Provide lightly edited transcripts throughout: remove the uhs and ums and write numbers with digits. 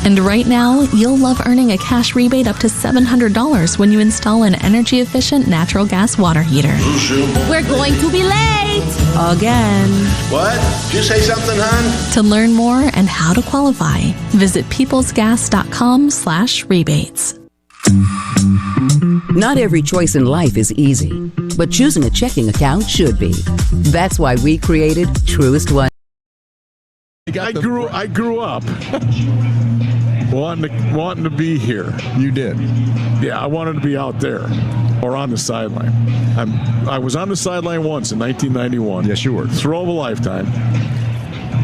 And right now, you'll love earning a cash rebate up to $700 when you install an energy-efficient natural gas water heater. We're going to be late! Again. What? Did you say something, hon? To learn more and how to qualify, visit peoplesgas.com/rebates. Not every choice in life is easy, but choosing a checking account should be. That's why we created Truest One. I grew up wanting to be here. You did? Yeah, I wanted to be out there or on the sideline. I was on the sideline once in 1991. Yes, you were. Throw of a lifetime.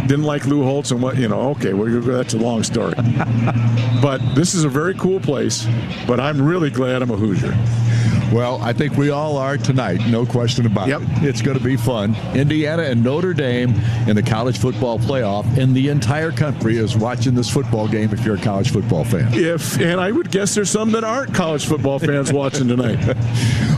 Didn't like Lou Holtz and what, okay, that's a long story. But this is a very cool place, but I'm really glad I'm a Hoosier. Well, I think we all are tonight, no question about it. It's going to be fun. Indiana and Notre Dame in the college football playoff, and the entire country is watching this football game if you're a college football fan. And I would guess there's some that aren't college football fans watching tonight.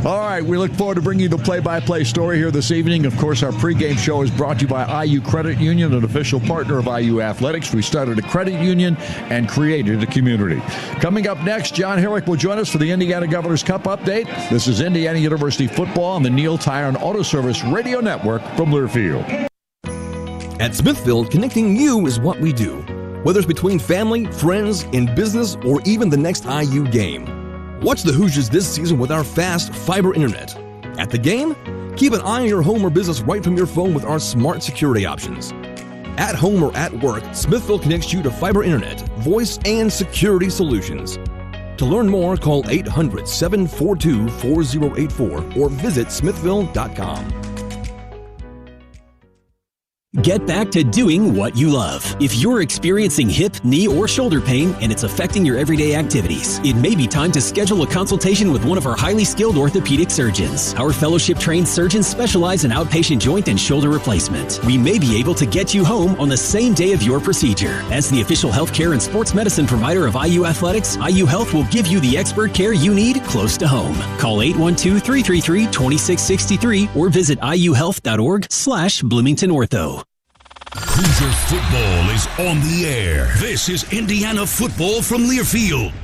All right, we look forward to bringing you the play-by-play story here this evening. Of course, our pregame show is brought to you by IU Credit Union, an official partner of IU Athletics. We started a credit union and created a community. Coming up next, John Herrick will join us for the Indiana Governor's Cup update. This is Indiana University football on the Neil Tire and Auto Service Radio Network from Learfield. At Smithfield, connecting you is what we do. Whether it's between family, friends, in business, or even the next IU game. Watch the Hoosiers this season with our fast fiber internet. At the game, keep an eye on your home or business right from your phone with our smart security options. At home or at work, Smithfield connects you to fiber internet, voice, and security solutions. To learn more, call 800-742-4084 or visit smithville.com. Get back to doing what you love. If you're experiencing hip, knee, or shoulder pain and it's affecting your everyday activities, it may be time to schedule a consultation with one of our highly skilled orthopedic surgeons. Our fellowship-trained surgeons specialize in outpatient joint and shoulder replacement. We may be able to get you home on the same day of your procedure. As the official healthcare and sports medicine provider of IU Athletics, IU Health will give you the expert care you need close to home. Call 812-333-2663 or visit iuhealth.org/Bloomington Ortho. Hoosier football is on the air. This is Indiana football from Learfield.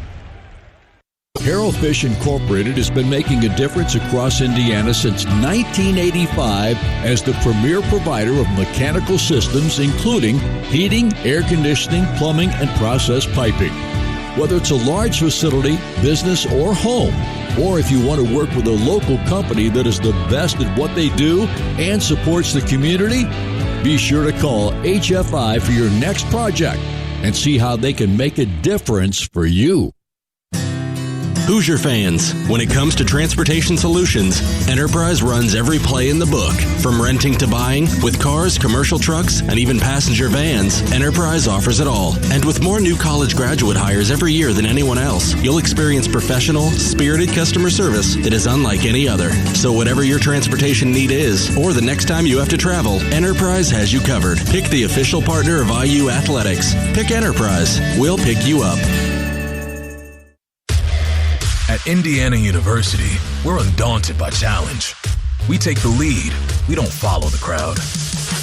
Harold Fish Incorporated has been making a difference across Indiana since 1985 as the premier provider of mechanical systems, including heating, air conditioning, plumbing, and process piping. Whether it's a large facility, business, or home, or if you want to work with a local company that is the best at what they do and supports the community, be sure to call HFI for your next project and see how they can make a difference for you. Hoosier fans, when it comes to transportation solutions, Enterprise runs every play in the book. From renting to buying, with cars, commercial trucks, and even passenger vans, Enterprise offers it all. And with more new college graduate hires every year than anyone else, you'll experience professional, spirited customer service that is unlike any other. So whatever your transportation need is, or the next time you have to travel, Enterprise has you covered. Pick the official partner of IU Athletics. Pick Enterprise. We'll pick you up. At Indiana University, we're undaunted by challenge. We take the lead. We don't follow the crowd.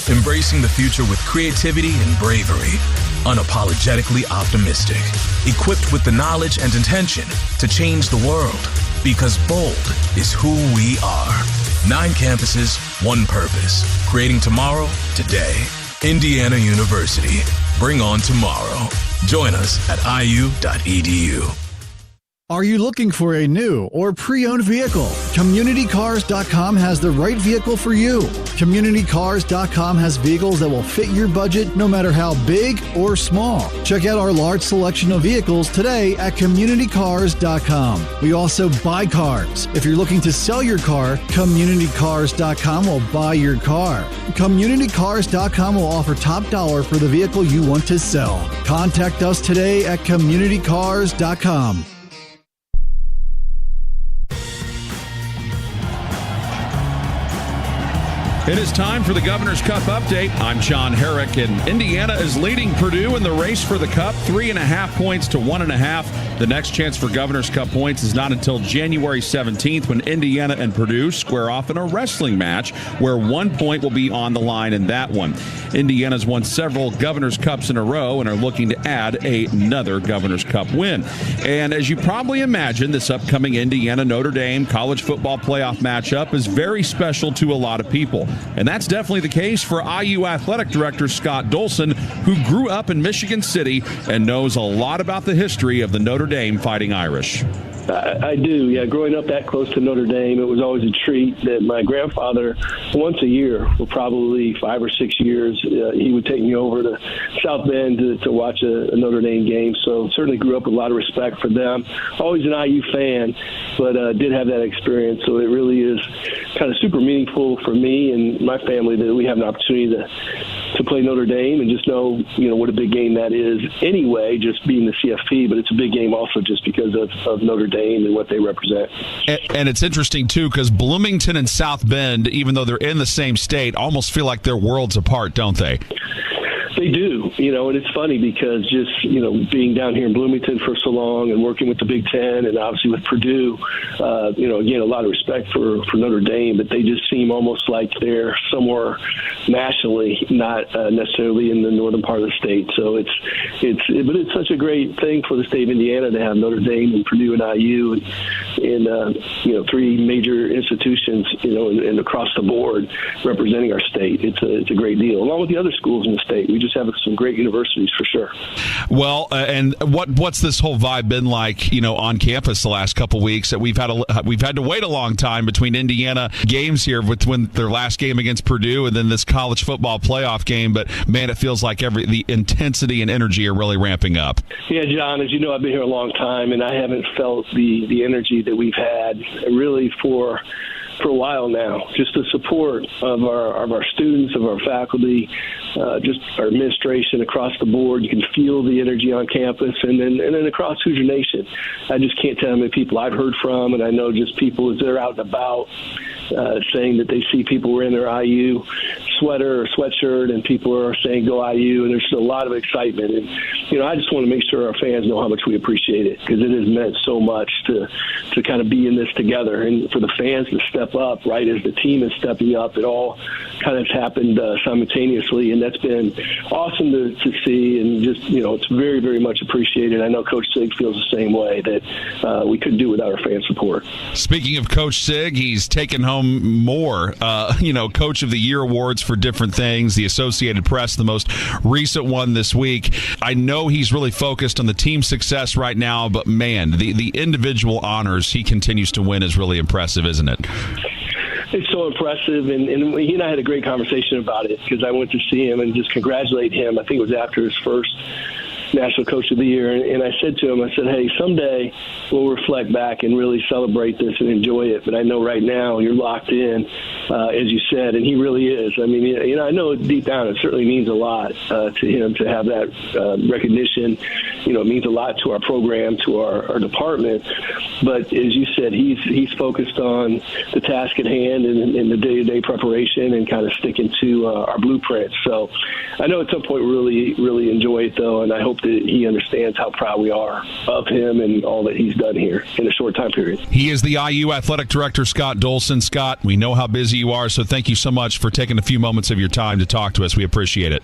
Embracing the future with creativity and bravery. Unapologetically optimistic. Equipped with the knowledge and intention to change the world. Because bold is who we are. 9 campuses, 1 purpose. Creating tomorrow, today. Indiana University. Bring on tomorrow. Join us at iu.edu. Are you looking for a new or pre-owned vehicle? CommunityCars.com has the right vehicle for you. CommunityCars.com has vehicles that will fit your budget no matter how big or small. Check out our large selection of vehicles today at CommunityCars.com. We also buy cars. If you're looking to sell your car, CommunityCars.com will buy your car. CommunityCars.com will offer top dollar for the vehicle you want to sell. Contact us today at CommunityCars.com. It is time for the Governor's Cup update. I'm John Herrick, and Indiana is leading Purdue in the race for the Cup, 3.5 points to 1.5. The next chance for Governor's Cup points is not until January 17th when Indiana and Purdue square off in a wrestling match where 1 point will be on the line in that one. Indiana's won several Governor's Cups in a row and are looking to add another Governor's Cup win. And as you probably imagine, this upcoming Indiana-Notre Dame college football playoff matchup is very special to a lot of people. And that's definitely the case for IU Athletic Director Scott Dolson, who grew up in Michigan City and knows a lot about the history of the Notre Dame Fighting Irish. I do, yeah. Growing up that close to Notre Dame, it was always a treat that my grandfather, once a year, for probably 5 or 6 years, he would take me over to South Bend to watch a Notre Dame game. So certainly grew up with a lot of respect for them. Always an IU fan, but did have that experience. So it really is kind of super meaningful for me and my family that we have an opportunity to play Notre Dame and just know, what a big game that is anyway, just being the CFP, but it's a big game also just because of Notre Dame and what they represent. And it's interesting, too, because Bloomington and South Bend, even though they're in the same state, almost feel like they're worlds apart, don't they? They do, and it's funny because just, being down here in Bloomington for so long and working with the Big Ten and obviously with Purdue, again, a lot of respect for Notre Dame, but they just seem almost like they're somewhere nationally, not necessarily in the northern part of the state. So it's such a great thing for the state of Indiana to have Notre Dame and Purdue and IU and 3 major institutions, and across the board representing our state. It's a great deal, along with the other schools in the state. We just have some great universities for sure. Well, and what's this whole vibe been like, on campus the last couple of weeks? That we've had to wait a long time between Indiana games here between their last game against Purdue and then this college football playoff game. But man, it feels like the intensity and energy are really ramping up. Yeah, John, as you know, I've been here a long time, and I haven't felt the energy that we've had really for a while now. Just the support of our students, of our faculty, just our administration across the board. You can feel the energy on campus, and then across Hoosier Nation. I just can't tell how many people I've heard from, and I know just people as they're out and about saying that they see people wearing their IU sweater or sweatshirt, and people are saying go IU, and there's just a lot of excitement. And I just want to make sure our fans know how much we appreciate it, because it has meant so much to kind of be in this together, and for the fans to step up right as the team is stepping up. It all kind of happened simultaneously, and that's been awesome to see, and just it's very, very much appreciated. I know Coach Sig feels the same way, that we couldn't do without our fan support. Speaking of Coach Sig, he's taken home more Coach of the Year awards for different things. The Associated Press, the most recent one this week. I know he's really focused on the team success right now, but man, the individual honors he continues to win is really impressive, isn't it? It's so impressive, and he and I had a great conversation about it, because I went to see him and just congratulate him. I think it was after his first National Coach of the Year, and I said to him, I said, hey, someday we'll reflect back and really celebrate this and enjoy it, but I know right now you're locked in, as you said, and he really is. I mean, I know deep down it certainly means a lot to him to have that recognition. It means a lot to our program, to our department, but as you said, he's focused on the task at hand and the day-to-day preparation and kind of sticking to our blueprint. So I know at some point we really, really enjoy it, though, and I hope that he understands how proud we are of him and all that he's done here in a short time period. He is the IU Athletic Director, Scott Dolson. Scott, we know how busy you are, so thank you so much for taking a few moments of your time to talk to us. We appreciate it.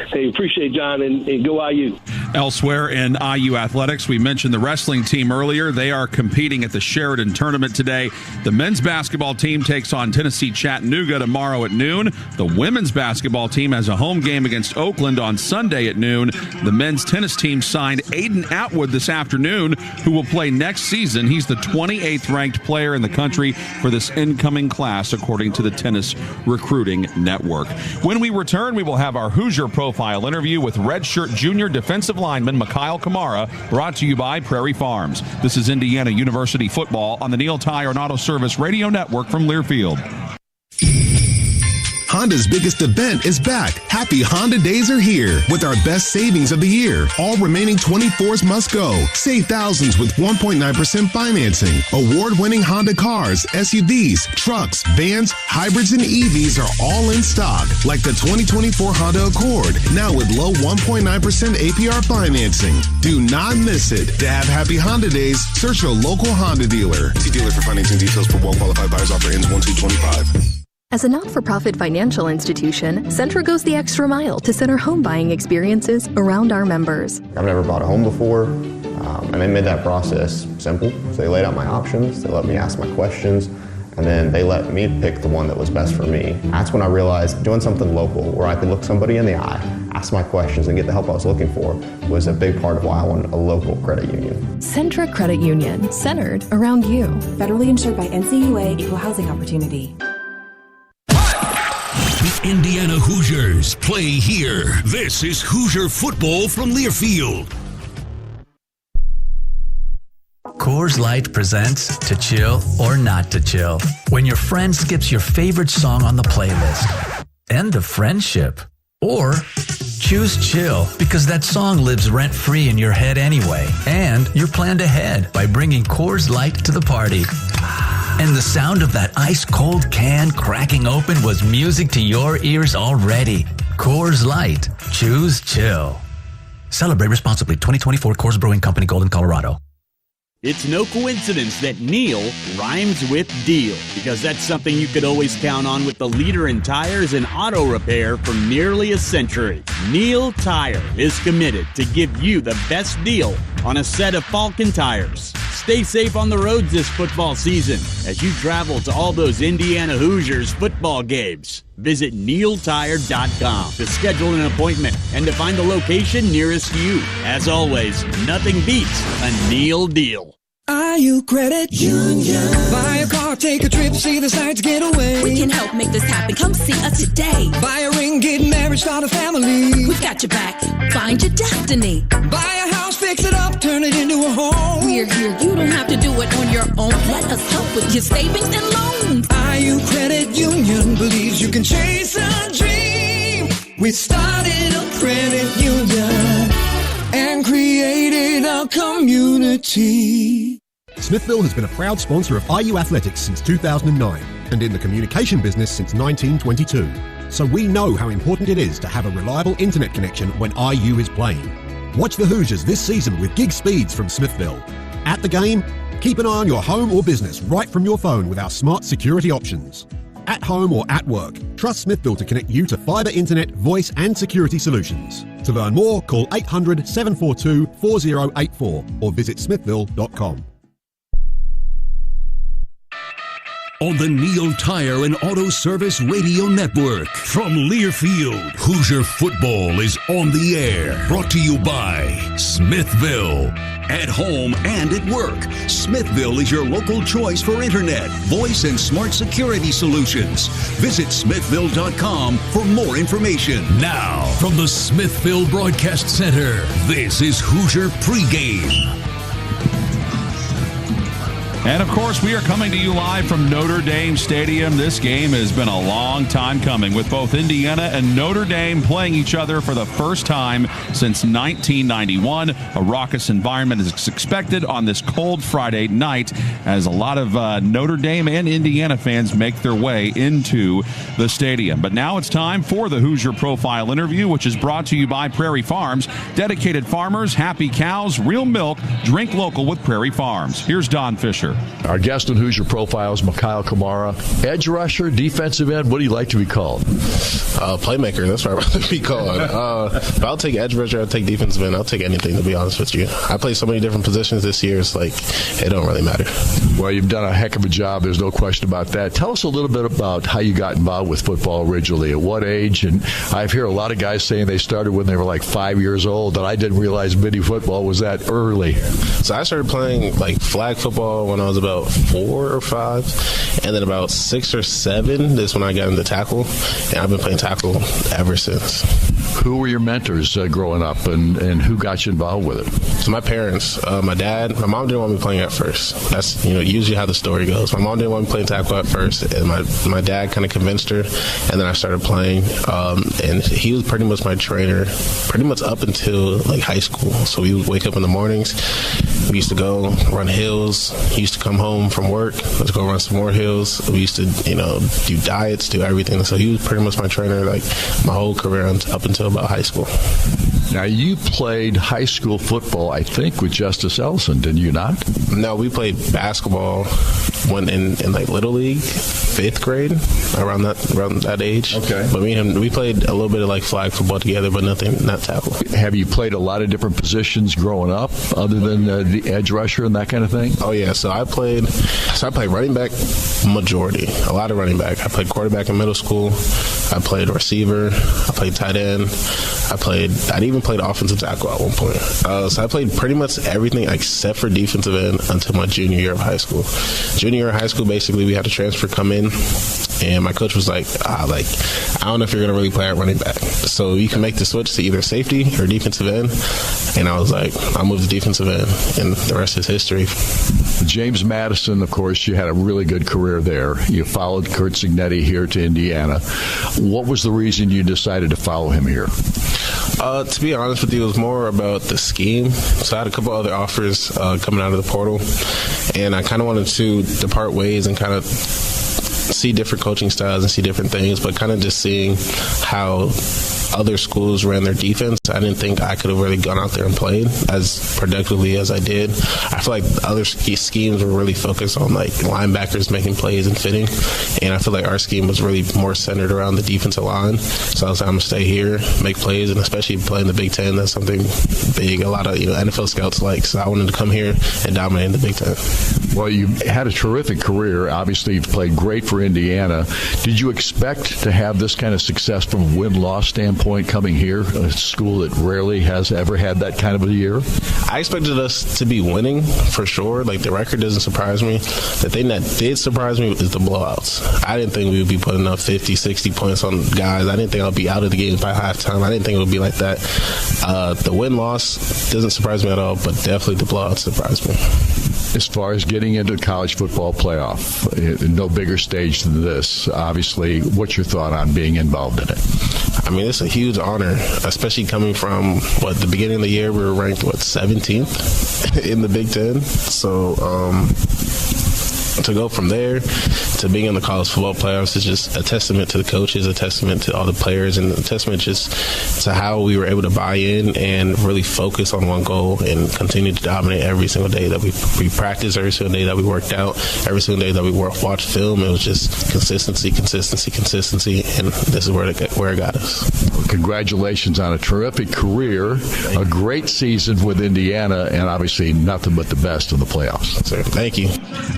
Hey, appreciate it, John, and go IU. Elsewhere in IU athletics, we mentioned the wrestling team earlier. They are competing at the Sheridan Tournament today. The men's basketball team takes on Tennessee Chattanooga tomorrow at noon. The women's basketball team has a home game against Oakland on Sunday at noon. The men's tennis team signed Aiden Atwood this afternoon, who will play next season. He's the 28th ranked player in the country for this incoming class, according to the Tennis Recruiting Network. When we return, we will have our Hoosier Profile interview with redshirt junior defensive lineman Mikhail Kamara, brought to you by Prairie Farms. This is Indiana University football on the Neil Tire and Auto Service Radio Network from Learfield. Honda's biggest event is back. Happy Honda Days are here with our best savings of the year. All remaining 24s must go. Save thousands with 1.9% financing. Award-winning Honda cars, SUVs, trucks, vans, hybrids, and EVs are all in stock, like the 2024 Honda Accord, now with low 1.9% APR financing. Do not miss it. To have Happy Honda Days, search your local Honda dealer. See dealer for financing details for well-qualified buyers. Offer ends 1/2/25. As a not-for-profit financial institution, Centra goes the extra mile to center home buying experiences around our members. I've never bought a home before, and they made that process simple. So they laid out my options, they let me ask my questions, and then they let me pick the one that was best for me. That's when I realized doing something local where I could look somebody in the eye, ask my questions, and get the help I was looking for was a big part of why I wanted a local credit union. Centra Credit Union, centered around you. Federally insured by NCAA, Equal Housing Opportunity. The Indiana Hoosiers play here. This is Hoosier football from Learfield. Coors Light presents To Chill or Not to Chill. When your friend skips your favorite song on the playlist. End of friendship. Or choose chill because that song lives rent-free in your head anyway. And you're planned ahead by bringing Coors Light to the party. And the sound of that ice-cold can cracking open was music to your ears already. Coors Light. Choose chill. Celebrate responsibly. 2024 Coors Brewing Company, Golden, Colorado. It's no coincidence that Neil rhymes with deal, because that's something you could always count on with the leader in tires and auto repair for nearly a century. Neil Tire is committed to give you the best deal on a set of Falcon tires. Stay safe on the roads this football season as you travel to all those Indiana Hoosiers football games. Visit neiltire.com to schedule an appointment and to find the location nearest you. As always, nothing beats a Neil deal. IU Credit Union. Buy a car, take a trip, see the sights, get away. We can help make this happen. Come see us today. Buy a ring, get married, start a family. We've got your back. Find your destiny. Buy a house, fix it up, turn it into a home. We're here. You don't have to do it on your own. Let us help with your savings and loans. IU Credit Union believes you can chase a dream. We started a credit union and created a community. Smithville has been a proud sponsor of IU Athletics since 2009 and in the communication business since 1922. So we know how important it is to have a reliable internet connection when IU is playing. Watch the Hoosiers this season with gig speeds from Smithville. At the game, keep an eye on your home or business right from your phone with our smart security options. At home or at work, trust Smithville to connect you to fiber internet, voice, and security solutions. To learn more, call 800-742-4084 or visit smithville.com. On the Neil Tire and Auto Service Radio Network from Learfield, Hoosier football is on the air. Brought to you by Smithville. At home and at work, Smithville is your local choice for internet, voice, and smart security solutions. Visit smithville.com for more information. Now, from the Smithville Broadcast Center, this is Hoosier Pregame. And, of course, we are coming to you live from Notre Dame Stadium. This game has been a long time coming, with both Indiana and Notre Dame playing each other for the first time since 1991. A raucous environment is expected on this cold Friday night as a lot of Notre Dame and Indiana fans make their way into the stadium. But now it's time for the Hoosier Profile interview, which is brought to you by Prairie Farms. Dedicated farmers, happy cows, real milk. Drink local with Prairie Farms. Here's Don Fisher. Our guest on Hoosier Profile is Mikhail Kamara. Edge rusher, defensive end, what do you like to be called? Playmaker, that's what I'd rather be called. But I'll take edge rusher, I'll take defensive end, I'll take anything, to be honest with you. I play so many different positions this year, it's like, it don't really matter. Well, you've done a heck of a job, there's no question about that. Tell us a little bit about how you got involved with football originally, at what age, and I've heard a lot of guys saying they started when they were like 5 years old, and I didn't realize mini football was that early. So I started playing like flag football when I was about 4 or 5, and then about 6 or 7 is when I got into tackle, and I've been playing tackle ever since. Who were your mentors growing up, and who got you involved with it? So my parents, my dad, my mom didn't want me playing at first. That's usually how the story goes. My mom didn't want me playing tackle at first, and my dad kind of convinced her, and then I started playing. And he was pretty much my trainer, pretty much up until like high school. So we would wake up in the mornings. We used to go run hills. He used to come home from work. Let's go run some more hills. We used to, do diets, do everything. So he was pretty much my trainer, like my whole career up until about high school. Now, you played high school football, I think, with Justice Ellison, didn't you not? No, we played basketball when in like Little League, 5th grade, around that age. Okay. But me and him, we played a little bit of like flag football together, but not tackle. Have you played a lot of different positions growing up, other than the edge rusher and that kind of thing? Oh yeah, so I played running back majority, a lot of running back. I played quarterback in middle school. I played receiver. I played tight end. I even played offensive tackle at one point. So I played pretty much everything except for defensive end until my junior year of high school. Junior year of high school, basically, we had a transfer come in, and my coach was like, I don't know if you're going to really play at running back. So you can make the switch to either safety or defensive end. And I was like, I'll move to defensive end, and the rest is history. James Madison, of course, you had a really good career there. You followed Curt Cignetti here to Indiana. What was the reason you decided to follow him here? To be honest with you, it was more about the scheme. So I had a couple other offers coming out of the portal, and I kind of wanted to depart ways and kind of see different coaching styles and see different things, but kind of just seeing how other schools ran their defense. I didn't think I could have really gone out there and played as productively as I did. I feel like other schemes were really focused on like linebackers making plays and fitting, and I feel like our scheme was really more centered around the defensive line. So I was like, I'm gonna stay here, make plays, and especially playing the Big Ten, that's something big. A lot of NFL scouts like. So I wanted to come here and dominate in the Big Ten. Well, you had a terrific career. Obviously, you've played great for Indiana. Did you expect to have this kind of success from a win-loss standpoint coming here, a school that rarely has ever had that kind of a year? I expected us to be winning for sure. Like, the record doesn't surprise me. The thing that did surprise me is the blowouts. I didn't think we would be putting up 50, 60 points on guys. I didn't think I'd be out of the game by halftime. I didn't think it would be like that. The win-loss doesn't surprise me at all, but definitely the blowouts surprised me. As far as getting into the college football playoff, no bigger stage than this. Obviously, what's your thought on being involved in it? I mean, it's a huge honor, especially coming from, the beginning of the year, we were ranked, 17th in the Big Ten. So, to go from there to being in the college football playoffs is just a testament to the coaches, a testament to all the players, and a testament just to how we were able to buy in and really focus on one goal and continue to dominate every single day that we practiced, every single day that we worked out, every single day that we watched film. It was just consistency, and this is where it got us. Well, congratulations on a terrific career, a great season with Indiana, and obviously nothing but the best in the playoffs. Sir, thank you.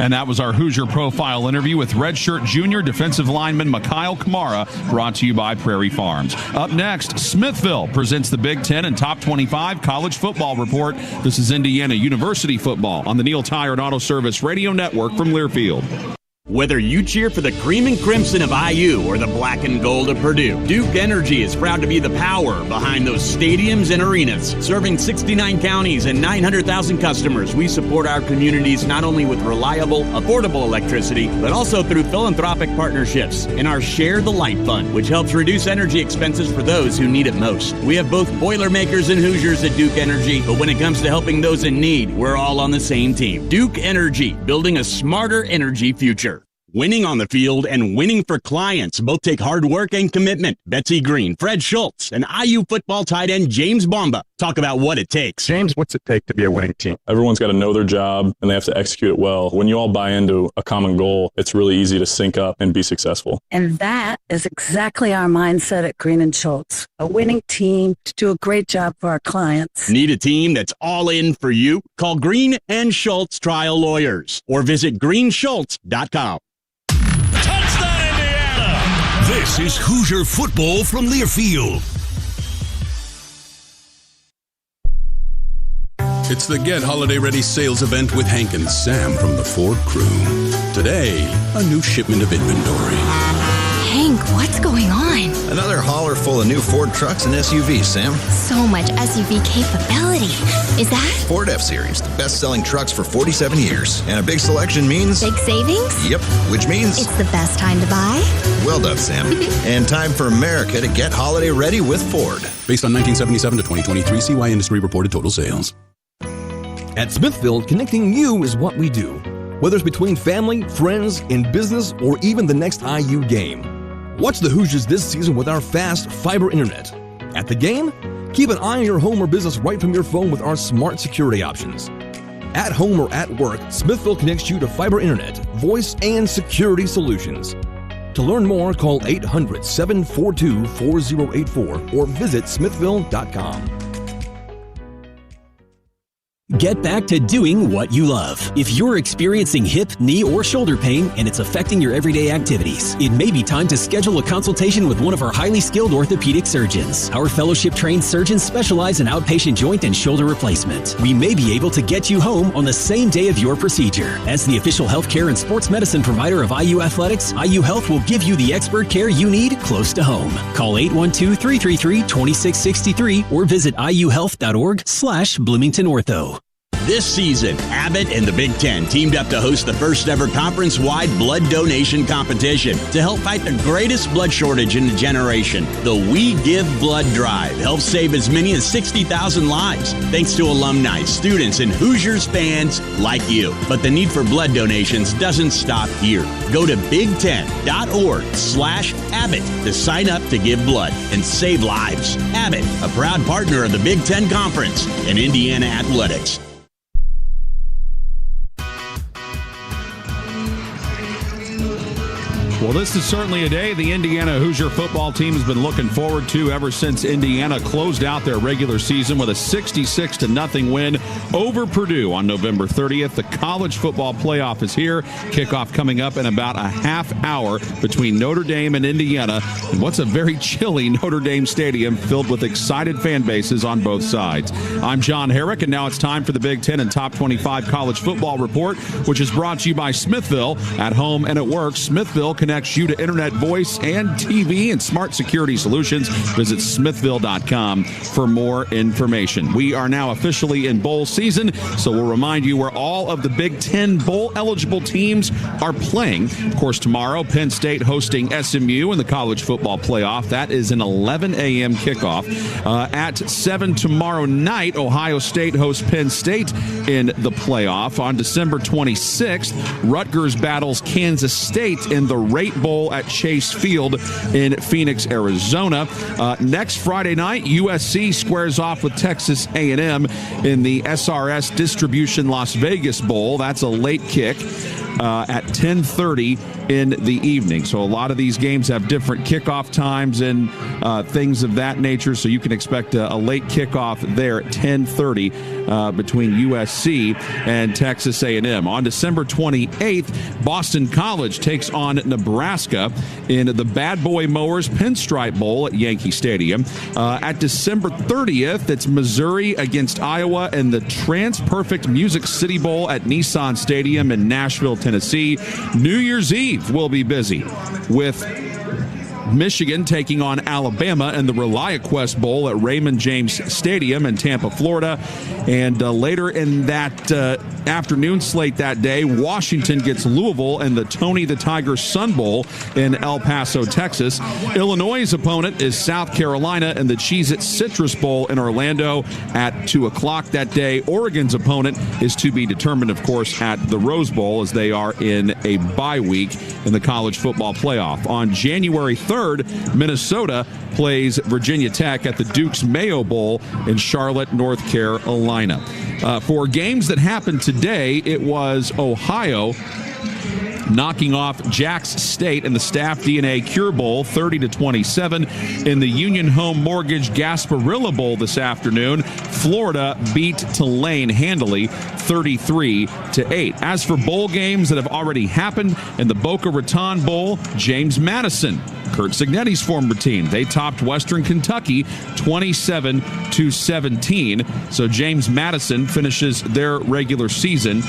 And that was our Hoosier Profile interview with redshirt junior defensive lineman Mikhail Kamara, brought to you by Prairie Farms. Up next, Smithville presents the Big Ten and Top 25 College Football Report. This is Indiana University football on the Neil Tire and Auto Service Radio Network from Learfield. Whether you cheer for the cream and crimson of IU or the black and gold of Purdue, Duke Energy is proud to be the power behind those stadiums and arenas. Serving 69 counties and 900,000 customers, we support our communities not only with reliable, affordable electricity, but also through philanthropic partnerships and our Share the Light Fund, which helps reduce energy expenses for those who need it most. We have both Boilermakers and Hoosiers at Duke Energy, but when it comes to helping those in need, we're all on the same team. Duke Energy, building a smarter energy future. Winning on the field and winning for clients both take hard work and commitment. Betsy Green, Fred Schultz, and IU football tight end James Bomba talk about what it takes. James, what's it take to be a winning team? Everyone's got to know their job, and they have to execute it well. When you all buy into a common goal, it's really easy to sync up and be successful. And that is exactly our mindset at Green and Schultz. A winning team to do a great job for our clients. Need a team that's all in for you? Call Green and Schultz Trial Lawyers or visit greenschultz.com. This is Hoosier football from Learfield. It's the Get Holiday Ready sales event with Hank and Sam from the Ford crew. Today, a new shipment of inventory. Hank, what's going on? Another hauler full of new Ford trucks and SUVs, Sam. So much SUV capability. Is that? Ford F-Series, the best-selling trucks for 47 years. And a big selection means... Big savings? Yep, which means... It's the best time to buy. Well done, Sam. And time for America to get holiday ready with Ford. Based on 1977 to 2023 CY Industry reported total sales. At Smithfield, connecting you is what we do. Whether it's between family, friends, in business, or even the next IU game. Watch the Hoosiers this season with our fast fiber internet. At the game, keep an eye on your home or business right from your phone with our smart security options. At home or at work, Smithfield connects you to fiber internet, voice, and security solutions. To learn more, call 800-742-4084 or visit smithville.com. Get back to doing what you love. If you're experiencing hip, knee, or shoulder pain and it's affecting your everyday activities, it may be time to schedule a consultation with one of our highly skilled orthopedic surgeons. Our fellowship-trained surgeons specialize in outpatient joint and shoulder replacement. We may be able to get you home on the same day of your procedure. As the official healthcare and sports medicine provider of IU Athletics, IU Health will give you the expert care you need close to home. Call 812-333-2663 or visit iuhealth.org/BloomingtonOrtho. This season, Abbott and the Big Ten teamed up to host the first ever conference-wide blood donation competition to help fight the greatest blood shortage in a generation. The We Give Blood Drive helps save as many as 60,000 lives, thanks to alumni, students, and Hoosiers fans like you. But the need for blood donations doesn't stop here. Go to big10.org/Abbott to sign up to give blood and save lives. Abbott, a proud partner of the Big Ten Conference and Indiana Athletics. Well, this is certainly a day the Indiana Hoosier football team has been looking forward to ever since Indiana closed out their regular season with a 66-0 win over Purdue on November 30th. The college football playoff is here. Kickoff coming up in about a half hour between Notre Dame and Indiana in what's a very chilly Notre Dame stadium filled with excited fan bases on both sides. I'm John Herrick, and now it's time for the Big Ten and Top 25 College Football Report, which is brought to you by Smithville. At home and at work, Smithville connects you to internet, voice, and TV and smart security solutions. Visit smithville.com for more information. We are now officially in bowl season, so we'll remind you where all of the Big Ten bowl-eligible teams are playing. Of course, tomorrow, Penn State hosting SMU in the college football playoff. That is an 11 a.m. kickoff. At 7 tomorrow night, Ohio State hosts Penn State in the playoff. On December 26th, Rutgers battles Kansas State in the Rate Bowl at Chase Field in Phoenix, Arizona. Next Friday night, USC squares off with Texas A&M in the SRS Distribution Las Vegas Bowl. That's a late kick at 10:30 in the evening. So a lot of these games have different kickoff times and things of that nature, so you can expect a late kickoff there at 10:30 between USC and Texas A&M. On December 28th, Boston College takes on Nebraska in the Bad Boy Mowers Pinstripe Bowl at Yankee Stadium. At December 30th, it's Missouri against Iowa in the Trans-Perfect Music City Bowl at Nissan Stadium in Nashville, Tennessee. New Year's Eve will be busy with Michigan taking on Alabama in the ReliaQuest Bowl at Raymond James Stadium in Tampa, Florida. And later in that afternoon slate that day, Washington gets Louisville in the Tony the Tiger Sun Bowl in El Paso, Texas. Illinois' opponent is South Carolina in the Cheez-It Citrus Bowl in Orlando at 2 o'clock that day. Oregon's opponent is to be determined, of course, at the Rose Bowl, as they are in a bye week in the college football playoff. On January 3rd, Minnesota plays Virginia Tech at the Duke's Mayo Bowl in Charlotte, North Carolina. For games that happened today, it was Ohio knocking off Jax State in the Staff DNA Cure Bowl 30-27. In the Union Home Mortgage Gasparilla Bowl this afternoon, Florida beat Tulane handily 33-8. As for bowl games that have already happened, in the Boca Raton Bowl, James Madison, Kurt Cignetti's former team, they topped Western Kentucky 27-17. So James Madison finishes their regular season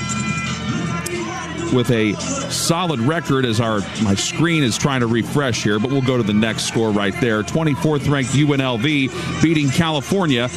with a solid record as my screen is trying to refresh here, but we'll go to the next score right there. 24th-ranked UNLV beating California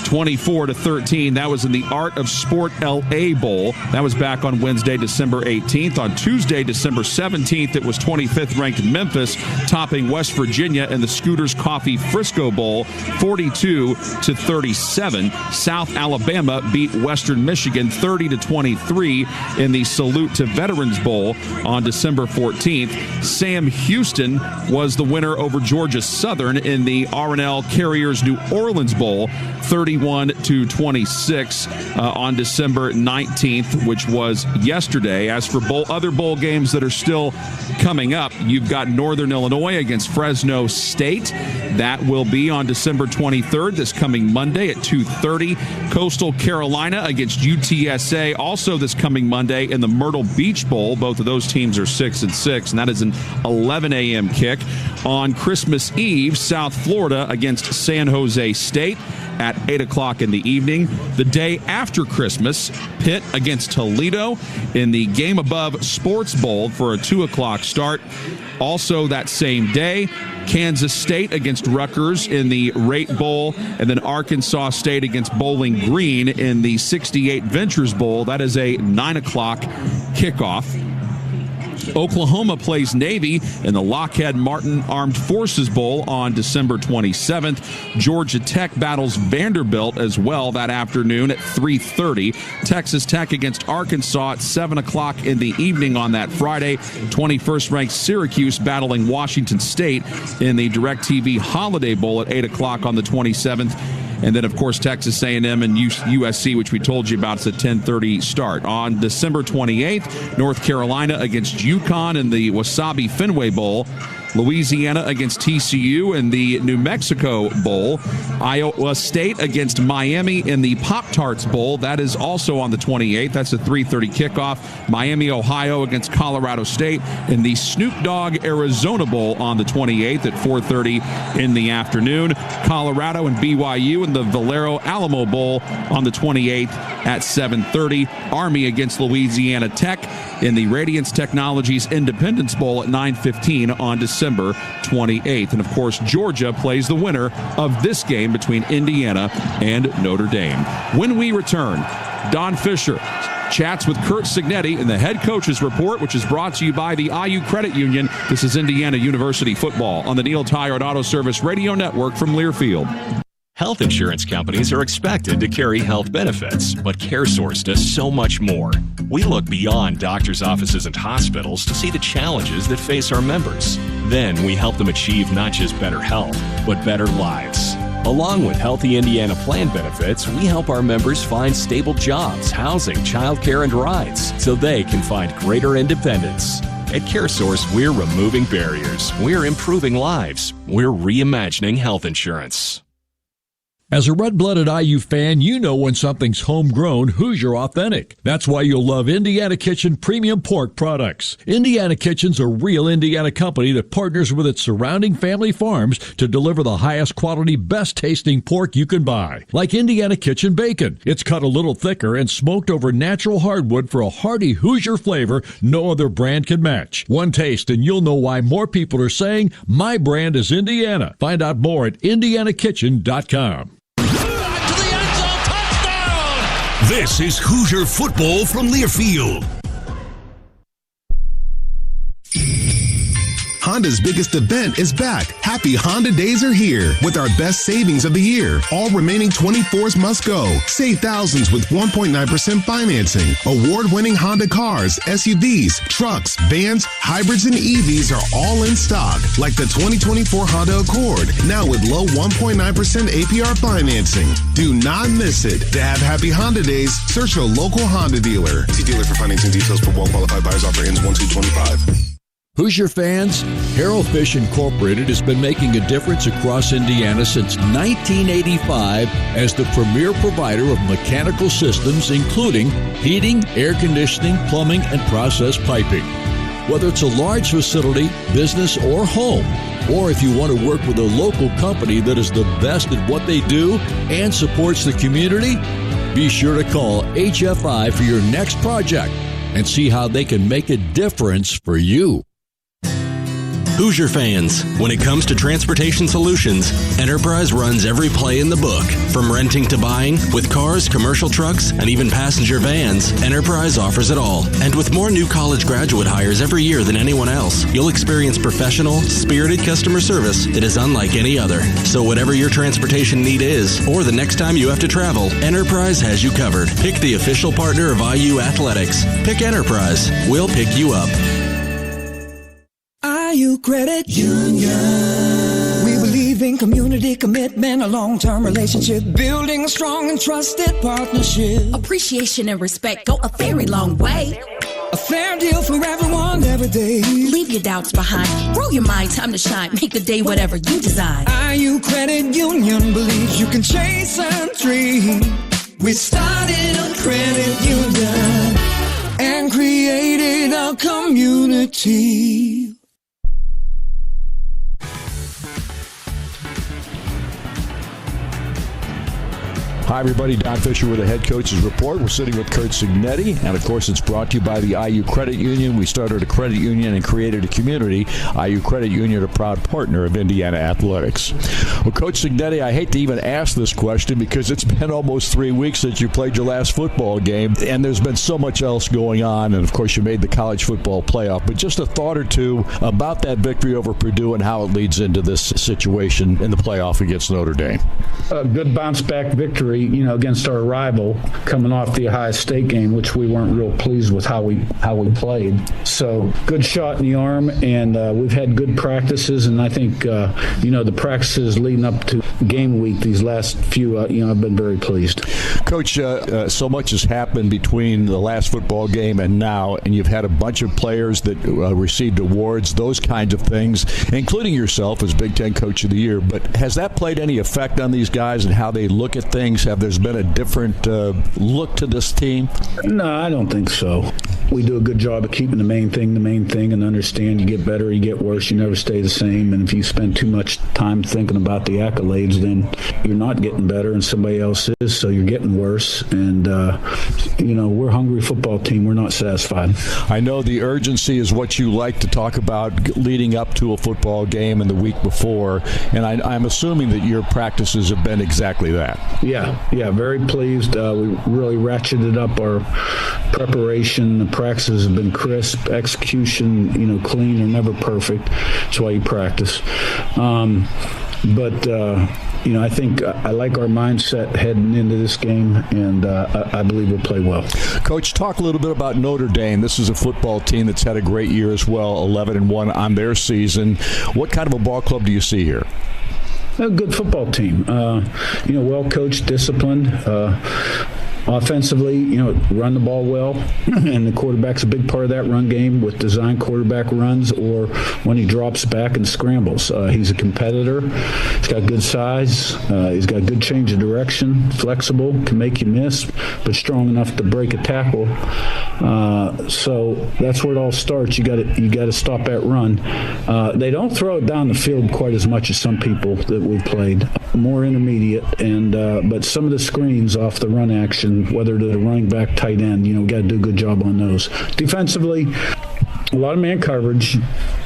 24-13. That was in the Art of Sport LA Bowl. That was back on Wednesday, December 18th. On Tuesday, December 17th, it was 25th-ranked Memphis topping West Virginia in the Scooters Coffee Frisco Bowl, 42-37. South Alabama beat Western Michigan 30-23 in the Salute to Veterans Bowl on December 14th. Sam Houston was the winner over Georgia Southern in the R&L Carriers New Orleans Bowl, 31-26 on December 19th, which was yesterday. As for other bowl games that are still coming up, you've got Northern Illinois against Fresno State. That will be on December 23rd, this coming Monday at 2:30. Coastal Carolina against UTSA, also this coming Monday in the Myrtle Beach Bowl. Both of those teams are 6-6, and that is an 11 a.m. kick. On Christmas Eve, South Florida against San Jose State at 8 o'clock in the evening. The day after Christmas, Pitt against Toledo in the Game Above Sports Bowl for a 2 o'clock start. Also that same day, Kansas State against Rutgers in the Rate Bowl, and then Arkansas State against Bowling Green in the 68 Ventures Bowl. That is a 9 o'clock kickoff. Oklahoma plays Navy in the Lockheed Martin Armed Forces Bowl on December 27th. Georgia Tech battles Vanderbilt as well that afternoon at 3:30. Texas Tech against Arkansas at 7 o'clock in the evening on that Friday. 21st-ranked Syracuse battling Washington State in the DirecTV Holiday Bowl at 8 o'clock on the 27th. And then, of course, Texas A&M and USC, which we told you about, is a 10:30 start. On December 28th, North Carolina against UConn in the Wasabi Fenway Bowl. Louisiana against TCU in the New Mexico Bowl. Iowa State against Miami in the Pop-Tarts Bowl. That is also on the 28th. That's a 3:30 kickoff. Miami, Ohio against Colorado State in the Snoop Dogg Arizona Bowl on the 28th at 4:30 in the afternoon. Colorado and BYU in the Valero Alamo Bowl on the 28th at 7:30. Army against Louisiana Tech in the Radiance Technologies Independence Bowl at 9:15 on December 28th. And, of course, Georgia plays the winner of this game between Indiana and Notre Dame. When we return, Don Fisher chats with Kurt Signetti in the head coach's report, which is brought to you by the IU Credit Union. This is Indiana University football on the Neil Tire and Auto Service Radio Network from Learfield. Health insurance companies are expected to carry health benefits, but CareSource does so much more. We look beyond doctors' offices and hospitals to see the challenges that face our members. Then we help them achieve not just better health, but better lives. Along with Healthy Indiana plan benefits, we help our members find stable jobs, housing, childcare, and rides so they can find greater independence. At CareSource, we're removing barriers. We're improving lives. We're reimagining health insurance. As a red-blooded IU fan, you know when something's homegrown, Hoosier authentic. That's why you'll love Indiana Kitchen premium pork products. Indiana Kitchen's a real Indiana company that partners with its surrounding family farms to deliver the highest quality, best-tasting pork you can buy. Like Indiana Kitchen bacon. It's cut a little thicker and smoked over natural hardwood for a hearty Hoosier flavor no other brand can match. One taste and you'll know why more people are saying, my brand is Indiana. Find out more at indianakitchen.com. This is Hoosier football from Learfield. Honda's biggest event is back. Happy Honda Days are here with our best savings of the year. All remaining 24s must go. Save thousands with 1.9% financing. Award-winning Honda cars, SUVs, trucks, vans, hybrids, and EVs are all in stock. Like the 2024 Honda Accord, now with low 1.9% APR financing. Do not miss it. To have Happy Honda Days, search a local Honda dealer. See dealer for financing details for well-qualified buyers. Offer ends 1/2/25. Hoosier fans, Harold Fish Incorporated has been making a difference across Indiana since 1985 as the premier provider of mechanical systems, including heating, air conditioning, plumbing, and process piping. Whether it's a large facility, business, or home, or if you want to work with a local company that is the best at what they do and supports the community, be sure to call HFI for your next project. and see how they can make a difference for you. Hoosier fans, when it comes to transportation solutions, Enterprise runs every play in the book. From renting to buying, with cars, commercial trucks, and even passenger vans, Enterprise offers it all. And with more new college graduate hires every year than anyone else, you'll experience professional, spirited customer service that is unlike any other. So whatever your transportation need is, or the next time you have to travel, Enterprise has you covered. Pick the official partner of IU Athletics. Pick Enterprise. We'll pick you up. IU Credit Union. We believe in community commitment, a long-term relationship, building a strong and trusted partnership. Appreciation and respect go a very long way. A fair deal for everyone, every day. Leave your doubts behind. Grow your mind, time to shine. Make the day whatever you design. IU Credit Union believes you can chase a dream. We started a credit union and created a community. Hi, everybody. Don Fisher with the Head Coach's Report. We're sitting with Curt Cignetti, and, of course, it's brought to you by the IU Credit Union. We started a credit union and created a community. IU Credit Union, a proud partner of Indiana Athletics. Well, Coach Cignetti, I hate to even ask this question because it's been almost 3 weeks since you played your last football game, and there's been so much else going on, and, of course, you made the college football playoff. But just a thought or two about that victory over Purdue and how it leads into this situation in the playoff against Notre Dame. A good bounce-back victory, against our rival, coming off the Ohio State game, which we weren't real pleased with how we played. So good shot in the arm, and we've had good practices, and I think the practices leading up to game week these last few, I've been very pleased. Coach, so much has happened between the last football game and now, and you've had a bunch of players that received awards, those kinds of things, including yourself as Big Ten Coach of the Year. But has that played any effect on these guys and how they look at things? Have there been a different look to this team? No, I don't think so. We do a good job of keeping the main thing, and understand you get better, you get worse, you never stay the same. And if you spend too much time thinking about the accolades, then you're not getting better and somebody else is, so you're getting worse. And, we're a hungry football team. We're not satisfied. I know the urgency is what you like to talk about leading up to a football game and the week before, and I'm assuming that your practices have been exactly that. Yeah, very pleased. We really ratcheted up our preparation. The practices have been crisp. Execution, clean. They're never perfect. That's why you practice. I think I like our mindset heading into this game, and I believe we'll play well. Coach, talk a little bit about Notre Dame. This is a football team that's had a great year as well, 11-1 on their season. What kind of a ball club do you see here? A good football team, well coached, disciplined. Offensively, run the ball well, and the quarterback's a big part of that run game with design quarterback runs or when he drops back and scrambles. He's a competitor. He's got good size. He's got good change of direction, flexible, can make you miss, but strong enough to break a tackle. So that's where it all starts. You got to stop that run. They don't throw it down the field quite as much as some people that we've played. More intermediate, and but some of the screens off the run action, whether to the running back, tight end, we got to do a good job on those. Defensively, a lot of man coverage,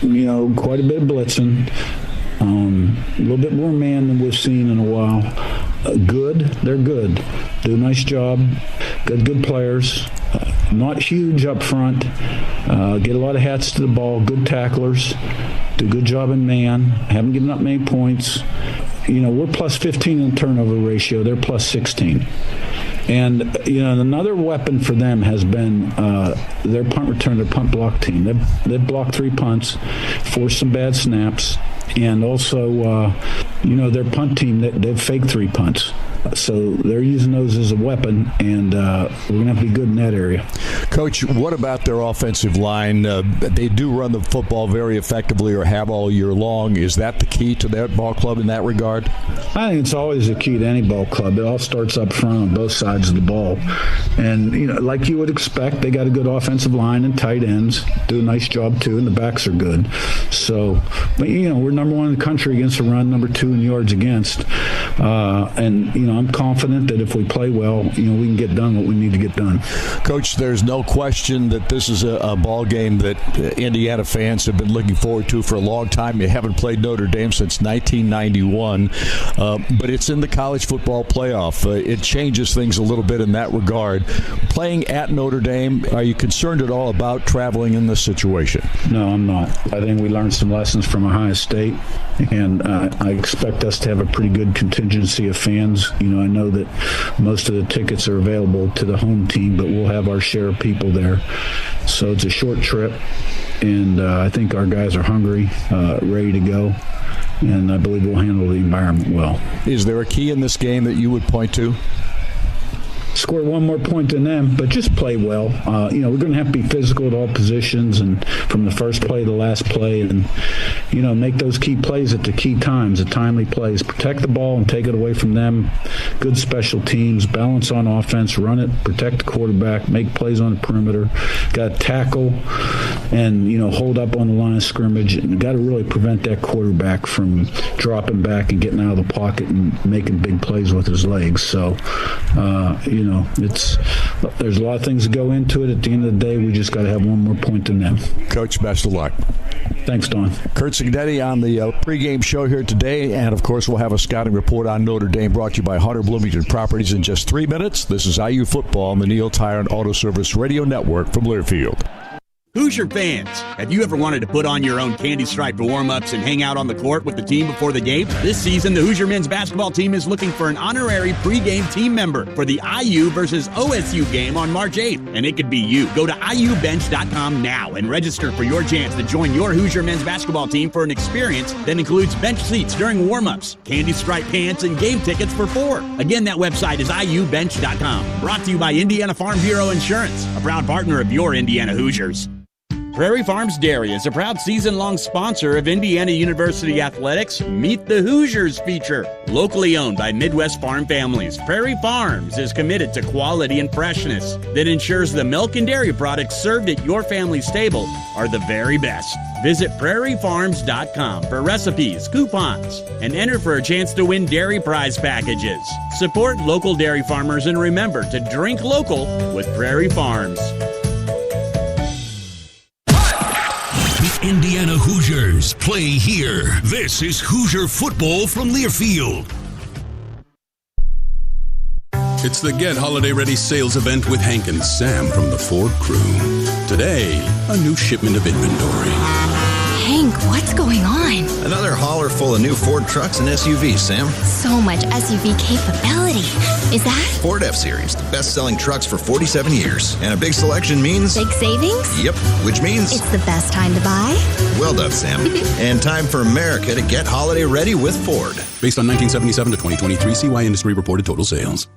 quite a bit of blitzing, a little bit more man than we've seen in a while. They're good. Do a nice job. Got good players. Not huge up front. Get a lot of hats to the ball. Good tacklers. Do a good job in man. Haven't given up many points. We're plus 15 in turnover ratio. They're plus 16. And, another weapon for them has been their punt return, their punt block team. They've blocked 3 punts, forced some bad snaps, and also, their punt team, they've faked 3 punts. So they're using those as a weapon, and we're going to have to be good in that area. Coach, what about their offensive line? They do run the football very effectively, or have all year long. Is that the key to that ball club in that regard? I think it's always the key to any ball club. It all starts up front on both sides of the ball. And, like you would expect, they got a good offensive line and tight ends. Do a nice job, too, and the backs are good. So, but, we're number 1 in the country against the run, number 2 in yards against. And, I'm confident that if we play well, we can get done what we need to get done. Coach, there's no question that this is a ball game that Indiana fans have been looking forward to for a long time. You haven't played Notre Dame since 1991, but it's in the college football playoff. It changes things a little bit in that regard. Playing at Notre Dame, are you concerned at all about traveling in this situation? No, I'm not. I think we learned some lessons from Ohio State, and I expect us to have a pretty good contingency of fans. I know that most of the tickets are available to the home team, but we'll have our share of people there. So it's a short trip, and I think our guys are hungry, ready to go, and I believe we'll handle the environment well. Is there a key in this game that you would point to? Score one more point than them, but just play well. We're going to have to be physical at all positions, and from the first play to the last play, and make those key plays at the key times, the timely plays. Protect the ball and take it away from them. Good special teams, balance on offense, run it, protect the quarterback, make plays on the perimeter. Got to tackle and hold up on the line of scrimmage, and got to really prevent that quarterback from dropping back and getting out of the pocket and making big plays with his legs. So, there's a lot of things that go into it. At the end of the day, we just got to have one more point than them. Coach, best of luck. Thanks, Don. Kurt Cignetti on the pregame show here today, and of course we'll have a scouting report on Notre Dame brought to you by Hunter Bloomington Properties in just 3 minutes. This is IU Football on the Neil Tire and Auto Service Radio Network from Learfield. Hoosier fans, have you ever wanted to put on your own candy stripe for warm-ups and hang out on the court with the team before the game? This season, the Hoosier men's basketball team is looking for an honorary pregame team member for the IU versus OSU game on March 8th, and it could be you. Go to IUbench.com now and register for your chance to join your Hoosier men's basketball team for an experience that includes bench seats during warm-ups, candy stripe pants, and game tickets for 4. Again, that website is IUbench.com. Brought to you by Indiana Farm Bureau Insurance, a proud partner of your Indiana Hoosiers. Prairie Farms Dairy is a proud season-long sponsor of Indiana University Athletics' Meet the Hoosiers feature. Locally owned by Midwest farm families, Prairie Farms is committed to quality and freshness that ensures the milk and dairy products served at your family's table are the very best. Visit prairiefarms.com for recipes, coupons, and enter for a chance to win dairy prize packages. Support local dairy farmers and remember to drink local with Prairie Farms. Indiana Hoosiers play here. This is Hoosier football from Learfield. It's the Get Holiday Ready sales event with Hank and Sam from the Ford crew. Today, a new shipment of inventory. Hank, what's going on? Another hauler full of new Ford trucks and SUVs, Sam. So much SUV capability. Is that? Ford F-Series, the best-selling trucks for 47 years. And a big selection means... big savings? Yep, which means... it's the best time to buy? Well done, Sam. And time for America to get holiday ready with Ford. Based on 1977 to 2023 CY Industry reported total sales.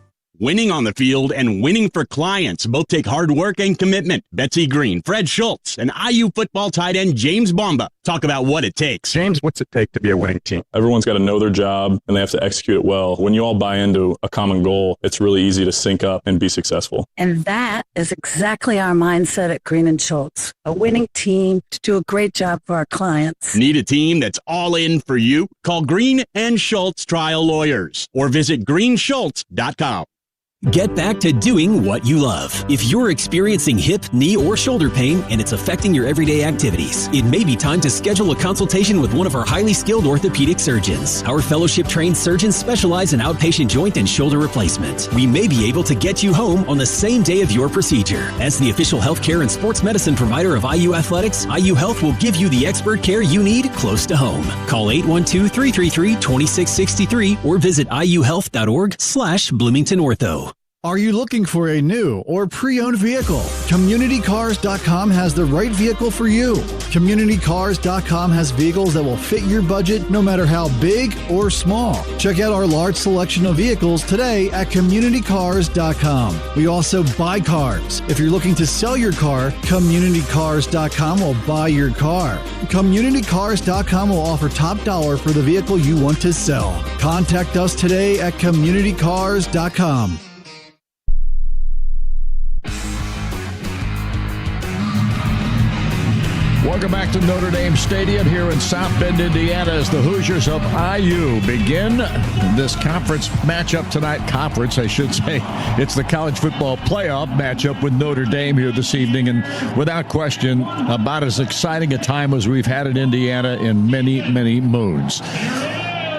Winning on the field and winning for clients both take hard work and commitment. Betsy Green, Fred Schultz, and IU football tight end James Bomba talk about what it takes. James, what's it take to be a winning team? Everyone's got to know their job, and they have to execute it well. When you all buy into a common goal, it's really easy to sync up and be successful. And that is exactly our mindset at Green & Schultz. A winning team to do a great job for our clients. Need a team that's all in for you? Call Green & Schultz Trial Lawyers or visit greenschultz.com. Get back to doing what you love. If you're experiencing hip, knee, or shoulder pain and it's affecting your everyday activities, it may be time to schedule a consultation with one of our highly skilled orthopedic surgeons. Our fellowship-trained surgeons specialize in outpatient joint and shoulder replacement. We may be able to get you home on the same day of your procedure. As the official healthcare and sports medicine provider of IU Athletics, IU Health will give you the expert care you need close to home. Call 812-333-2663 or visit iuhealth.org/Bloomington Ortho. Are you looking for a new or pre-owned vehicle? CommunityCars.com has the right vehicle for you. CommunityCars.com has vehicles that will fit your budget no matter how big or small. Check out our large selection of vehicles today at CommunityCars.com. We also buy cars. If you're looking to sell your car, CommunityCars.com will buy your car. CommunityCars.com will offer top dollar for the vehicle you want to sell. Contact us today at CommunityCars.com. Welcome back to Notre Dame Stadium here in South Bend, Indiana, as the Hoosiers of IU begin this conference matchup tonight. Conference, I should say. It's the college football playoff matchup with Notre Dame here this evening, and without question, about as exciting a time as we've had in Indiana in many, many moons.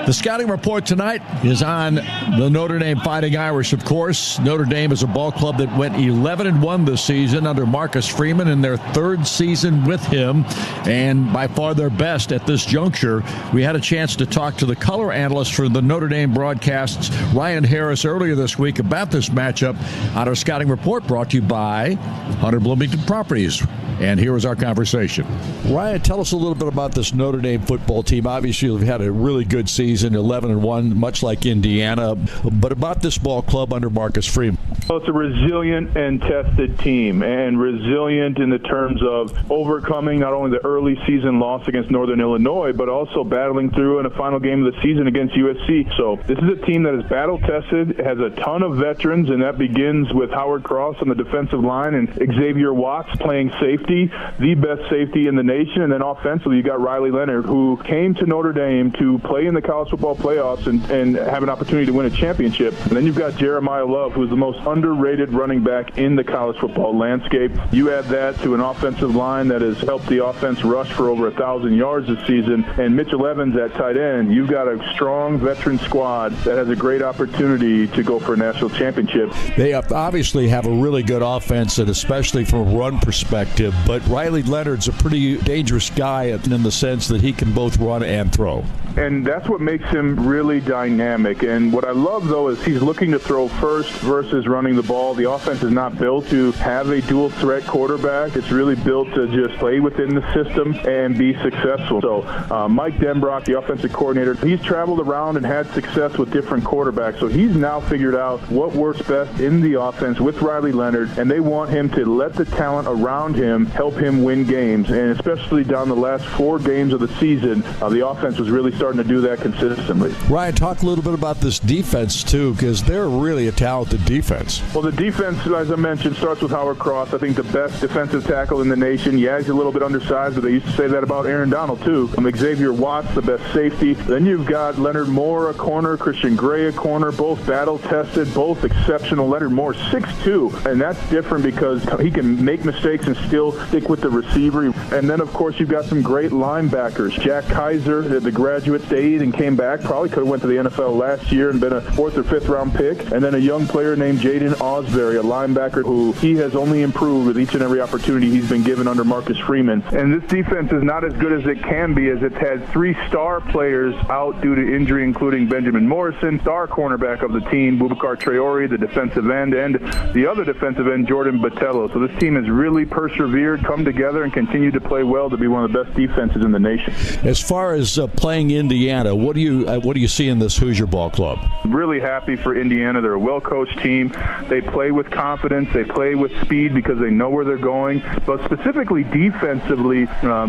The scouting report tonight is on the Notre Dame Fighting Irish, of course. Notre Dame is a ball club that went 11-1 this season under Marcus Freeman in their third season with him, and by far their best at this juncture. We had a chance to talk to the color analyst for the Notre Dame broadcasts, Ryan Harris, earlier this week about this matchup on our scouting report brought to you by Hunter Bloomington Properties. And here was our conversation. Ryan, tell us a little bit about this Notre Dame football team. Obviously, you've had a really good season, 11-1, much like Indiana. But about this ball club under Marcus Freeman. Well, it's a resilient and tested team, and resilient in the terms of overcoming not only the early season loss against Northern Illinois, but also battling through in a final game of the season against USC. So this is a team that is battle-tested, has a ton of veterans, and that begins with Howard Cross on the defensive line and Xavier Watts playing safety, the best safety in the nation. And then offensively, you got Riley Leonard, who came to Notre Dame to play in the college football playoffs and have an opportunity to win a championship. And then you've got Jeremiah Love, who's the most underrated running back in the college football landscape. You add that to an offensive line that has helped the offense rush for over 1,000 yards this season, and Mitchell Evans at tight end. You've got a strong veteran squad that has a great opportunity to go for a national championship. They obviously have a really good offense, and especially from a run perspective, but Riley Leonard's a pretty dangerous guy in the sense that he can both run and throw. And that's what makes him really dynamic. And what I love, though, is he's looking to throw first versus running the ball. The offense is not built to have a dual-threat quarterback. It's really built to just play within the system and be successful. So Mike Denbrock, the offensive coordinator, he's traveled around and had success with different quarterbacks. So he's now figured out what works best in the offense with Riley Leonard, and they want him to let the talent around him help him win games. And especially down the last 4 games of the season, the offense was really starting to do that consistently. Ryan, talk a little bit about this defense, too, because they're really a talented defense. Well, the defense, as I mentioned, starts with Howard Cross. I think the best defensive tackle in the nation. Yeah, he's a little bit undersized, but they used to say that about Aaron Donald, too. Xavier Watts, the best safety. Then you've got Leonard Moore, a corner, Christian Gray, a corner, both battle-tested, both exceptional. Leonard Moore, 6'2", and that's different because he can make mistakes and still stick with the receiver. And then, of course, you've got some great linebackers. Jack Kaiser, the graduate, stayed and came back. Probably could have went to the NFL last year and been a 4th or 5th round pick. And then a young player named Jaden Osbury, a linebacker who he has only improved with each and every opportunity he's been given under Marcus Freeman. And this defense is not as good as it can be, as it's had 3 star players out due to injury, including Benjamin Morrison, star cornerback of the team, Boubacar Traore, the defensive end, and the other defensive end, Jordan Botello. So this team has really persevered, come together, and continued to play well to be one of the best defenses in the nation. As far as playing Indiana, what do you see in this Hoosier ball club? I'm really happy for Indiana. They're a well-coached team. They play with confidence. They play with speed because they know where they're going. But specifically defensively,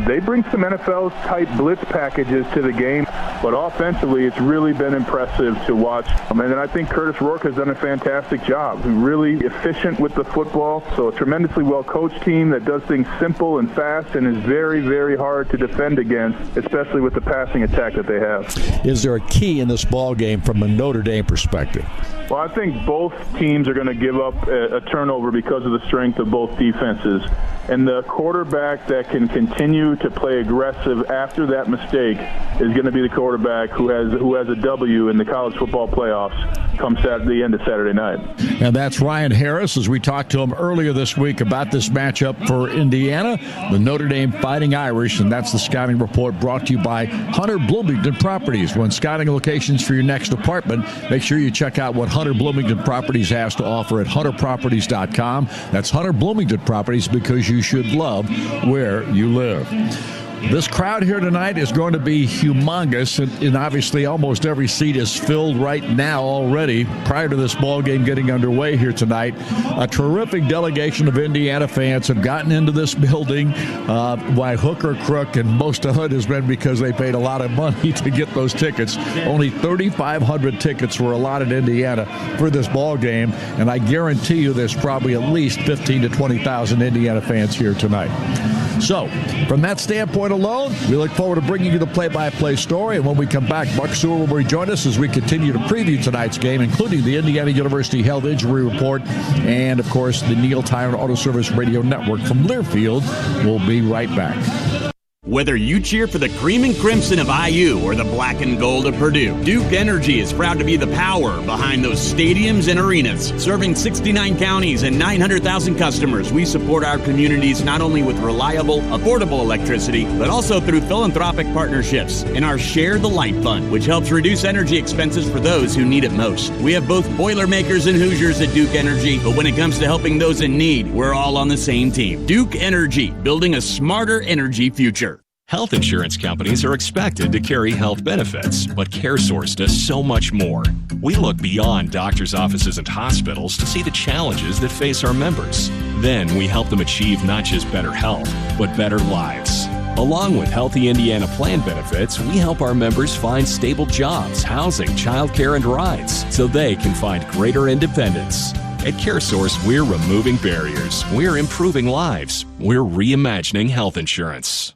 they bring some NFL-type blitz packages to the game. But offensively, it's really been impressive to watch. And then I think Curtis Rourke has done a fantastic job. He's really efficient with the football. So a tremendously well-coached team that does things simple and fast and is very, very hard to defend against, especially with the passing attack that they have. Is there a key in this ball game from a Notre Dame perspective? Well, I think both teams are going to give up a turnover because of the strength of both defenses. And the quarterback that can continue to play aggressive after that mistake is going to be the quarterback who has a W in the college football playoffs come the end of Saturday night. And that's Ryan Harris, as we talked to him earlier this week about this matchup for Indiana, the Notre Dame Fighting Irish, and that's the scouting report brought to you by Hunter Bloomington Properties. When scouting locations for your next apartment, make sure you check out what Hunter Bloomington Properties has to offer at hunterproperties.com. That's Hunter Bloomington Properties, because you should love where you live. This crowd here tonight is going to be humongous, and obviously almost every seat is filled right now already prior to this ball game getting underway here tonight. A terrific delegation of Indiana fans have gotten into this building by hook or crook, and most of it has been because they paid a lot of money to get those tickets. Only 3,500 tickets were allotted in Indiana for this ball game, and I guarantee you there's probably at least 15,000 to 20,000 Indiana fans here tonight. So, from that standpoint alone, we look forward to bringing you the play-by-play story. And when we come back, Buck Sewell will rejoin us as we continue to preview tonight's game, including the Indiana University Health Injury Report and, of course, the Neil Tire Auto Service Radio Network from Learfield. We'll be right back. Whether you cheer for the cream and crimson of IU or the black and gold of Purdue, Duke Energy is proud to be the power behind those stadiums and arenas. Serving 69 counties and 900,000 customers, we support our communities not only with reliable, affordable electricity, but also through philanthropic partnerships and our Share the Light Fund, which helps reduce energy expenses for those who need it most. We have both Boilermakers and Hoosiers at Duke Energy, but when it comes to helping those in need, we're all on the same team. Duke Energy, building a smarter energy future. Health insurance companies are expected to carry health benefits, but CareSource does so much more. We look beyond doctors' offices and hospitals to see the challenges that face our members. Then we help them achieve not just better health, but better lives. Along with Healthy Indiana plan benefits, we help our members find stable jobs, housing, childcare, and rides so they can find greater independence. At CareSource, we're removing barriers, we're improving lives, we're reimagining health insurance.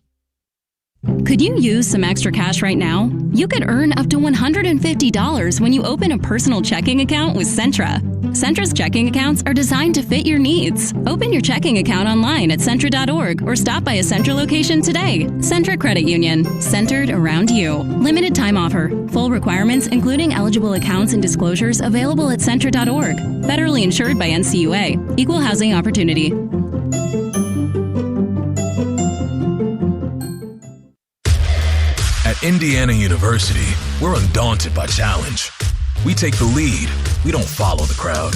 Could you use some extra cash right now? You could earn up to $150 when you open a personal checking account with Centra. Centra's checking accounts are designed to fit your needs. Open your checking account online at Centra.org or stop by a Centra location today. Centra Credit Union, centered around you. Limited time offer. Full requirements, including eligible accounts and disclosures, available at Centra.org. Federally insured by NCUA. Equal housing opportunity. At Indiana University, we're undaunted by challenge. We take the lead, we don't follow the crowd.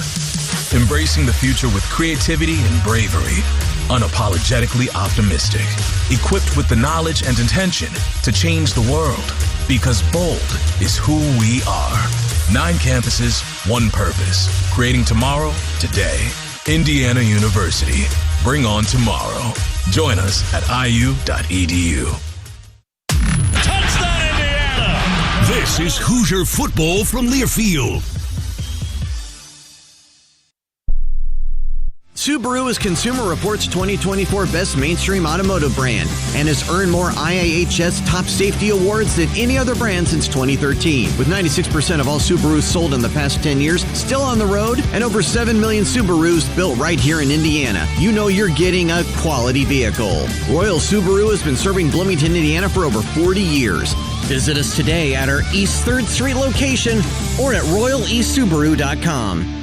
Embracing the future with creativity and bravery. Unapologetically optimistic. Equipped with the knowledge and intention to change the world. Because bold is who we are. 9 campuses, 1 purpose. Creating tomorrow, today. Indiana University. Bring on tomorrow. Join us at iu.edu. This is Hoosier football from Learfield. Subaru is Consumer Reports' 2024 Best Mainstream Automotive Brand and has earned more IIHS Top Safety Awards than any other brand since 2013. With 96% of all Subarus sold in the past 10 years still on the road and over 7 million Subarus built right here in Indiana, you know you're getting a quality vehicle. Royal Subaru has been serving Bloomington, Indiana for over 40 years. Visit us today at our East 3rd Street location or at royaleastsubaru.com.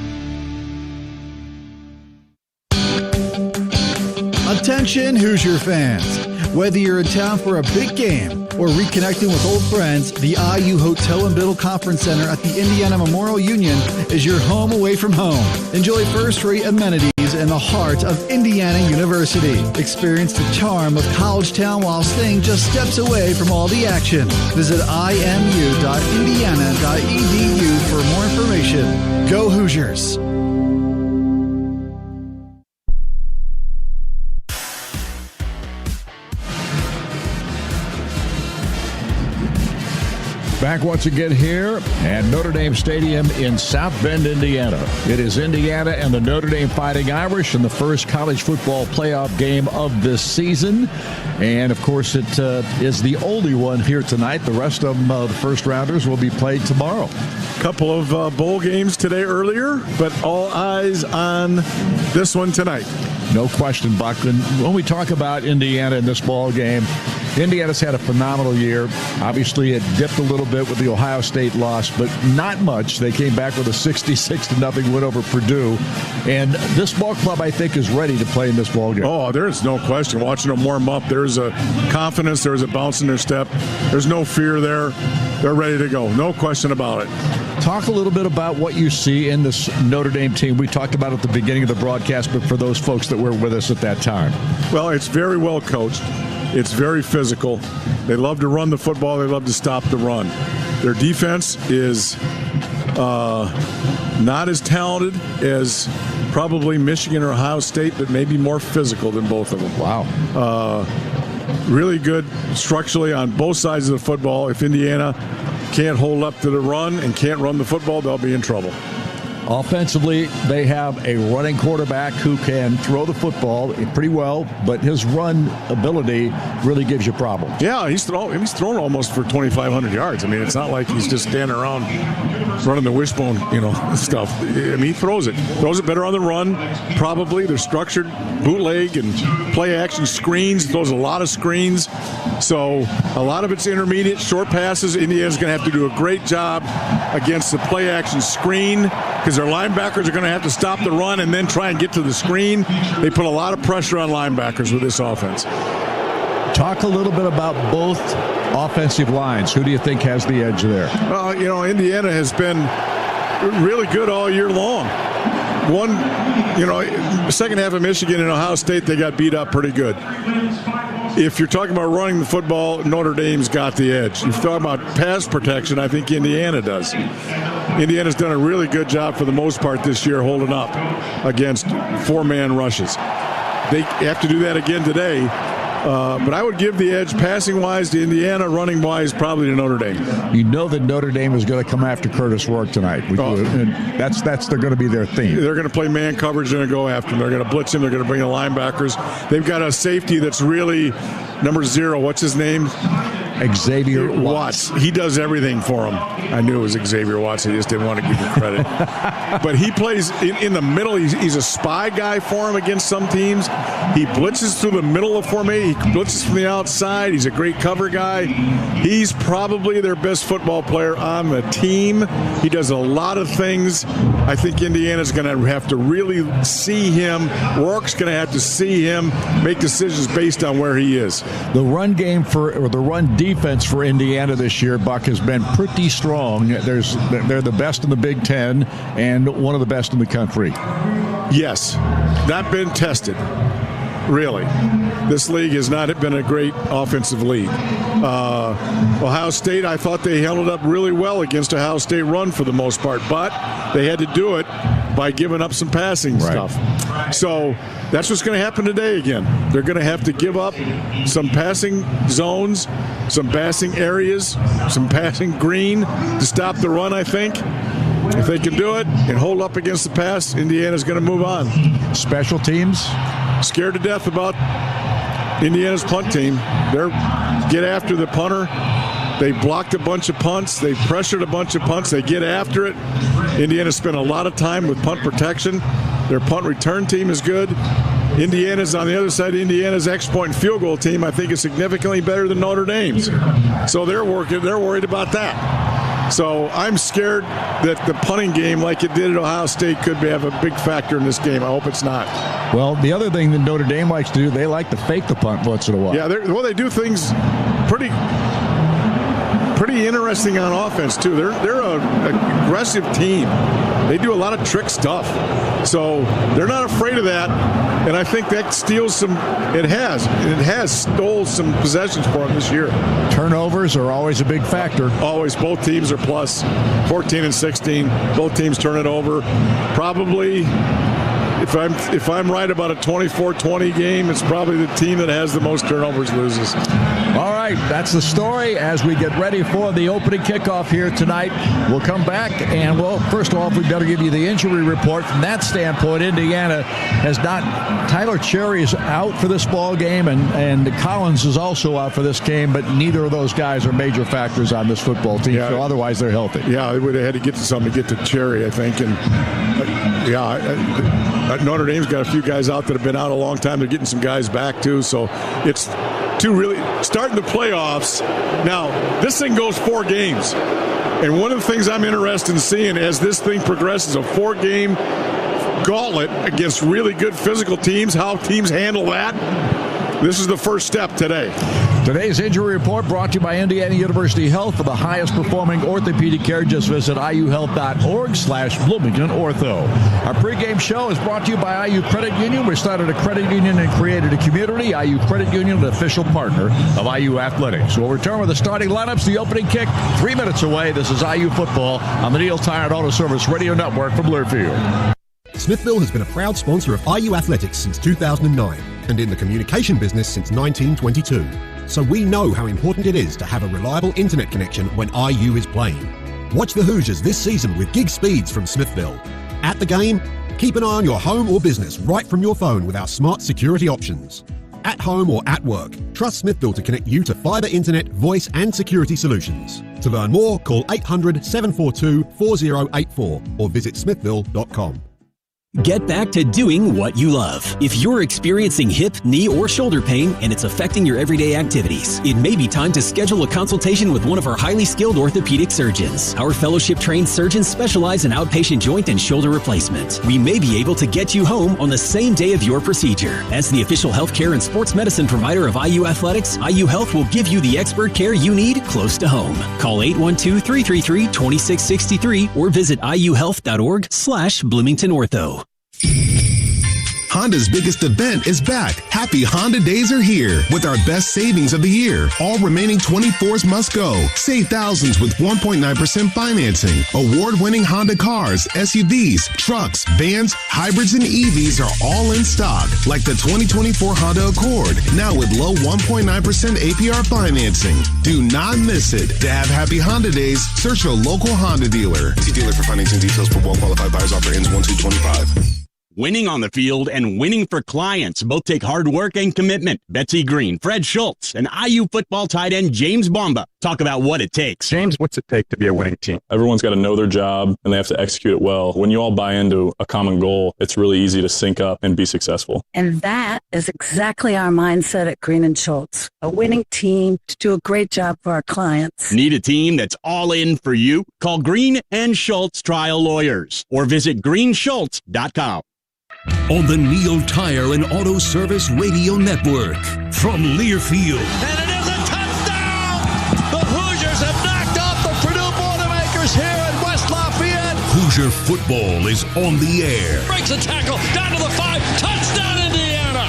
Attention Hoosier fans! Whether you're in town for a big game or reconnecting with old friends, the IU Hotel and Biddle Conference Center at the Indiana Memorial Union is your home away from home. Enjoy first-rate amenities in the heart of Indiana University. Experience the charm of College Town while staying just steps away from all the action. Visit imu.indiana.edu for more information. Go Hoosiers! Back once again here at Notre Dame Stadium in South Bend, Indiana. It is Indiana and the Notre Dame Fighting Irish in the first college football playoff game of this season. And, of course, it is the only one here tonight. The rest of them, the first rounders, will be played tomorrow. Couple of bowl games today earlier, but all eyes on this one tonight. No question, Buck. And when we talk about Indiana in this ball game, Indiana's had a phenomenal year. Obviously, it dipped a little bit with the Ohio State loss, but not much. They came back with a 66-0 win over Purdue. And this ball club, I think, is ready to play in this ball game. Oh, there's no question. Watching them warm up, there's a confidence, there's a bounce in their step. There's no fear there. They're ready to go. No question about it. Talk a little bit about what you see in this Notre Dame team. We talked about it at the beginning of the broadcast, but for those folks that were with us at that time. Well, it's very well coached. It's very physical. They love to run the football. They love to stop the run. Their defense is not as talented as probably Michigan or Ohio State, but maybe more physical than both of them. Wow. Really good structurally on both sides of the football. If Indiana can't hold up to the run and can't run the football, they'll be in trouble. Offensively, they have a running quarterback who can throw the football pretty well, but his run ability really gives you problems. Yeah, he's thrown almost for 2,500 yards. I mean, it's not like he's just standing around running the wishbone, stuff. I mean, he throws it better on the run. Probably they're structured bootleg and play action screens. Throws a lot of screens, so a lot of it's intermediate, short passes. Indiana's going to have to do a great job against the play action screen because their linebackers are going to have to stop the run and then try and get to the screen. They put a lot of pressure on linebackers with this offense. Talk a little bit about both offensive lines. Who do you think has the edge there? Well, Indiana has been really good all year long. Second half of Michigan and Ohio State, they got beat up pretty good. If you're talking about running the football, Notre Dame's got the edge. If you're talking about pass protection, I think Indiana does. Indiana's done a really good job for the most part this year holding up against four-man rushes. They have to do that again today. But I would give the edge passing-wise to Indiana, running-wise probably to Notre Dame. You know that Notre Dame is going to come after Curtis Rourke tonight. That's going to be their theme. They're going to play man coverage. They're going to go after him. They're going to blitz him. They're going to bring the linebackers. They've got a safety that's really number 0. What's his name? Xavier Watts. He does everything for him. I knew it was Xavier Watts. I just didn't want to give him credit. But he plays in the middle. He's a spy guy for him against some teams. He blitzes through the middle of formation. He blitzes from the outside. He's a great cover guy. He's probably their best football player on the team. He does a lot of things. I think Indiana's going to have to really see him. Rourke's going to have to see him make decisions based on where he is. The run game the run defense for Indiana this year, Buck, has been pretty strong. They're the best in the Big Ten and one of the best in the country. Yes, not been tested, really. This league has not been a great offensive league. Ohio State, I thought they held it up really well against Ohio State run for the most part, but they had to do it by giving up some passing stuff. So that's what's going to happen today again. They're going to have to give up some passing zones, some passing areas, some passing green to stop the run, I think. If they can do it and hold up against the pass, Indiana's going to move on. Special teams? Scared to death about Indiana's punt team. They're get after the punter. They blocked a bunch of punts. They pressured a bunch of punts. They get after it. Indiana spent a lot of time with punt protection. Their punt return team is good. Indiana's on the other side. Indiana's X-point field goal team, I think, is significantly better than Notre Dame's. So they're worried about that. So I'm scared that the punting game, like it did at Ohio State, could have a big factor in this game. I hope it's not. Well, the other thing that Notre Dame likes to do, they like to fake the punt once in a while. Yeah, they do things pretty interesting on offense too. They're an aggressive team. They do a lot of trick stuff, so they're not afraid of that. And I think that steals some. It has stole some possessions for them this year. Turnovers are always a big factor. Always, both teams are plus 14 and 16. Both teams turn it over. Probably, if I'm right about a 24-20 game, it's probably the team that has the most turnovers loses. All right, that's the story as we get ready for the opening kickoff here tonight. We'll come back and, first off, we've got to give you the injury report. From that standpoint, Indiana has not. Tyler Cherry is out for this ball game, and Collins is also out for this game, but neither of those guys are major factors on this football team, so otherwise they're healthy. Yeah, they would have had to get to something to get to Cherry, I think. And, Notre Dame's got a few guys out that have been out a long time. They're getting some guys back, too, so it's really starting the playoffs. Now, this thing goes 4 games. And one of the things I'm interested in seeing as this thing progresses, a 4-game gauntlet against really good physical teams, how teams handle that. This is the first step today. Today's injury report brought to you by Indiana University Health. For the highest performing orthopedic care, just visit iuhealth.org/Bloomington Ortho. Our pregame show is brought to you by IU Credit Union. We started a credit union and created a community. IU Credit Union, an official partner of IU Athletics. We'll return with the starting lineups. The opening kick 3 minutes away. This is IU football on the Neil Tire Auto Service Radio Network from Learfield. Smithville has been a proud sponsor of IU Athletics since 2009 and in the communication business since 1922. So we know how important it is to have a reliable internet connection when IU is playing. Watch the Hoosiers this season with gig speeds from Smithville. At the game, keep an eye on your home or business right from your phone with our smart security options. At home or at work, trust Smithville to connect you to fiber internet, voice and security solutions. To learn more, call 800-742-4084 or visit smithville.com. Get back to doing what you love. If you're experiencing hip, knee, or shoulder pain and it's affecting your everyday activities, it may be time to schedule a consultation with one of our highly skilled orthopedic surgeons. Our fellowship-trained surgeons specialize in outpatient joint and shoulder replacement. We may be able to get you home on the same day of your procedure. As the official healthcare and sports medicine provider of IU Athletics, IU Health will give you the expert care you need close to home. Call 812-333-2663 or visit iuhealth.org/Bloomington Ortho. Honda's biggest event is back. Happy Honda Days are here with our best savings of the year. All remaining 24s must go. Save thousands with 1.9% financing. Award-winning Honda cars, SUVs, trucks, vans, hybrids, and EVs are all in stock, like the 2024 Honda Accord, now with low 1.9% APR financing. Do not miss it. To have Happy Honda Days, search your local Honda dealer. See dealer for financing details for well-qualified buyers. Offer ends 1/2/25. Winning on the field and winning for clients both take hard work and commitment. Betsy Green, Fred Schultz, and IU football tight end James Bomba talk about what it takes. James, what's it take to be a winning team? Everyone's got to know their job, and they have to execute it well. When you all buy into a common goal, it's really easy to sync up and be successful. And that is exactly our mindset at Green & Schultz. A winning team to do a great job for our clients. Need a team that's all in for you? Call Green & Schultz Trial Lawyers or visit greenschultz.com. On the Neil Tire and Auto Service Radio Network from Learfield. And it is a touchdown! The Hoosiers have knocked off the Purdue Boilermakers here in West Lafayette. Hoosier football is on the air. Breaks a tackle down to the 5. Touchdown, Indiana!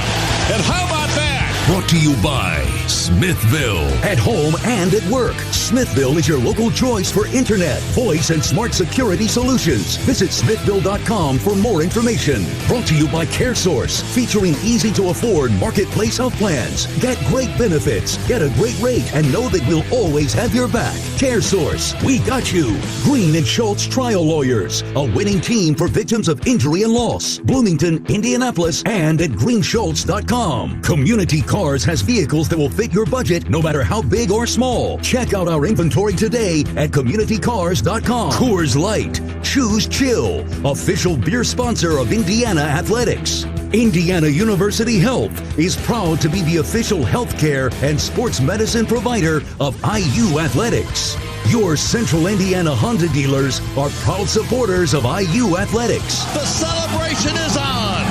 And how about that? Brought to you by Smithville. At home and at work, Smithville is your local choice for internet, voice, and smart security solutions. Visit smithville.com for more information. Brought to you by CareSource, featuring easy-to-afford marketplace health plans. Get great benefits, get a great rate, and know that we'll always have your back. CareSource, we got you. Green & Schultz Trial Lawyers, a winning team for victims of injury and loss. Bloomington, Indianapolis, and at greenschultz.com. Community Cars has vehicles that will fit your budget no matter how big or small. Check out our inventory today at communitycars.com. Coors Light, choose chill. Official beer sponsor of Indiana Athletics. Indiana University Health is proud to be the official healthcare and sports medicine provider of IU Athletics. Your Central Indiana Honda dealers are proud supporters of IU Athletics. The celebration is on!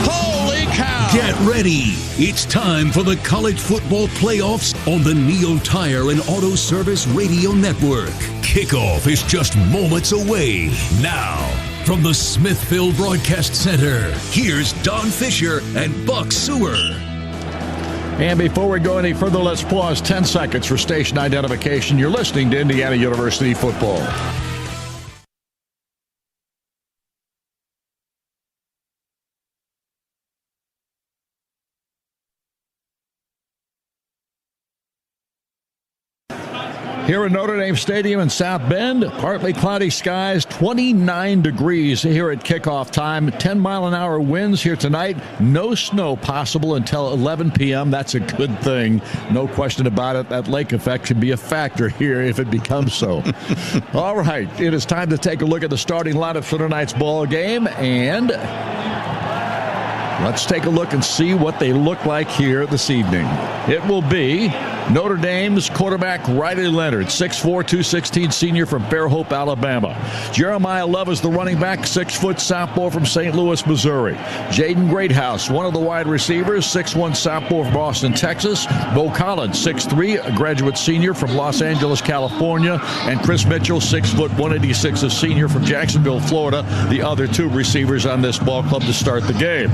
Holy cow! Get ready. It's time for the college football playoffs on the Neil Tire and Auto Service Radio Network. Kickoff is just moments away. Now, from the Smithville Broadcast Center, here's Don Fisher and Buck Sewer. And before we go any further, let's pause 10 seconds for station identification. You're listening to Indiana University football. Here at Notre Dame Stadium in South Bend, partly cloudy skies, 29 degrees here at kickoff time. 10-mile-an-hour winds here tonight. No snow possible until 11 p.m. That's a good thing. No question about it. That lake effect should be a factor here if it becomes so. All right, it is time to take a look at the starting lineup for tonight's ball game, and let's take a look and see what they look like here this evening. It will be Notre Dame's quarterback, Riley Leonard, 6'4", 216 senior from Fairhope, Alabama. Jeremiah Love is the running back, 6-foot southpaw from St. Louis, Missouri. Jaden Greathouse, one of the wide receivers, 6'1" southpaw from Austin, Texas. Bo Collins, 6'3", a graduate senior from Los Angeles, California. And Chris Mitchell, 6', 186, a senior from Jacksonville, Florida. The other two receivers on this ball club to start the game.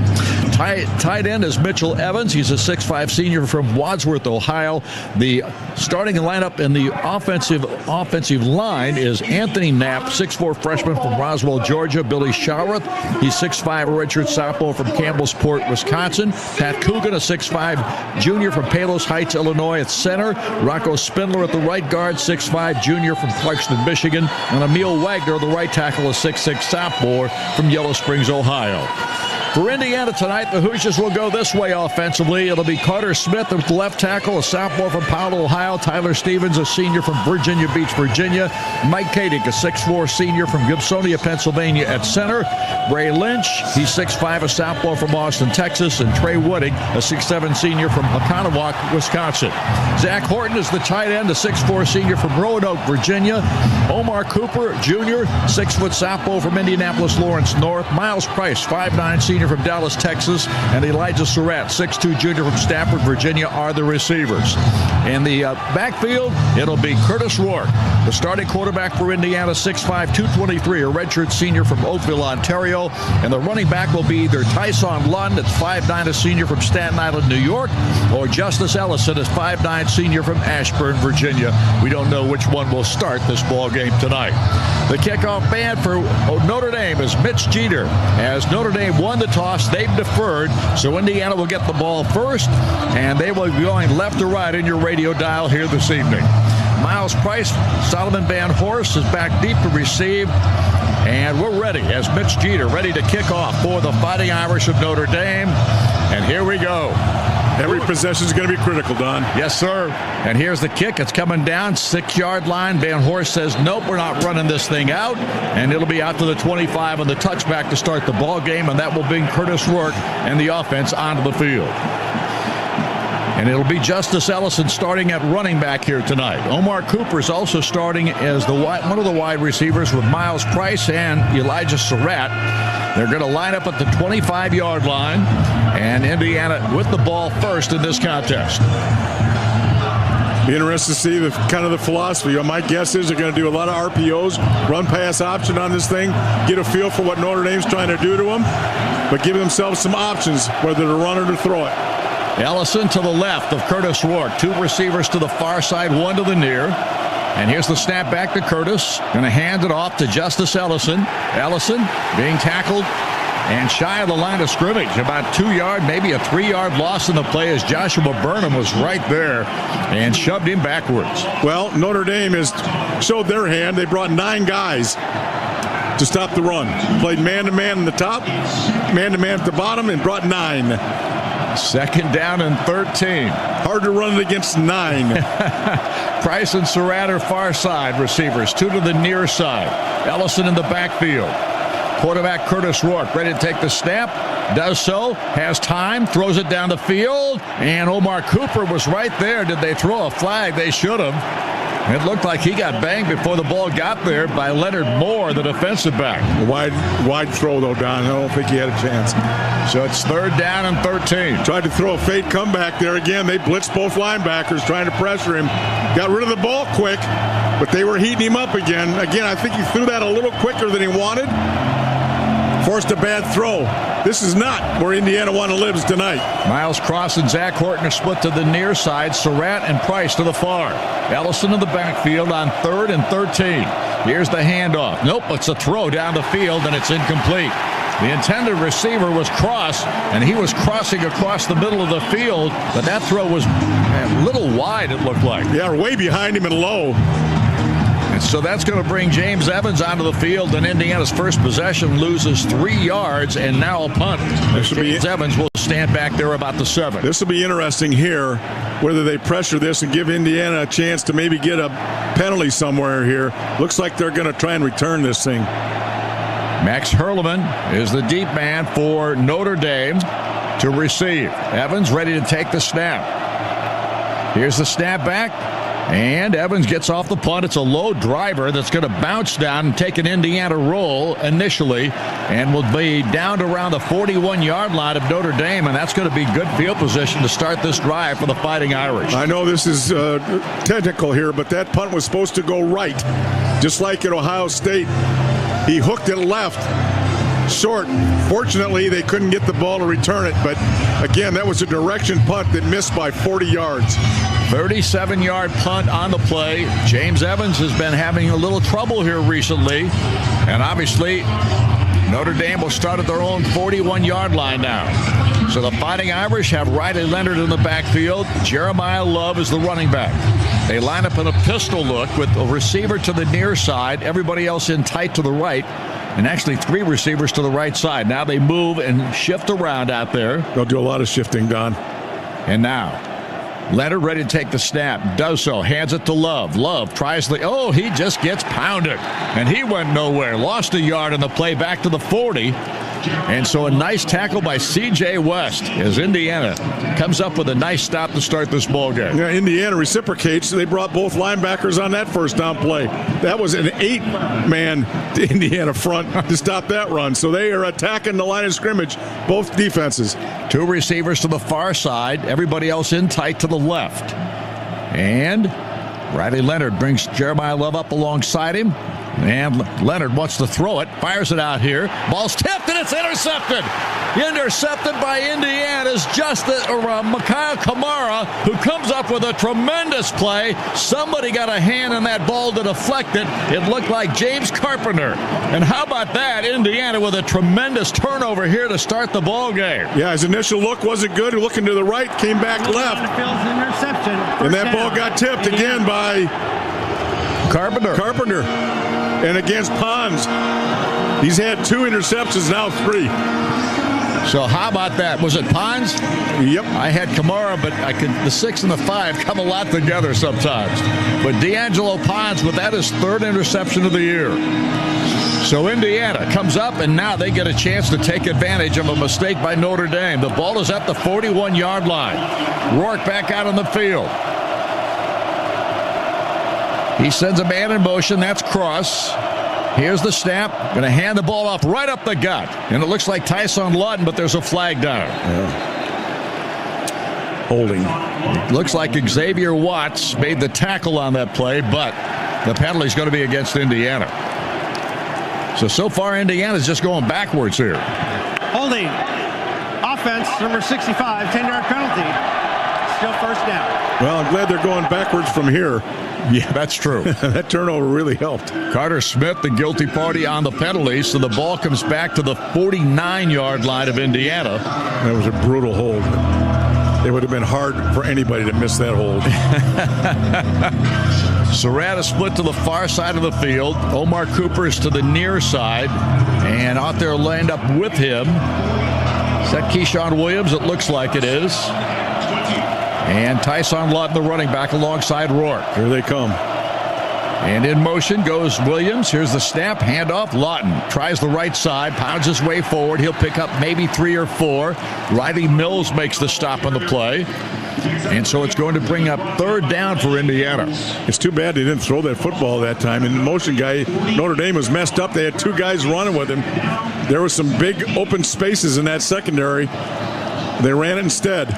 Tight end is Mitchell Evans. He's a 6'5" senior from Wadsworth, Ohio. The starting lineup in the offensive line is Anthony Knapp, 6'4" freshman from Roswell, Georgia. Billy Showroth, he's 6'5", a redshirt sophomore from Campbellsport, Wisconsin. Pat Coogan, a 6'5" junior from Palos Heights, Illinois at center. Rocco Spindler at the right guard, 6'5" junior from Clarkston, Michigan. And Emil Wagner, the right tackle, a 6'6" sophomore from Yellow Springs, Ohio. For Indiana tonight, the Hoosiers will go this way offensively. It'll be Carter Smith at left tackle, a sophomore from Powell, Ohio. Tyler Stevens, a senior from Virginia Beach, Virginia. Mike Kadick, a 6'4" senior from Gibsonia, Pennsylvania at center. Bray Lynch, he's 6'5", a sophomore from Austin, Texas. And Trey Wooding, a 6'7" senior from Oconomowoc, Wisconsin. Zach Horton is the tight end, a 6'4" senior from Roanoke, Virginia. Omar Cooper, junior, 6' sophomore from Indianapolis, Lawrence North. Miles Price, 5'9" senior from Dallas, Texas, and Elijah Surratt, 6'2" junior from Stafford, Virginia, are the receivers. In the backfield, it'll be Curtis Rourke, the starting quarterback for Indiana, 6'5", 223, a redshirt senior from Oakville, Ontario. And the running back will be either Tyson Lund, that's 5'9", a senior from Staten Island, New York, or Justice Ellison, is 5'9", senior from Ashburn, Virginia. We don't know which one will start this ball game tonight. The kickoff man for Notre Dame is Mitch Jeter. As Notre Dame won the toss, they've deferred, so Indiana will get the ball first, and they will be going left to right in your radio dial here this evening. Miles Price, Solomon Van Horst is back deep to receive, and we're ready as Mitch Jeter ready to kick off for the Fighting Irish of Notre Dame. And here we go. Every possession is going to be critical, Don. Yes, sir. And here's the kick. It's coming down, 6-yard line. Van Horst says, nope, we're not running this thing out. And it'll be out to the 25 on the touchback to start the ball game, and that will bring Curtis Rourke and the offense onto the field. And it'll be Justice Ellison starting at running back here tonight. Omar Cooper is also starting as one of the wide receivers with Miles Price and Elijah Surratt. They're going to line up at the 25-yard line, and Indiana with the ball first in this contest. Be interested to see the philosophy. My guess is they're going to do a lot of RPOs, run-pass option on this thing, get a feel for what Notre Dame's trying to do to them, but give themselves some options, whether to run or to throw it. Ellison to the left of Curtis Rourke. Two receivers to the far side, one to the near. And here's the snap back to Curtis. Going to hand it off to Justice Ellison. Ellison being tackled and shy of the line of scrimmage. About 2 yard, maybe a 3-yard loss in the play as Joshua Burnham was right there and shoved him backwards. Well, Notre Dame has showed their hand. They brought 9 guys to stop the run. Played man-to-man in the top, man-to-man at the bottom, and brought 9. Second down and 13. Hard to run it against 9. Price and Surratt are far side receivers, 2 to the near side. Ellison in the backfield. Quarterback Curtis Rourke ready to take the snap. Does so. Has time. Throws it down the field. And Omar Cooper was right there. Did they throw a flag? They should have. It looked like he got banged before the ball got there by Leonard Moore, the defensive back. Wide throw, though, Don. I don't think he had a chance. So it's 3rd down and 13. Tried to throw a fade comeback there again. They blitzed both linebackers trying to pressure him. Got rid of the ball quick, but they were heating him up again. Again, I think he threw that a little quicker than he wanted. Forced a bad throw. This is not where Indiana want to live tonight. Miles Cross and Zach Horton are split to the near side. Surratt and Price to the far. Ellison in the backfield on 3rd and 13. Here's the handoff. Nope, it's a throw down the field, and it's incomplete. The intended receiver was Cross, and he was crossing across the middle of the field, but that throw was a little wide, it looked like. Yeah, way behind him and low. And so that's going to bring James Evans onto the field, and Indiana's first possession loses 3 yards and now a punt. James Evans will stand back there about the 7. This will be interesting here, whether they pressure this and give Indiana a chance to maybe get a penalty somewhere here. Looks like they're going to try and return this thing. Max Hurleman is the deep man for Notre Dame to receive. Evans ready to take the snap. Here's the snap back. And Evans gets off the punt. It's a low driver that's going to bounce down and take an Indiana roll initially and will be down to around the 41-yard line of Notre Dame, and that's going to be good field position to start this drive for the Fighting Irish. I know this is technical here, but that punt was supposed to go right, just like at Ohio State. He hooked it left. short. Fortunately, they couldn't get the ball to return it. But, again, that was a direction punt that missed by 40 yards. 37-yard punt on the play. James Evans has been having a little trouble here recently. And obviously, Notre Dame will start at their own 41-yard line now. So the Fighting Irish have Riley Leonard in the backfield. Jeremiah Love is the running back. They line up in a pistol look with a receiver to the near side, everybody else in tight to the right, and actually 3 receivers to the right side. Now they move and shift around out there. They'll do a lot of shifting, Don. And now Leonard ready to take the snap. Does so. Hands it to Love. Love tries the... he just gets pounded. And he went nowhere. Lost a yard on the play back to the 40. And so a nice tackle by C.J. West as Indiana comes up with a nice stop to start this ball game. Yeah, Indiana reciprocates. They brought both linebackers on that first down play. That was an 8-man Indiana front to stop that run. So they are attacking the line of scrimmage, both defenses. 2 receivers to the far side. Everybody else in tight to the left. And Riley Leonard brings Jeremiah Love up alongside him. And Leonard wants to throw it, fires it out here. Ball's tipped and it's intercepted. Intercepted by Indiana's Mikhail Kamara, who comes up with a tremendous play. Somebody got a hand on that ball to deflect it. It looked like James Carpenter. And how about that? Indiana with a tremendous turnover here to start the ball game. Yeah, his initial look wasn't good. Looking to the right, came back left. And that ball got tipped again by Carpenter. And against Pons, he's had 2 interceptions, now 3. So how about that? Was it Pons? Yep. I had Kamara, but the 6 and the 5 come a lot together sometimes. But D'Angelo Pons, with that his 3rd interception of the year. So Indiana comes up, and now they get a chance to take advantage of a mistake by Notre Dame. The ball is at the 41-yard line. Rourke back out on the field. He sends a man in motion. That's Cross. Here's the snap. Going to hand the ball off right up the gut. And it looks like Tyson Lawton, but there's a flag down. Yeah. Holding. It looks like Xavier Watts made the tackle on that play, but the penalty is going to be against Indiana. So far, Indiana's just going backwards here. Holding. Offense, number 65, 10-yard penalty. Still first down. Well, I'm glad they're going backwards from here. Yeah, that's true. That turnover really helped. Carter Smith, the guilty party on the penalty, so the ball comes back to the 49-yard line of Indiana. That was a brutal hold. It would have been hard for anybody to miss that hold. Surratt is split to the far side of the field. Omar Cooper is to the near side. And out there lined up with him. Is that Keyshawn Williams? It looks like it is. And Tyson Lawton, the running back, alongside Rourke. Here they come. And in motion goes Williams. Here's the snap. Handoff. Lawton tries the right side, pounds his way forward. He'll pick up maybe 3 or 4. Riley Mills makes the stop on the play. And so it's going to bring up 3rd down for Indiana. It's too bad they didn't throw that football that time. And the motion guy, Notre Dame was messed up. They had 2 guys running with him. There were some big open spaces in that secondary. They ran it instead.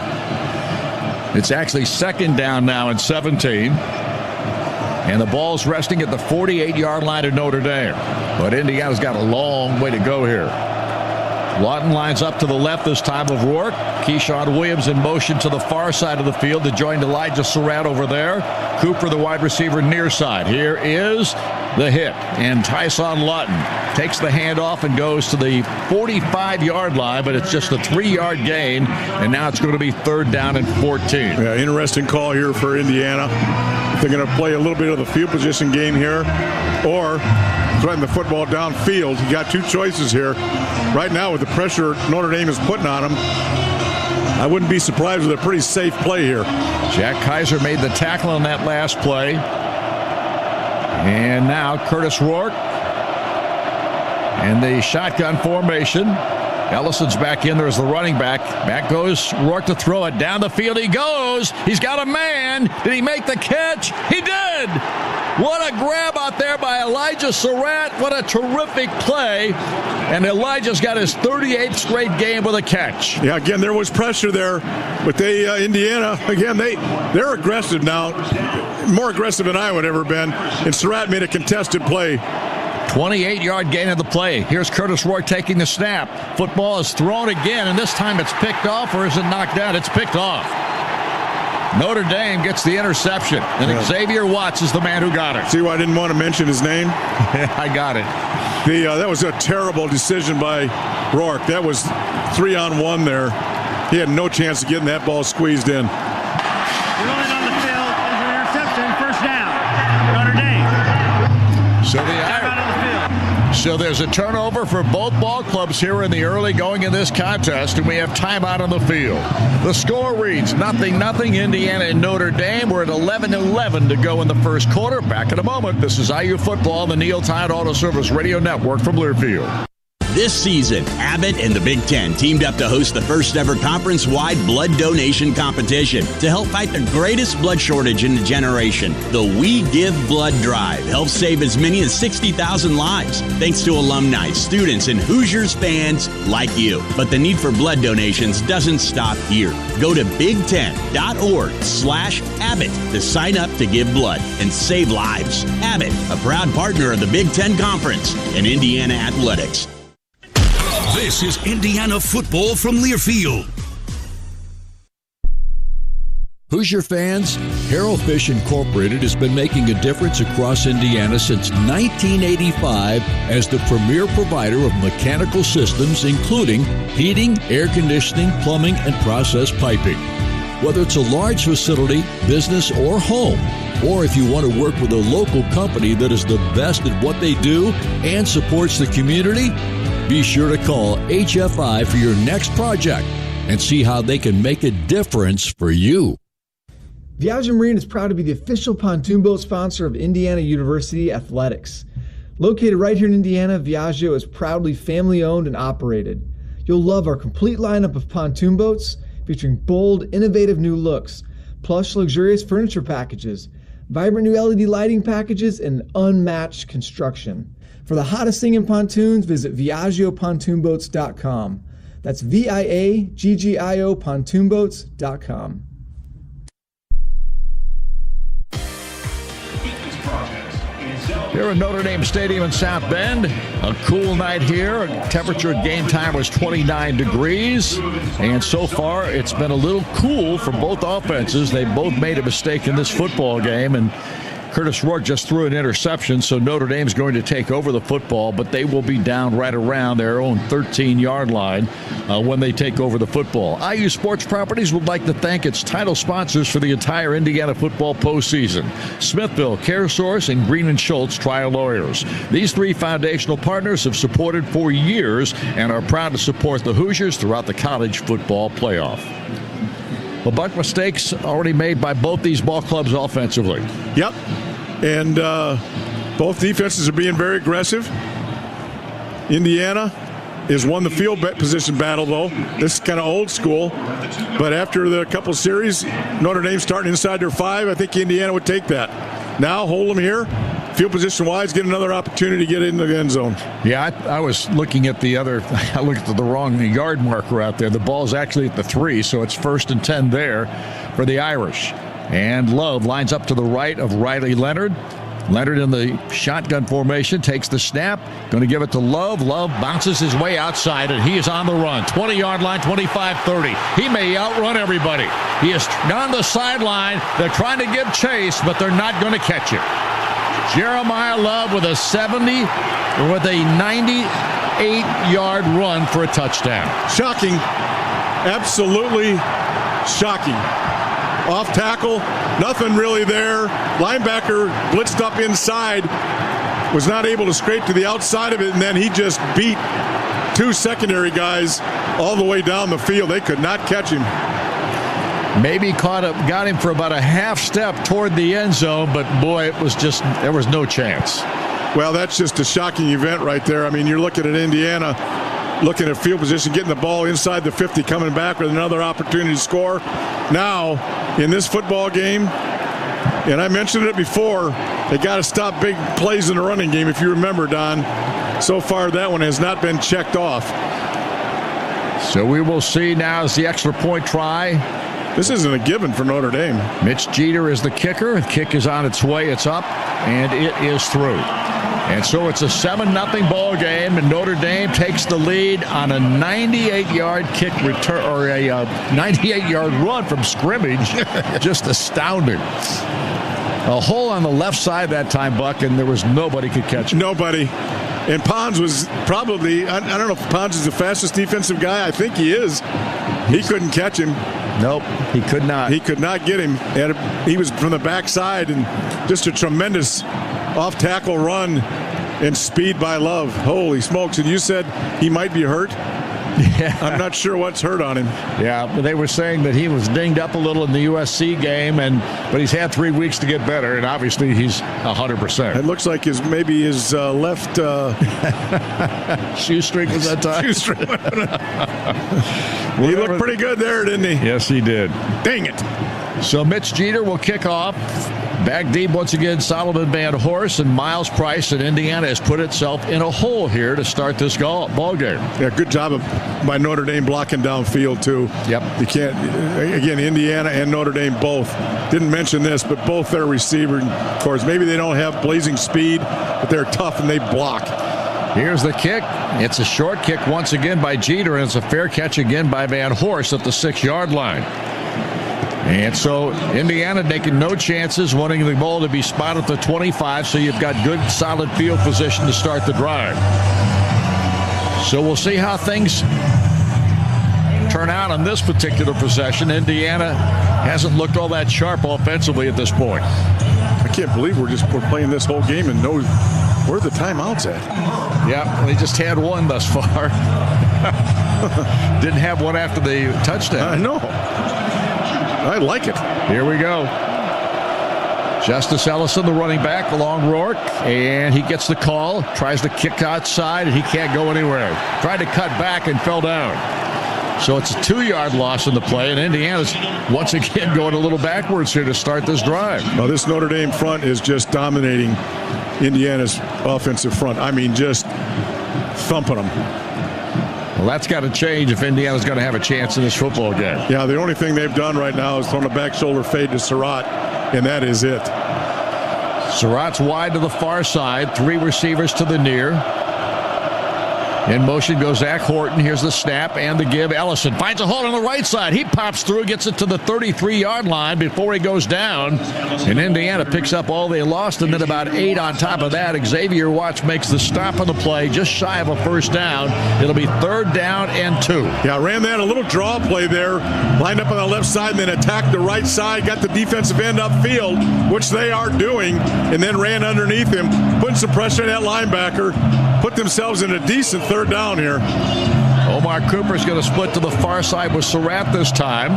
It's actually 2nd down now and 17. And the ball's resting at the 48-yard line of Notre Dame. But Indiana's got a long way to go here. Lawton lines up to the left this time of Rourke. Keyshawn Williams in motion to the far side of the field to join Elijah Surratt over there. Cooper, the wide receiver, near side. Here is the hit. And Tyson Lawton takes the handoff and goes to the 45-yard line, but it's just a 3-yard gain. And now it's going to be 3rd down and 14. Yeah, interesting call here for Indiana. They're going to play a little bit of the field position game here, or threaten the football downfield. You got 2 choices here. Right now, with the pressure Notre Dame is putting on them, I wouldn't be surprised with a pretty safe play here. Jack Kaiser made the tackle on that last play. And now Curtis Rourke. And the shotgun formation. Ellison's back in there as the running back. Back goes Rourke to throw it. Down the field he goes. He's got a man. Did he make the catch? He did. What a grab out there by Elijah Surratt. What a terrific play. And Elijah's got his 38th straight game with a catch. Yeah, again, there was pressure there. But Indiana, again, they're aggressive now. More aggressive than I would ever been. And Surratt made a contested play. 28-yard gain of the play. Here's Curtis Roy taking the snap. Football is thrown again, and this time it's picked off, or is it knocked down? It's picked off. Notre Dame gets the interception, and Xavier Watts is the man who got it. See why I didn't want to mention his name? I got it. That was a terrible decision by Rourke. That was 3-on-1 there. He had no chance of getting that ball squeezed in. Rolling on the field is an interception. First down. Notre Dame. So there's a turnover for both ball clubs here in the early going in this contest, and we have timeout on the field. The score reads 0-0 Indiana and Notre Dame. We're at 11-11 to go in the first quarter. Back in a moment. This is IU Football, the Neil Tide Auto Service Radio Network from Learfield. This season, Abbott and the Big Ten teamed up to host the first ever conference-wide blood donation competition to help fight the greatest blood shortage in a generation. The We Give Blood Drive helps save as many as 60,000 lives, thanks to alumni, students, and Hoosiers fans like you. But the need for blood donations doesn't stop here. Go to big10.org/Abbott to sign up to give blood and save lives. Abbott, a proud partner of the Big Ten Conference and Indiana Athletics. This is Indiana football from Learfield. Hoosier fans, Harold Fish Incorporated has been making a difference across Indiana since 1985 as the premier provider of mechanical systems, including heating, air conditioning, plumbing, and process piping. Whether it's a large facility, business, or home, or if you want to work with a local company that is the best at what they do and supports the community, be sure to call HFI for your next project and see how they can make a difference for you. Viaggio Marine is proud to be the official pontoon boat sponsor of Indiana University Athletics. Located right here in Indiana, Viaggio is proudly family-owned and operated. You'll love our complete lineup of pontoon boats featuring bold, innovative new looks, plush, luxurious furniture packages, vibrant new LED lighting packages, and unmatched construction. For the hottest thing in pontoons, visit ViaggioPontoonboats.com. That's VIAGGIO pontoonboats.com. Here at Notre Dame Stadium in South Bend, a cool night here. Temperature at game time was 29 degrees. And so far, it's been a little cool for both offenses. They both made a mistake in this football game, and Curtis Rourke just threw an interception, so Notre Dame's going to take over the football, but they will be down right around their own 13-yard line when they take over the football. IU Sports Properties would like to thank its title sponsors for the entire Indiana football postseason: Smithville, CareSource, and Green & Schultz Trial Lawyers. These three foundational partners have supported for years and are proud to support the Hoosiers throughout the college football playoff. A bunch of mistakes already made by both these ball clubs offensively. Yep. And both defenses are being very aggressive. Indiana has won the field position battle, though. This is kind of old school. But after the couple series, Notre Dame starting inside their 5, I think Indiana would take that. Now hold them here. Field position-wise, get another opportunity to get into the end zone. Yeah, I was looking at I looked at the wrong yard marker out there. The ball's actually at the 3, so it's 1st and 10 there for the Irish. And Love lines up to the right of Riley Leonard. Leonard in the shotgun formation takes the snap. Going to give it to Love. Love bounces his way outside, and he is on the run. 20-yard line, 25-30. He may outrun everybody. He is on the sideline. They're trying to give chase, but they're not going to catch him. Jeremiah Love with a 98-yard run for a touchdown. Shocking. Absolutely shocking. Off tackle, nothing really there. Linebacker blitzed up inside, was not able to scrape to the outside of it, and then he just beat 2 secondary guys all the way down the field. They could not catch him. Maybe got him for about a half step toward the end zone, but boy, there was no chance. Well, that's just a shocking event right there. I mean, you're looking at Indiana, looking at field position, getting the ball inside the 50, coming back with another opportunity to score. Now, in this football game, and I mentioned it before, they got to stop big plays in the running game, if you remember, Don. So far, that one has not been checked off. So we will see now as the extra point try. This isn't a given for Notre Dame. Mitch Jeter is the kicker. The kick is on its way. It's up, and it is through. And so it's a 7-0 ball game, and Notre Dame takes the lead on a 98-yard kick return, or a 98-yard run from scrimmage. Just astounding. A hole on the left side that time, Buck, and there was nobody could catch it. Nobody. And Pons was probably, I don't know if Pons is the fastest defensive guy. I think he is. He couldn't catch him. Nope, he could not. He could not get him. He was from the backside, and just a tremendous off-tackle run and speed by Love. Holy smokes. And you said he might be hurt? Yeah. I'm not sure what's hurt on him. Yeah, but they were saying that he was dinged up a little in the USC game, but he's had 3 weeks to get better, and obviously he's 100%. It looks like his left shoestring was that time. Shoestring. He looked pretty good there, didn't he? Yes, he did. Dang it. So Mitch Jeter will kick off. Back deep once again, Solomon Van Horst, and Miles Price, and Indiana has put itself in a hole here to start this ball game. Yeah, good job by Notre Dame blocking downfield, too. Yep. You can't, again, Indiana and Notre Dame both. Didn't mention this, but both their receivers, of course, maybe they don't have blazing speed, but they're tough and they block. Here's the kick. It's a short kick once again by Jeter, and it's a fair catch again by Van Horst at the 6-yard line. And so Indiana taking no chances, wanting the ball to be spotted at the 25, so you've got good, solid field position to start the drive. So we'll see how things turn out on this particular possession. Indiana hasn't looked all that sharp offensively at this point. I can't believe we're playing this whole game and know where the timeouts at. Yeah, they just had one thus far. Didn't have one after the touchdown. I know. I like it. Here we go. Justice Ellison, the running back, along Rourke, and he gets the call, tries to kick outside, and he can't go anywhere. Tried to cut back and fell down. So it's a 2-yard loss in the play, and Indiana's once again going a little backwards here to start this drive. Now, this Notre Dame front is just dominating Indiana's offensive front. I mean, just thumping them. Well, that's got to change if Indiana's going to have a chance in this football game. Yeah, the only thing they've done right now is thrown a back shoulder fade to Surratt, and that is it. Surratt's wide to the far side, 3 receivers to the near. In motion goes Zach Horton. Here's the snap and the give. Ellison finds a hole on the right side. He pops through, gets it to the 33-yard line before he goes down. And Indiana picks up all they lost, and then about 8 on top of that. Xavier Watts makes the stop on the play, just shy of a first down. It'll be 3rd down and 2. Yeah, ran that a little draw play there. Lined up on the left side and then attacked the right side. Got the defensive end upfield, which they are doing, and then ran underneath him, putting some pressure on that linebacker. Put themselves in a decent 3rd down here. Omar Cooper's going to split to the far side with Surratt this time.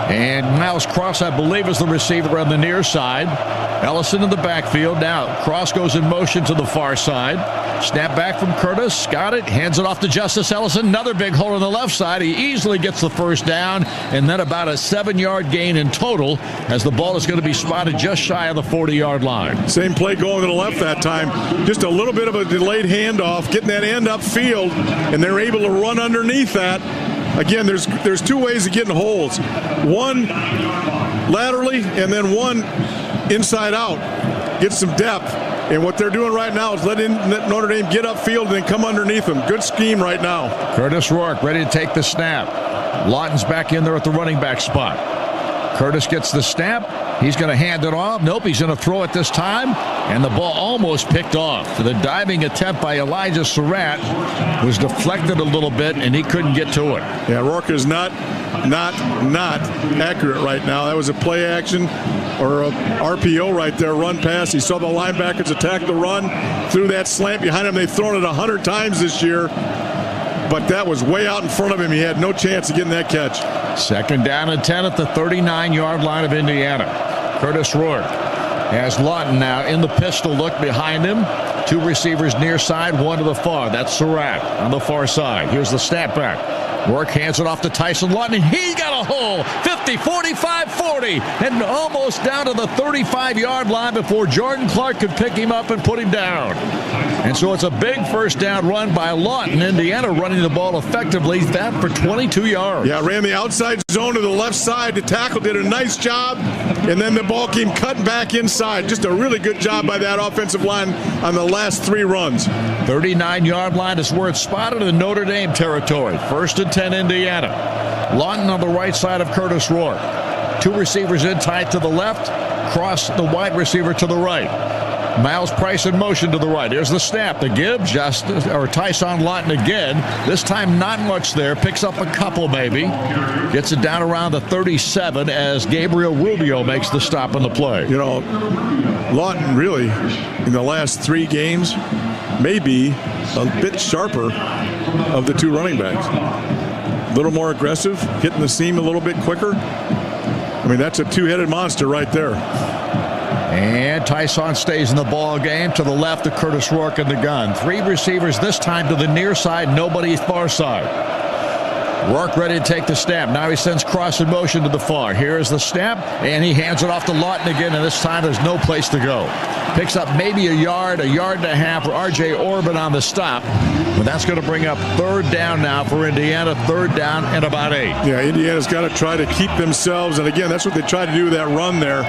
And Miles Cross, I believe, is the receiver on the near side. Ellison in the backfield. Now Cross goes in motion to the far side. Snap back from Curtis. Got it. Hands it off to Justice Ellison. Another big hole on the left side. He easily gets the first down. And then about a 7-yard gain in total as the ball is going to be spotted just shy of the 40-yard line. Same play going to the left that time. Just a little bit of a delayed handoff, getting that end upfield, and they're able to run underneath that. Again, there's 2 ways of getting holes. One laterally and then one inside out. Get some depth. And what they're doing right now is letting Notre Dame get upfield and then come underneath them. Good scheme right now. Curtis Rourke ready to take the snap. Lawton's back in there at the running back spot. Curtis gets the snap. He's going to hand it off. Nope, he's going to throw it this time. And the ball almost picked off. The diving attempt by Elijah Surratt was deflected a little bit, and he couldn't get to it. Yeah, Rourke is not accurate right now. That was a play action or a RPO right there, run pass. He saw the linebackers attack the run, threw that slant behind him. They've thrown it 100 times this year, but that was way out in front of him. He had no chance of getting that catch. 2nd down and 10 at the 39-yard line of Indiana. Curtis Rourke has Lawton now in the pistol look behind him. 2 receivers near side, 1 to the far. That's Surratt on the far side. Here's the snap back. Rourke hands it off to Tyson Lawton, and he got a hole. 50, 45, 40, and almost down to the 35-yard line before Jordan Clark could pick him up and put him down. And so it's a big first down run by Lawton. Indiana running the ball effectively, that for 22 yards. Yeah, ran the outside zone to the left side. The tackle did a nice job, and then the ball came cutting back inside. Just a really good job by that offensive line on the last 3 runs. 39-yard line is where it's spotted in Notre Dame territory. 1st and 10, Indiana. Lawton on the right side of Curtis Rourke. 2 receivers in tight to the left. Cross the wide receiver to the right. Miles Price in motion to the right. Here's the snap. The give, Tyson Lawton again. This time not much there. Picks up a couple maybe. Gets it down around the 37 as Gabriel Rubio makes the stop on the play. You know, Lawton really, in the last 3 games, may be a bit sharper of the 2 running backs. A little more aggressive, hitting the seam a little bit quicker. I mean, that's a 2-headed monster right there. And Tyson stays in the ball game to the left of Curtis Rourke in the gun. 3 receivers this time to the near side, nobody far side. Rourke ready to take the snap. Now he sends cross in motion to the far. Here's the snap, and he hands it off to Lawton again, and this time there's no place to go. Picks up maybe a yard and a half for R.J. Orban on the stop. But that's going to bring up 3rd down now for Indiana. 3rd down and about 8. Yeah, Indiana's got to try to keep themselves, and again, that's what they tried to do with that run there.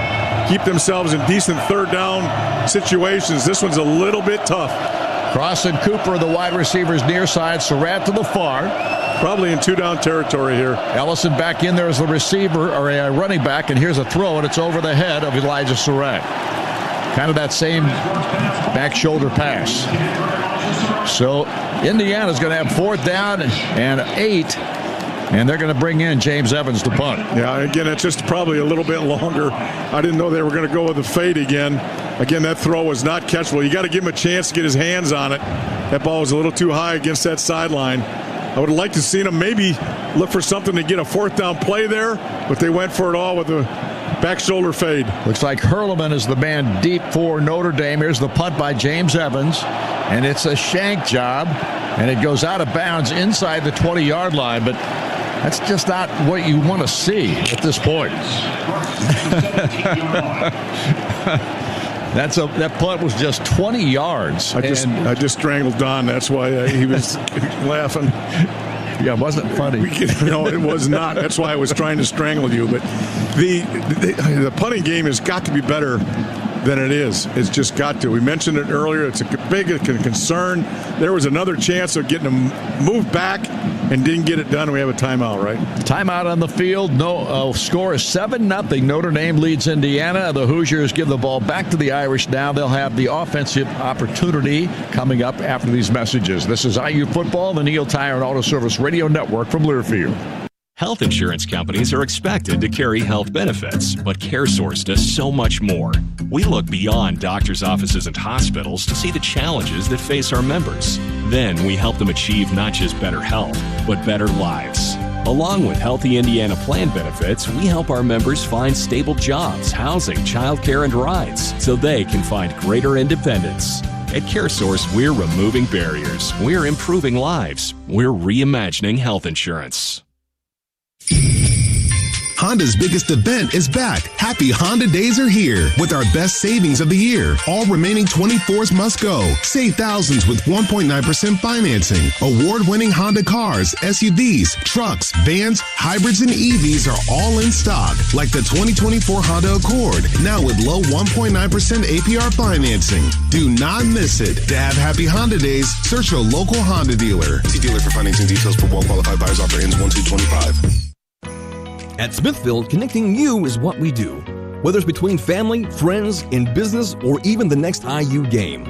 Keep themselves in decent 3rd down situations. This one's a little bit tough. Cross and Cooper, the wide receivers near side. Surratt to the far. Probably in 2-down territory here. Ellison back in there as the receiver, or a running back, and here's a throw, and it's over the head of Elijah Surratt. Kind of that same back shoulder pass. So Indiana's going to have 4th down and 8, and they're going to bring in James Evans to punt. Yeah, again, it's just probably a little bit longer. I didn't know they were going to go with the fade again. Again, that throw was not catchable. You got to give him a chance to get his hands on it. That ball was a little too high against that sideline. I would have liked to see them maybe look for something to get a 4th down play there, but they went for it all with the back shoulder fade. Looks like Hurleman is the man deep for Notre Dame. Here's the punt by James Evans, and it's a shank job, and it goes out of bounds inside the 20-yard line, but that's just not what you want to see at this point. That punt was just 20 yards. I just strangled Don. That's why he was laughing. Yeah, it wasn't funny. No, it was not. That's why I was trying to strangle you. But the punting game has got to be better than it is. It's just got to. We mentioned it earlier. It's a big concern. There was another chance of getting them moved back and didn't get it done. We have a timeout, right? Timeout on the field. No score is 7-0. Notre Dame leads Indiana. The Hoosiers give the ball back to the Irish now. They'll have the offensive opportunity coming up after these messages. This is IU Football, the Neil Tire and Auto Service Radio Network from Learfield. Health insurance companies are expected to carry health benefits, but CareSource does so much more. We look beyond doctors' offices and hospitals to see the challenges that face our members. Then we help them achieve not just better health, but better lives. Along with Healthy Indiana plan benefits, we help our members find stable jobs, housing, childcare, and rides so they can find greater independence. At CareSource, we're removing barriers. We're improving lives. We're reimagining health insurance. Honda's biggest event is back. Happy Honda Days are here with our best savings of the year. All remaining 24s must go. Save thousands with 1.9% financing. Award-winning Honda cars, SUVs, trucks, vans, hybrids, and EVs are all in stock. Like the 2024 Honda Accord, now with low 1.9% APR financing. Do not miss it. To have Happy Honda Days, search your local Honda dealer. See dealer for financing details for well-qualified buyers. Offer ends 1/2/25. At Smithfield, connecting you is what we do. Whether it's between family, friends, in business, or even the next IU game.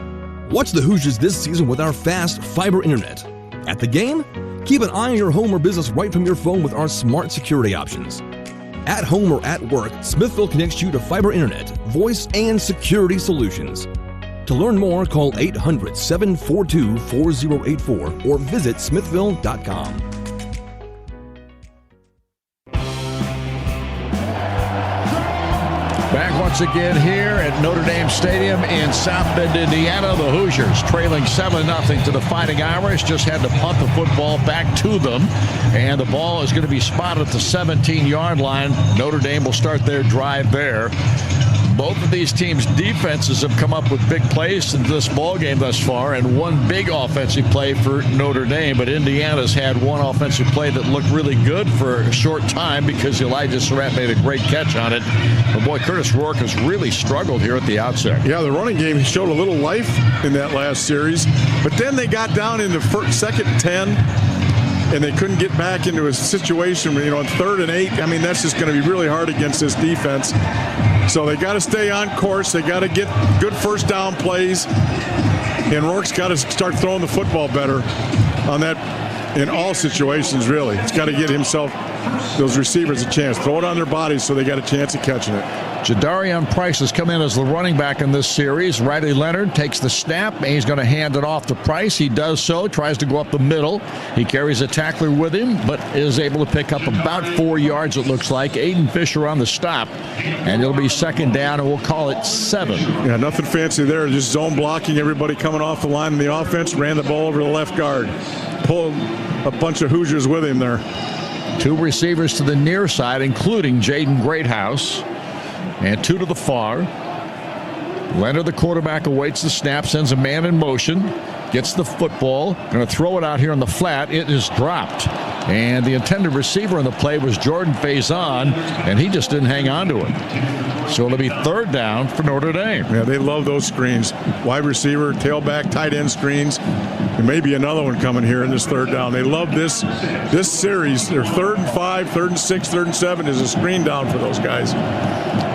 Watch the Hoosiers this season with our fast fiber internet. At the game, keep an eye on your home or business right from your phone with our smart security options. At home or at work, Smithfield connects you to fiber internet, voice, and security solutions. To learn more, call 800-742-4084 or visit smithfield.com. Back once again here at Notre Dame Stadium in South Bend, Indiana. The Hoosiers trailing 7-0 to the Fighting Irish. Just had to punt the football back to them. And the ball is going to be spotted at the 17-yard line. Notre Dame will start their drive there. both of these teams' defenses have come up with big plays in this ball game thus far, and one big offensive play for Notre Dame. But Indiana's had one offensive play that looked really good for a short time because Elijah Surratt made a great catch on it. But boy, Curtis Rourke has really struggled here at the outset. Yeah, the running game showed a little life in that last series, but then they got down in the second 10, and they couldn't get back into a situation where, on 3rd and 8. I mean, that's just going to be really hard against this defense. So they got to stay on course. They got to get good first down plays, and Rourke's got to start throwing the football better on that in all situations, really. He's got to get himself, those receivers, a chance. Throw it on their bodies so they got a chance of catching it. Jadarian Price has come in as the running back in this series. Riley Leonard takes the snap, and he's going to hand it off to Price. He does so, tries to go up the middle. He carries a tackler with him, but is able to pick up about 4 yards, it looks like. Aiden Fisher on the stop, and it'll be second down, and we'll call it 7. Yeah, nothing fancy there. Just zone blocking, everybody coming off the line in the offense. Ran the ball over the left guard. Pulled a bunch of Hoosiers with him there. 2 receivers to the near side, including Jaden Greathouse. And 2 to the far. Leonard, the quarterback, awaits the snap, sends a man in motion, gets the football, going to throw it out here on the flat. It is dropped. And the intended receiver on the play was Jordan Faison, and he just didn't hang on to it. So it'll be 3rd down for Notre Dame. Yeah, they love those screens. Wide receiver, tailback, tight end screens. There may be another one coming here in this 3rd down. They love this series. Their 3rd and 5, 3rd and 6, 3rd and 7 is a screen down for those guys.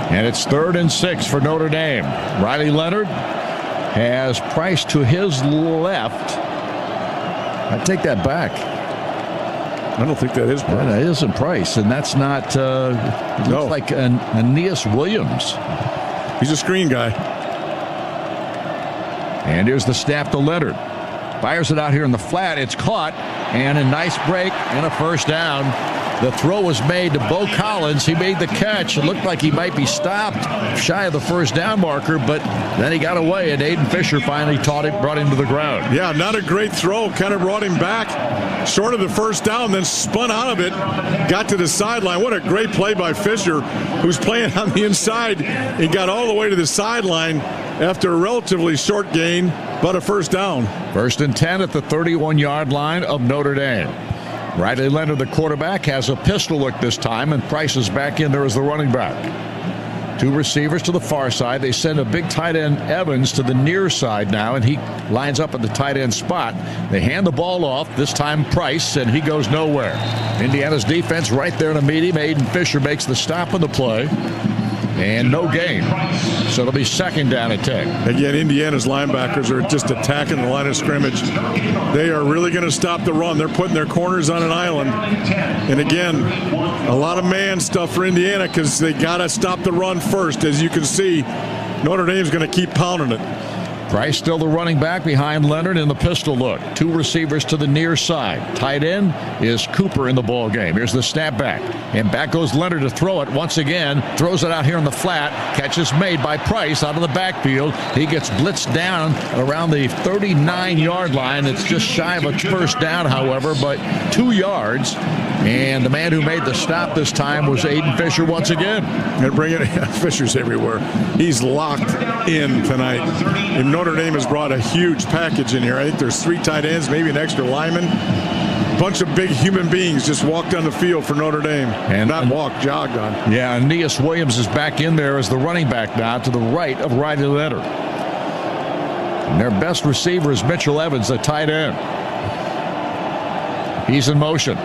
And it's 3rd and 6 for Notre Dame. Riley Leonard has Price to his left. I take that back. I don't think that is Price. That isn't Price, and that's not, it looks like Aeneas Williams. He's a screen guy. And here's the snap to Leonard. Fires it out here in the flat. It's caught, and a nice break and a first down. The throw was made to Bo Collins. He made the catch. It looked like he might be stopped shy of the first down marker, but then he got away, and Aiden Fisher finally brought him to the ground. Yeah, not a great throw. Kind of brought him back short of the first down, then spun out of it, got to the sideline. What a great play by Fisher, who's playing on the inside, and got all the way to the sideline after a relatively short gain, but a first down. 1st and 10 at the 31-yard line of Notre Dame. Riley Leonard, the quarterback, has a pistol look this time, and Price is back in there as the running back. 2 receivers to the far side. They send a big tight end, Evans, to the near side now, and he lines up at the tight end spot. They hand the ball off, this time Price, and he goes nowhere. Indiana's defense right there to meet him. Aiden Fisher makes the stop on the play. And no gain. So it'll be 2nd down and 10. Again, Indiana's linebackers are just attacking the line of scrimmage. They are really going to stop the run. They're putting their corners on an island. And again, a lot of man stuff for Indiana because they got to stop the run first. As you can see, Notre Dame's going to keep pounding it. Price still the running back behind Leonard in the pistol look. 2 receivers to the near side. Tight end is Cooper in the ball game. Here's the snap back. And back goes Leonard to throw it once again. Throws it out here in the flat. Catch is made by Price out of the backfield. He gets blitzed down around the 39-yard line. It's just shy of a first down, however, but 2 yards. And the man who made the stop this time was Aiden Fisher once again. They're bringing Fisher's everywhere. He's locked in tonight. And Notre Dame has brought a huge package in here. I think there's 3 tight ends, maybe an extra lineman. A bunch of big human beings just walked on the field for Notre Dame. And not walked, jogged on. Yeah, Aeneas Williams is back in there as the running back now to the right of Riley Leonard. And their best receiver is Mitchell Evans, the tight end. He's in motion.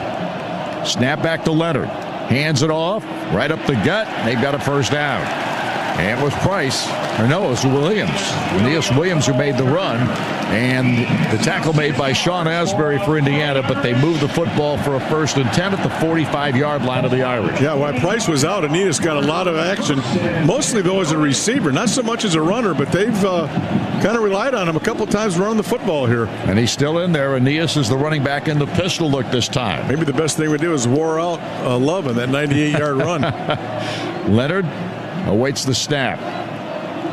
Snap back to Leonard. Hands it off. Right up the gut. They've got a first down. And it was Price. Or no, it was Williams. Aeneas Williams who made the run. And the tackle made by Sean Asbury for Indiana, but they moved the football for a 1st and 10 at the 45-yard line of the Irish. Yeah, while Price was out, Aeneas got a lot of action. Mostly, though, as a receiver. Not so much as a runner, but they've kind of relied on him a couple times running the football here. And he's still in there. Aeneas is the running back in the pistol look this time. Maybe the best thing we do is wore out Love in that 98-yard run. Leonard awaits the snap.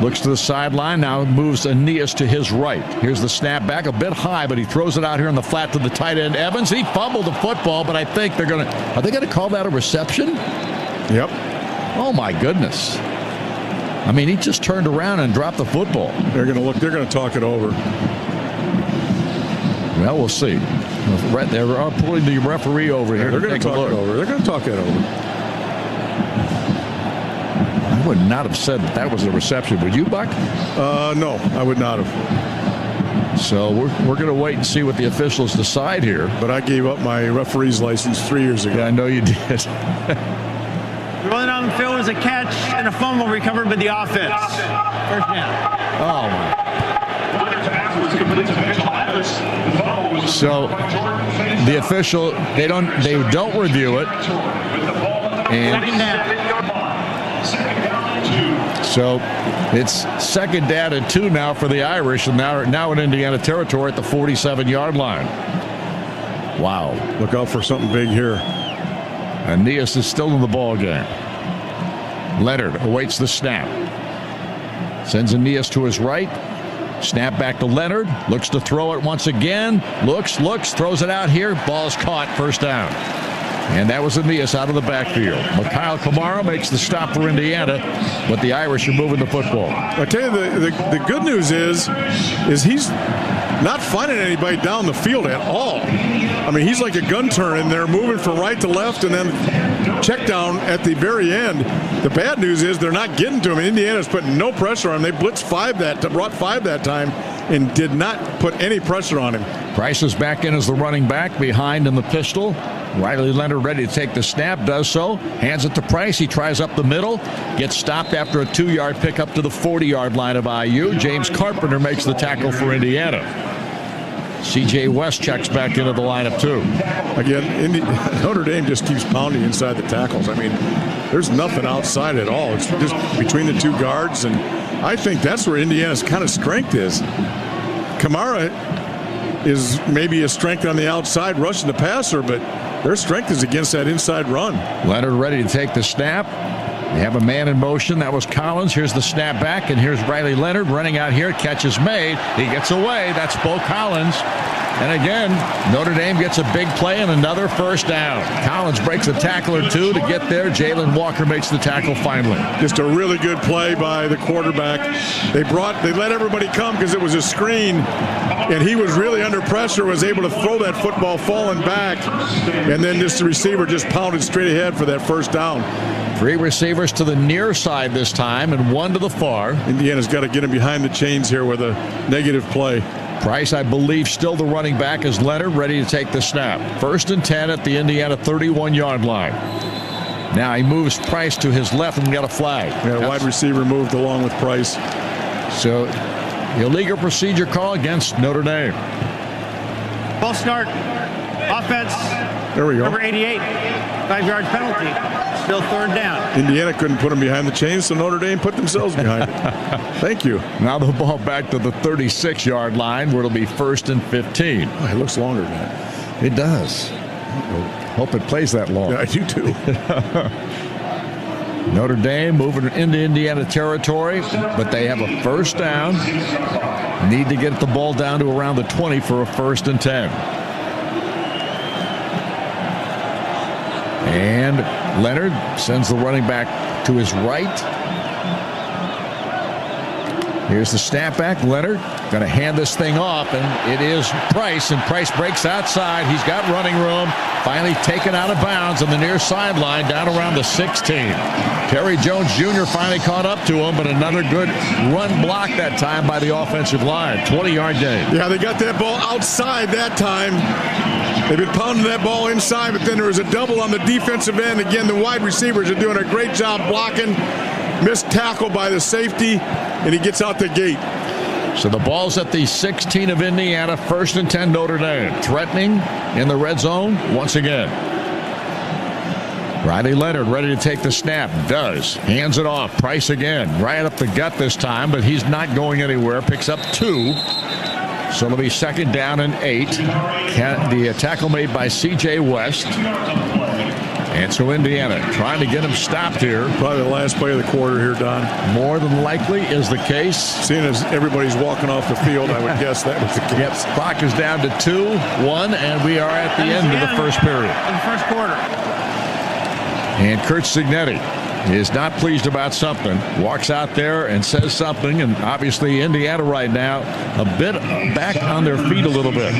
Looks to the sideline, now moves Aeneas to his right. Here's the snap back, a bit high, but he throws it out here in the flat to the tight end, Evans. He fumbled the football, but I think are they going to call that a reception? Yep. Oh, my goodness. I mean, he just turned around and dropped the football. They're going to look. They're going to talk it over. Well, we'll see. They are pulling the referee over here. They're going to talk it over. They're going to talk it over. I would not have said that was a reception. Would you, Buck? No, I would not have. So we're going to wait and see what the officials decide here. But I gave up my referee's license 3 years ago. Yeah, I know you did. Rolling on the field was a catch and a fumble recovered by the offense. First down. Oh, my. So the official, they don't review it. And so it's second down and 2 now for the Irish, and now in Indiana territory at the 47-yard line. Wow. Look out for something big here. Aeneas is still in the ball game. Leonard awaits the snap. Sends Aeneas to his right. Snap back to Leonard. Looks to throw it once again. Looks, throws it out here. Ball's caught. First down. And that was Aeneas out of the backfield. Mikhail Kamara makes the stop for Indiana, but the Irish are moving the football. I tell you, the good news is he's not finding anybody down the field at all. I mean, he's like a gun turn in there, moving from right to left, and then check down at the very end. The bad news is they're not getting to him. Indiana's putting no pressure on him. They brought 5 that time and did not put any pressure on him. Price is back in as the running back, behind in the pistol. Riley Leonard ready to take the snap, does so, hands it to Price. He tries up the middle, gets stopped after a 2-yard pickup to the 40-yard line of IU. James Carpenter makes the tackle for Indiana. C.J. West checks back into the lineup too. Again, Notre Dame just keeps pounding inside the tackles. I mean, there's nothing outside at all. It's just between the 2 guards, and I think that's where Indiana's kind of strength is. Kamara is maybe a strength on the outside rushing the passer, but their strength is against that inside run. Leonard ready to take the snap. They have a man in motion. That was Collins. Here's the snap back, and here's Riley Leonard running out here. Catch is made. He gets away. That's Bo Collins. And again, Notre Dame gets a big play and another first down. Collins breaks a tackle or 2 to get there. Jalen Walker makes the tackle finally. Just a really good play by the quarterback. They let everybody come because it was a screen, and he was really under pressure, was able to throw that football falling back, and then the receiver just pounded straight ahead for that first down. 3 receivers to the near side this time and 1 to the far. Indiana's got to get him behind the chains here with a negative play. Price, I believe, still the running back, is Leonard ready to take the snap. 1st and 10 at the Indiana 31-yard line. Now he moves Price to his left and got a flag. Yeah, wide receiver moved along with Price. So illegal procedure call against Notre Dame. Ball start. Offense. There we go. Number 88. 5-yard penalty. Still 3rd down. Indiana couldn't put him behind the chains, so Notre Dame put themselves behind it. Thank you. Now the ball back to the 36-yard line where it'll be 1st and 15. Oh, it looks longer than that. It does. Hope it plays that long. Yeah, I do too. Notre Dame moving into Indiana territory, but they have a first down. Need to get the ball down to around the 20 for a 1st and 10. And Leonard sends the running back to his right. Here's the snap back. Leonard going to hand this thing off, and it is Price, and Price breaks outside. He's got running room. Finally taken out of bounds on the near sideline down around the 16. Terry Jones Jr. finally caught up to him, but another good run block that time by the offensive line. 20-yard gain. Yeah, they got that ball outside that time. They've been pounding that ball inside, but then there was a double on the defensive end. Again, the wide receivers are doing a great job blocking. Missed tackle by the safety, and he gets out the gate. So the ball's at the 16 of Indiana, 1st and 10 Notre Dame. Threatening in the red zone once again. Riley Leonard ready to take the snap. Does. Hands it off. Price again. Right up the gut this time, but he's not going anywhere. Picks up 2. So it'll be 2nd down and 8. The tackle made by C.J. West. And so Indiana trying to get him stopped here. Probably the last play of the quarter here, Don. More than likely is the case. Seeing as everybody's walking off the field, I would guess that was the case. Yep. Clock is down to 2-1, and we are at the end of the first period. In the first quarter. And Kurt Signetti is not pleased about something. Walks out there and says something, and obviously Indiana right now a bit back on their feet a little bit.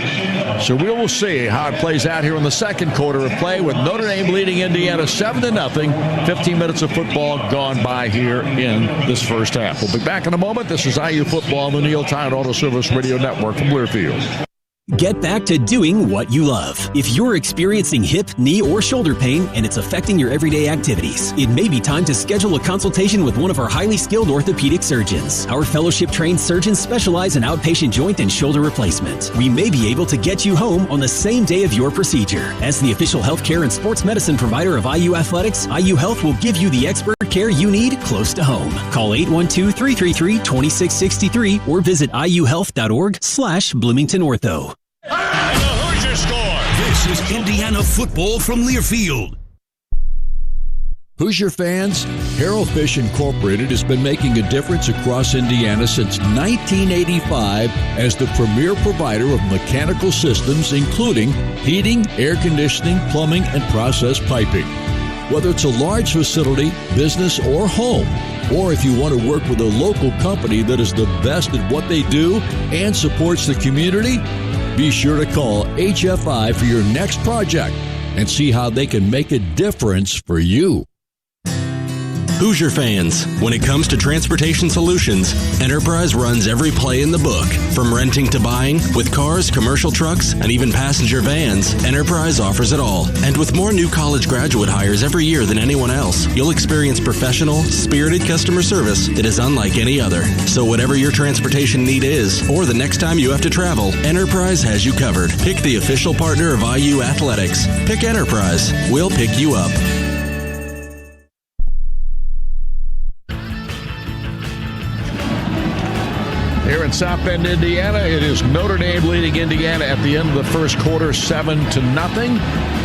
So we will see how it plays out here in the second quarter of play with Notre Dame leading Indiana 7-0. 15 minutes of football gone by here in this first half. We'll be back in a moment. This is IU Football on the Neil Tide Auto Service Radio Network from Learfield. Get back to doing what you love. If you're experiencing hip, knee, or shoulder pain and it's affecting your everyday activities, it may be time to schedule a consultation with one of our highly skilled orthopedic surgeons. Our fellowship-trained surgeons specialize in outpatient joint and shoulder replacement. We may be able to get you home on the same day of your procedure. As the official healthcare and sports medicine provider of IU Athletics, IU Health will give you the expert care you need close to home. Call 812-333-2663 or visit iuhealth.org/Bloomington Ortho. And the Hoosiers score. This is Indiana football from Learfield. Hoosier fans, Harold Fish Incorporated has been making a difference across Indiana since 1985 as the premier provider of mechanical systems, including heating, air conditioning, plumbing, and process piping. Whether it's a large facility, business, or home, or if you want to work with a local company that is the best at what they do and supports the community, be sure to call HFI for your next project and see how they can make a difference for you. Hoosier fans, when it comes to transportation solutions, Enterprise runs every play in the book. From renting to buying, with cars, commercial trucks, and even passenger vans, Enterprise offers it all. And with more new college graduate hires every year than anyone else, you'll experience professional, spirited customer service that is unlike any other. So whatever your transportation need is, or the next time you have to travel, Enterprise has you covered. Pick the official partner of IU Athletics. Pick Enterprise. We'll pick you up. Here in South Bend, Indiana, it is Notre Dame leading Indiana at the end of the first quarter, 7-0.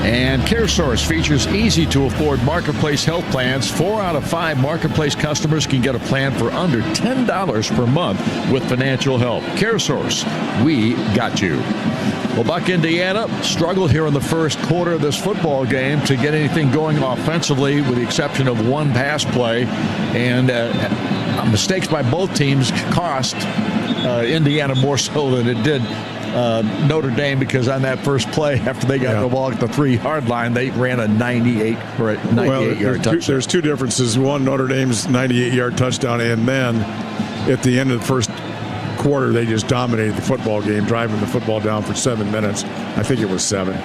And CareSource features easy-to-afford Marketplace health plans. 4 out of 5 Marketplace customers can get a plan for under $10 per month with financial help. CareSource, we got you. Well, Buck, Indiana struggled here in the first quarter of this football game to get anything going offensively, with the exception of one pass play. And mistakes by both teams cost Indiana more so than it did Notre Dame, because on that first play, after they got the ball at the 3-yard line, they ran a 98-yard touchdown. There's two differences. One, Notre Dame's 98-yard touchdown, and then at the end of the first quarter, they just dominated the football game, driving the football down for 7 minutes. I think it was 7.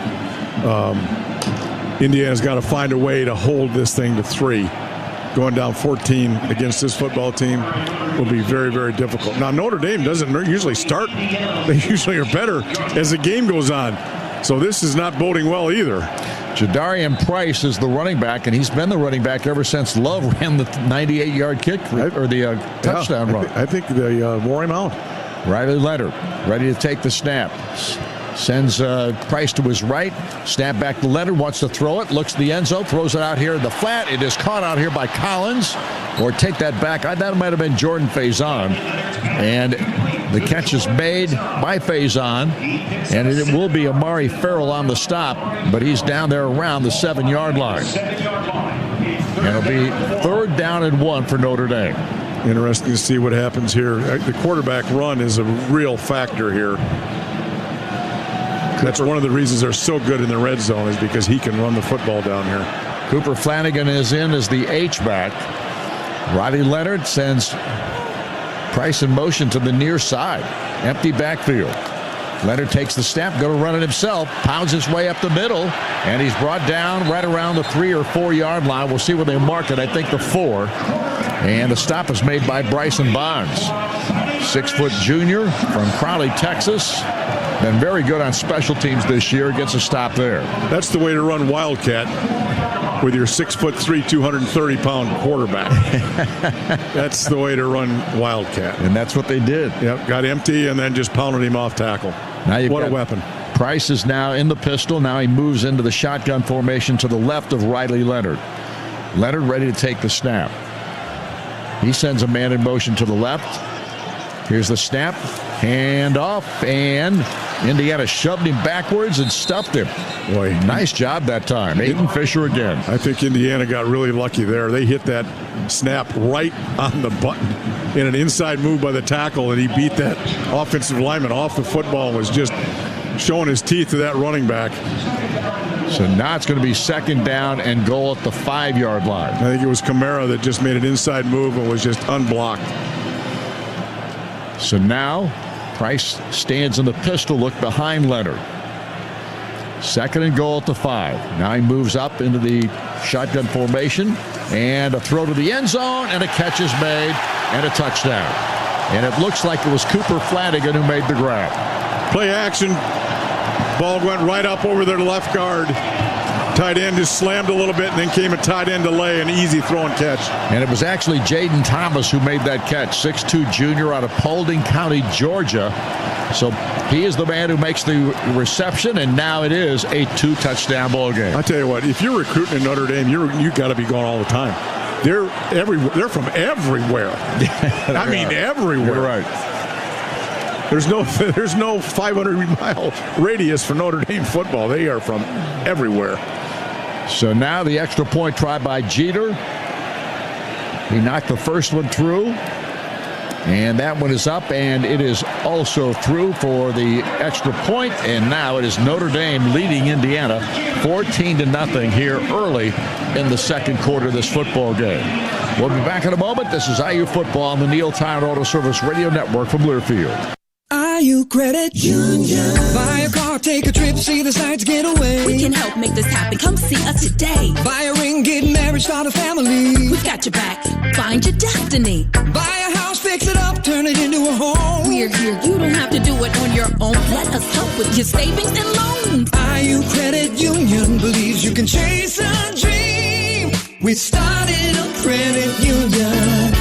Indiana's got to find a way to hold this thing to 3. Going down 14 against this football team will be very, very difficult. Now, Notre Dame doesn't usually start. They usually are better as the game goes on. So this is not boding well either. Jadarian Price is the running back, and he's been the running back ever since Love ran the 98-yard kick, or the touchdown run. I think they wore him out. Riley Leonard ready to take the snap. Sends Price to his right. Snap back to Leonard. Wants to throw it. Looks to the end zone. Throws it out here in the flat. It is caught out here by Collins. Or take that back. That might have been Jordan Faison. And the catch is made by Faison. And it will be Amari Farrell on the stop. But he's down there around the 7-yard line. And it'll be 3rd down and 1 for Notre Dame. Interesting to see what happens here. The quarterback run is a real factor here. That's one of the reasons they're so good in the red zone, is because he can run the football down here. Cooper Flanagan is in as the H-back. Riley Leonard sends Price in motion to the near side. Empty backfield. Leonard takes the snap, going to run it himself, pounds his way up the middle, and he's brought down right around the 3 or 4 yard line. We'll see where they mark it. I think the 4. And the stop is made by Bryson Bonds. 6-foot junior from Crowley, Texas. Been very good on special teams this year. Gets a stop there. That's the way to run Wildcat, with your 6'3", 230-pound quarterback. That's the way to run Wildcat. And that's what they did. Yep, got empty and then just pounded him off tackle. Now what a weapon. Price is now in the pistol. Now he moves into the shotgun formation to the left of Riley Leonard. Leonard ready to take the snap. He sends a man in motion to the left. Here's the snap. Hand off, and Indiana shoved him backwards and stuffed him. Boy, nice job that time. Aiden Fisher again. I think Indiana got really lucky there. They hit that snap right on the button in an inside move by the tackle, and he beat that offensive lineman off the football and was just showing his teeth to that running back. So now it's going to be second down and goal at the 5-yard line. I think it was Kamara that just made an inside move and was just unblocked. So now Price stands in the pistol look behind Leonard. Second and goal at the 5. Now he moves up into the shotgun formation, and a throw to the end zone, and a catch is made, and a touchdown. And it looks like it was Cooper Flanagan who made the grab. Play action. Ball went right up over their left guard. Tight end just slammed a little bit, and then came a tight end delay, an easy throw and catch. And it was actually Jaden Thomas who made that catch, 6'2 junior out of Paulding County, Georgia. So he is the man who makes the reception, and now it is a 2-touchdown ball game. I tell you what, if you're recruiting at Notre Dame, you got to be going all the time. They're from everywhere. I mean, everywhere. You're right. There's no 500-mile radius for Notre Dame football. They are from everywhere. So now the extra point try by Jeter. He knocked the first one through. And that one is up, and it is also through for the extra point. And now it is Notre Dame leading Indiana 14-0 here early in the second quarter of this football game. We'll be back in a moment. This is IU Football on the Neil Tire Auto Service Radio Network from Learfield. IU Credit Union. Buy a car, take a trip, see the sights, get away. We can help make this happen. Come see us today. Buy a ring, get married, start a family. We've got your back. Find your destiny. Buy a house, fix it up, turn it into a home. We're here. You don't have to do it on your own. Let us help with your savings and loans. IU Credit Union believes you can chase a dream. We started a credit union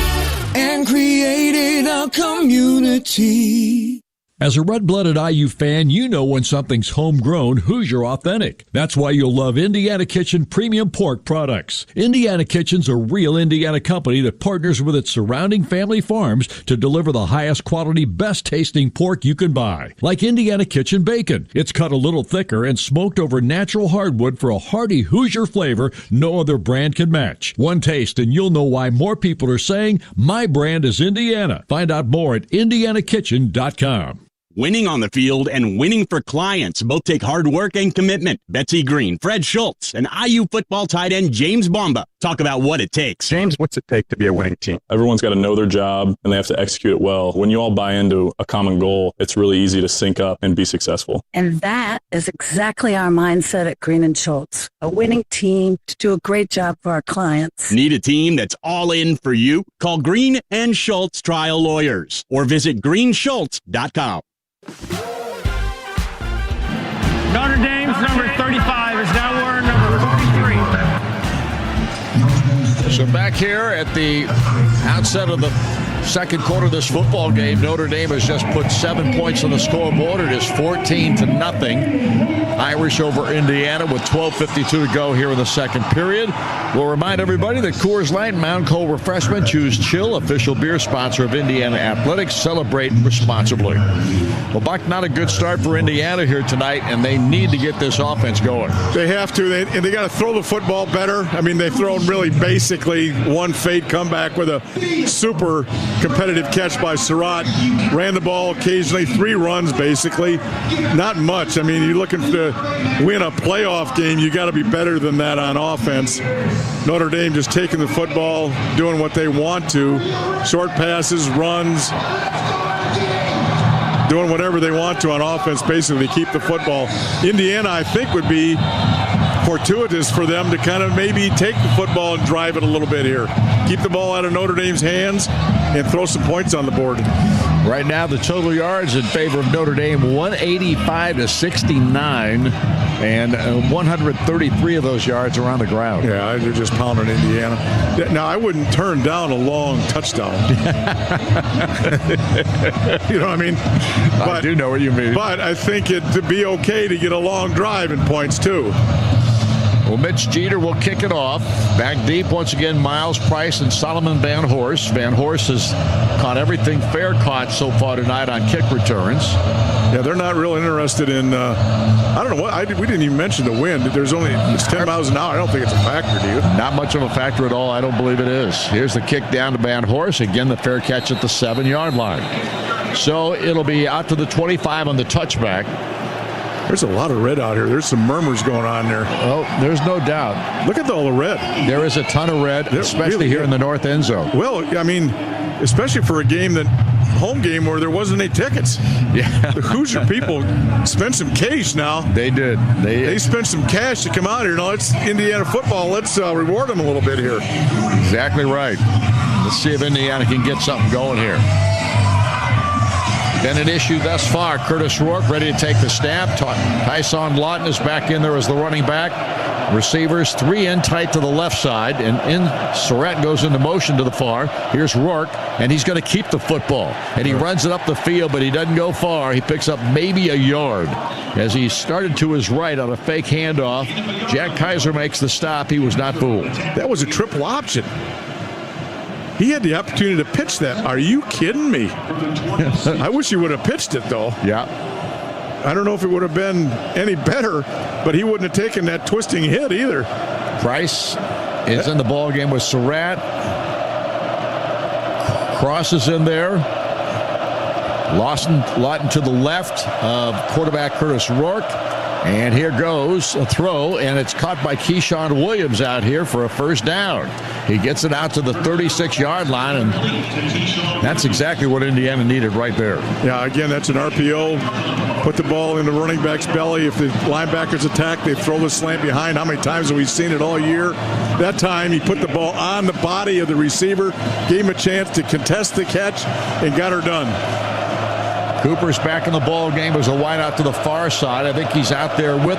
and created a community. As a red-blooded IU fan, you know when something's homegrown, Hoosier authentic. That's why you'll love Indiana Kitchen premium pork products. Indiana Kitchen's a real Indiana company that partners with its surrounding family farms to deliver the highest quality, best-tasting pork you can buy. Like Indiana Kitchen bacon. It's cut a little thicker and smoked over natural hardwood for a hearty Hoosier flavor no other brand can match. One taste and you'll know why more people are saying, my brand is Indiana. Find out more at indianakitchen.com. Winning on the field and winning for clients both take hard work and commitment. Betsy Green, Fred Schultz, and IU football tight end James Bomba talk about what it takes. James, what's it take to be a winning team? Everyone's got to know their job, and they have to execute it well. When you all buy into a common goal, it's really easy to sync up and be successful. And that is exactly our mindset at Green and Schultz. A winning team to do a great job for our clients. Need a team that's all in for you? Call Green and Schultz Trial Lawyers or visit greenschultz.com. Notre Dame's number 35 is now wearing number 43. So back here at the outset of the second quarter of this football game, Notre Dame has just put 7 points on the scoreboard. It is 14-0. Irish over Indiana with 12:52 to go here in the second period. We'll remind everybody that Coors Light and Mountain Cold Refreshment, choose chill, official beer sponsor of Indiana Athletics. Celebrate responsibly. Well, Buck, not a good start for Indiana here tonight, and they need to get this offense going. They have to, and they got to throw the football better. I mean, they've thrown really basically one fade comeback with a super competitive catch by Surratt. Ran the ball occasionally, 3 runs basically. Not much. I mean, you're looking to win a playoff game, you got to be better than that on offense. Notre Dame just taking the football, doing what they want to. Short passes, runs, doing whatever they want to on offense, basically to keep the football. Indiana, I think, would be fortuitous for them to kind of maybe take the football and drive it a little bit here. Keep the ball out of Notre Dame's hands and throw some points on the board. Right now, the total yards in favor of Notre Dame, 185-69, and 133 of those yards are on the ground. Yeah, they're just pounding Indiana. Now, I wouldn't turn down a long touchdown. You know what I mean? But, I do know what you mean. But I think it'd be okay to get a long drive in points, too. Well, Mitch Jeter will kick it off. Back deep once again, Miles Price and Solomon Van Horst. Van Horst has caught everything fair caught so far tonight on kick returns. Yeah, they're not real interested in, I don't know what, we didn't even mention the wind. It's 10 miles an hour. I don't think it's a factor, do you? Not much of a factor at all. I don't believe it is. Here's the kick down to Van Horst. Again, the fair catch at the 7-yard line. So it'll be out to the 25 on the touchback. There's a lot of red out here. There's some murmurs going on there. Oh, there's no doubt. Look at all the red. There is a ton of red, especially really here in the north end zone. Well, I mean, especially for a home game where there wasn't any tickets. Yeah. The Hoosier people spent some cash now. They did. They spent some cash to come out here. Now, it's Indiana football. Let's reward them a little bit here. Exactly right. Let's see if Indiana can get something going here. Been an issue thus far. Curtis Rourke ready to take the snap. Tyson Lawton is back in there as the running back. Receivers 3 in tight to the left side, and Surratt goes into motion to the far. Here's Rourke, and he's going to keep the football. And he runs it up the field, but he doesn't go far. He picks up maybe a yard as he started to his right on a fake handoff. Jack Kaiser makes the stop. He was not fooled. That was a triple option. He had the opportunity to pitch that. Are you kidding me? I wish he would have pitched it, though. Yeah. I don't know if it would have been any better, but he wouldn't have taken that twisting hit either. Price is in the ball game with Surratt. Cross is in there. Lawton to the left of quarterback Curtis Rourke. And here goes a throw, and it's caught by Keyshawn Williams out here for a first down. He gets it out to the 36-yard line, and that's exactly what Indiana needed right there. Yeah, again, that's an RPO. Put the ball in the running back's belly. If the linebackers attack, they throw the slant behind. How many times have we seen it all year? That time, he put the ball on the body of the receiver, gave him a chance to contest the catch, and got her done. Cooper's back in the ball game as a wide out to the far side. I think he's out there with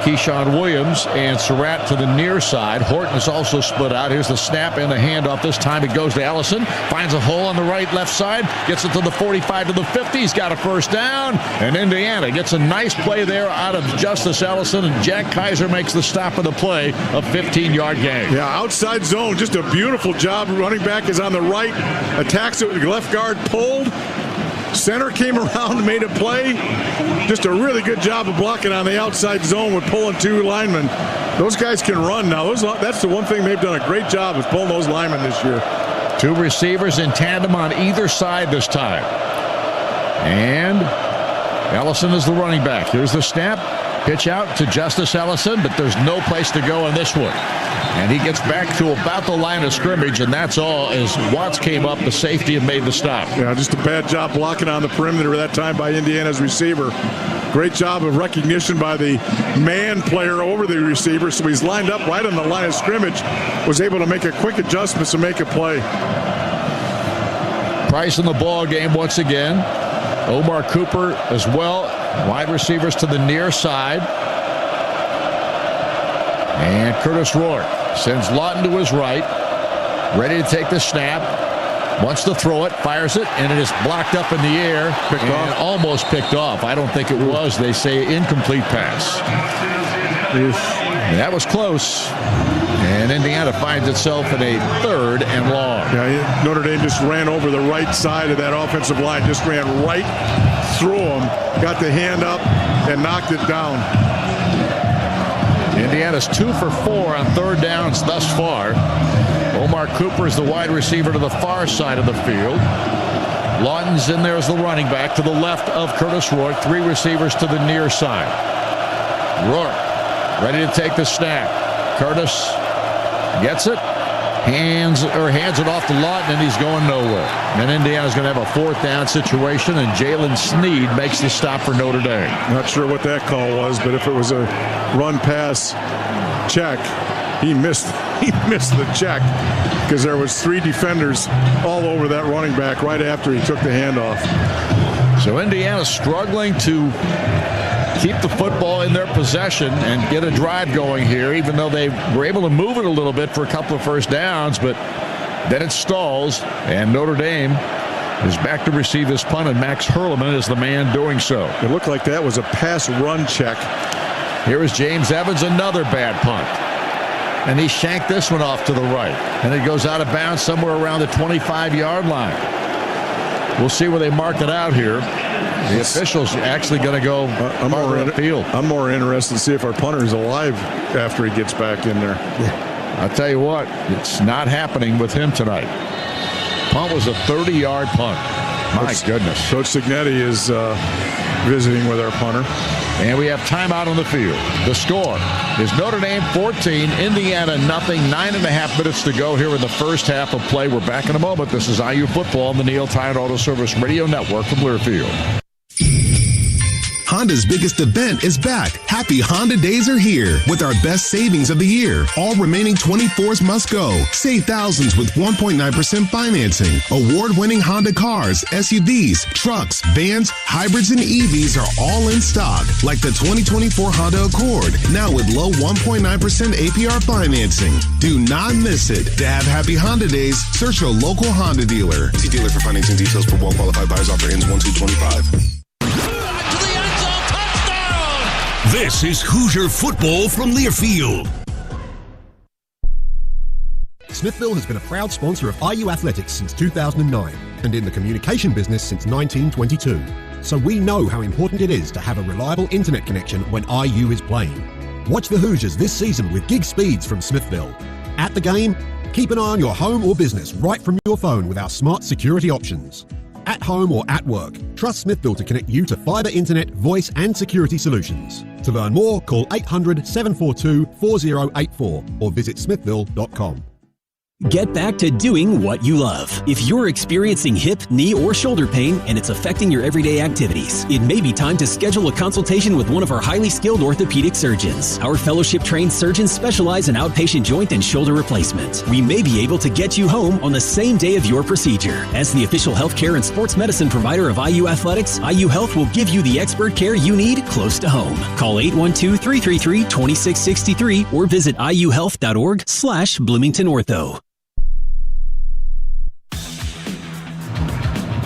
Keyshawn Williams and Surratt to the near side. Horton is also split out. Here's the snap and the handoff. This time it goes to Ellison. Finds a hole on the left side. Gets it to the 45 to the 50. He's got a first down. And Indiana gets a nice play there out of Justice Ellison. And Jack Kaiser makes the stop of the play. A 15-yard gain. Yeah, outside zone. Just a beautiful job. Running back is on the right. Attacks it with the left guard pulled. Center came around and made a play. Just a really good job of blocking on the outside zone with pulling 2 linemen. Those guys can run now. That's the one thing they've done a great job is pulling those linemen this year. 2 receivers in tandem on either side this time. And Ellison is the running back. Here's the snap. Pitch out to Justice Ellison, but there's no place to go on this one. And he gets back to about the line of scrimmage, and that's all as Watts came up, the safety, and made the stop. Yeah, just a bad job blocking on the perimeter that time by Indiana's receiver. Great job of recognition by the man player over the receiver, so he's lined up right on the line of scrimmage, was able to make a quick adjustment to make a play. Price in the ball game once again. Omar Cooper as well. Wide receivers to the near side. And Curtis Rourke sends Lawton to his right. Ready to take the snap. Wants to throw it. Fires it. And it is blocked up in the air. And almost picked off. I don't think it was. They say incomplete pass. That was close. And Indiana finds itself in a 3rd and long. Yeah, Notre Dame just ran over the right side of that offensive line. Just ran right through them. Got the hand up and knocked it down. Indiana's 2 for 4 on 3rd downs thus far. Omar Cooper is the wide receiver to the far side of the field. Lawton's in there as the running back to the left of Curtis Rourke. 3 receivers to the near side. Rourke ready to take the snap. Curtis gets it. Hands it off to Lawton, and he's going nowhere. And Indiana's going to have a 4th down situation, and Jalen Sneed makes the stop for Notre Dame. Not sure what that call was, but if it was a run-pass check, he missed the check because there was 3 defenders all over that running back right after he took the handoff. So Indiana's struggling to keep the football in their possession and get a drive going here, even though they were able to move it a little bit for a couple of first downs, but then it stalls, and Notre Dame is back to receive this punt, and Max Hurleman is the man doing so. It looked like that was a pass-run check. Here is James Evans, another bad punt. And he shanked this one off to the right. And it goes out of bounds somewhere around the 25-yard line. We'll see where they mark it out here. The official's actually going to go farther upfield. I'm more interested to see if our punter is alive after he gets back in there. I'll tell you what, it's not happening with him tonight. Punt was a 30-yard punt. My goodness. Coach Signetti is visiting with our punter. And we have timeout on the field. The score is Notre Dame 14, Indiana nothing. 9.5 minutes to go here in the first half of play. We're back in a moment. This is IU Football on the Neil Tide Auto Service Radio Network from Learfield. Honda's biggest event is back. Happy Honda Days are here with our best savings of the year. All remaining 24s must go. Save thousands with 1.9% financing. Award-winning Honda cars, SUVs, trucks, vans, hybrids, and EVs are all in stock. Like the 2024 Honda Accord, now with low 1.9% APR financing. Do not miss it. To have Happy Honda Days, search your local Honda dealer. See dealer for financing details for well-qualified buyers. Offer ends 1/2/25. This is Hoosier football from Learfield. Smithville has been a proud sponsor of IU Athletics since 2009 and in the communication business since 1922. So we know how important it is to have a reliable internet connection when IU is playing. Watch the Hoosiers this season with gig speeds from Smithville. At the game, keep an eye on your home or business right from your phone with our smart security options. At home or at work, trust Smithville to connect you to fiber internet, voice, and security solutions. To learn more, call 800-742-4084 or visit smithville.com. Get back to doing what you love. If you're experiencing hip, knee, or shoulder pain and it's affecting your everyday activities, it may be time to schedule a consultation with one of our highly skilled orthopedic surgeons. Our fellowship-trained surgeons specialize in outpatient joint and shoulder replacement. We may be able to get you home on the same day of your procedure. As the official healthcare and sports medicine provider of IU Athletics, IU Health will give you the expert care you need close to home. Call 812-333-2663 or visit iuhealth.org/BloomingtonOrtho.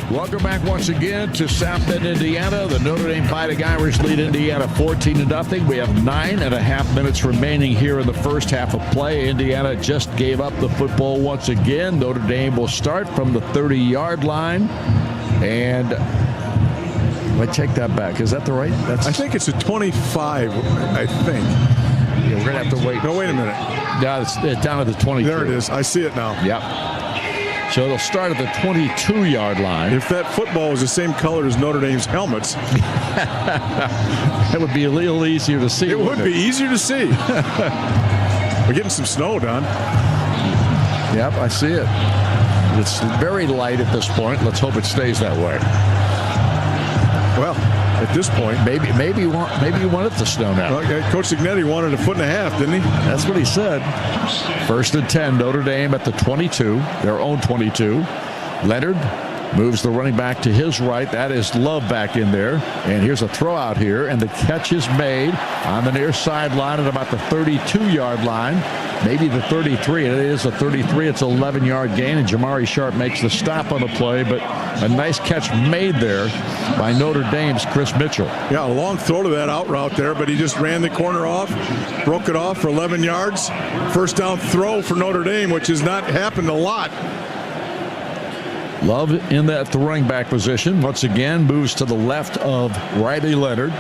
Welcome back once again to South Bend, Indiana. The Notre Dame Fighting Irish lead Indiana 14-0. We have 9.5 minutes remaining here in the first half of play. Indiana just gave up the football once again. Notre Dame will start from the 30-yard line. And I take that back. Is that the right? I think it's a 25, I think. Yeah, we're going to have to wait. No, wait a minute. No, it's down at the 22. There it is. I see it now. Yep. So it'll start at the 22-yard line. If that football was the same color as Notre Dame's helmets, it would be a little easier to see. It would be easier to see. We're getting some snow, Don. Yep, I see it. It's very light at this point. Let's hope it stays that way. Well, at this point, maybe you want it to snow now. Well, Coach Signetti wanted a 1.5 feet, didn't he? That's what he said. 1st and 10, Notre Dame at the 22, their own 22. Leonard moves the running back to his right. That is Love back in there. And here's a throw out here, and the catch is made on the near sideline at about the 32-yard line. Maybe the 33. It is a 33. It's an 11-yard gain, and Jamari Sharp makes the stop on the play, but a nice catch made there by Notre Dame's Chris Mitchell. Yeah, a long throw to that out route there, but he just ran the corner off, broke it off for 11 yards. First down throw for Notre Dame, which has not happened a lot. Love in that throwing back position. Once again, moves to the left of Riley Leonard.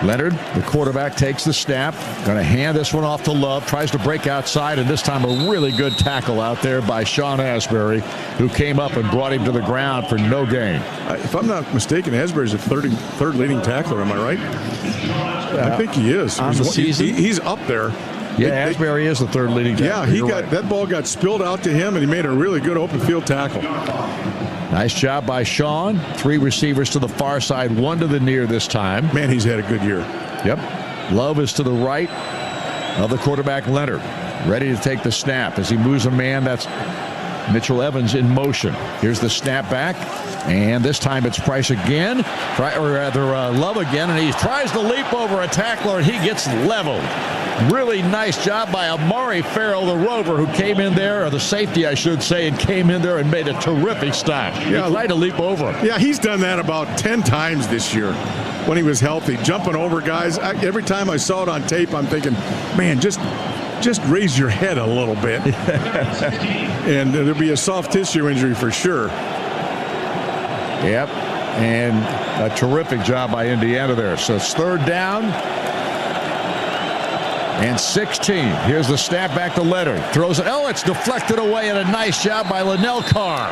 Leonard, the quarterback, takes the snap. Going to hand this one off to Love. Tries to break outside, and this time a really good tackle out there by Sean Asbury, who came up and brought him to the ground for no gain. If I'm not mistaken, Asbury's the third leading tackler. Am I right? I think he is. On the season? He's up there. Yeah, Asbury is the third leading tackler. Yeah, that ball got spilled out to him, and he made a really good open field tackle. Nice job by Sean. 3 receivers to the far side, 1 to the near this time. Man, he's had a good year. Yep. Love is to the right of the quarterback, Leonard. Ready to take the snap as he moves a man that's Mitchell Evans in motion. Here's the snap back. And this time it's Price again, Love again, and he tries to leap over a tackler, and he gets leveled. Really nice job by Amari Farrell, the rover, who came in there, or the safety, I should say, and came in there and made a terrific stop. Yeah, he tried to leap over. Yeah, he's done that about 10 times this year when he was healthy, jumping over guys. Every time I saw it on tape, I'm thinking, man, just raise your head a little bit. And there'll be a soft tissue injury for sure. Yep, and a terrific job by Indiana there. So it's third down and 16. Here's the snap back to Leonard. Throws it. Oh, it's deflected away, and a nice job by Linnell Carr.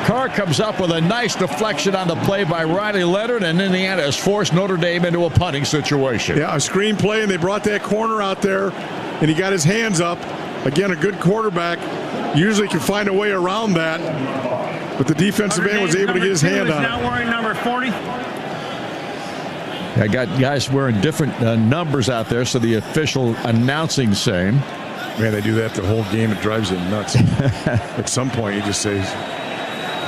Carr comes up with a nice deflection on the play by Riley Leonard, and Indiana has forced Notre Dame into a punting situation. Yeah, a screen play, and they brought that corner out there, and he got his hands up. Again, a good quarterback usually can find a way around that. But the defensive end was able to get his hand on it. Now wearing number 40. I got guys wearing different numbers out there, so the official announcing same. Man, they do that the whole game. It drives you nuts. At some point, you just say,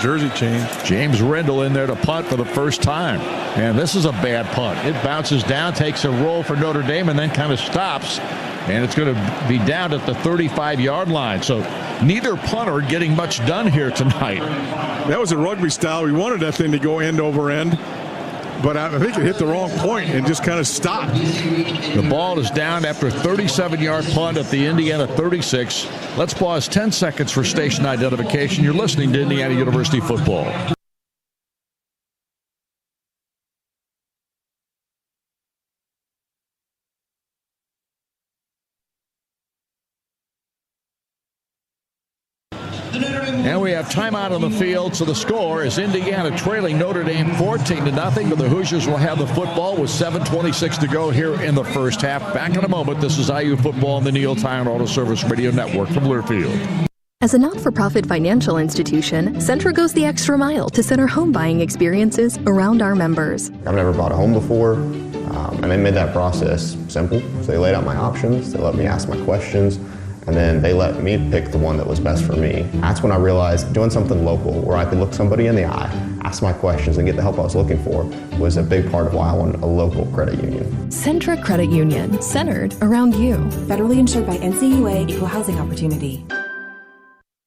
jersey change. James Rendell in there to punt for the first time. And this is a bad punt. It bounces down, takes a roll for Notre Dame, and then kind of stops. And it's going to be down at the 35-yard line. So neither punter getting much done here tonight. That was a rugby style. We wanted that thing to go end over end. But I think it hit the wrong point and just kind of stopped. The ball is down after a 37-yard punt at the Indiana 36. Let's pause 10 seconds for station identification. You're listening to Indiana University football. And we have timeout on the field, so the score is Indiana trailing Notre Dame 14-0, but the Hoosiers will have the football with 7:26 to go here in the first half. Back in a moment. This is IU Football on the Neil Tire Auto Service Radio Network from Learfield. As a not-for-profit financial institution, Centra goes the extra mile to center home buying experiences around our members. I've never bought a home before, and they made that process simple. So they laid out my options, they let me ask my questions, and then they let me pick the one that was best for me. That's when I realized doing something local where I could look somebody in the eye, ask my questions, and get the help I was looking for was a big part of why I wanted a local credit union. Centra Credit Union, centered around you. Federally insured by NCUA, Equal Housing Opportunity.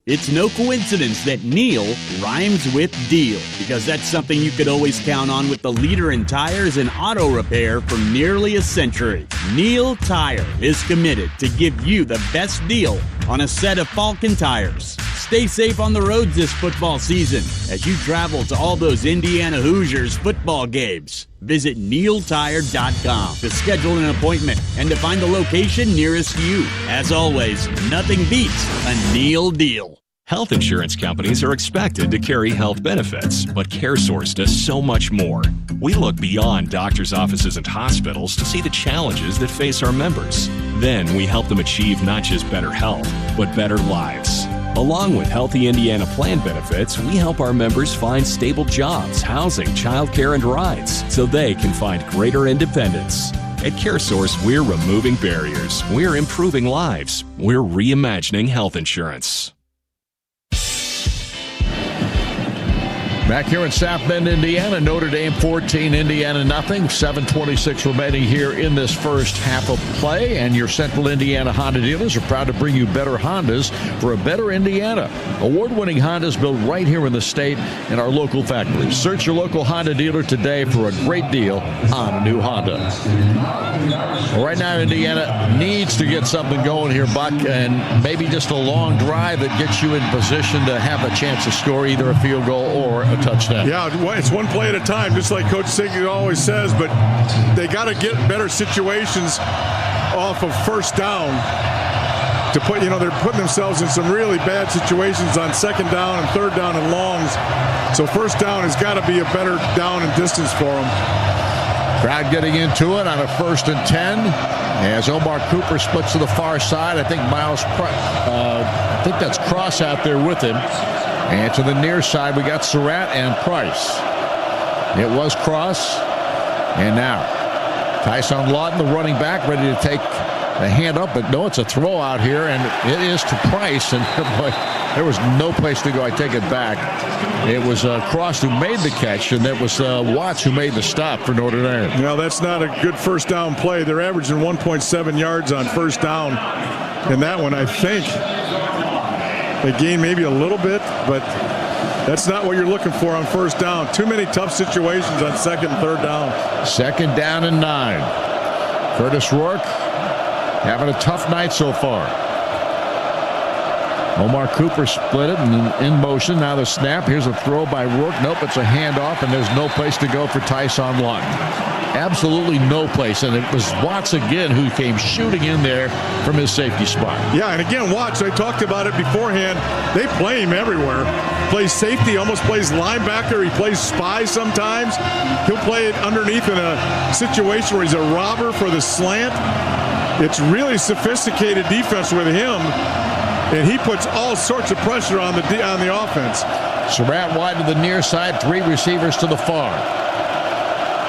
It's no coincidence that Neil rhymes with deal, because that's something you could always count on with the leader in tires and auto repair for nearly a century. Neil Tire is committed to give you the best deal on a set of Falcon tires. Stay safe on the roads this football season as you travel to all those Indiana Hoosiers football games. Visit neiltire.com to schedule an appointment and to find the location nearest you. As always, nothing beats a Neil deal. Health insurance companies are expected to carry health benefits, but CareSource does so much more. We look beyond doctors' offices and hospitals to see the challenges that face our members. Then we help them achieve not just better health, but better lives. Along with Healthy Indiana plan benefits, we help our members find stable jobs, housing, childcare, and rides so they can find greater independence. At CareSource, we're removing barriers. We're improving lives. We're reimagining health insurance. Back here in South Bend, Indiana, Notre Dame 14, Indiana nothing. 7:26 remaining here in this first half of play. And your Central Indiana Honda dealers are proud to bring you better Hondas for a better Indiana. Award-winning Hondas built right here in the state in our local factories. Search your local Honda dealer today for a great deal on a new Honda. Well, right now, Indiana needs to get something going here, Buck, and maybe just a long drive that gets you in position to have a chance to score either a field goal or a touchdown. Yeah, it's one play at a time, just like Coach Siggy always says, but they got to get better situations off of first down to put, they're putting themselves in some really bad situations on second down and third down and longs. So first down has got to be a better down and distance for them. Crowd getting into it on a 1st and 10 as Omar Cooper splits to the far side. I think I think that's Cross out there with him. And to the near side, we got Surratt and Price. It was Cross. And now, Tyson Lawton, the running back, ready to take a hand up, but no, it's a throw out here, and it is to Price, and boy, there was no place to go. I take it back. It was Cross who made the catch, and it was Watts who made the stop for Notre Dame. No, that's not a good first down play. They're averaging 1.7 yards on first down. In that one, I think they gained maybe a little bit, but that's not what you're looking for on first down. Too many tough situations on second and third down. 2nd down and 9. Curtis Rourke having a tough night so far. Omar Cooper split it and in motion. Now the snap. Here's a throw by Rourke. Nope, it's a handoff, and there's no place to go for Tyson Lawton. Absolutely no place. And it was Watts again who came shooting in there from his safety spot. Yeah, and again, Watts, I talked about it beforehand. They play him everywhere. Plays safety, almost plays linebacker. He plays spy sometimes. He'll play it underneath in a situation where he's a robber for the slant. It's really sophisticated defense with him. And he puts all sorts of pressure on the offense. Surratt wide to the near side, 3 receivers to the far.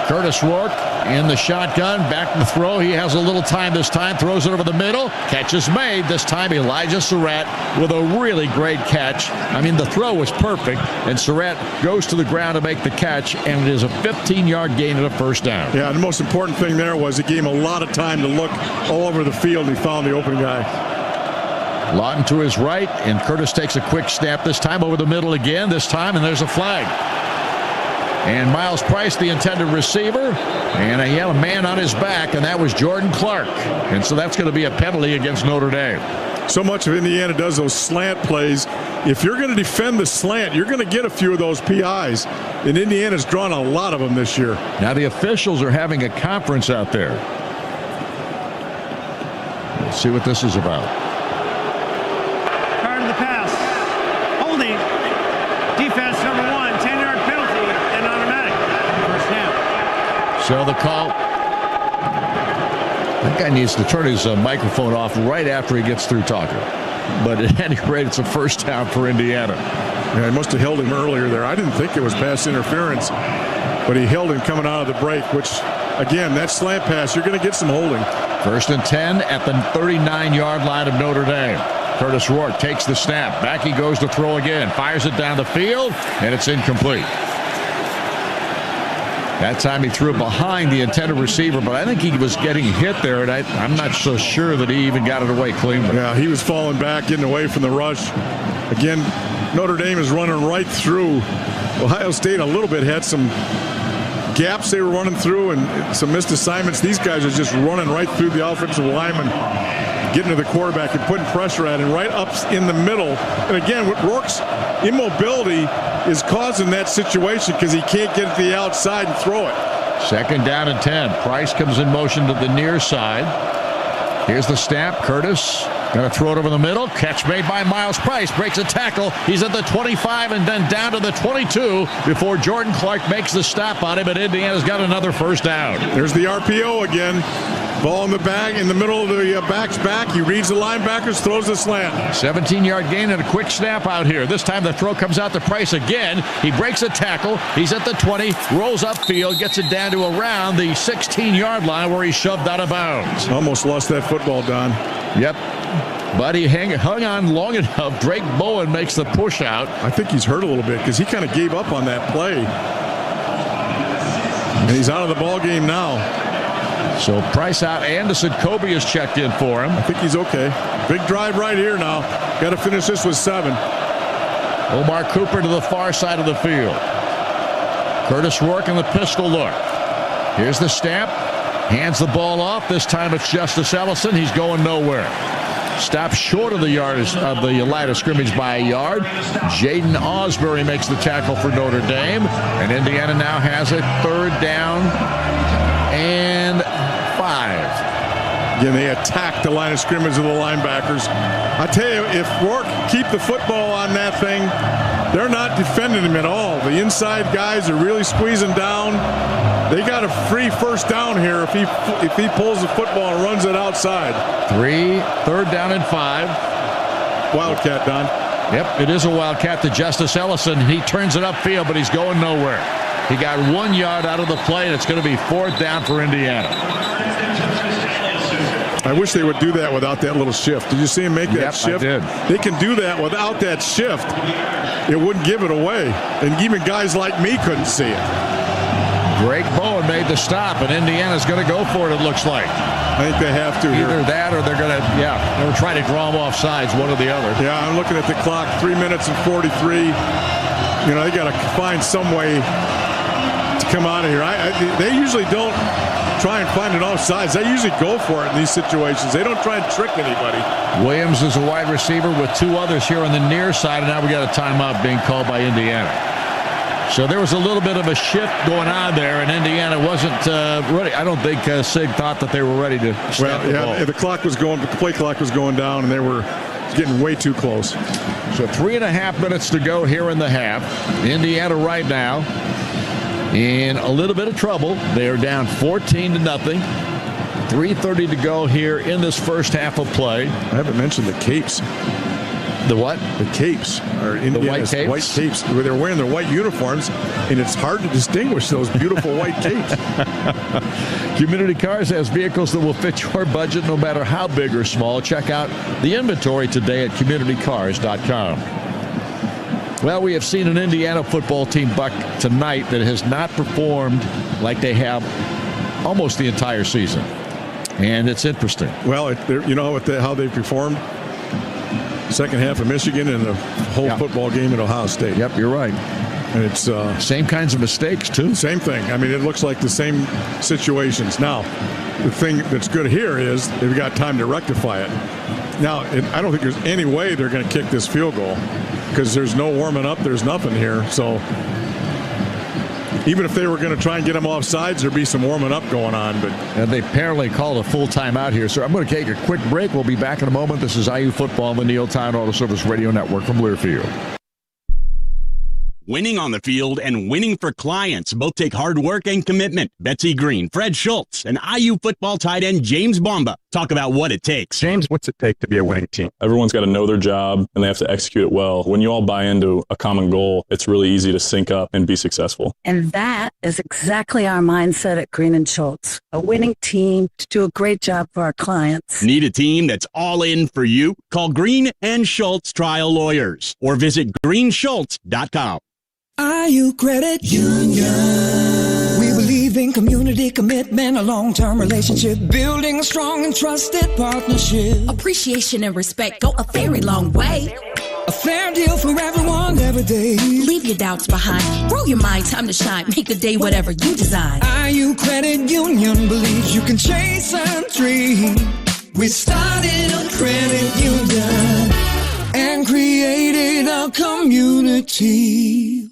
Curtis Rourke in the shotgun, back to the throw. He has a little time this time, throws it over the middle. Catch is made. This time Elijah Surratt with a really great catch. I mean, the throw was perfect, and Surratt goes to the ground to make the catch, and it is a 15-yard gain and a first down. Yeah, the most important thing there was he gave him a lot of time to look all over the field, and he found the open guy. Lawton to his right, and Curtis takes a quick snap this time over the middle again this time, and there's a flag. And Miles Price, the intended receiver, and he had a man on his back, and that was Jordan Clark. And so that's going to be a penalty against Notre Dame. So much of Indiana does those slant plays. If you're going to defend the slant, you're going to get a few of those PIs. And Indiana's drawn a lot of them this year. Now the officials are having a conference out there. Let's see what this is about. Card of the pass. Holding. Defense number 1. 10-yard penalty and automatic. First down. So the call. That guy needs to turn his microphone off right after he gets through talking. But at any rate, it's a first down for Indiana. Yeah, he must have held him earlier there. I didn't think it was pass interference, but he held him coming out of the break, which, again, that slant pass, you're going to get some holding. 1st and 10 at the 39-yard line of Notre Dame. Curtis Rourke takes the snap. Back he goes to throw again. Fires it down the field, and it's incomplete. That time he threw it behind the intended receiver, but I think he was getting hit there, and I'm not so sure that he even got it away cleanly. Yeah, he was falling back, getting away from the rush. Again, Notre Dame is running right through. Ohio State a little bit had some gaps they were running through and some missed assignments. These guys are just running right through the offensive lineman, getting to the quarterback and putting pressure at him right up in the middle. And again, with Rourke's immobility is causing that situation because he can't get to the outside and throw it. 2nd down and 10. Price comes in motion to the near side. Here's the snap. Curtis going to throw it over the middle. Catch made by Miles Price. Breaks a tackle. He's at the 25 and then down to the 22 before Jordan Clark makes the stop on him. But Indiana's got another first down. There's the RPO again. Ball in the bag, in the middle of the back's back. He reads the linebackers, throws the slant. 17-yard gain and a quick snap out here. This time the throw comes out to Price again. He breaks a tackle. He's at the 20, rolls upfield, gets it down to around the 16-yard line where he's shoved out of bounds. Almost lost that football, Don. Yep. But he hung on long enough. Drake Bowen makes the push out. I think he's hurt a little bit because he kind of gave up on that play. And he's out of the ball game now. So Price out. Anderson Kobe has checked in for him. I think he's okay. Big drive right here now. Got to finish this with 7. Omar Cooper to the far side of the field. Curtis Rourke in the pistol look. Here's the snap. Hands the ball off. This time it's Justice Ellison. He's going nowhere. Stopped short of the line of scrimmage by a yard. Jaden Osbury makes the tackle for Notre Dame. And Indiana now has it 3rd down and 5. Again, they attack the line of scrimmage of the linebackers. I tell you, if Rourke keep the football on that thing, they're not defending him at all. The inside guys are really squeezing down. They got a free first down here if he pulls the football and runs it outside. 3rd down and 5. Wildcat, Don. Yep, it is a wildcat to Justice Ellison. He turns it upfield, but he's going nowhere. He got 1 yard out of the play, and it's going to be 4th down for Indiana. I wish they would do that without that little shift. Did you see him make that shift? I did. They can do that without that shift. It wouldn't give it away. And even guys like me couldn't see it. Greg Bowen made the stop, and Indiana's going to go for it, it looks like. I think they have to. Either that or they're going to, they're trying to draw them off sides, one or the other. Yeah, I'm looking at the clock, 3 minutes and 43. You know, they got to find some way to come out of here. They usually don't try and find an offsides. They usually go for it in these situations. They don't try and trick anybody. Williams is a wide receiver with two others here on the near side, and now we got a timeout being called by Indiana. So there was a little bit of a shift going on there, and Indiana wasn't ready. I don't think Sig thought that they were ready to snap the ball. The clock was going, but the play clock was going down, and they were getting way too close. So 3.5 minutes to go here in the half. Indiana right now in a little bit of trouble. They are down 14-0. 3:30 to go here in this first half of play. I haven't mentioned the capes. The what? The capes. Or Indiana's white capes. Where they're wearing their white uniforms, and it's hard to distinguish those beautiful white capes. Community Cars has vehicles that will fit your budget no matter how big or small. Check out the inventory today at communitycars.com. Well, we have seen an Indiana football team, Buck, tonight that has not performed like they have almost the entire season. And it's interesting. Well, you know how they performed? Second half of Michigan and the whole football game at Ohio State. Yep, you're right. And it's same kinds of mistakes, too. Same thing. I mean, it looks like the same situations. Now, the thing that's good here is they've got time to rectify it. Now, I don't think there's any way they're going to kick this field goal because there's no warming up. There's nothing here. So even if they were going to try and get them off sides, there'd be some warming up going on. And they apparently called a full timeout here. So I'm going to take a quick break. We'll be back in a moment. This is IU Football on the Neil Town Auto Service Radio Network from Learfield. Winning on the field and winning for clients both take hard work and commitment. Betsy Green, Fred Schultz, and IU football tight end James Bomba talk about what it takes. James, what's it take to be a winning team? Everyone's got to know their job, and they have to execute it well. When you all buy into a common goal, it's really easy to sync up and be successful. And that is exactly our mindset at Green & Schultz. A winning team to do a great job for our clients. Need a team that's all in for you? Call Green & Schultz Trial Lawyers or visit greenschultz.com. IU Credit Union. We believe in community commitment, a long-term relationship, building a strong and trusted partnership. Appreciation and respect go a very long way. A fair deal for everyone every day. Leave your doubts behind. Grow your mind, time to shine. Make the day whatever you design. IU Credit Union believes you can chase a dream. We started a credit union and created a community.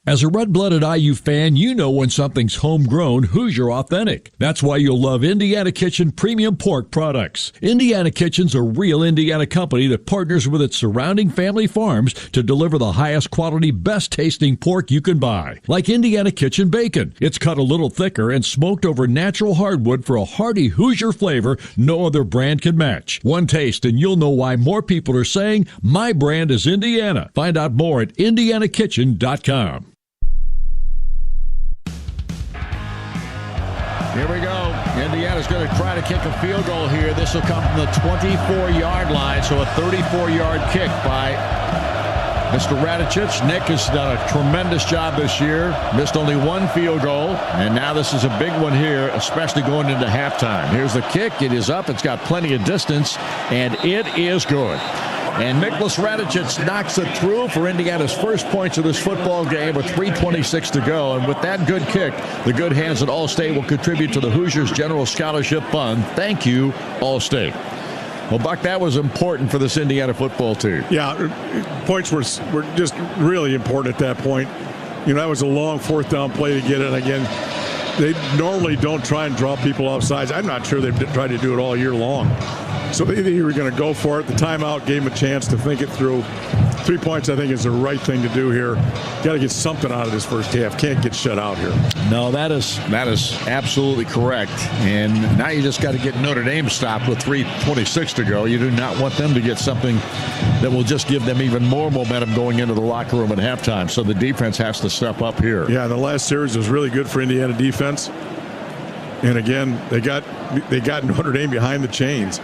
As a red-blooded IU fan, you know when something's homegrown, Hoosier authentic. That's why you'll love Indiana Kitchen premium pork products. Indiana Kitchen's a real Indiana company that partners with its surrounding family farms to deliver the highest quality, best-tasting pork you can buy. Like Indiana Kitchen bacon. It's cut a little thicker and smoked over natural hardwood for a hearty Hoosier flavor no other brand can match. One taste and you'll know why more people are saying, my brand is Indiana. Find out more at indianakitchen.com. Here we go. Indiana's going to try to kick a field goal here. This will come from the 24-yard line, so a 34-yard kick by Mr. Radicic. Nick has done a tremendous job this year. Missed only one field goal, and now this is a big one here, especially going into halftime. Here's the kick. It is up. It's got plenty of distance, and it is good. And Miklas Radicic knocks it through for Indiana's first points of this football game with 3:26 to go. And with that good kick, the good hands at All-State will contribute to the Hoosiers General Scholarship Fund. Thank you, All-State. Well, Buck, that was important for this Indiana football team. Yeah, points were just really important at that point. You know, that was a long fourth down play to get it. Again, they normally don't try and draw people off sides. I'm not sure they've tried to do it all year long. So they were going to go for it. The timeout gave them a chance to think it through. 3 points, I think, is the right thing to do here. Got to get something out of this first half. Can't get shut out here. No, that is absolutely correct. And now you just got to get Notre Dame stopped with 3:26 to go. You do not want them to get something that will just give them even more momentum going into the locker room at halftime. So the defense has to step up here. Yeah, the last series was really good for Indiana defense. And again, they got Notre Dame behind the chains.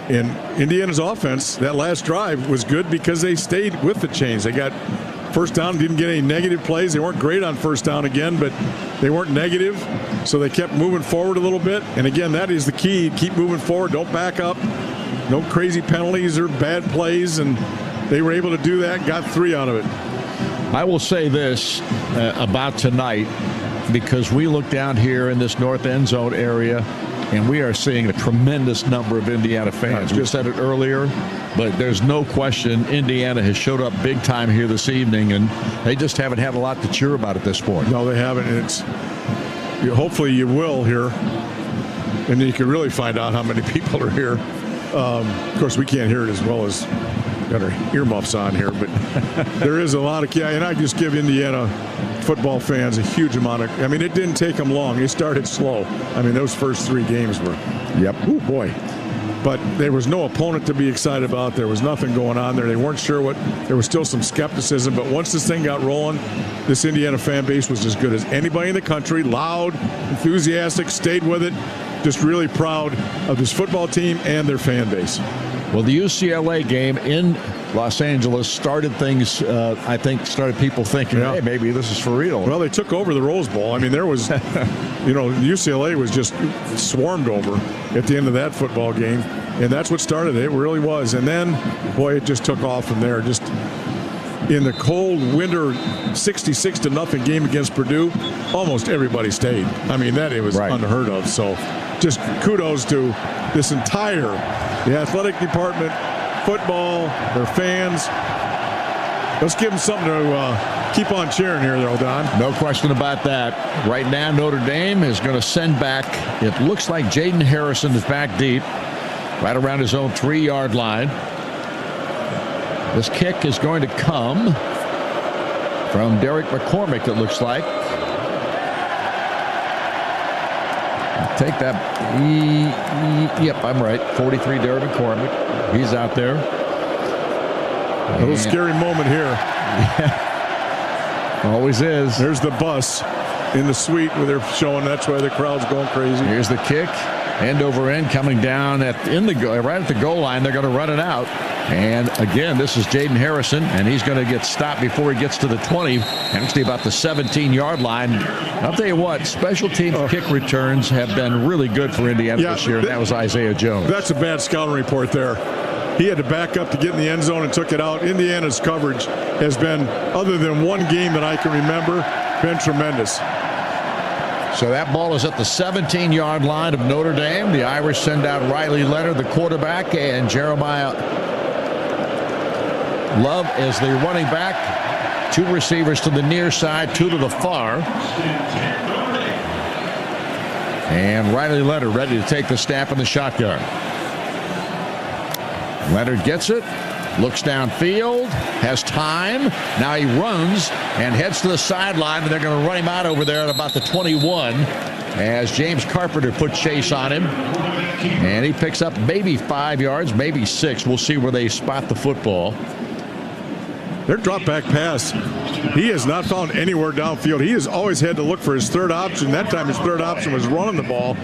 And Indiana's offense, that last drive was good because they stayed with the chains. They got first down, didn't get any negative plays. They weren't great on first down again, but they weren't negative. So they kept moving forward a little bit. And again, that is the key. Keep moving forward. Don't back up. No crazy penalties or bad plays. And they were able to do that, got 3 out of it. I will say this about tonight, because we look down here in this north end zone area, and we are seeing a tremendous number of Indiana fans. We said it earlier, but there's no question Indiana has showed up big time here this evening, and they just haven't had a lot to cheer about at this point. No, they haven't. And hopefully you will here, and then you can really find out how many people are here. Of course, we can't hear it as well as got our earmuffs on here, but there is a lot of, and I just give Indiana football fans a huge amount of, I mean, it didn't take them long. It started slow. I mean, those first 3 games were, oh boy. But there was no opponent to be excited about. There was nothing going on there. They weren't sure there was still some skepticism, but once this thing got rolling, this Indiana fan base was as good as anybody in the country, loud, enthusiastic, stayed with it, just really proud of this football team and their fan base. Well, the UCLA game in Los Angeles started things, I think, started people thinking, hey, maybe this is for real. Well, they took over the Rose Bowl. I mean, there was, UCLA was just swarmed over at the end of that football game. And that's what started it. It really was. And then, boy, it just took off from there. Just in the cold winter 66-0 game against Purdue, almost everybody stayed. I mean, it was unheard of. So just kudos to this entire, the athletic department, football, their fans. Let's give them something to keep on cheering here, though, Don. No question about that. Right now, Notre Dame is going to send back, it looks like Jaden Harrison is back deep, right around his own 3-yard line. This kick is going to come from Derek McCormick, it looks like. Take that. Yep, I'm right. 43, Derek McCormick. He's out there. A little scary moment here. Yeah. Always is. There's the bus in the suite where they're showing. That's why the crowd's going crazy. Here's the kick. End over end coming down right at the goal line. They're going to run it out. And again, this is Jaden Harrison, and he's going to get stopped before he gets to the 20, actually about the 17-yard line. I'll tell you what, special teams kick returns have been really good for Indiana this year, and that was Isaiah Jones. That's a bad scouting report there. He had to back up to get in the end zone and took it out. Indiana's coverage has been, other than one game that I can remember, been tremendous. So that ball is at the 17-yard line of Notre Dame. The Irish send out Riley Leonard, the quarterback, and Jeremiah Love as the running back. 2 receivers to the near side, 2 to the far. And Riley Leonard ready to take the snap in the shotgun. Leonard gets it, looks downfield, has time. Now he runs and heads to the sideline, and they're going to run him out over there at about the 21 as James Carpenter put chase on him. And he picks up maybe 5 yards, maybe 6. We'll see where they spot the football. Their drop back pass, he has not found anywhere downfield. He has always had to look for his third option. That time his third option was running the ball.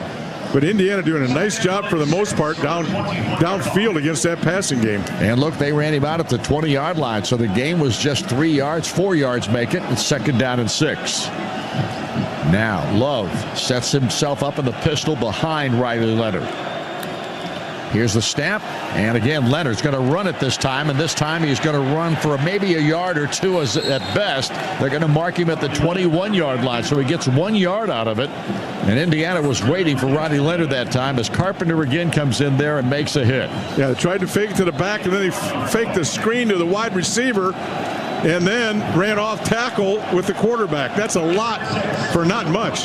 But Indiana doing a nice job for the most part downfield against that passing game. And look, they ran him out at the 20-yard line. So the game was just 3 yards. 4 yards make it. It's 2nd down and 6. Now Love sets himself up in the pistol behind Riley Leonard. Here's the snap, and again, Leonard's going to run it this time, and this time he's going to run for maybe a yard or 2 at best. They're going to mark him at the 21-yard line, so he gets 1 yard out of it. And Indiana was waiting for Riley Leonard that time as Carpenter again comes in there and makes a hit. Yeah, they tried to fake it to the back, and then he faked the screen to the wide receiver, and then ran off tackle with the quarterback. That's a lot for not much.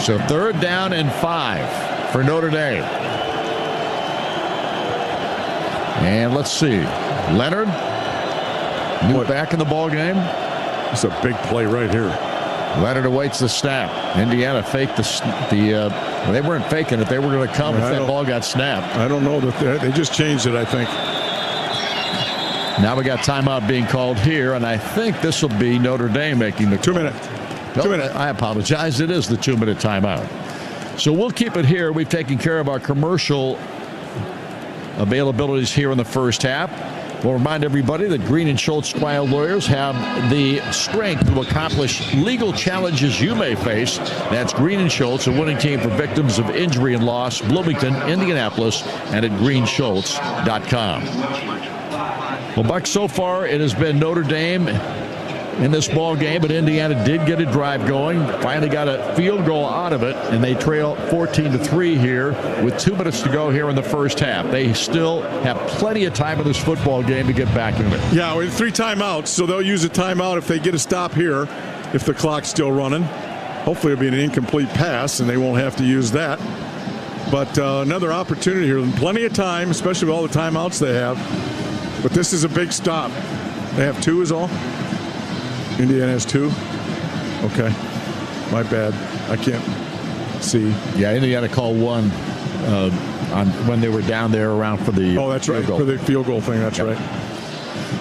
So 3rd down and 5 for Notre Dame. And let's see. Leonard, back in the ball game. It's a big play right here. Leonard awaits the snap. Indiana faked they weren't faking it. They were going to come if that ball got snapped. I don't know that they just changed it, I think. Now we got timeout being called here, and I think this will be Notre Dame making the 2 minute. 2 minute. I apologize. It is the 2-minute timeout. So we'll keep it here. We've taken care of our commercial availabilities here in the first half. We'll remind everybody that Green and Schultz trial lawyers have the strength to accomplish legal challenges you may face. That's Green and Schultz, a winning team for victims of injury and loss, Bloomington, Indianapolis, and at greenschultz.com. Well, Buck, so far it has been Notre Dame in this ball game, but Indiana did get a drive going, finally got a field goal out of it, and they trail 14-3 here with 2 minutes to go here in the first half. They still have plenty of time in this football game to get back in it. Yeah, with 3 timeouts, so they'll use a timeout if they get a stop here, if the clock's still running. Hopefully it'll be an incomplete pass, and they won't have to use that. But another opportunity here. Plenty of time, especially with all the timeouts they have. But this is a big stop. They have 2 is all? Indiana has 2? Okay. My bad. I can't see. Yeah, Indiana called 1 on when they were down there around for the that's right. For the field goal thing. That's right.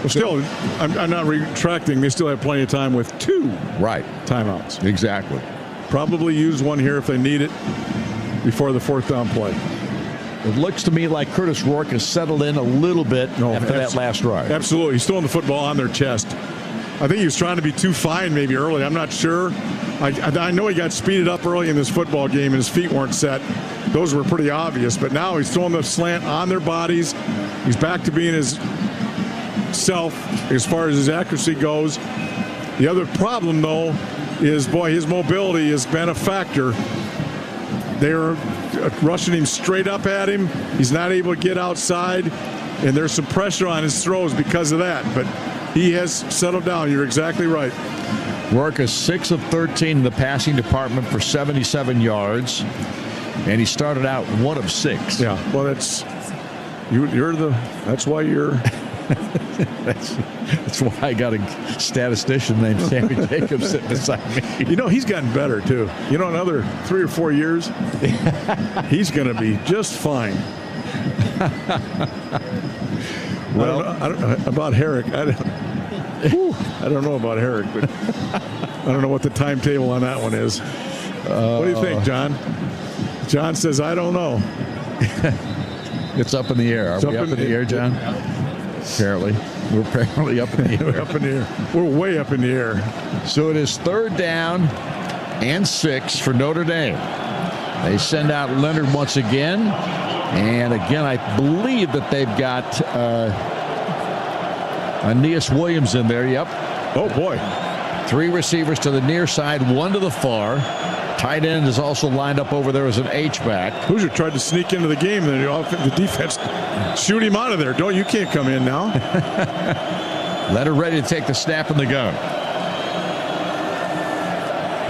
Well, still, I'm not retracting. They still have plenty of time with 2 timeouts. Exactly. Probably use 1 here if they need it before the 4th down play. It looks to me like Curtis Rourke has settled in a little bit after that last drive. Absolutely. He's throwing the football on their chest. I think he was trying to be too fine maybe early. I'm not sure. I know he got speeded up early in this football game and his feet weren't set. Those were pretty obvious. But now he's throwing the slant on their bodies. He's back to being his self as far as his accuracy goes. The other problem, though, is, his mobility has been a factor. They're rushing him straight up at him. He's not able to get outside. And there's some pressure on his throws because of that. But he has settled down. You're exactly right. Rourke is 6 of 13 in the passing department for 77 yards, and he started out 1 of 6. Yeah, well, that's why you're. That's why I got a statistician named Sammy Jacobs sitting beside me. He's gotten better too. Another 3 or 4 years, he's going to be just fine. Well, I don't know about Herrick. I don't know about Herrick, but I don't know what the timetable on that one is. What do you think, John? John says, I don't know. It's up in the air. Are we up in the air, John? Apparently. We're apparently up in the air. We're up in the air. We're way up in the air. So it is 3rd down and 6 for Notre Dame. They send out Leonard once again. And again, I believe that they've got Aeneas Williams in there. Yep. Oh, boy. 3 receivers to the near side, 1 to the far. Tight end is also lined up over there as an H-back. Hoosier tried to sneak into the game, and the defense shoot him out of there. You can't come in now. Leonard ready to take the snap in the gun.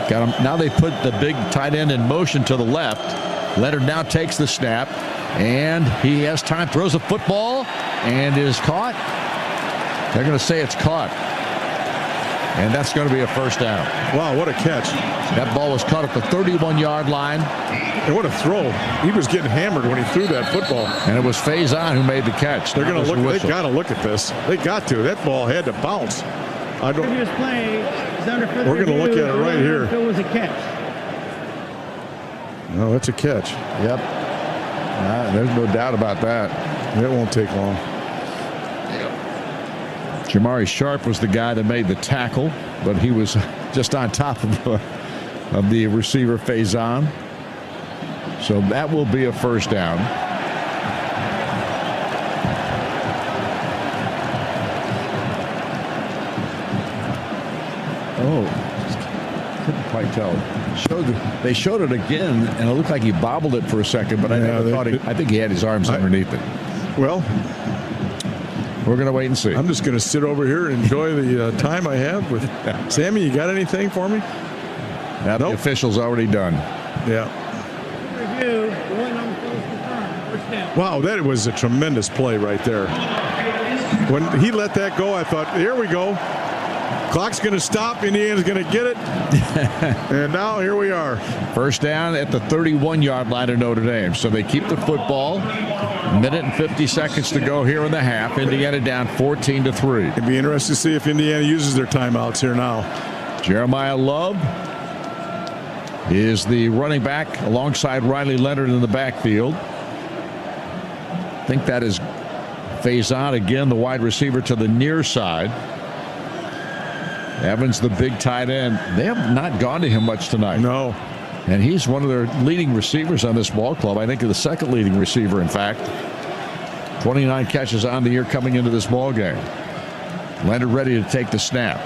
Got him. Now they put the big tight end in motion to the left. Leonard now takes the snap, and he has time, throws a football, and is caught. They're going to say it's caught. And that's going to be a first down. Wow, what a catch. That ball was caught at the 31-yard line. And what a throw. He was getting hammered when he threw that football. And it was Faison who made the catch. They're going to look. They got to look at this. They got to. That ball had to bounce. I don't. Previous play is under further We're going to look at it right here. It was a catch. No, that's a catch. Yep. There's no doubt about that. It won't take long. Jamari Sharp was the guy that made the tackle, but he was just on top of the receiver Faison. So that will be a first down. Oh, couldn't quite tell. They showed it again, and it looked like he bobbled it for a second, but I think he had his arms underneath it. Well, we're going to wait and see. I'm just going to sit over here and enjoy the time I have with Sammy. You got anything for me? Nope. The official's already done. Yeah. Review. Going on first down. Wow, that was a tremendous play right there. When he let that go, I thought, here we go. Clock's going to stop. Indiana's going to get it. And now here we are. First down at the 31-yard line of Notre Dame. So they keep the football. Minute and 50 seconds to go here in the half. Indiana down 14-3. It'd be interesting to see if Indiana uses their timeouts here now. Jeremiah Love is the running back alongside Riley Leonard in the backfield. I think that is Faison again, the wide receiver to the near side. Evans, the big tight end. They have not gone to him much tonight. No. And he's one of their leading receivers on this ball club. I think the second leading receiver, in fact. 29 catches on the year coming into this ball game. Leonard ready to take the snap.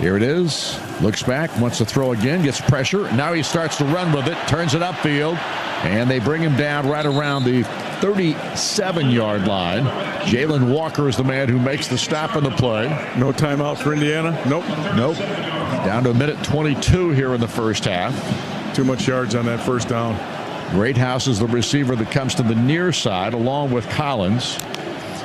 Here it is. Looks back, wants to throw again, gets pressure. Now he starts to run with it, turns it upfield, and they bring him down right around the 37-yard line. Jalen Walker is the man who makes the stop on the play. No timeout for Indiana? Nope. Down to a minute 22 here in the first half. Too much yards on that first down. Greathouse is the receiver that comes to the near side along with Collins.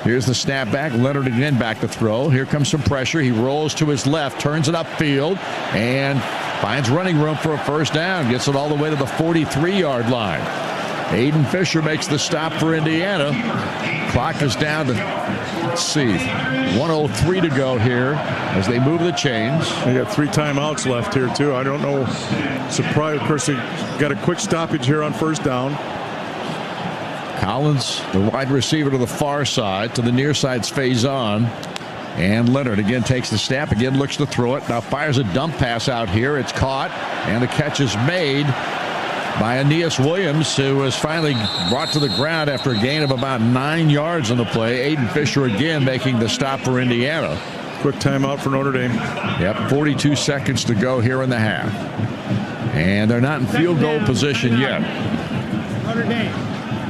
Here's the snap back. Leonard again back to throw. Here comes some pressure. He rolls to his left, turns it upfield, and finds running room for a first down. Gets it all the way to the 43-yard line. Aiden Fisher makes the stop for Indiana. Clock is down to, let's see, 1:03 to go here as they move the chains. They got 3 timeouts left here, too. I don't know. Surprise. Of course, they got a quick stoppage here on first down. Collins, the wide receiver to the far side. To the near side's Faison. And Leonard again takes the snap. Again looks to throw it. Now fires a dump pass out here. It's caught. And the catch is made by Aeneas Williams, who was finally brought to the ground after a gain of about 9 yards on the play. Aiden Fisher again making the stop for Indiana. Quick timeout for Notre Dame. Yep, 42 seconds to go here in the half. And they're not in field goal position yet. Notre Dame.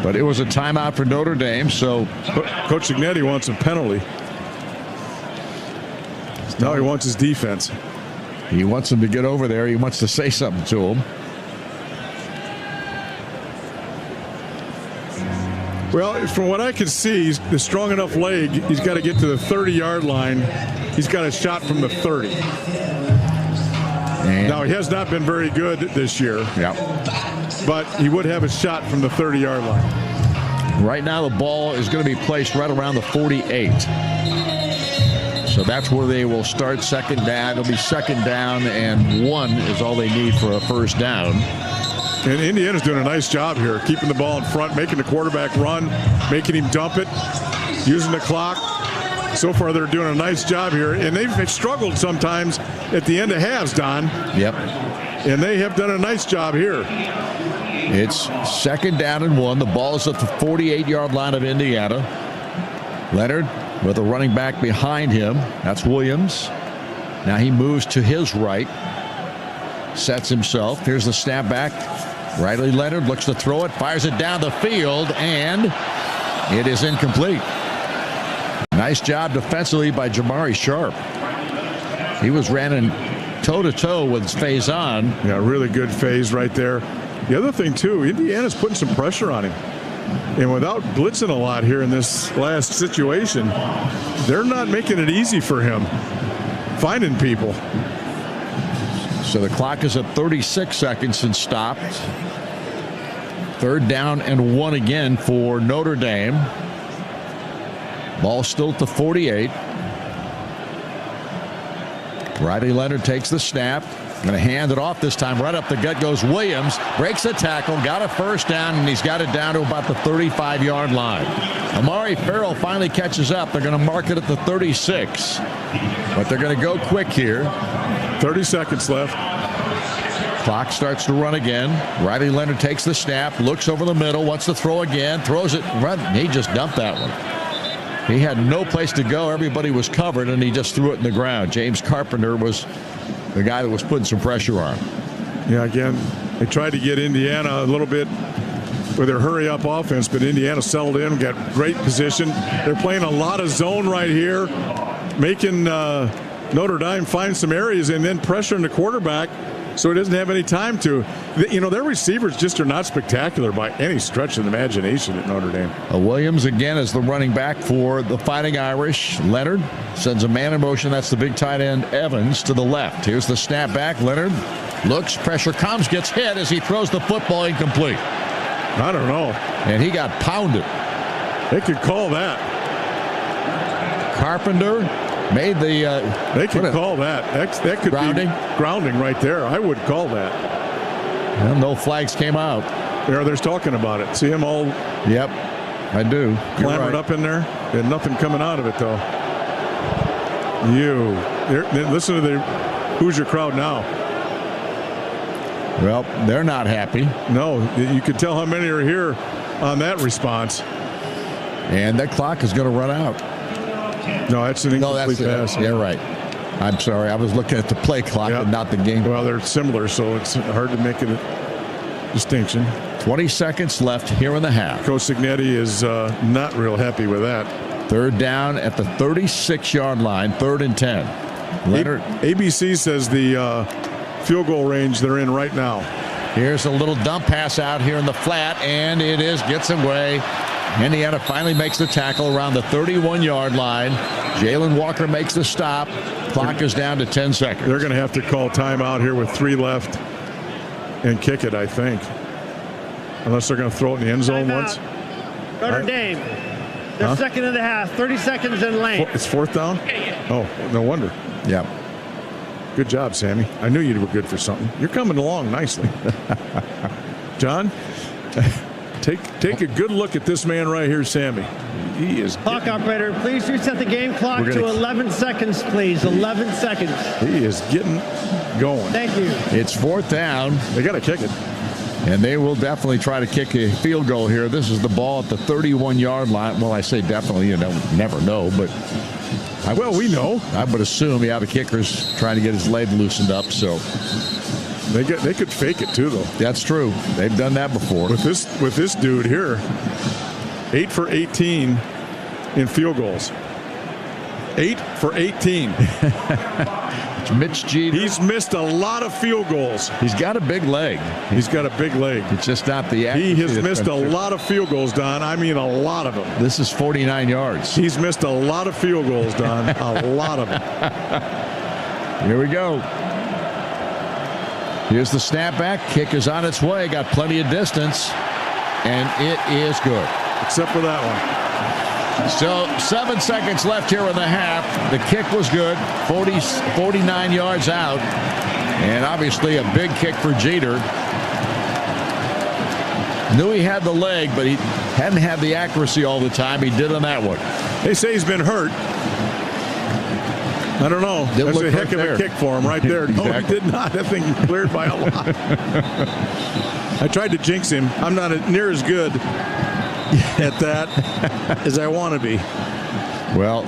But it was a timeout for Notre Dame, so Coach Ignetti wants a penalty. Now he wants his defense. He wants them to get over there. He wants to say something to them. Well, from what I can see, he's a strong enough leg. He's got to get to the 30-yard line. He's got a shot from the 30. And now, he has not been very good this year. Yeah. But he would have a shot from the 30-yard line. Right now, the ball is going to be placed right around the 48. So that's where they will start second down. It'll be second down, and 1 is all they need for a first down. And Indiana's doing a nice job here, keeping the ball in front, making the quarterback run, making him dump it, using the clock. So far, they're doing a nice job here. And they've struggled sometimes at the end of halves, Don. Yep. And they have done a nice job here. It's second down and 1. The ball is at the 48-yard line of Indiana. Leonard with a running back behind him. That's Williams. Now he moves to his right. Sets himself. Here's the snap back. Riley Leonard looks to throw it. Fires it down the field. And it is incomplete. Nice job defensively by Jamari Sharp. He was running toe-to-toe with Faison. Yeah, really good phase right there. The other thing, too, Indiana's putting some pressure on him. And without blitzing a lot here in this last situation, they're not making it easy for him finding people. So the clock is at 36 seconds and stopped. Third down and 1 again for Notre Dame. Ball still at the 48. Riley Leonard takes the snap. Going to hand it off this time. Right up the gut goes Williams. Breaks a tackle. Got a first down, and he's got it down to about the 35-yard line. Amari Farrell finally catches up. They're going to mark it at the 36. But they're going to go quick here. 30 seconds left. Clock starts to run again. Riley Leonard takes the snap. Looks over the middle. Wants to throw again. Throws it. Run. He just dumped that one. He had no place to go. Everybody was covered, and he just threw it in the ground. James Carpenter was the guy that was putting some pressure on. Yeah, again, they tried to get Indiana a little bit with their hurry-up offense, but Indiana settled in, got great position. They're playing a lot of zone right here, making Notre Dame find some areas and then pressuring the quarterback so he doesn't have any time to. You know, their receivers just are not spectacular by any stretch of the imagination at Notre Dame. Williams again is the running back for the Fighting Irish. Leonard sends a man in motion. That's the big tight end Evans to the left. Here's the snap back. Leonard looks, pressure comes, gets hit as he throws the football incomplete. I don't know. And he got pounded. They could call that. Carpenter Made the... they could call that. That could grounding? Be grounding right there. I would call that. Well, no flags came out. They're talking about it. See them all... Yep, I do. Clambered up in there. And nothing coming out of it, though. Listen to the Hoosier crowd now. Well, they're not happy. No, you can tell how many are here on that response. And that clock is going to run out. No, that's an incomplete pass. Yeah, right. I'm sorry. I was looking at the play clock and not the game. Well, they're similar, so it's hard to make a distinction. 20 seconds left here in the half. Coach Signetti is not real happy with that. Third down at the 36-yard line, 3rd and 10. Leonard. ABC says the field goal range they're in right now. Here's a little dump pass out here in the flat, and it gets away. Indiana finally makes the tackle around the 31-yard line. Jalen Walker makes the stop. Clock is down to 10 seconds. They're going to have to call timeout here with 3 left and kick it, I think. Unless they're going to throw it in the end zone once. Notre Dame. They're second in the half. 30 seconds in lane. It's 4th down? Oh, no wonder. Yeah. Good job, Sammy. I knew you were good for something. You're coming along nicely. John, take a good look at this man right here, Sammy. He is. Clock operator, please reset the game clock to 11 seconds, please. 11 seconds. He is getting going. Thank you. It's 4th down. They got to kick it. And they will definitely try to kick a field goal here. This is the ball at the 31-yard line. Well, I say definitely. You never know, but we know. I would assume, the kicker's trying to get his leg loosened up. So they could fake it too, though. That's true. They've done that before. With this dude here, 8 for 18 in field goals. 8 for 18. It's Mitch Jeter. He's missed a lot of field goals. He's got a big leg. He's got a big leg. It's just not the accuracy. He has missed a lot of field goals, Don. I mean, a lot of them. This is 49 yards. He's missed a lot of field goals, Don. A lot of them. Here we go. Here's the snapback. Kick is on its way. Got plenty of distance. And it is good. Except for that one. So 7 seconds left here in the half. The kick was good. 49 yards out. And obviously a big kick for Jeter. Knew he had the leg, but he hadn't had the accuracy all the time. He did on that one. They say he's been hurt. I don't know. That's a heck of a kick for him right there. Exactly. No, he did not. That thing cleared by a lot. I tried to jinx him. I'm not near as good at that as I want to be. Well,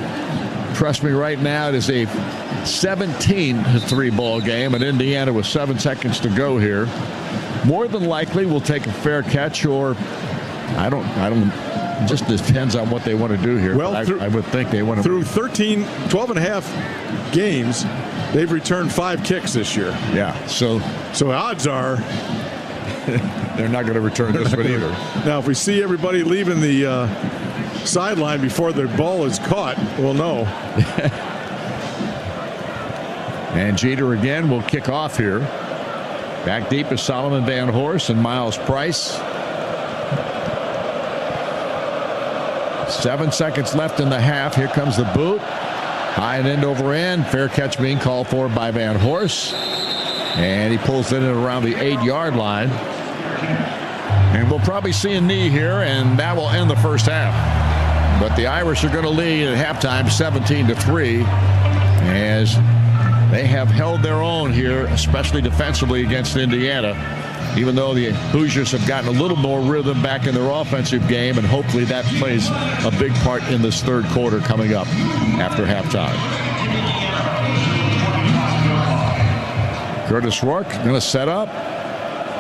trust me right now, it is a 17-3 ball game, and Indiana with 7 seconds to go here. More than likely will take a fair catch, or I don't. It just depends on what they want to do here. Well, I would think they want to. Through 12 and a half games, they've returned 5 kicks this year. Yeah. So odds are they're not going to return this one either. Now, if we see everybody leaving the sideline before the ball is caught, we'll know. And Jeter again will kick off here. Back deep is Solomon Van Horst and Miles Price. 7 seconds left in the half. Here comes the boot. High and end over end. Fair catch being called for by Van Horst. And he pulls it in around the 8-yard line. And we'll probably see a knee here, and that will end the first half. But the Irish are going to lead at halftime 17-3 as they have held their own here, especially defensively against Indiana, even though the Hoosiers have gotten a little more rhythm back in their offensive game, and hopefully that plays a big part in this third quarter coming up after halftime. Curtis Rourke going to set up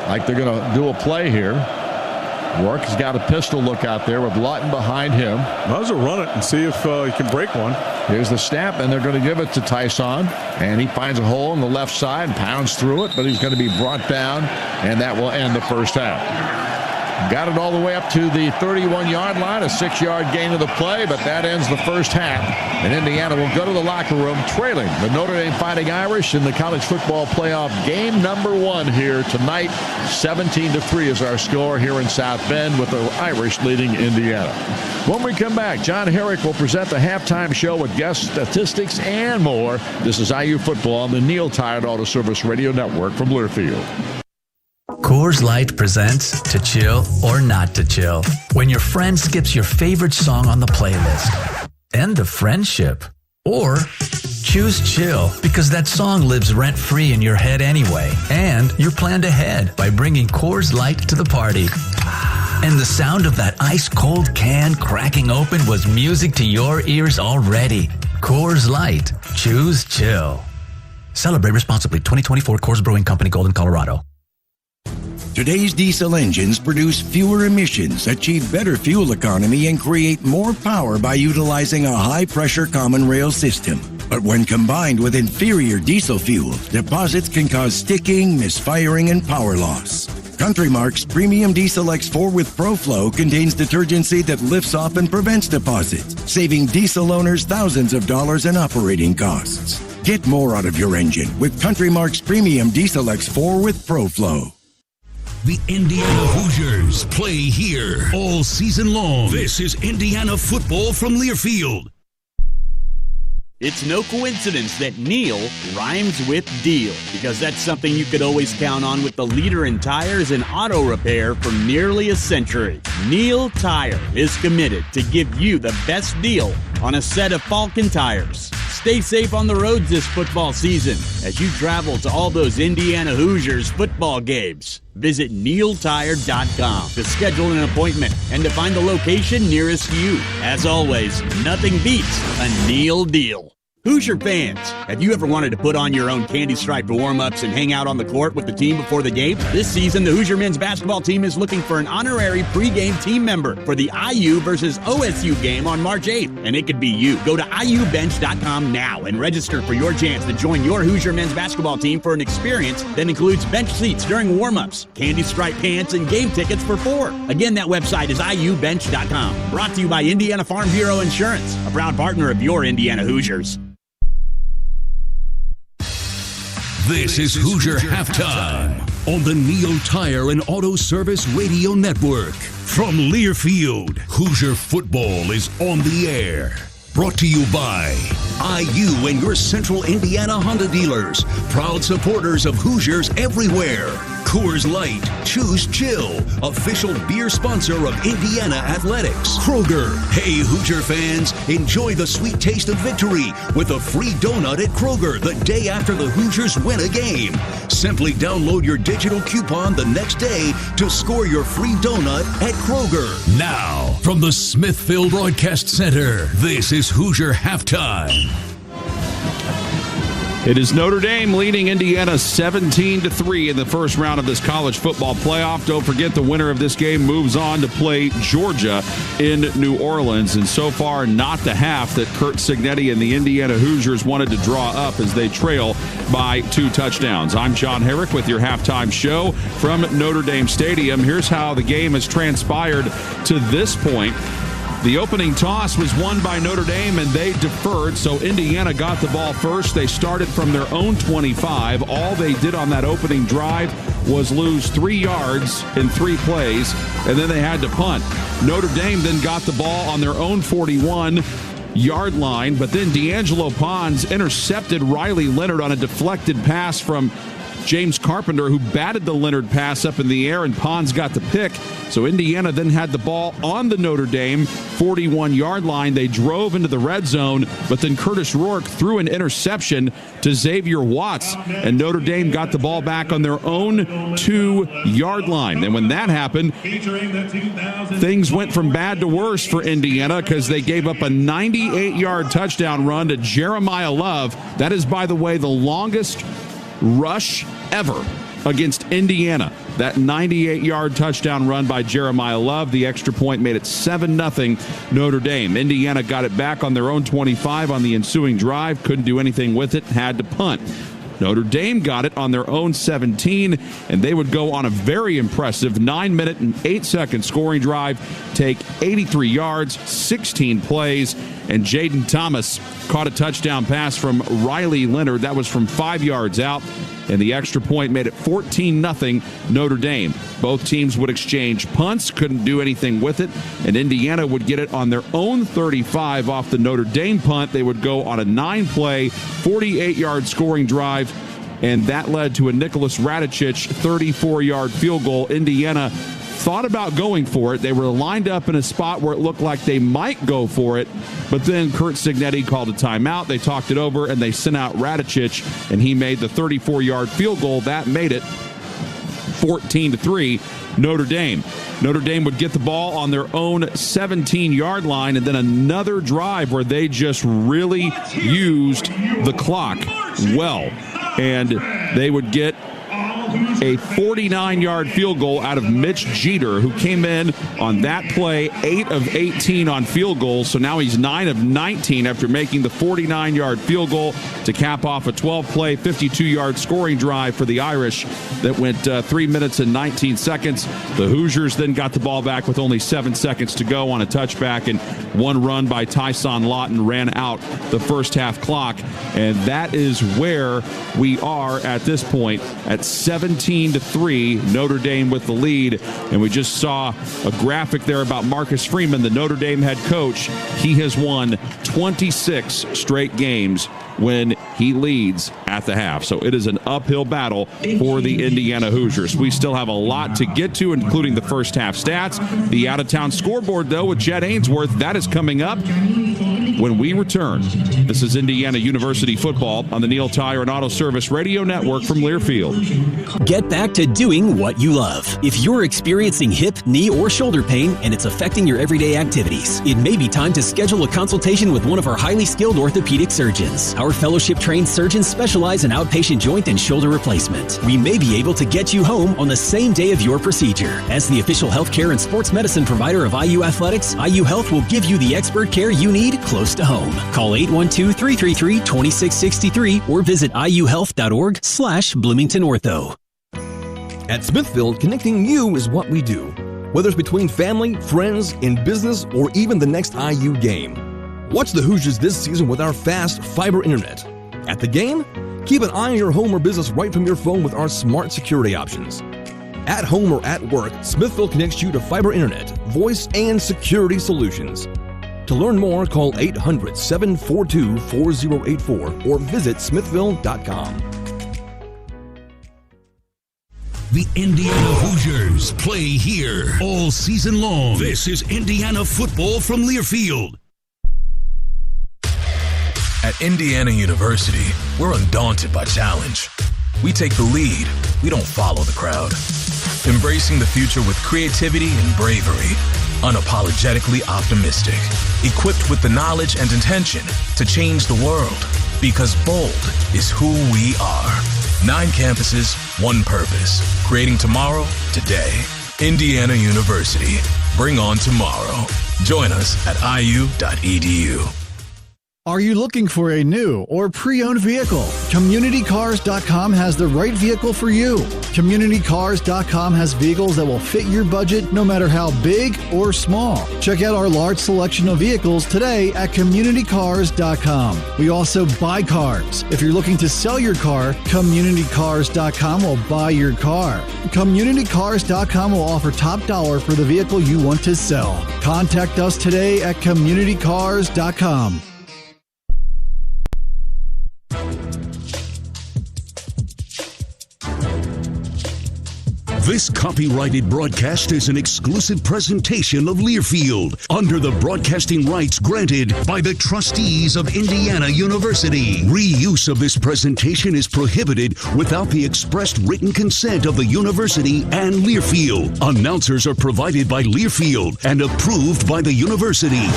like they're going to do a play here. Rourke has got a pistol look out there with Lawton behind him. Might as well run it and see if he can break one. Here's the snap, and they're going to give it to Tyson. And he finds a hole on the left side and pounds through it, but he's going to be brought down, and that will end the first half. Got it all the way up to the 31-yard line, a 6-yard gain of the play, but that ends the first half. And Indiana will go to the locker room trailing the Notre Dame Fighting Irish in the college football playoff game number 1 here tonight. 17-3 is our score here in South Bend, with the Irish leading Indiana. When we come back, John Herrick will present the halftime show with guest statistics and more. This is IU Football on the Neil Tired Auto Service Radio Network from Learfield. Coors Light presents To Chill or Not to Chill. When your friend skips your favorite song on the playlist. End of friendship. Or choose chill because that song lives rent-free in your head anyway. And you're planned ahead by bringing Coors Light to the party. And the sound of that ice-cold can cracking open was music to your ears already. Coors Light. Choose chill. Celebrate responsibly. 2024 Coors Brewing Company, Golden, Colorado. Today's diesel engines produce fewer emissions, achieve better fuel economy, and create more power by utilizing a high-pressure common rail system. But when combined with inferior diesel fuel, deposits can cause sticking, misfiring, and power loss. Country Mark's Premium Diesel X4 with ProFlow contains detergency that lifts off and prevents deposits, saving diesel owners thousands of dollars in operating costs. Get more out of your engine with Country Mark's Premium Diesel X4 with ProFlow. The Indiana Hoosiers play here all season long. This is Indiana football from Learfield. It's no coincidence that Neil rhymes with deal, because that's something you could always count on with the leader in tires and auto repair for nearly a century. Neil Tire is committed to give you the best deal on a set of Falcon tires. Stay safe on the roads this football season as you travel to all those Indiana Hoosiers football games. Visit neiltire.com to schedule an appointment and to find the location nearest you. As always, nothing beats a Neil deal. Hoosier fans, have you ever wanted to put on your own candy-striped warm-ups and hang out on the court with the team before the game? This season, the Hoosier men's basketball team is looking for an honorary pregame team member for the IU versus OSU game on March 8th, and it could be you. Go to iubench.com now and register for your chance to join your Hoosier men's basketball team for an experience that includes bench seats during warm-ups, candy-striped pants, and game tickets for 4. Again, that website is iubench.com. Brought to you by Indiana Farm Bureau Insurance, a proud partner of your Indiana Hoosiers. This is Hoosier Halftime on the Neil Tire and Auto Service Radio Network. From Learfield, Hoosier football is on the air. Brought to you by IU and your Central Indiana Honda dealers, proud supporters of Hoosiers everywhere. Coors Light, choose chill, official beer sponsor of Indiana Athletics. Kroger, hey Hoosier fans, enjoy the sweet taste of victory with a free donut at Kroger the day after the Hoosiers win a game. Simply download your digital coupon the next day to score your free donut at Kroger. Now, from the Smithfield Broadcast Center, this is Hoosier Halftime. It is Notre Dame leading Indiana 17-3 in the first round of this college football playoff. Don't forget, the winner of this game moves on to play Georgia in New Orleans. And so far, not the half that Curt Cignetti and the Indiana Hoosiers wanted to draw up as they trail by 2 touchdowns. I'm John Herrick with your halftime show from Notre Dame Stadium. Here's how the game has transpired to this point. The opening toss was won by Notre Dame, and they deferred, so Indiana got the ball first. They started from their own 25. All they did on that opening drive was lose 3 yards in 3 plays, and then they had to punt. Notre Dame then got the ball on their own 41-yard line, but then D'Angelo Pons intercepted Riley Leonard on a deflected pass from James Carpenter, who batted the Leonard pass up in the air, and Pons got the pick. So Indiana then had the ball on the Notre Dame 41-yard line. They drove into the red zone, but then Curtis Rourke threw an interception to Xavier Watts, and Notre Dame got the ball back on their own 2-yard line. And when that happened, things went from bad to worse for Indiana because they gave up a 98-yard touchdown run to Jeremiah Love. That is, by the way, the longest rush ever against Indiana. That 98-yard touchdown run by Jeremiah Love. The extra point made it 7-0 Notre Dame. Indiana got it back on their own 25 on the ensuing drive. Couldn't do anything with it. Had to punt. Notre Dame got it on their own 17, and they would go on a very impressive 9-minute and 8-second scoring drive, take 83 yards, 16 plays, and Jaden Thomas caught a touchdown pass from Riley Leonard. That was from 5 yards out, and the extra point made it 14-0 Notre Dame. Both teams would exchange punts, couldn't do anything with it, and Indiana would get it on their own 35 off the Notre Dame punt. They would go on a 9-play, 48-yard scoring drive, and that led to a Nicholas Radicic 34-yard field goal. Indiana thought about going for it. They were lined up in a spot where it looked like they might go for it, but then Kurt Cignetti called a timeout. They talked it over, and they sent out Radicic, and he made the 34-yard field goal. That made it 14-3 Notre Dame. Notre Dame would get the ball on their own 17-yard line, and then another drive where they just really used the clock well. And they would get a 49-yard field goal out of Mitch Jeter, who came in on that play 8 of 18 on field goals. So now he's 9 of 19 after making the 49-yard field goal to cap off a 12-play, 52-yard scoring drive for the Irish that went 3 minutes and 19 seconds. The Hoosiers then got the ball back with only 7 seconds to go on a touchback, and one run by Tyson Lawton ran out the first half clock. And that is where we are at this point at 17-3, Notre Dame with the lead. And we just saw a graphic there about Marcus Freeman, the Notre Dame head coach. He has won 26 straight games when he leads at the half. So it is an uphill battle for the Indiana Hoosiers. We still have a lot to get to, including the first half stats. The out-of-town scoreboard, though, with Jed Ainsworth, that is coming up when we return. This is Indiana University football on the Neil Tire and Auto Service Radio Network from Learfield. Get back to doing what you love. If you're experiencing hip, knee, or shoulder pain and it's affecting your everyday activities, it may be time to schedule a consultation with one of our highly skilled orthopedic surgeons. Our fellowship-trained surgeons specialize in outpatient joint and shoulder replacement. We may be able to get you home on the same day of your procedure. As the official healthcare and sports medicine provider of IU Athletics, IU Health will give you the expert care you need close to home. Call 812-333-2663 or visit iuhealth.org/Bloomington Ortho. At Smithfield, connecting you is what we do. Whether it's between family, friends, in business, or even the next IU game. Watch the Hoosiers this season with our fast fiber internet. At the game, keep an eye on your home or business right from your phone with our smart security options. At home or at work, Smithfield connects you to fiber internet, voice, and security solutions. To learn more, call 800-742-4084 or visit smithfield.com. The Indiana Hoosiers play here all season long. This is Indiana football from Learfield. At Indiana University, we're undaunted by challenge. We take the lead, we don't follow the crowd. Embracing the future with creativity and bravery. Unapologetically optimistic. Equipped with the knowledge and intention to change the world. Because bold is who we are. 9 campuses, 1 purpose. Creating tomorrow, today. Indiana University. Bring on tomorrow. Join us at iu.edu. Are you looking for a new or pre-owned vehicle? CommunityCars.com has the right vehicle for you. CommunityCars.com has vehicles that will fit your budget no matter how big or small. Check out our large selection of vehicles today at CommunityCars.com. We also buy cars. If you're looking to sell your car, CommunityCars.com will buy your car. CommunityCars.com will offer top dollar for the vehicle you want to sell. Contact us today at CommunityCars.com. This copyrighted broadcast is an exclusive presentation of Learfield under the broadcasting rights granted by the trustees of Indiana University. Reuse of this presentation is prohibited without the expressed written consent of the university and Learfield. Announcers are provided by Learfield and approved by the university.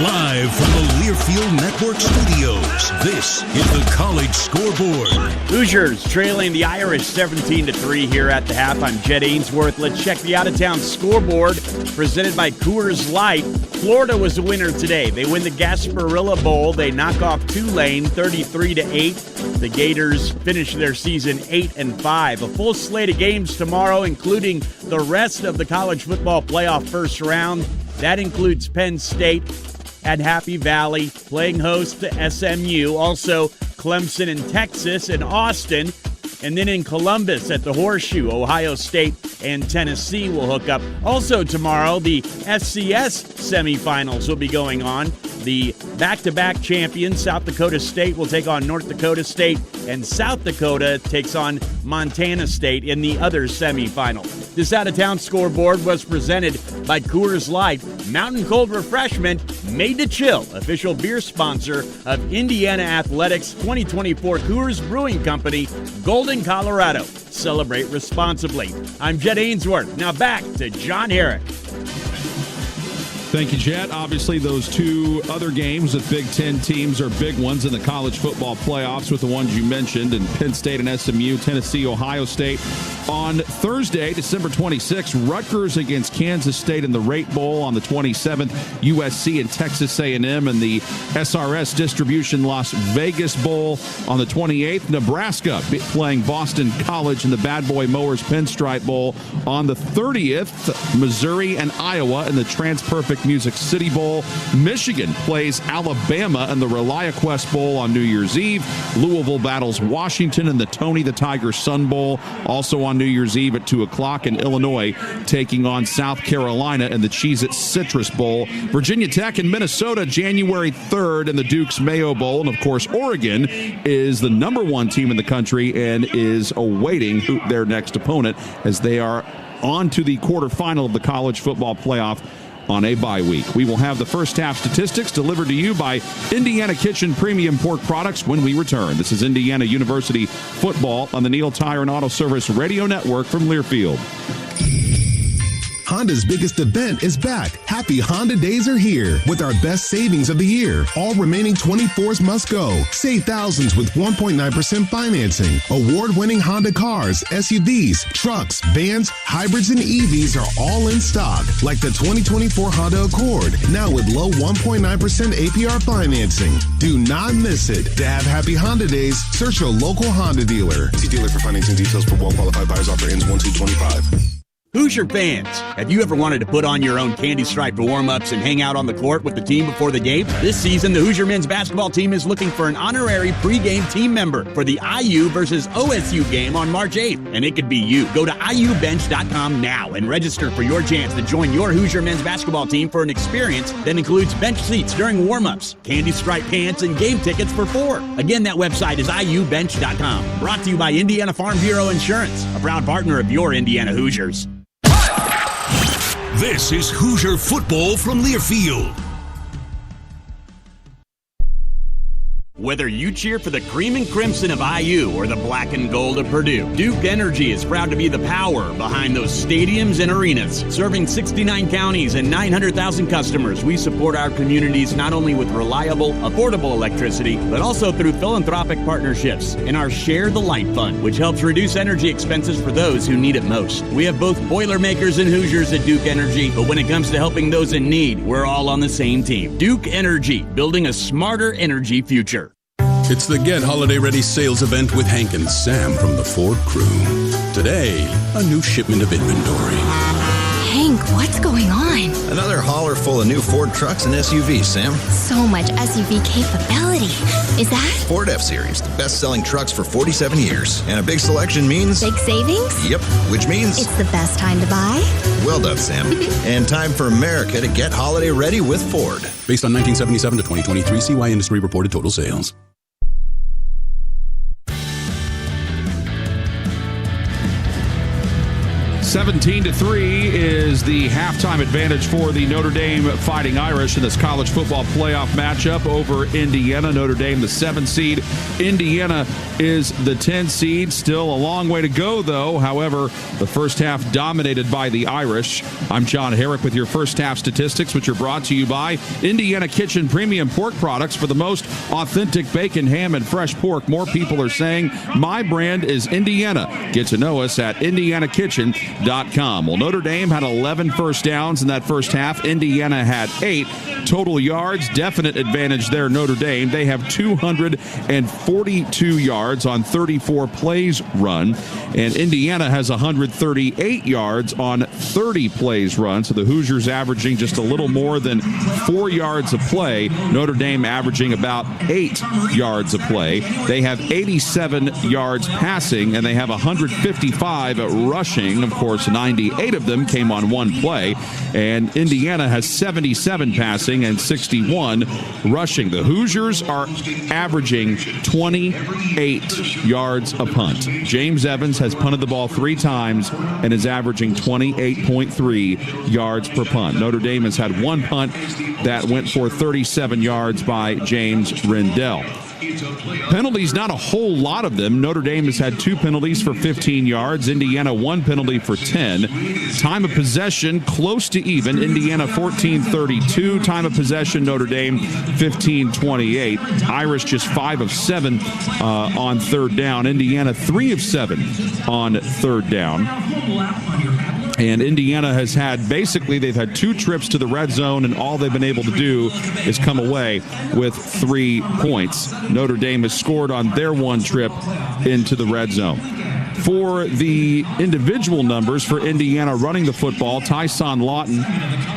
Live from the Learfield Network Studios, this is the College Scoreboard. Hoosiers trailing the Irish 17-3 here at the half. I'm Jed Ainsworth. Let's check the out-of-town scoreboard presented by Coors Light. Florida was the winner today. They win the Gasparilla Bowl. They knock off Tulane 33-8. The Gators finish their season 8-5. A full slate of games tomorrow, including the rest of the college football playoff first round. That includes Penn State at Happy Valley, playing host to SMU. Also, Clemson in Texas and Austin. And then in Columbus at the Horseshoe, Ohio State and Tennessee will hook up. Also tomorrow, the FCS semifinals will be going on. The back-to-back champions, South Dakota State, will take on North Dakota State, and South Dakota takes on Montana State in the other semifinal. This out-of-town scoreboard was presented by Coors Light, Mountain Cold Refreshment, made to chill, official beer sponsor of Indiana Athletics 2024 Coors Brewing Company, Golden, Colorado. Celebrate responsibly. I'm Jed Ainsworth. Now back to John Herrick. Thank you, Jet. Obviously, those two other games with Big Ten teams are big ones in the college football playoffs with the ones you mentioned, and Penn State and SMU, Tennessee, Ohio State. On Thursday, December 26th, Rutgers against Kansas State in the Rate Bowl. On the 27th, USC and Texas A&M in the SRS Distribution Las Vegas Bowl. On the 28th, Nebraska playing Boston College in the Bad Boy Mowers Pinstripe Bowl. On the 30th, Missouri and Iowa in the TransPerfect Music City Bowl. Michigan plays Alabama in the ReliaQuest Bowl on New Year's Eve. Louisville battles Washington in the Tony the Tiger Sun Bowl. Also on New Year's Eve at 2 o'clock, in Illinois taking on South Carolina in the Cheez-It Citrus Bowl. Virginia Tech and Minnesota January 3rd in the Duke's Mayo Bowl. And, of course, Oregon is the number one team in the country and is awaiting their next opponent as they are on to the quarterfinal of the college football playoff on a bye week. We will have the first half statistics delivered to you by Indiana Kitchen Premium Pork Products when we return. This is Indiana University football on the Neil Tire and Auto Service Radio Network from Learfield. Honda's biggest event is back. Happy Honda Days are here with our best savings of the year. All remaining 24s must go. Save thousands with 1.9% financing. Award-winning Honda cars, SUVs, trucks, vans, hybrids, and EVs are all in stock, like the 2024 Honda Accord, now with low 1.9% APR financing. Do not miss it. To have Happy Honda Days, search your local Honda dealer. See dealer for financing details for well-qualified buyers. Offer ends 1/2/25. Hoosier fans, have you ever wanted to put on your own candy-striped warm-ups and hang out on the court with the team before the game? This season, the Hoosier men's basketball team is looking for an honorary pregame team member for the IU versus OSU game on March 8th, and it could be you. Go to iubench.com now and register for your chance to join your Hoosier men's basketball team for an experience that includes bench seats during warm-ups, candy-striped pants, and game tickets for 4. Again, that website is iubench.com. Brought to you by Indiana Farm Bureau Insurance, a proud partner of your Indiana Hoosiers. This is Hoosier football from Learfield. Whether you cheer for the cream and crimson of IU or the black and gold of Purdue, Duke Energy is proud to be the power behind those stadiums and arenas. Serving 69 counties and 900,000 customers, we support our communities not only with reliable, affordable electricity, but also through philanthropic partnerships and our Share the Light Fund, which helps reduce energy expenses for those who need it most. We have both Boilermakers and Hoosiers at Duke Energy, but when it comes to helping those in need, we're all on the same team. Duke Energy, building a smarter energy future. It's the Get Holiday Ready sales event with Hank and Sam from the Ford crew. Today, a new shipment of inventory. Hank, what's going on? Another hauler full of new Ford trucks and SUVs, Sam. So much SUV capability. Is that? Ford F-Series, the best-selling trucks for 47 years. And a big selection means... Big savings? Yep, which means... It's the best time to buy? Well done, Sam. And time for America to get holiday ready with Ford. Based on 1977 to 2023 CY Industry reported total sales. 17-3 is the halftime advantage for the Notre Dame Fighting Irish in this college football playoff matchup over Indiana. Notre Dame, the 7 seed. Indiana is the 10 seed. Still a long way to go, though. However, the first half dominated by the Irish. I'm John Herrick with your first half statistics, which are brought to you by Indiana Kitchen Premium Pork Products. For the most authentic bacon, ham, and fresh pork, more people are saying, my brand is Indiana. Get to know us at Indiana Kitchen Well, Notre Dame had 11 first downs in that first half. Indiana had 8. Total yards, definite advantage there, Notre Dame. They have 242 yards on 34 plays run, and Indiana has 138 yards on 30 plays run. So the Hoosiers averaging just a little more than 4 yards a play. Notre Dame averaging about 8 yards a play. They have 87 yards passing, and they have 155 rushing. Of course, 98 of them came on one play. And Indiana has 77 passing and 61 rushing. The Hoosiers are averaging 28 yards a punt. James Evans has punted the ball 3 times and is averaging 28.3 yards per punt. Notre Dame has had 1 punt that went for 37 yards by James Rendell. Penalties, not a whole lot of them. Notre Dame has had 2 penalties for 15 yards. Indiana 1 penalty for 10. Time of possession, close to even. Indiana 14-32. Time of possession, Notre Dame 15-28. Irish just 5 of 7 on third down. Indiana 3 of 7 on third down. And Indiana has had, basically, they've had 2 trips to the red zone, and all they've been able to do is come away with 3 points. Notre Dame has scored on their 1 trip into the red zone. For the individual numbers for Indiana running the football, Tyson Lawton,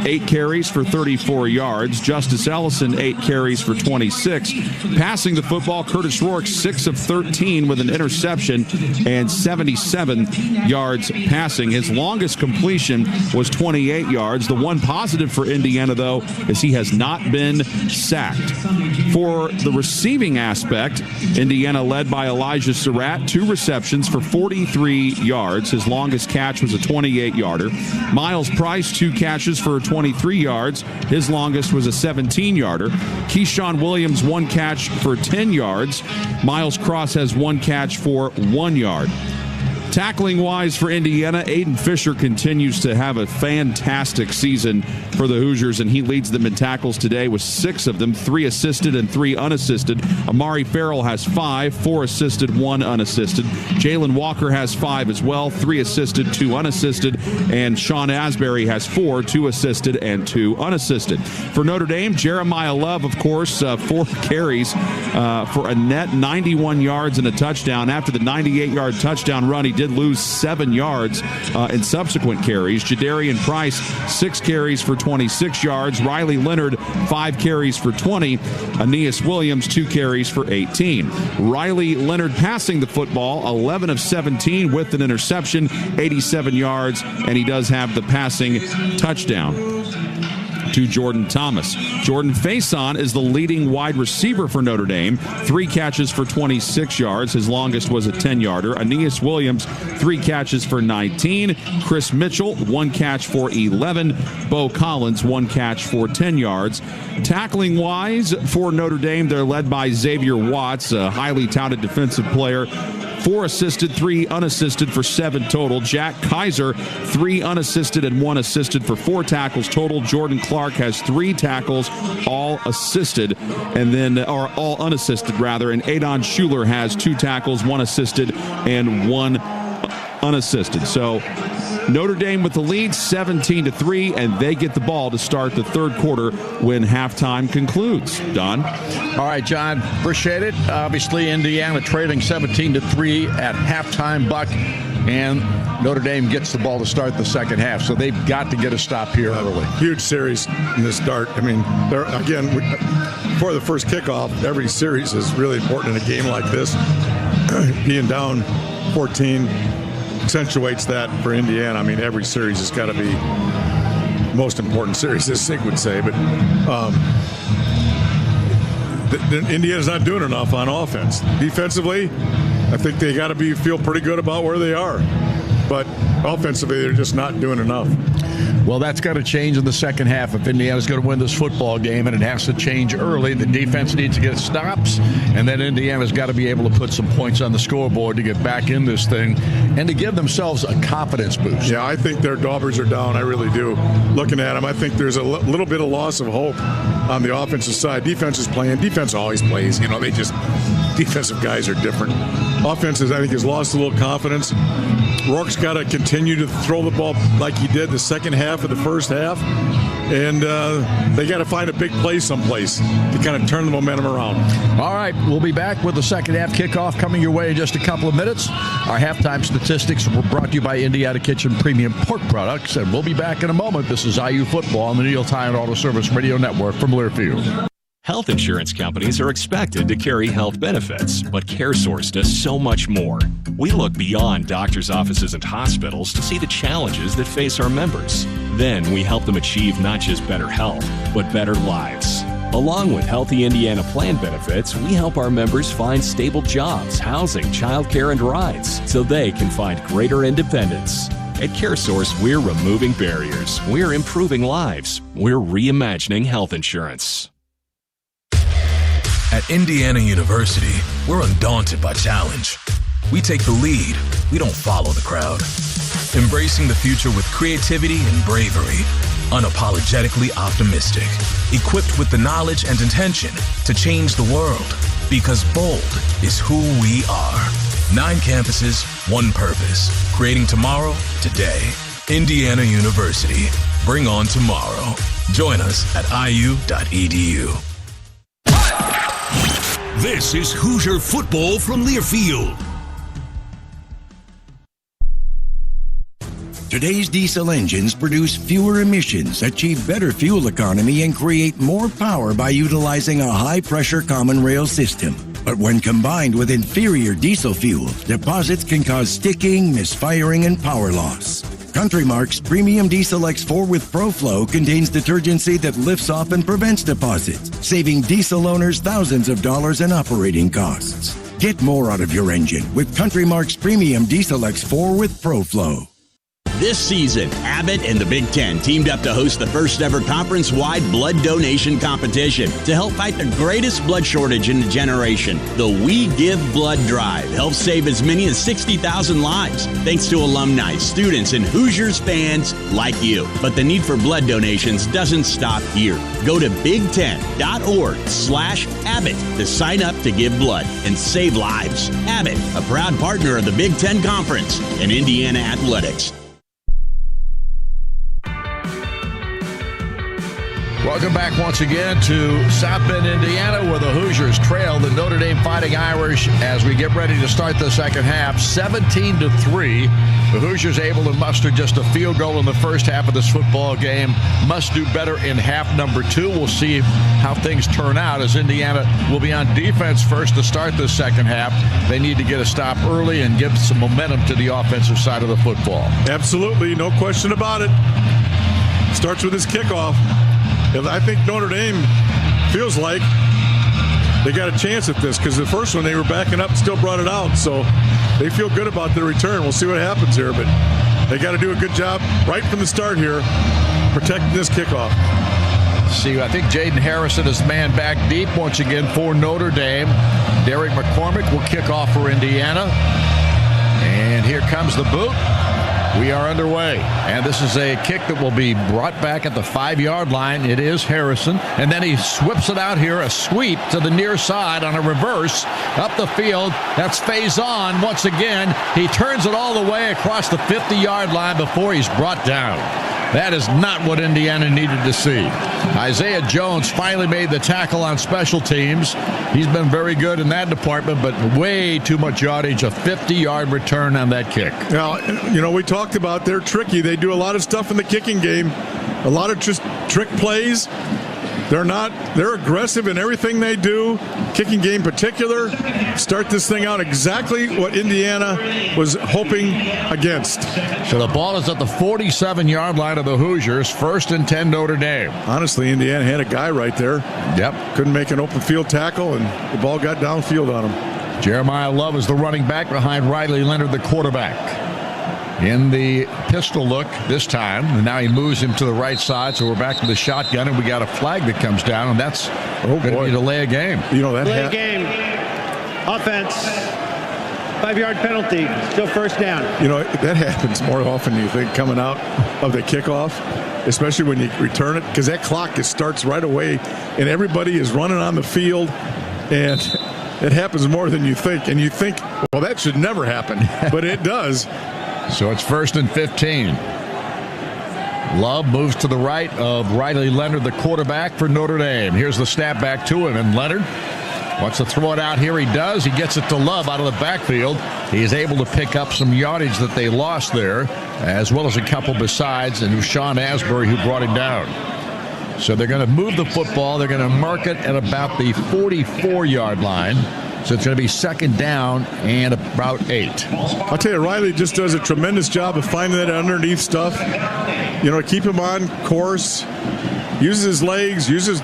8 carries for 34 yards. Justice Ellison, 8 carries for 26. Passing the football, Curtis Rourke, 6 of 13 with an interception and 77 yards passing. His longest completion was 28 yards. The one positive for Indiana, though, is he has not been sacked. For the receiving aspect, Indiana led by Elijah Surratt, 2 receptions for 43 yards. His longest catch was a 28-yarder. Miles Price, 2 catches for 23 yards. His longest was a 17-yarder. Keyshawn Williams, 1 catch for 10 yards. Miles Cross has 1 catch for 1 yard. Tackling-wise for Indiana, Aiden Fisher continues to have a fantastic season for the Hoosiers, and he leads them in tackles today with 6 of them, 3 assisted and 3 unassisted. Amari Farrell has 5, 4 assisted, 1 unassisted. Jalen Walker has 5 as well, 3 assisted, 2 unassisted. And Sean Asbury has 4, 2 assisted and 2 unassisted. For Notre Dame, Jeremiah Love, of course, 4 carries for a net 91 yards and a touchdown. After the 98-yard touchdown run, he did lose 7 yards in subsequent carries. Jadarian Price, 6 carries for 26 yards. Riley Leonard, 5 carries for 20. Aeneas Williams, 2 carries for 18. Riley Leonard passing the football, 11 of 17 with an interception, 87 yards, and he does have the passing touchdown to Jordan Thomas. Jordan Faison is the leading wide receiver for Notre Dame. 3 catches for 26 yards. His longest was a 10-yarder. Aeneas Williams, 3 catches for 19. Chris Mitchell, 1 catch for 11. Bo Collins, 1 catch for 10 yards. Tackling-wise for Notre Dame, they're led by Xavier Watts, a highly touted defensive player. 4 assisted, 3 unassisted for 7 total. Jack Kaiser, 3 unassisted and 1 assisted for 4 tackles total. Jordan Clark has 3 tackles, all assisted, or all unassisted rather. And Adon Schuler has 2 tackles, 1 assisted and 1 unassisted. So Notre Dame with the lead, 17-3, and they get the ball to start the third quarter when halftime concludes. Don? All right, John, appreciate it. Obviously, Indiana trailing 17-3 at halftime, Buck, and Notre Dame gets the ball to start the second half, so they've got to get a stop here early. Huge series in this start. I mean, before the first kickoff, every series is really important in a game like this. Being down 14 accentuates that for Indiana. I mean, every series has got to be the most important series, as Sig would say. But Indiana's not doing enough on offense. Defensively, I think they got to feel pretty good about where they are. But offensively, they're just not doing enough. Well, that's got to change in the second half if Indiana's going to win this football game, and it has to change early. The defense needs to get stops, and then Indiana's got to be able to put some points on the scoreboard to get back in this thing and to give themselves a confidence boost. Yeah, I think their daubers are down. I really do. Looking at them, I think there's a little bit of loss of hope on the offensive side. Defense is playing. Defense always plays. You know, they just defensive guys are different. Offenses, I think, has lost a little confidence. Rourke's got to continue to throw the ball like he did the second half of the first half. And they got to find a big play someplace to kind of turn the momentum around. All right, we'll be back with the second half kickoff coming your way in just a couple of minutes. Our halftime statistics were brought to you by Indiana Kitchen Premium Pork Products, and we'll be back in a moment. This is IU Football on the Neil Tire Auto Service Radio Network from Learfield. Health insurance companies are expected to carry health benefits, but CareSource does so much more. We look beyond doctors' offices and hospitals to see the challenges that face our members. Then we help them achieve not just better health, but better lives. Along with Healthy Indiana plan benefits, we help our members find stable jobs, housing, childcare, and rides so they can find greater independence. At CareSource, we're removing barriers. We're improving lives. We're reimagining health insurance. At Indiana University, we're undaunted by challenge. We take the lead. We don't follow the crowd. Embracing the future with creativity and bravery. Unapologetically optimistic. Equipped with the knowledge and intention to change the world. Because bold is who we are. 9 campuses, 1 purpose. Creating tomorrow, today. Indiana University. Bring on tomorrow. Join us at iu.edu. This is Hoosier football from Learfield. Today's diesel engines produce fewer emissions, achieve better fuel economy, and create more power by utilizing a high-pressure common rail system. But when combined with inferior diesel fuel, deposits can cause sticking, misfiring, and power loss. Country Mark's Premium Diesel X4 with ProFlow contains detergency that lifts off and prevents deposits, saving diesel owners thousands of dollars in operating costs. Get more out of your engine with Country Mark's Premium Diesel X4 with ProFlow. This season, Abbott and the Big Ten teamed up to host the first ever conference-wide blood donation competition to help fight the greatest blood shortage in a generation. The We Give Blood Drive helps save as many as 60,000 lives, thanks to alumni, students, and Hoosiers fans like you. But the need for blood donations doesn't stop here. Go to big10.org/Abbott to sign up to give blood and save lives. Abbott, a proud partner of the Big Ten Conference and Indiana Athletics. Welcome back once again to South Bend, Indiana, where the Hoosiers trail the Notre Dame Fighting Irish as we get ready to start the second half. 17-3. The Hoosiers able to muster just a field goal in the first half of this football game. Must do better in half number 2. We'll see how things turn out as Indiana will be on defense first to start the second half. They need to get a stop early and give some momentum to the offensive side of the football. Absolutely, no question about it. Starts with his kickoff. I think Notre Dame feels like they got a chance at this because the first one they were backing up and still brought it out. So they feel good about their return. We'll see what happens here, but they got to do a good job right from the start here protecting this kickoff. See, I think Jaden Harrison is man back deep once again for Notre Dame. Derek McCormick will kick off for Indiana. And here comes the boot. We are underway, and this is a kick that will be brought back at the 5-yard line. It is Harrison, and then he whips it out here, a sweep to the near side on a reverse up the field. That's Faison once again. He turns it all the way across the 50-yard line before he's brought down. That is not what Indiana needed to see. Isaiah Jones finally made the tackle on special teams. He's been very good in that department, but way too much yardage, a 50-yard return on that kick. Now, we talked about they're tricky. They do a lot of stuff in the kicking game, a lot of just trick plays. They're aggressive in everything they do. Kicking game particular. Start this thing out exactly what Indiana was hoping against. So the ball is at the 47-yard line of the Hoosiers. 1st and 10 Notre Dame. Honestly, Indiana had a guy right there. Yep. Couldn't make an open field tackle, and the ball got downfield on him. Jeremiah Love is the running back behind Riley Leonard, the quarterback. In the pistol look this time, and now he moves him to the right side, so we're back to the shotgun, and we got a flag that comes down, and that's going to be delay a game. Delay game. Offense. 5-yard penalty. Still first down. That happens more often than you think coming out of the kickoff, especially when you return it, because that clock starts right away, and everybody is running on the field, and it happens more than you think. And you think, well, that should never happen. But it does. So it's 1st and 15. Love moves to the right of Riley Leonard, the quarterback for Notre Dame. Here's the snap back to him, and Leonard wants to throw it out here. He does. He gets it to Love out of the backfield. He is able to pick up some yardage that they lost there, as well as a couple besides, and it was Sean Asbury who brought him down. So they're going to move the football. They're going to mark it at about the 44-yard line. So it's going to be 2nd down and about 8. I'll tell you, Riley just does a tremendous job of finding that underneath stuff. Keep him on course. Uses his legs, uses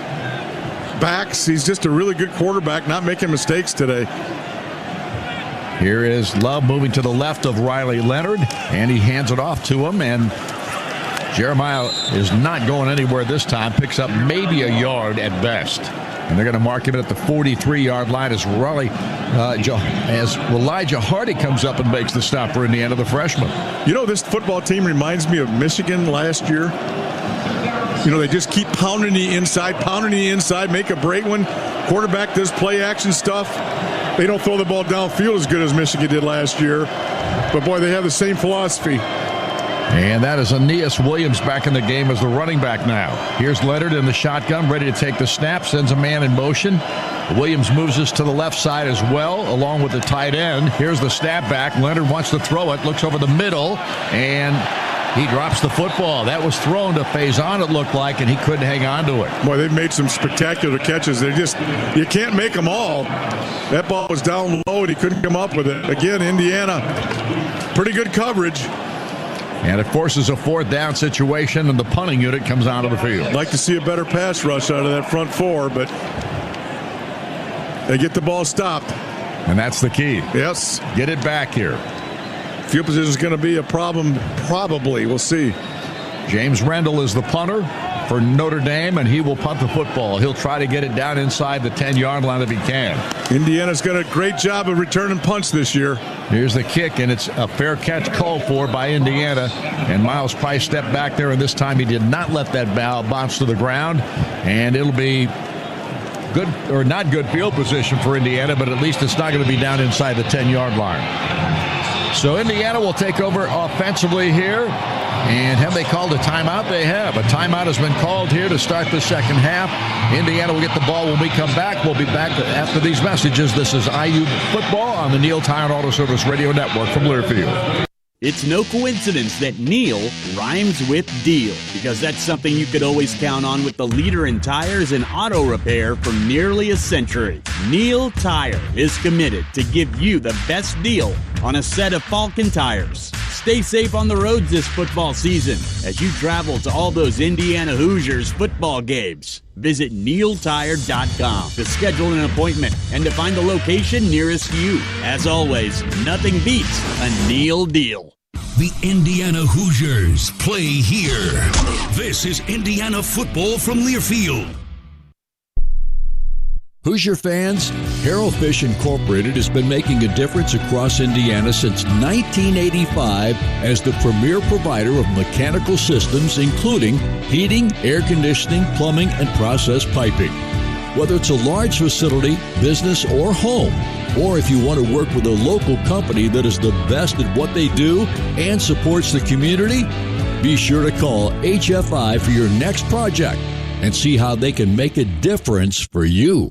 backs. He's just a really good quarterback, not making mistakes today. Here is Love moving to the left of Riley Leonard, and he hands it off to him, and Jeremiah is not going anywhere this time. Picks up maybe a yard at best. And they're going to mark him at the 43-yard line as Elijah Hardy comes up and makes the stop for Indiana, the freshman. This football team reminds me of Michigan last year. They just keep pounding the inside, make a break one. Quarterback does play action stuff. They don't throw the ball downfield as good as Michigan did last year. But, boy, they have the same philosophy. And that is Aeneas Williams back in the game as the running back now. Here's Leonard in the shotgun, ready to take the snap, sends a man in motion. Williams moves us to the left side as well, along with the tight end. Here's the snap back. Leonard wants to throw it, looks over the middle, and he drops the football. That was thrown to Faison, it looked like, and he couldn't hang on to it. Boy, they've made some spectacular catches. You can't make them all. That ball was down low, and he couldn't come up with it. Again, Indiana, pretty good coverage. And it forces a 4th down situation, and the punting unit comes out of the field. I'd like to see a better pass rush out of that front 4, but they get the ball stopped. And that's the key. Yes. Get it back here. Field position is going to be a problem, probably. We'll see. James Rendell is the punter for Notre Dame, and he will punt the football. He'll try to get it down inside the 10-yard line if he can. Indiana's got a great job of returning punts this year. Here's the kick, and it's a fair catch called for by Indiana. And Miles Price stepped back there, and this time he did not let that ball bounce to the ground. And it'll be good, or not good field position for Indiana, but at least it's not going to be down inside the 10-yard line. So Indiana will take over offensively here. And have they called a timeout? They have. A timeout has been called here to start the second half. Indiana will get the ball when we come back. We'll be back after these messages. This is IU Football on the Neil Tire and Auto Service Radio Network from Learfield. It's no coincidence that Neil rhymes with deal, because that's something you could always count on with the leader in tires and auto repair for nearly a century. Neil Tire is committed to give you the best deal on a set of Falcon tires. Stay safe on the roads this football season as you travel to all those Indiana Hoosiers football games. Visit NeilTire.com to schedule an appointment and to find the location nearest you. As always, nothing beats a Neil deal. The Indiana Hoosiers play here. This is Indiana football from Learfield. Hoosier fans, Harold Fish Incorporated has been making a difference across Indiana since 1985 as the premier provider of mechanical systems, including heating, air conditioning, plumbing, and process piping. Whether it's a large facility, business, or home, or if you want to work with a local company that is the best at what they do and supports the community, be sure to call HFI for your next project and see how they can make a difference for you.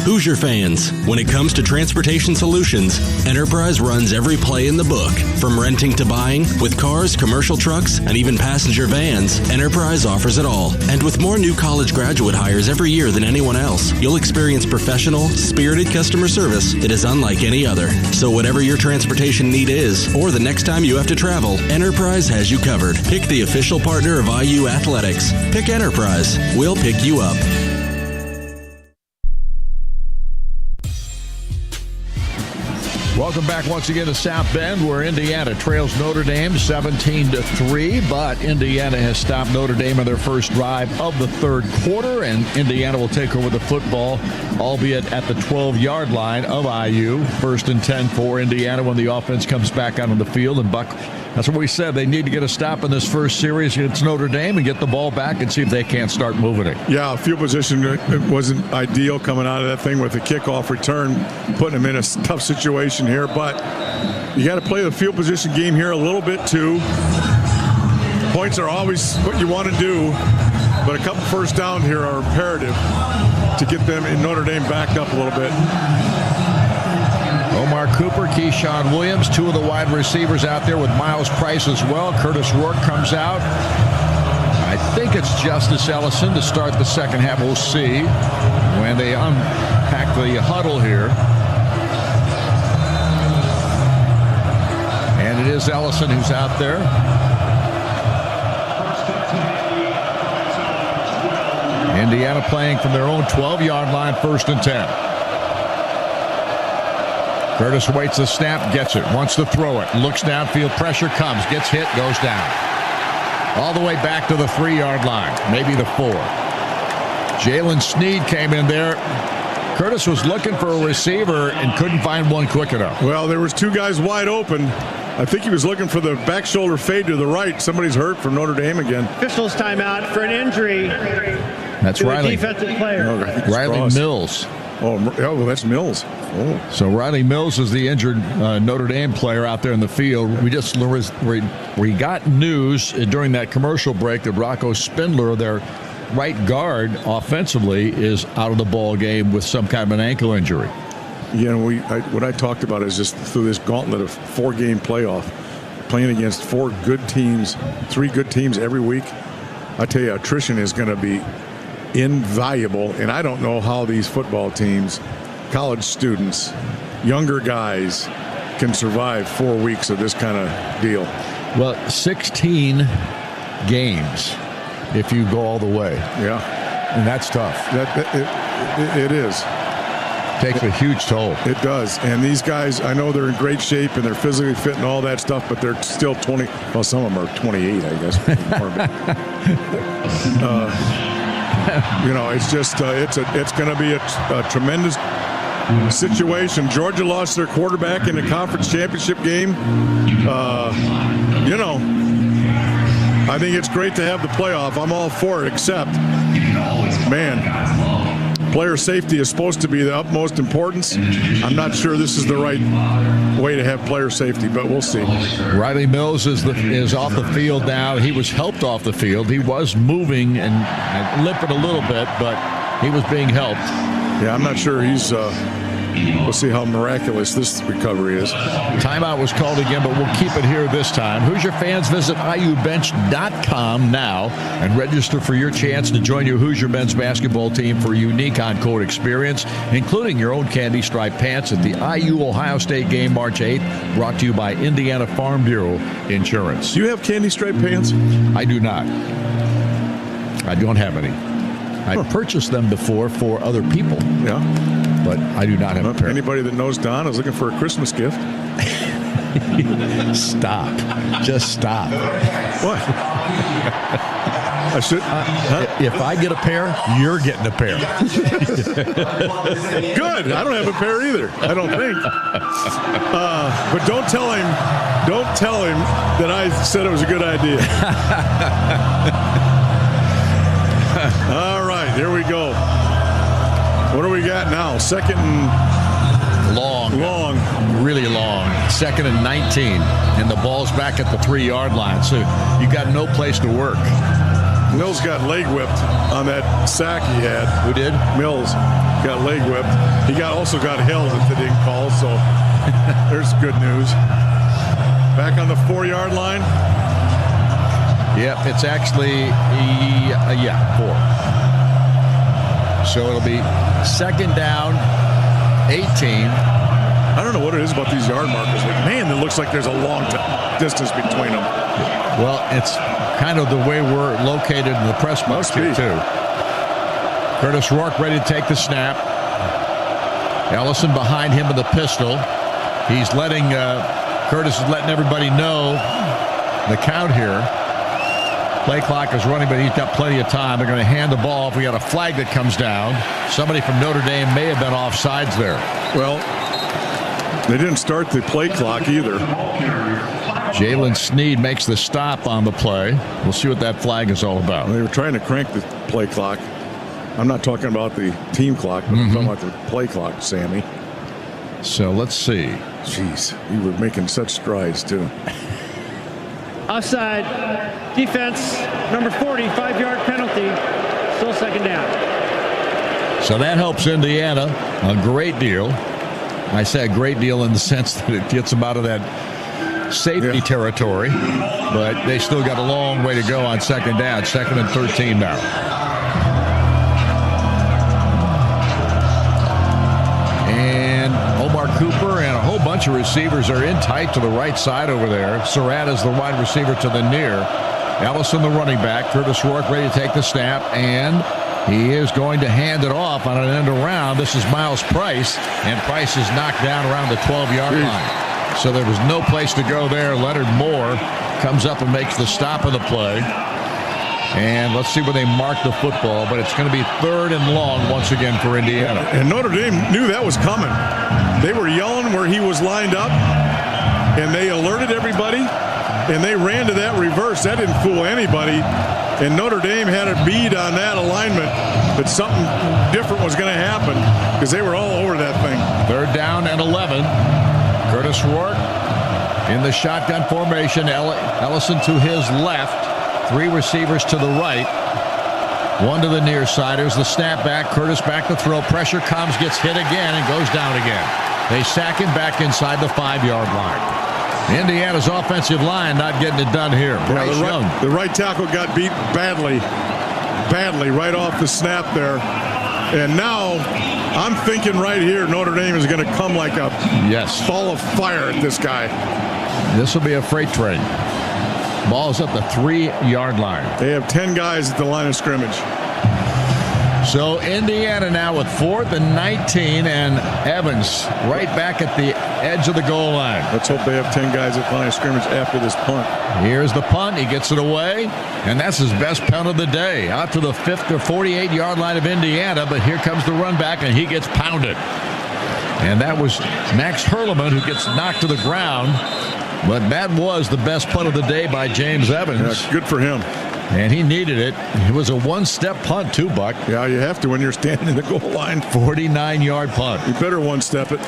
Hoosier fans, when it comes to transportation solutions, Enterprise runs every play in the book. From renting to buying, with cars, commercial trucks, and even passenger vans, Enterprise offers it all. And with more new college graduate hires every year than anyone else, you'll experience professional, spirited customer service that is unlike any other. So whatever your transportation need is, or the next time you have to travel, Enterprise has you covered. Pick the official partner of IU Athletics. Pick Enterprise. We'll pick you up. Welcome back once again to South Bend, where Indiana trails Notre Dame 17-3, but Indiana has stopped Notre Dame in their first drive of the third quarter, and Indiana will take over the football, albeit at the 12-yard line of IU. 1st and 10 for Indiana when the offense comes back out on the field, and Buck That's what we said. They need to get a stop in this first series against Notre Dame and get the ball back and see if they can't start moving it. Yeah, field position, it wasn't ideal coming out of that thing with the kickoff return, putting them in a tough situation here. But you got to play the field position game here a little bit too. Points are always what you want to do, but a couple first down here are imperative to get them in Notre Dame backed up a little bit. Omar Cooper, Keyshawn Williams, two of the wide receivers out there with Miles Price as well. Curtis Rourke comes out. I think it's Justice Ellison to start the second half. We'll see when they unpack the huddle here. And it is Ellison who's out there. Indiana playing from their own 12-yard line, 1st and 10. Curtis waits the snap, gets it, wants to throw it, looks downfield, pressure comes, gets hit, goes down. All the way back to the 3-yard line, maybe the 4. Jalen Sneed came in there. Curtis was looking for a receiver and couldn't find one quick enough. Well, there was two guys wide open. I think he was looking for the back shoulder fade to the right. Somebody's hurt from Notre Dame again. Officials timeout for an injury. That's Riley. Defensive player. Riley Mills. Oh, well, that's Mills. Oh. So Riley Mills is the injured Notre Dame player out there in the field. We got news during that commercial break that Rocco Spindler, their right guard offensively, is out of the ball game with some kind of an ankle injury. You know, what I talked about is just through this gauntlet of 4-game playoff, playing against 4 good teams, 3 good teams every week. I tell you, attrition is going to be invaluable, and I don't know how these football teams, college students, younger guys, can survive 4 weeks of this kind of deal. Well, 16 games if you go all the way. Yeah. And that's tough. It is. Takes a huge toll. It does. And these guys, I know they're in great shape and they're physically fit and all that stuff, but they're still 20. Well, some of them are 28, I guess. You know, it's just it's going to be a tremendous situation. Georgia lost their quarterback in the conference championship game. You know, I think it's great to have the playoff. I'm all for it, except, man, player safety is supposed to be the utmost importance. I'm not sure this is the right way to have player safety, but we'll see. Riley Mills is off the field now. He was helped off the field. He was moving and limping a little bit, but he was being helped. Yeah, I'm not sure he's we'll see how miraculous this recovery is. Timeout was called again, but we'll keep it here this time. Hoosier fans, visit IUbench.com now and register for your chance to join your Hoosier men's basketball team for a unique on-court experience, including your own candy striped pants at the IU Ohio State game March 8th, brought to you by Indiana Farm Bureau Insurance. Do you have candy striped pants? I do not. I don't have any. I purchased them before for other people. Yeah. But I do not have a pair. Anybody that knows Don is looking for a Christmas gift. Stop. Just stop. What? I should. If I get a pair, you're getting a pair. Good. I don't have a pair either. I don't think. But don't tell him that I said it was a good idea. All right, here we go. What do we got now? Second and long. Really long. Second and 19. And the ball's back at the 3-yard line. So you got no place to work. Mills got leg whipped on that sack he had. Who did? Mills got leg whipped. He also got held if they didn't call, so there's good news. Back on the 4-yard line. Yep, it's actually 4. So it'll be second down, 18. I don't know what it is about these yard markers. Man, it looks like there's a long distance between them. Well, it's kind of the way we're located in the press box here, too. Curtis Rourke ready to take the snap. Ellison behind him with the pistol. He's letting, Curtis is letting everybody know the count here. Play clock is running, but he's got plenty of time. They're going to hand the ball off. We got a flag that comes down. Somebody from Notre Dame may have been offsides there. Well, they didn't start the play clock either. Jalen Sneed makes the stop on the play. We'll see what that flag is all about. They were trying to crank the play clock. I'm not talking about the team clock, but I'm talking about the play clock, Sammy. So let's see. Jeez, you were making such strides, too. Offside. Defense, number 40, 5-yard penalty. Still second down. So that helps Indiana a great deal. I say a great deal in the sense that it gets them out of that safety territory, but they still got a long way to go on second down. 2nd and 13 now. And Omar Cooper and a whole bunch of receivers are in tight to the right side over there. Surratt is the wide receiver to the near. Ellison the running back. Curtis Rourke ready to take the snap, and he is going to hand it off on an end around. This is Miles Price, and Price is knocked down around the 12-yard line. So there was no place to go there. Leonard Moore comes up and makes the stop of the play. And let's see where they mark the football, but it's going to be 3rd and long once again for Indiana. And Notre Dame knew that was coming. They were yelling where he was lined up, and they alerted everybody, and they ran to that reverse. That didn't fool anybody. And Notre Dame had a bead on that alignment, but something different was going to happen because they were all over that thing. 3rd down and 11. Curtis Rourke in the shotgun formation. Ellison to his left. 3 receivers to the right. 1 to the near side. Here's the snap back. Curtis back to throw. Pressure comes, gets hit again, and goes down again. They sack him back inside the 5-yard line. Indiana's offensive line not getting it done here. Bryce Young. The right tackle got beat badly right off the snap there. And now I'm thinking right here Notre Dame is going to come like a ball of fire at this guy. This will be a freight train. Ball's at the 3-yard line. They have 10 guys at the line of scrimmage. So Indiana now with 4th and 19, and Evans right back at the edge of the goal line. Let's hope they have 10 guys at the line of scrimmage after this punt. Here's the punt. He gets it away, and that's his best punt of the day. Out to the 5th or 48-yard line of Indiana, but here comes the run back, and he gets pounded. And that was Max Hurleman who gets knocked to the ground. But that was the best punt of the day by James Evans. Yeah, good for him. And he needed it. It was a one-step punt, too, Buck. Yeah, you have to when you're standing in the goal line. 49-yard punt. You better one-step it.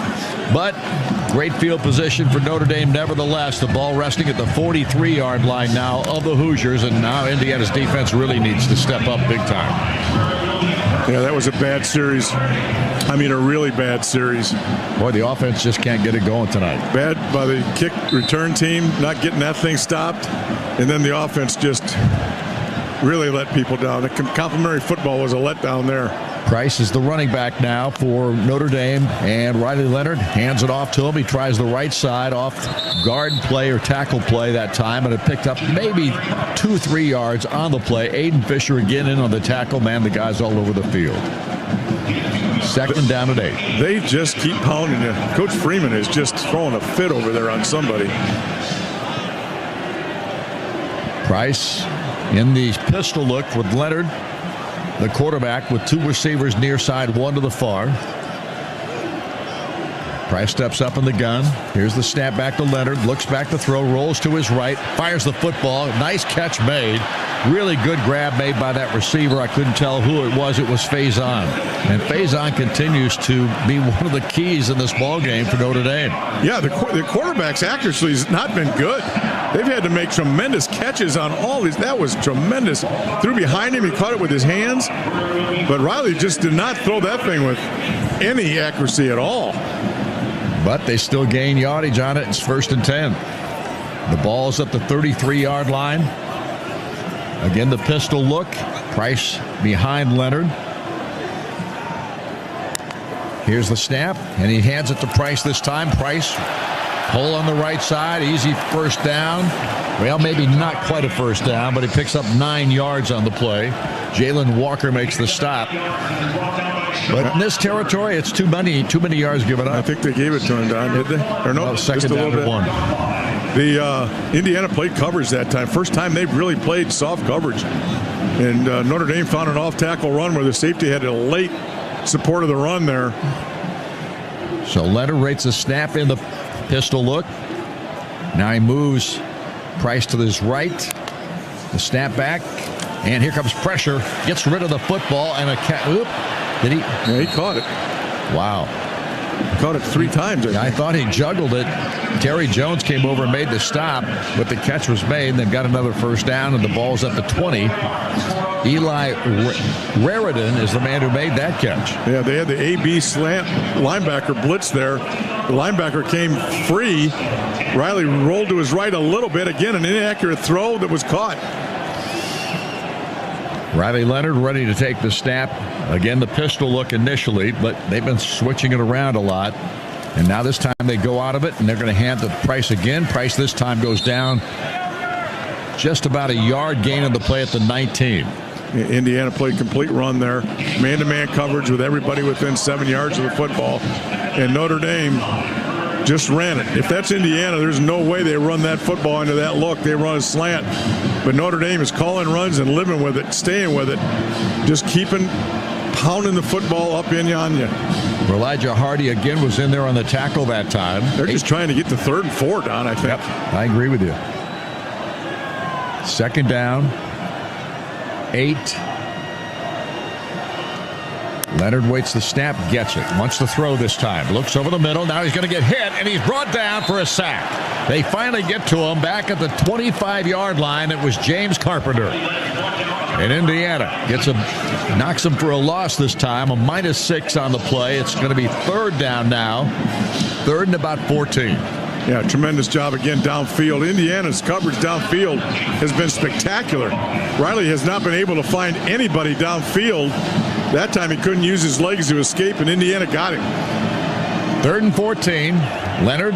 But great field position for Notre Dame nevertheless. The ball resting at the 43-yard line now of the Hoosiers. And now Indiana's defense really needs to step up big time. Yeah, that was a bad series. I mean, a really bad series. Boy, the offense just can't get it going tonight. Bad by the kick return team, not getting that thing stopped. And then the offense just really let people down. The complimentary football was a letdown there. Price is the running back now for Notre Dame, and Riley Leonard hands it off to him. He tries the right side off guard play or tackle play that time, and it picked up maybe 2-3 yards on the play. Aiden Fisher again in on the tackle. Man, the guy's all over the field. 2nd down and 8. They just keep pounding you. Coach Freeman is just throwing a fit over there on somebody. Price in the pistol look with Leonard, the quarterback, with 2 receivers near side, 1 to the far. Price steps up in the gun. Here's the snap back to Leonard. Looks back to throw. Rolls to his right. Fires the football. Nice catch made. Really good grab made by that receiver. I couldn't tell who it was. It was Faison. And Faison continues to be one of the keys in this ball game for Notre Dame. Yeah, the quarterback's accuracy has not been good. They've had to make tremendous catches on all these. That was tremendous. Threw behind him. He caught it with his hands. But Riley just did not throw that thing with any accuracy at all. But they still gain yardage on it. It's 1st and 10. The ball's at the 33-yard line. Again, the pistol look. Price behind Leonard. Here's the snap, and he hands it to Price this time. Price, hole on the right side, easy 1st down. Well, maybe not quite a 1st down, but he picks up 9 yards on the play. Jalen Walker makes the stop. But in this territory, it's too many yards given up. I think they gave it to him, Don, did they? Or no, 2nd down and 1. The Indiana played coverage that time. First time they've really played soft coverage. And Notre Dame found an off-tackle run where the safety had a late support of the run there. So Leonard rates a snap in the pistol look. Now he moves Price to his right. The snap back. And here comes pressure. Gets rid of the football. And did he? Yeah, he caught it. Wow. Caught it 3 times. I thought he juggled it. Terry Jones came over and made the stop, but the catch was made, and they've got another first down, and the ball's at the 20. Eli Raridan is the man who made that catch. Yeah, they had the AB slant linebacker blitz there. The linebacker came free. Riley rolled to his right a little bit. Again, an inaccurate throw that was caught. Riley Leonard ready to take the snap. Again, the pistol look initially, but they've been switching it around a lot. And now this time they go out of it, and they're going to hand to Price again. Price this time goes down just about a yard gain on the play at the 19. Indiana played complete run there. Man-to-man coverage with everybody within 7 yards of the football. And Notre Dame just ran it. If that's Indiana, there's no way they run that football into that look. They run a slant. But Notre Dame is calling runs and living with it, staying with it, just pounding the football up in on you. Elijah Hardy again was in there on the tackle that time. They're just trying to get to 3rd and 4, Don, I think. Yep, I agree with you. 2nd down. 8. Leonard waits the snap, gets it. Wants to throw this time. Looks over the middle. Now he's going to get hit, and he's brought down for a sack. They finally get to him back at the 25-yard line. It was James Carpenter. And Indiana knocks him for a loss this time. A -6 on the play. It's going to be 3rd down now. 3rd and about 14. Yeah, tremendous job again downfield. Indiana's coverage downfield has been spectacular. Riley has not been able to find anybody downfield. That time he couldn't use his legs to escape, and Indiana got him. 3rd and 14. Leonard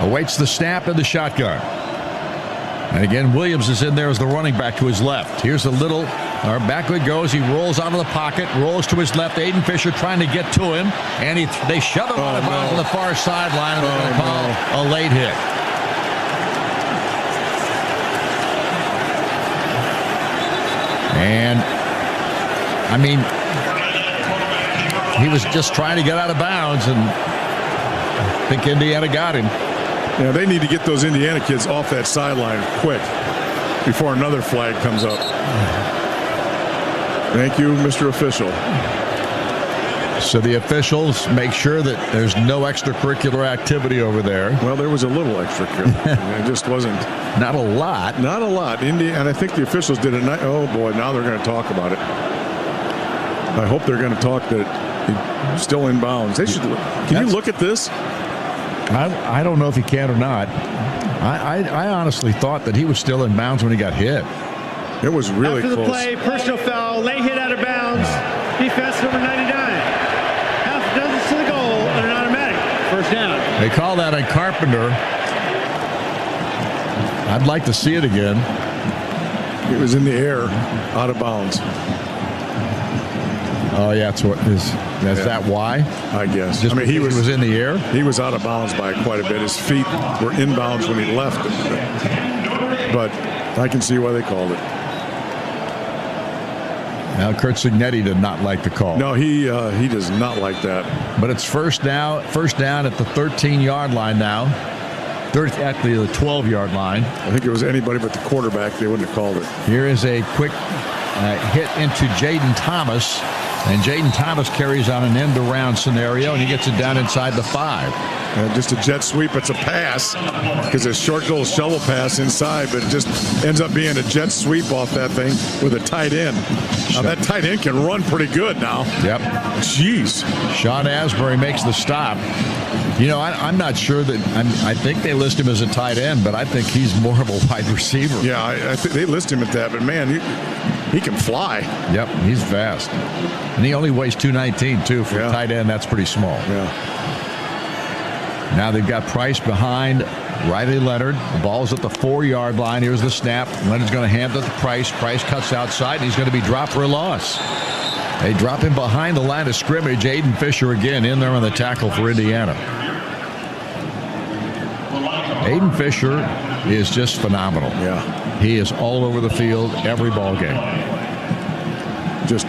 awaits the snap of the shotgun. And again, Williams is in there as the running back to his left. Here's a little, back it goes. He rolls out of the pocket, rolls to his left. Aiden Fisher trying to get to him, and they shove him out of bounds to the far sideline, and they're going to call a late hit. And, I mean, he was just trying to get out of bounds, and I think Indiana got him. Yeah, they need to get those Indiana kids off that sideline quick before another flag comes up. Thank you, Mr. Official. So the officials make sure that there's no extracurricular activity over there. Well, there was a little extracurricular. It just wasn't. Not a lot. Not a lot. And I think the officials did a nice. Oh, boy, now they're going to talk about it. I hope they're going to talk that he's still in bounds. They should. Can you look at this? I don't know if he can or not. I honestly thought that he was still in bounds when he got hit. It was really close. After the play, personal foul, late hit out of bounds. Defense number 99. Half dozens to the goal and an automatic. First down. They call that on Carpenter. I'd like to see it again. It was in the air, out of bounds. Oh, yeah, that's that why? I guess. Just he was in the air? He was out of bounds by quite a bit. His feet were inbounds when he left. But I can see why they called it. Now, Kurt Signetti did not like the call. No, he does not like that. But it's first down at the 13-yard line now. At the 12-yard line. I think it was anybody but the quarterback. They wouldn't have called it. Here is a quick hit into Jaden Thomas. And Jaden Thomas carries on an end-around scenario, and he gets it down inside the 5. Just a jet sweep. It's a pass because it's a short goal shovel pass inside, but it just ends up being a jet sweep off that thing with a tight end. Now, that tight end can run pretty good now. Yep. Jeez. Sean Asbury makes the stop. You know, I'm not sure that I think they list him as a tight end, but I think he's more of a wide receiver. Yeah, I think they list him at that, but man, he can fly. Yep, he's fast. And he only weighs 219, too. For a tight end, that's pretty small. Yeah. Now they've got Price behind Riley Leonard. The ball's at the 4-yard line. Here's the snap. Leonard's going to hand it to Price. Price cuts outside, and he's going to be dropped for a loss. They drop him behind the line of scrimmage. Aiden Fisher again in there on the tackle for Indiana. Aiden Fisher is just phenomenal. Yeah. He is all over the field every ball game. Just,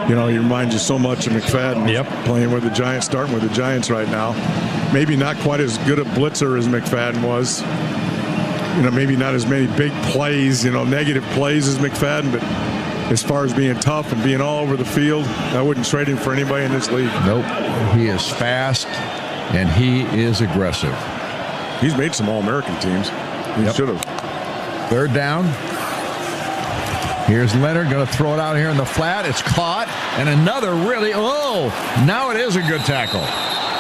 you know, he reminds you so much of McFadden. Yep. Playing with the Giants, starting with the Giants right now. Maybe not quite as good a blitzer as McFadden was. maybe not as many big plays, negative plays as McFadden, but as far as being tough and being all over the field, I wouldn't trade him for anybody in this league. Nope. He is fast, and he is aggressive. He's made some All-American teams. He should have. Third down. Here's Leonard going to throw it out here in the flat. It's caught. And another now it is a good tackle.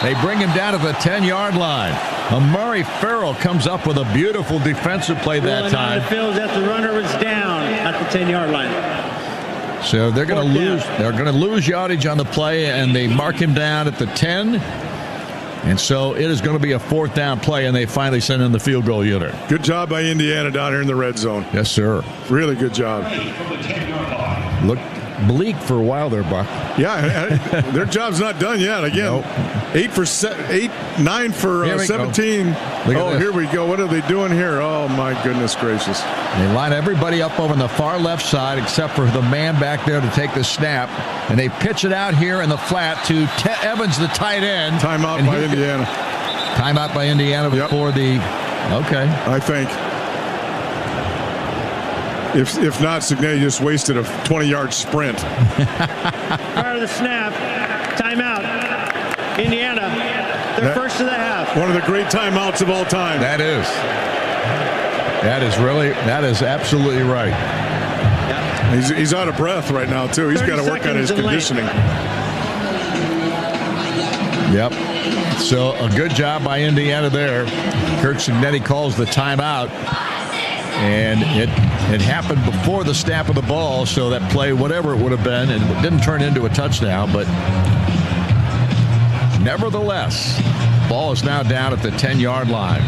They bring him down to the 10-yard line. Amari Farrell comes up with a beautiful defensive play that time. The field that the runner was down at the 10-yard line. So they're going to lose. They're going to lose yardage on the play, and they mark him down at the 10. And so it is going to be a 4th down play, and they finally send in the field goal unit. Good job by Indiana down here in the red zone. Yes, sir. Really good job. Look bleak for a while there, Buck. Yeah, their job's not done yet. Again, 9 for 17. Here we go. What are they doing here? Oh, my goodness gracious. They line everybody up over on the far left side except for the man back there to take the snap. And they pitch it out here in the flat to Evans, the tight end. Timeout by Indiana. Timeout by Indiana before the... Okay. I think. If not, Signe just wasted a 20-yard sprint. Prior to the snap, timeout. Indiana, their first of the half. One of the great timeouts of all time. That is absolutely right. Yeah. He's out of breath right now, too. He's got to work on his conditioning. Yep. So a good job by Indiana there. Kurt Signetti calls the timeout. And it happened before the snap of the ball, so that play, whatever it would have been, and it didn't turn into a touchdown, but nevertheless, ball is now down at the 10-yard line.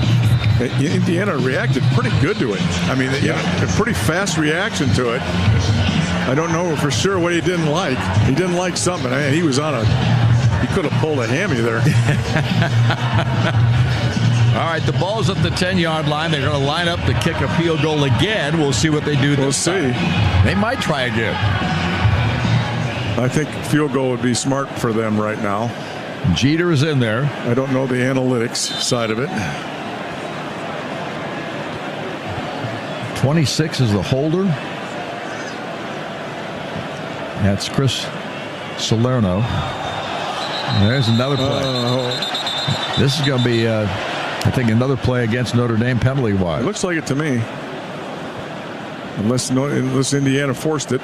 Indiana reacted pretty good to it. I mean, a pretty fast reaction to it. I don't know for sure what he didn't like. He didn't like something. He was he could have pulled a hammy there. All right, the ball's at the 10-yard line. They're going to line up to kick a field goal again. We'll see what they do this time. They might try again. I think field goal would be smart for them right now. Jeter is in there. I don't know the analytics side of it. 26 is the holder. That's Chris Salerno. And there's another play. This is going to be... I think another play against Notre Dame penalty-wise. It looks like it to me. Unless Indiana forced it.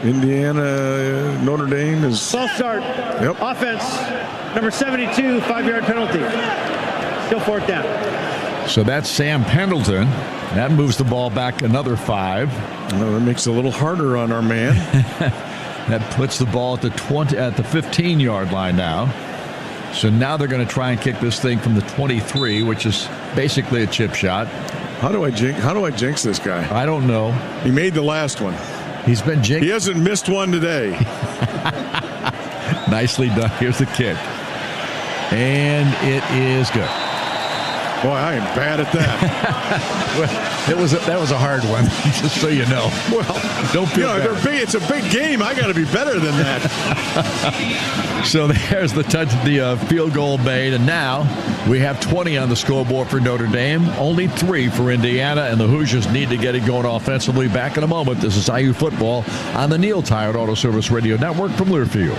Notre Dame is... False start. Yep. Offense, number 72, 5-yard penalty. Still 4th down. So that's Sam Pendleton. That moves the ball back another 5. Well, that makes it a little harder on our man. That puts the ball at the 15-yard line now. So now they're going to try and kick this thing from the 23, which is basically a chip shot. How do I jinx this guy? I don't know. He made the last one. He's been jinxed. He hasn't missed one today. Nicely done. Here's the kick. And it is good. Boy, I am bad at that. Well, that was a hard one, just so you know. Well, don't feel bad. It's a big game. I got to be better than that. So there's the field goal made, and now we have 20 on the scoreboard for Notre Dame, only 3 for Indiana, and the Hoosiers need to get it going offensively. Back in a moment. This is IU football on the Neil Tire Auto Service Radio Network from Learfield.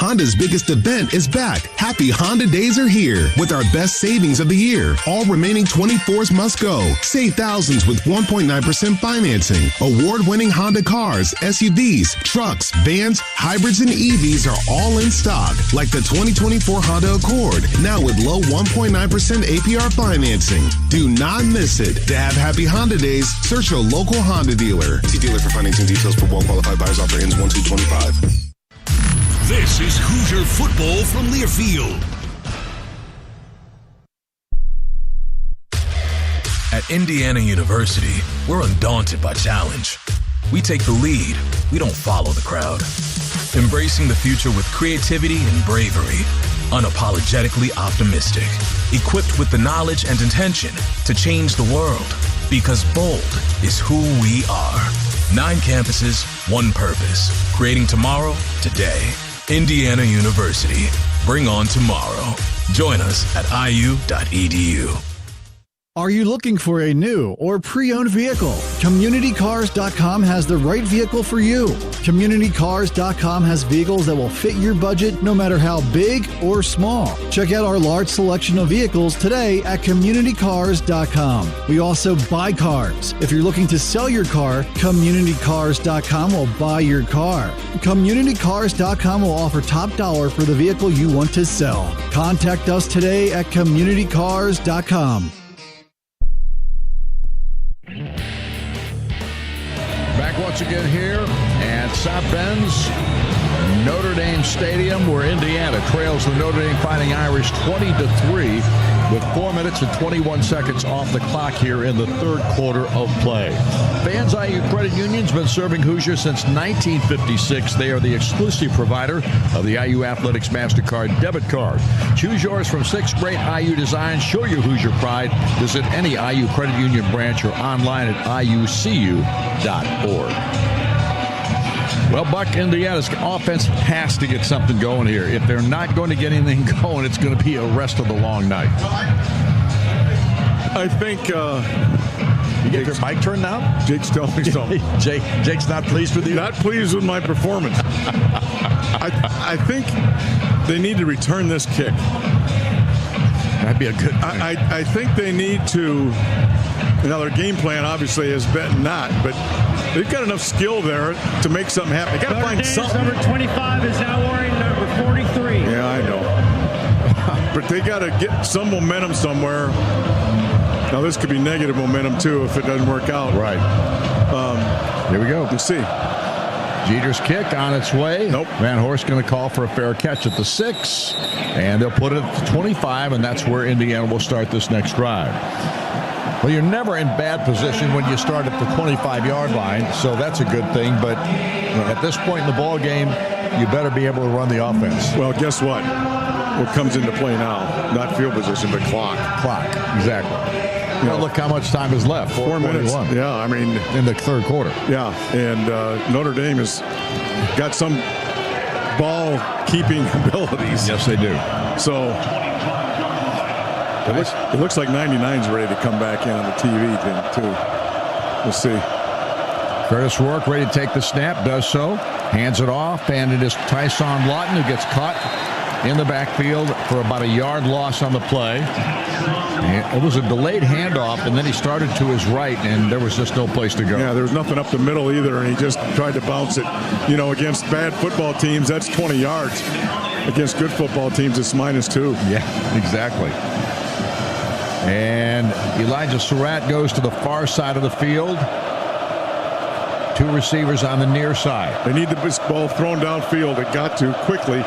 Honda's biggest event is back. Happy Honda Days are here with our best savings of the year. All remaining 24s must go. Save thousands with 1.9% financing. Award-winning Honda cars, SUVs, trucks, vans, hybrids, and EVs are all in stock. Like the 2024 Honda Accord, now with low 1.9% APR financing. Do not miss it. To have happy Honda Days, search your local Honda dealer. See dealer for financing details for well-qualified buyers. Offer ends 1/2/25. This is Hoosier football from Learfield. At Indiana University, we're undaunted by challenge. We take the lead. We don't follow the crowd. Embracing the future with creativity and bravery. Unapologetically optimistic. Equipped with the knowledge and intention to change the world. Because bold is who we are. 9 campuses, 1 purpose. Creating tomorrow, today. Indiana University. Bring on tomorrow. Join us at iu.edu. Are you looking for a new or pre-owned vehicle? CommunityCars.com has the right vehicle for you. CommunityCars.com has vehicles that will fit your budget no matter how big or small. Check out our large selection of vehicles today at CommunityCars.com. We also buy cars. If you're looking to sell your car, CommunityCars.com will buy your car. CommunityCars.com will offer top dollar for the vehicle you want to sell. Contact us today at CommunityCars.com. Back once again here at South Bend's Notre Dame Stadium, where Indiana trails the Notre Dame Fighting Irish 20-3 with 4 minutes and 21 seconds off the clock here in the third quarter of play. Fans IU Credit Union's been serving Hoosier since 1956. They are the exclusive provider of the IU Athletics MasterCard debit card. Choose yours from 6 great IU designs. Show your Hoosier pride. Visit any IU Credit Union branch or online at iucu.org. Well, Buck, Indiana's offense has to get something going here. If they're not going to get anything going, it's going to be a rest of the long night. I think... you get your mic turned down? Jake's telling me something. Jake's not pleased with you? Not pleased with my performance. I think they need to return this kick. That'd be a good thing. I think they need to... Now, their game plan obviously has been not, but they've got enough skill there to make something happen. They got to find something. Number 25 is now wearing number 43. Yeah, I know. But they got to get some momentum somewhere. Now, this could be negative momentum, too, if it doesn't work out. Right. Here we go. Let's see. Jeter's kick on its way. Nope. Van Horst going to call for a fair catch at the 6. And they'll put it at the 25, and that's where Indiana will start this next drive. Well, you're never in bad position when you start at the 25-yard line, so that's a good thing. But at this point in the ball game, you better be able to run the offense. Well, guess what? What comes into play now? Not field position, but clock. Clock, exactly. Well, look how much time is left. 4 minutes. Yeah, I mean, in the third quarter. Yeah, and Notre Dame has got some ball-keeping abilities. Yes, they do. So it looks like 99's ready to come back in on the TV thing, too. We'll see. Curtis Rourke ready to take the snap, does so. Hands it off, and it is Tyson Lawton who gets caught in the backfield for about a yard loss on the play. And it was a delayed handoff, and then he started to his right, and there was just no place to go. Yeah, there was nothing up the middle either, and he just tried to bounce it. You know, against bad football teams, that's 20 yards. Against good football teams, it's -2. Yeah, exactly. And Elijah Surratt goes to the far side of the field. 2 receivers on the near side. They need this ball thrown downfield. It got to quickly.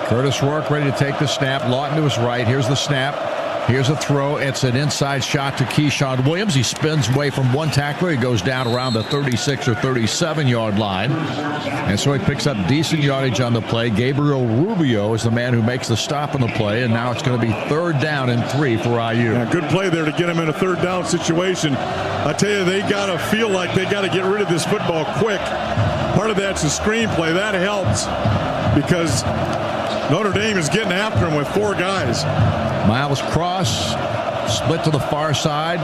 Curtis Rourke ready to take the snap. Lawton to his right. Here's the snap. Here's a throw. It's an inside shot to Keyshawn Williams. He spins away from one tackler. He goes down around the 36 or 37-yard line. And so he picks up decent yardage on the play. Gabriel Rubio is the man who makes the stop on the play. And now it's going to be 3rd down and 3 for IU. Yeah, good play there to get him in a 3rd down situation. I tell you, they got to feel like they got to get rid of this football quick. Part of that's a screenplay. That helps because Notre Dame is getting after him with 4 guys. Miles Cross split to the far side.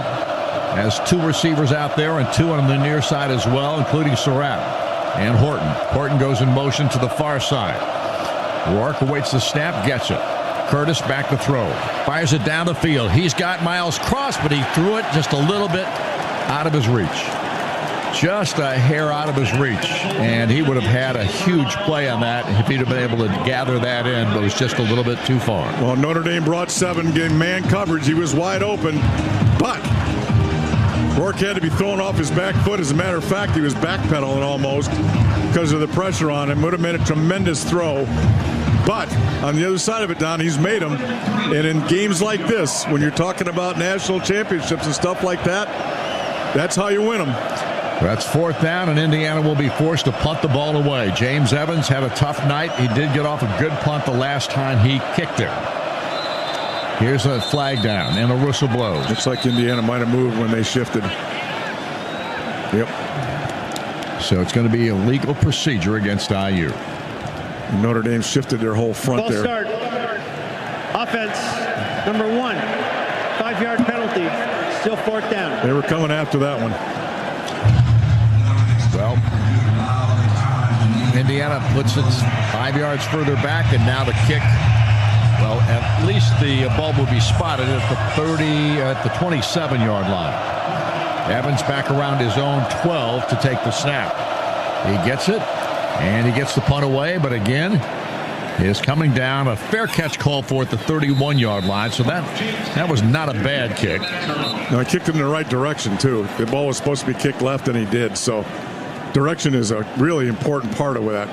Has 2 receivers out there and 2 on the near side as well, including Surratt and Horton. Horton goes in motion to the far side. Rourke awaits the snap, gets it. Curtis back to throw. Fires it down the field. He's got Miles Cross, but he threw it just a little bit out of his reach. Just a hair out of his reach, and he would have had a huge play on that if he'd have been able to gather that in, but it was just a little bit too far. Well, Notre Dame brought 7, game man coverage. He was wide open, but Rourke had to be thrown off his back foot. As a matter of fact, he was backpedaling almost because of the pressure on him. Would have made a tremendous throw. But on the other side of it, Don, he's made them. And in games like this, when you're talking about national championships and stuff like that, that's how you win them. That's 4th down, and Indiana will be forced to punt the ball away. James Evans had a tough night. He did get off a good punt the last time he kicked it. Here's a flag down, and a whistle blows. Looks like Indiana might have moved when they shifted. Yep. So it's going to be a legal procedure against IU. And Notre Dame shifted their whole front Ball there. start. Offense, number 1. 5-yard penalty. Still 4th down. They were coming after that one. Well, Indiana puts it 5 yards further back, and now the kick. Well, at least the ball will be spotted at the 27-yard line. Evans back around his own 12 to take the snap. He gets it, and he gets the punt away, but again, is coming down. A fair catch call for at the 31-yard line, so that was not a bad kick. No, he kicked it in the right direction, too. The ball was supposed to be kicked left, and he did, so direction is a really important part of that.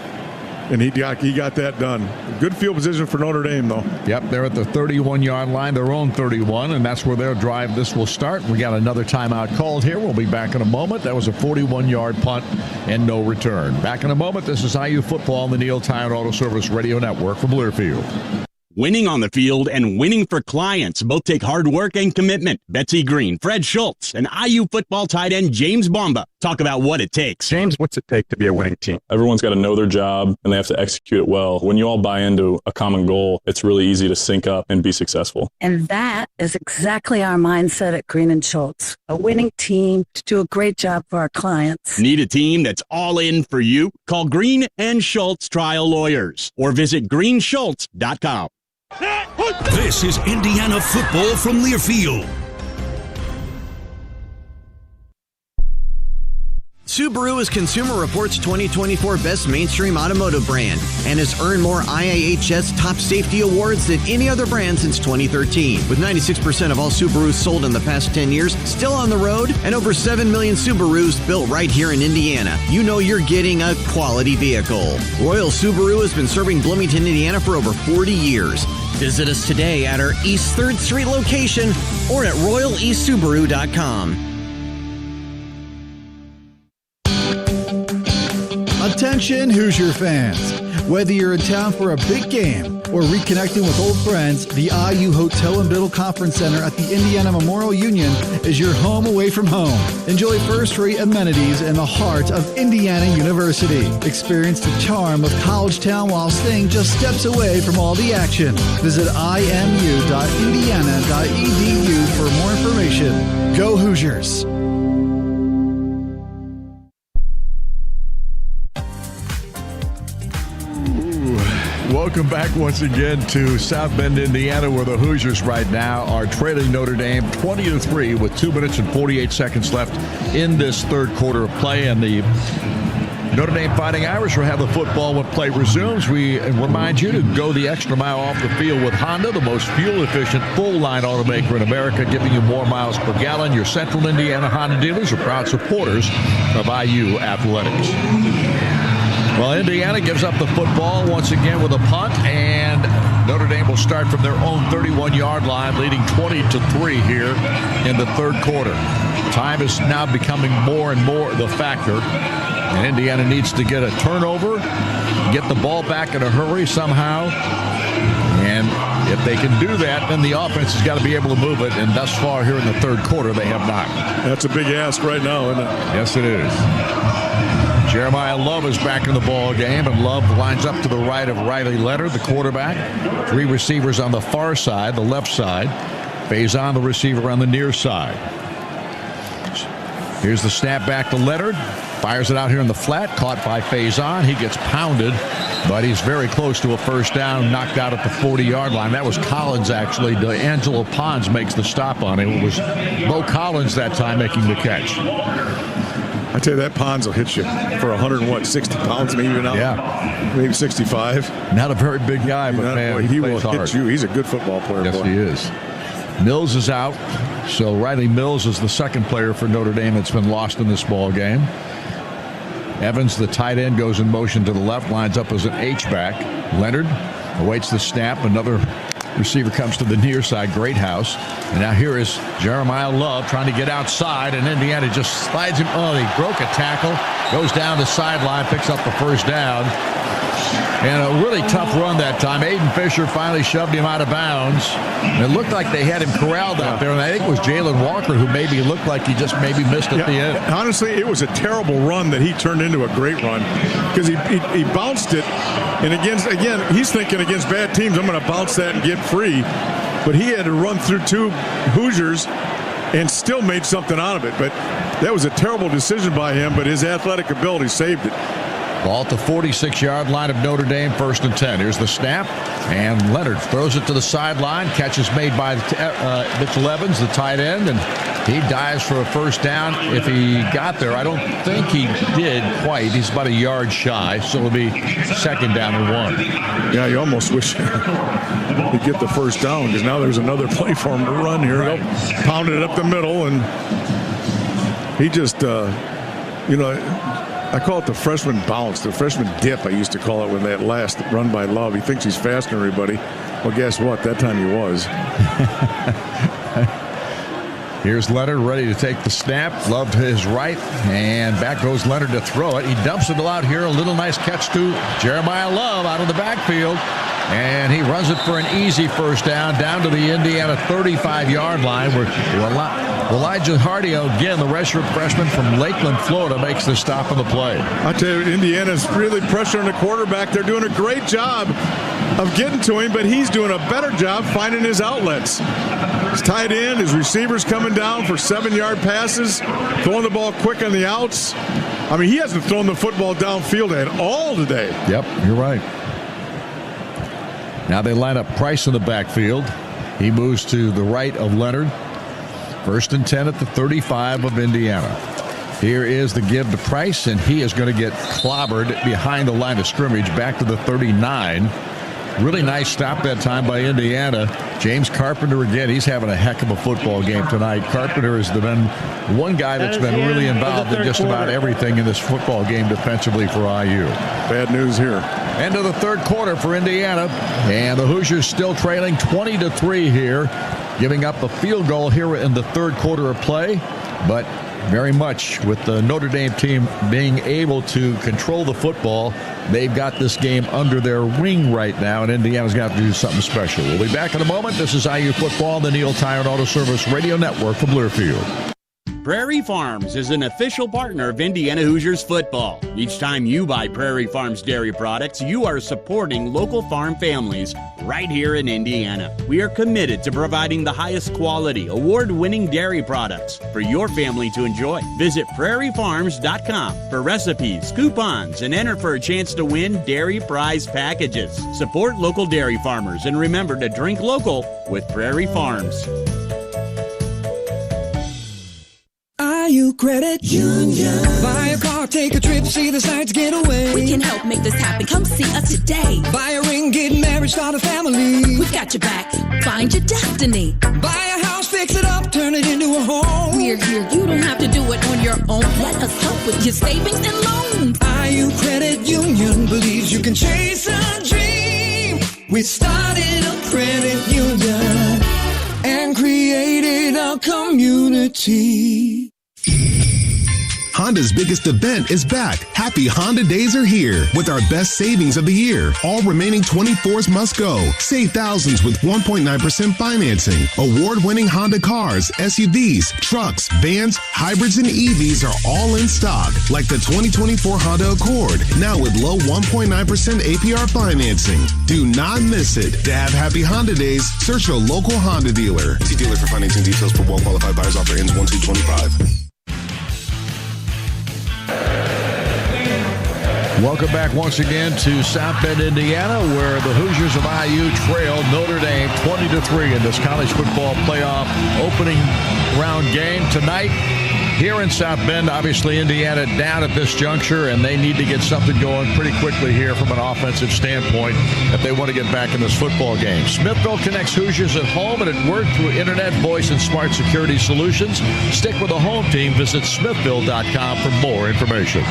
And he got that done. Good field position for Notre Dame, though. Yep, they're at the 31-yard line, their own 31, and that's where their drive this will start. We got another timeout called here. We'll be back in a moment. That was a 41-yard punt and no return. Back in a moment. This is IU football on the Neil Tire Auto Service Radio Network from Learfield. Winning on the field and winning for clients both take hard work and commitment. Betsy Green, Fred Schultz, and IU football tight end James Bomba talk about what it takes. James, what's it take to be a winning team? Everyone's got to know their job, and they have to execute it well. When you all buy into a common goal, it's really easy to sync up and be successful. And that is exactly our mindset at Green and Schultz. A winning team to do a great job for our clients. Need a team that's all in for you? Call Green and Schultz Trial Lawyers or visit greenschultz.com. This is Indiana football from Learfield. Subaru is Consumer Reports' 2024 Best Mainstream Automotive Brand and has earned more IIHS top safety awards than any other brand since 2013. With 96% of all Subarus sold in the past 10 years still on the road and over 7 million Subarus built right here in Indiana, you know you're getting a quality vehicle. Royal Subaru has been serving Bloomington, Indiana for over 40 years. Visit us today at our East 3rd Street location or at royaleastsubaru.com. Attention Hoosier fans! Whether you're in town for a big game or reconnecting with old friends, the IU Hotel and Biddle Conference Center at the Indiana Memorial Union is your home away from home. Enjoy first-rate amenities in the heart of Indiana University. Experience the charm of College Town while staying just steps away from all the action. Visit imu.indiana.edu for more information. Go Hoosiers! Welcome back once again to South Bend, Indiana, where the Hoosiers right now are trailing Notre Dame 20-3 with 2 minutes and 48 seconds left in this third quarter of play. And the Notre Dame Fighting Irish will have the football when play resumes. We remind you to go the extra mile off the field with Honda, the most fuel-efficient full-line automaker in America, giving you more miles per gallon. Your Central Indiana Honda dealers are proud supporters of IU athletics. Well, Indiana gives up the football once again with a punt, and Notre Dame will start from their own 31-yard line, leading 20-3 here in the third quarter. Time is now becoming more and more the factor, and Indiana needs to get a turnover, get the ball back in a hurry somehow, and if they can do that, then the offense has got to be able to move it, and thus far here in the third quarter, they have not. That's a big ask right now, isn't it? Yes, it is. Jeremiah Love is back in the ball game, and Love lines up to the right of Riley Leonard, the quarterback. 3 receivers on the far side, the left side. Faison, the receiver, on the near side. Here's the snap back to Leonard. Fires it out here in the flat, caught by Faison. He gets pounded, but he's very close to a first down, knocked out at the 40-yard line. That was Collins, actually. D'Angelo Pons makes the stop on him. It was Bo Collins that time making the catch. I tell you, that Pons will hit you for 60 pounds, maybe now. Yeah. Maybe 65. Not a very big guy, but man, he will hard. hit you. He's a good football player. Yes, he is. Mills is out, so Riley Mills is the second player for Notre Dame that's been lost in this ball game. Evans, the tight end, goes in motion to the left, lines up as an H-back. Leonard awaits the snap. Another receiver comes to the near side, Greathouse. And now here is Jeremiah Love trying to get outside, and Indiana just slides him. Oh, he broke a tackle, goes down the sideline, picks up the first down. And a really tough run that time. Aiden Fisher finally shoved him out of bounds. And it looked like they had him corralled out there. And I think it was Jalen Walker who maybe looked like he just maybe missed at the end. Honestly, it was a terrible run that he turned into a great run because he bounced it And again, he's thinking against bad teams, I'm going to bounce that and get free. But he had to run through 2 Hoosiers and still made something out of it. But that was a terrible decision by him, but his athletic ability saved it. Ball at the 46-yard line of Notre Dame, 1st and 10. Here's the snap, and Leonard throws it to the sideline. Catch is made by Mitchell Evans, the tight end, and he dives for a first down. If he got there, I don't think he did quite. He's about a yard shy, so it'll be 2nd down and 1. Yeah, you almost wish he'd get the first down, because now there's another play for him to run here. Right. Pounded it up the middle, and he just, I call it the freshman bounce, the freshman dip, I used to call it, when that last run by Love. He thinks he's faster than everybody. Well, guess what? That time he was. Here's Leonard ready to take the snap. Love to his right, and back goes Leonard to throw it. He dumps it out here. A little nice catch to Jeremiah Love out of the backfield. And he runs it for an easy first down to the Indiana 35-yard line, where Elijah Hardy, again, the redshirt freshman from Lakeland, Florida, makes the stop on the play. I tell you, Indiana's really pressuring the quarterback. They're doing a great job of getting to him, but he's doing a better job finding his outlets. His tight end, his receivers coming down for 7-yard passes, throwing the ball quick on the outs. I mean, he hasn't thrown the football downfield at all today. Yep, you're right. Now they line up Price in the backfield. He moves to the right of Leonard. 1st and 10 at the 35 of Indiana. Here is the give to Price, and he is going to get clobbered behind the line of scrimmage back to the 39. Really nice stop that time by Indiana. James Carpenter again, he's having a heck of a football game tonight. Carpenter has been one guy that's been really involved in just about everything in this football game defensively for IU. Bad news here. End of the 3rd quarter for Indiana, and the Hoosiers still trailing 20-3 here, giving up a field goal here in the 3rd quarter of play, but very much with the Notre Dame team being able to control the football. They've got this game under their wing right now, and Indiana's got to do something special. We'll be back in a moment. This is IU Football on the Neil Tire and Auto Service Radio Network from Learfield. Prairie Farms is an official partner of Indiana Hoosiers football. Each time you buy Prairie Farms dairy products, you are supporting local farm families right here in Indiana. We are committed to providing the highest quality, award-winning dairy products for your family to enjoy. Visit prairiefarms.com for recipes, coupons, and enter for a chance to win dairy prize packages. Support local dairy farmers and remember to drink local with Prairie Farms. IU Credit Union. Buy a car, take a trip, see the sights, get away. We can help make this happen. Come see us today. Buy a ring, get married, start a family. We've got your back. Find your destiny. Buy a house, fix it up, turn it into a home. We're here. You don't have to do it on your own. Let us help with your savings and loans. IU Credit Union believes you can chase a dream. We started a credit union and created a community. Honda's biggest event is back. Happy Honda Days are here with our best savings of the year. All remaining 24s must go. Save thousands with 1.9% financing. Award-winning Honda cars, SUVs, trucks, vans, hybrids, and EVs are all in stock, like the 2024 Honda Accord, now with low 1.9% APR financing. Do not miss it. To have Happy Honda Days, search your local Honda dealer. See dealer for financing details for well-qualified buyers. Offer ends 1/2/25. Welcome back once again to South Bend, Indiana, where the Hoosiers of IU trail Notre Dame 20-3 in this college football playoff opening round game tonight. Here in South Bend, obviously Indiana down at this juncture, and they need to get something going pretty quickly here from an offensive standpoint if they want to get back in this football game. Smithville connects Hoosiers at home and at work through internet, voice, and smart security solutions. Stick with the home team. Visit smithville.com for more information.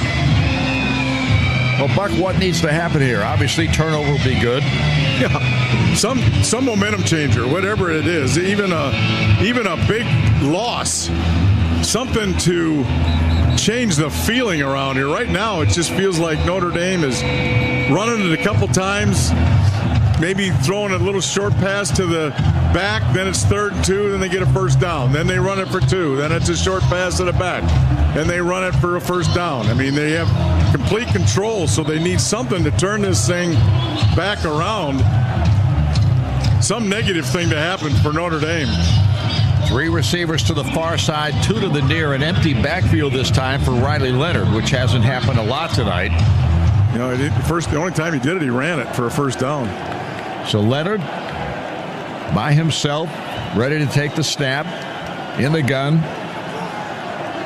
Well, Buck, what needs to happen here? Obviously, turnover will be good. Yeah, some momentum changer, whatever it is, even a big loss, something to change the feeling around here. Right now, it just feels like Notre Dame is running it a couple times, maybe throwing a little short pass to the back, then it's 3rd and 2, then they get a first down, then they run it for 2, then it's a short pass to the back. and they run it for a first down. I mean, they have complete control, so they need something to turn this thing back around. Some negative thing to happen for Notre Dame. 3 receivers to the far side, 2 to the near, an empty backfield this time for Riley Leonard, which hasn't happened a lot tonight. You know, the only time he did it, he ran it for a first down. So Leonard by himself, ready to take the snap in the gun.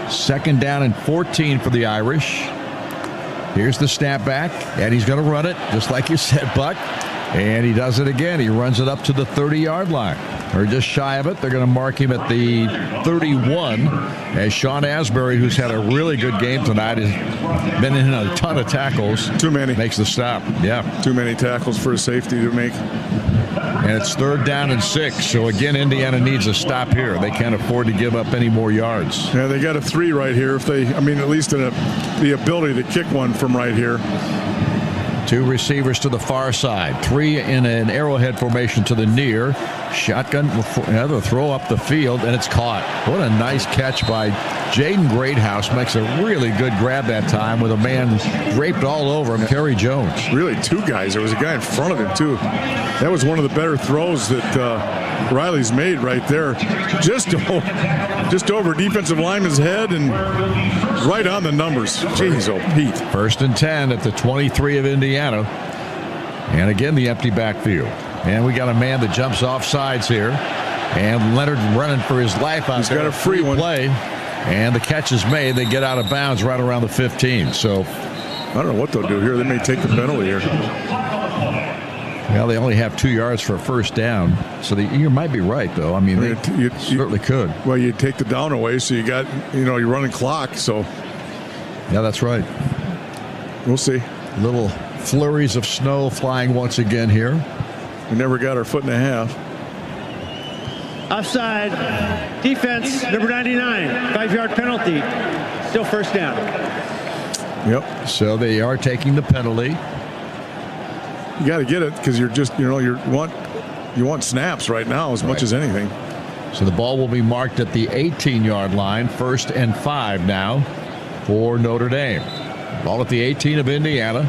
2nd down and 14 for the Irish. Here's the snap back, and he's going to run it, just like you said, Buck. And he does it again. He runs it up to the 30-yard line, or just shy of it. They're going to mark him at the 31 as Sean Asbury, who's had a really good game tonight, has been in a ton of tackles. Too many. Makes the stop. Yeah. Too many tackles for a safety to make. And it's 3rd down and 6. So, again, Indiana needs a stop here. They can't afford to give up any more yards. Yeah, they got a 3 right here. If they, I mean, at least the ability to kick one from right here. 2 receivers to the far side. 3 in an arrowhead formation to the near. Shotgun, another throw up the field, and it's caught. What a nice catch by Jaden Greathouse. Makes a really good grab that time with a man draped all over him, Kerry Jones. Really 2 guys. There was a guy in front of him, too. That was one of the better throws that Riley's made right there. Just over defensive lineman's head and right on the numbers. Jeez, oh, Pete. 1st and 10 at the 23 of Indiana. And again, the empty backfield. And we got a man that jumps off sides here. And Leonard running for his life out He's there. got a free one. Play. And the catch is made. They get out of bounds right around the 15. So I don't know what they'll do here. They may take the penalty here. Well, they only have 2 yards for a first down. So you might be right, though. I mean, they certainly could. Well, you take the down away, so you got, you're running clock. So yeah, that's right. We'll see. Little flurries of snow flying once again here. We never got our 1.5 feet. Offside. Defense, number 99. 5-yard penalty. Still first down. Yep. So they are taking the penalty. You got to get it because you're just, you want snaps right now as much as anything. So the ball will be marked at the 18-yard line. 1st and 5 now for Notre Dame. Ball at the 18 of Indiana.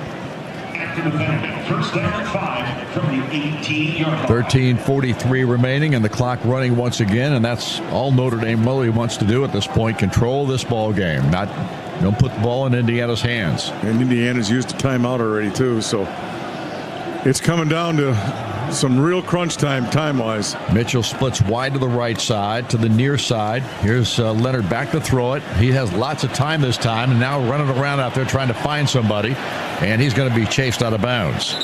First down and 5 from the 18-yard line. 13:43 remaining, and the clock running once again, and that's all Notre Dame really wants to do at this point: control this ball game. Don't put the ball in Indiana's hands. And Indiana's used a timeout already too, so it's coming down to some real crunch time-wise. Mitchell splits wide to the right side, to the near side. Here's Leonard back to throw it. He has lots of time this time, and now running around out there trying to find somebody, and he's going to be chased out of bounds.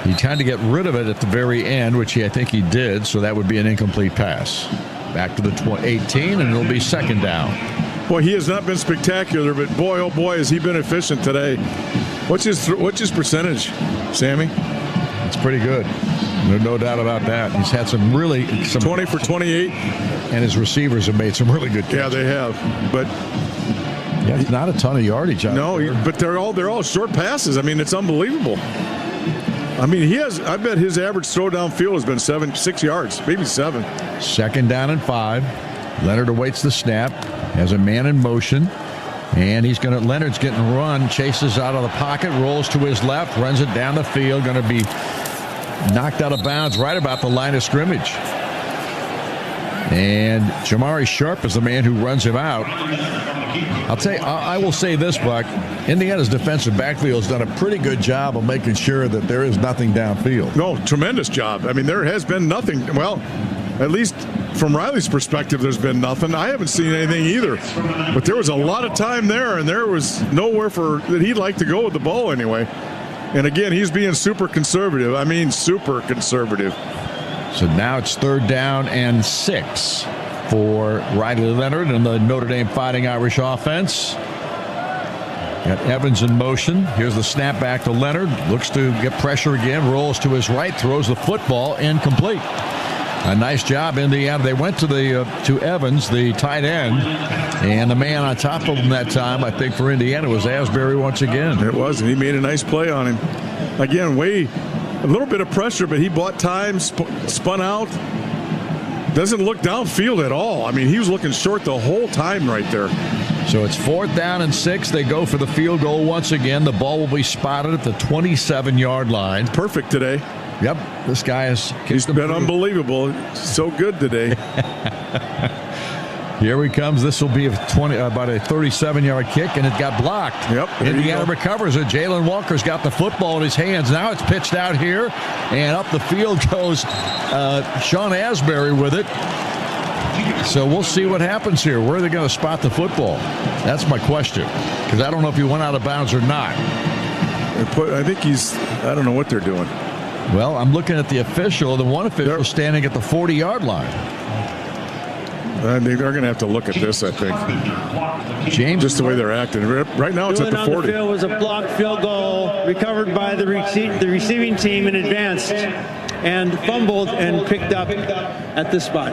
He tried to get rid of it at the very end, which I think he did, so that would be an incomplete pass. Back to the 18, and it'll be 2nd down. Boy, he has not been spectacular, but boy, oh boy, has he been efficient today. What's his percentage, Sammy? It's pretty good. No doubt about that. He's had some 20 for 28. And his receivers have made some really good catches. Yeah, they have. But yeah, it's not a ton of yardage. No, but they're all short passes. I mean, it's unbelievable. I mean, I bet his average throw downfield has been 6 yards, maybe 7. 2nd down and 5. Leonard awaits the snap, has a man in motion. And Leonard's getting run, chases out of the pocket, rolls to his left, runs it down the field, going to be knocked out of bounds right about the line of scrimmage. And Jamari Sharp is the man who runs him out. I will say this, Buck. Indiana's defensive backfield has done a pretty good job of making sure that there is nothing downfield. No, tremendous job. I mean, there has been nothing. Well, at least from Riley's perspective, there's been nothing. I haven't seen anything either. But there was a lot of time there, and there was nowhere that he'd like to go with the ball anyway. And again, he's being super conservative. I mean, super conservative. So now it's 3rd down and 6 for Riley Leonard and the Notre Dame Fighting Irish offense. Got Evans in motion. Here's the snap back to Leonard. Looks to get pressure again. Rolls to his right. Throws the football incomplete. A nice job, Indiana. They went to Evans, the tight end, and the man on top of him that time, I think, for Indiana was Asbury once again. It was, and he made a nice play on him. Again, a little bit of pressure, but he bought time, spun out. Doesn't look downfield at all. I mean, he was looking short the whole time right there. So it's 4th down and 6. They go for the field goal once again. The ball will be spotted at the 27-yard line. Perfect today. Yep. This guy he's been unbelievable. So good today. Here he comes. This will be about a 37-yard kick, and it got blocked. Yep. Indiana recovers it. Jalen Walker's got the football in his hands. Now it's pitched out here, and up the field goes Sean Asbury with it. So we'll see what happens here. Where are they going to spot the football? That's my question, because I don't know if he went out of bounds or not. I think I don't know what they're doing. Well, I'm looking at the official. The one official standing at the 40-yard line. They're going to have to look at this, I think. James, just the way they're acting. Right now it's at the 40. The field was a blocked field goal recovered by the receiving team in advance and fumbled and picked up at this spot.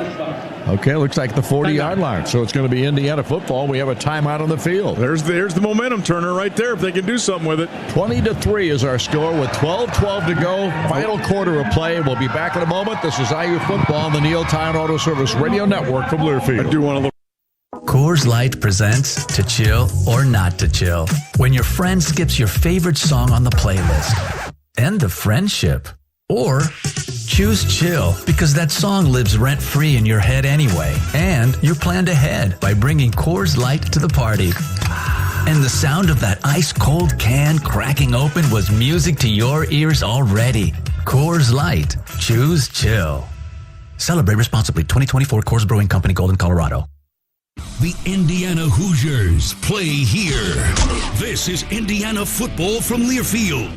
Okay, looks like the 40-yard line. So it's going to be Indiana football. We have a timeout on the field. There's the momentum turner right there if they can do something with it. 20-3 is our score with 12:12 to go. Final quarter of play. We'll be back in a moment. This is IU football on the Neil Tine Auto Service Radio Network from Learfield. I do want to look. Coors Light presents To Chill or Not to Chill. When your friend skips your favorite song on the playlist. End of friendship. Or choose chill because that song lives rent-free in your head anyway. And you're planned ahead by bringing Coors Light to the party. And the sound of that ice-cold can cracking open was music to your ears already. Coors Light. Choose chill. Celebrate responsibly. 2024 Coors Brewing Company, Golden, Colorado. The Indiana Hoosiers play here. This is Indiana football from Learfield.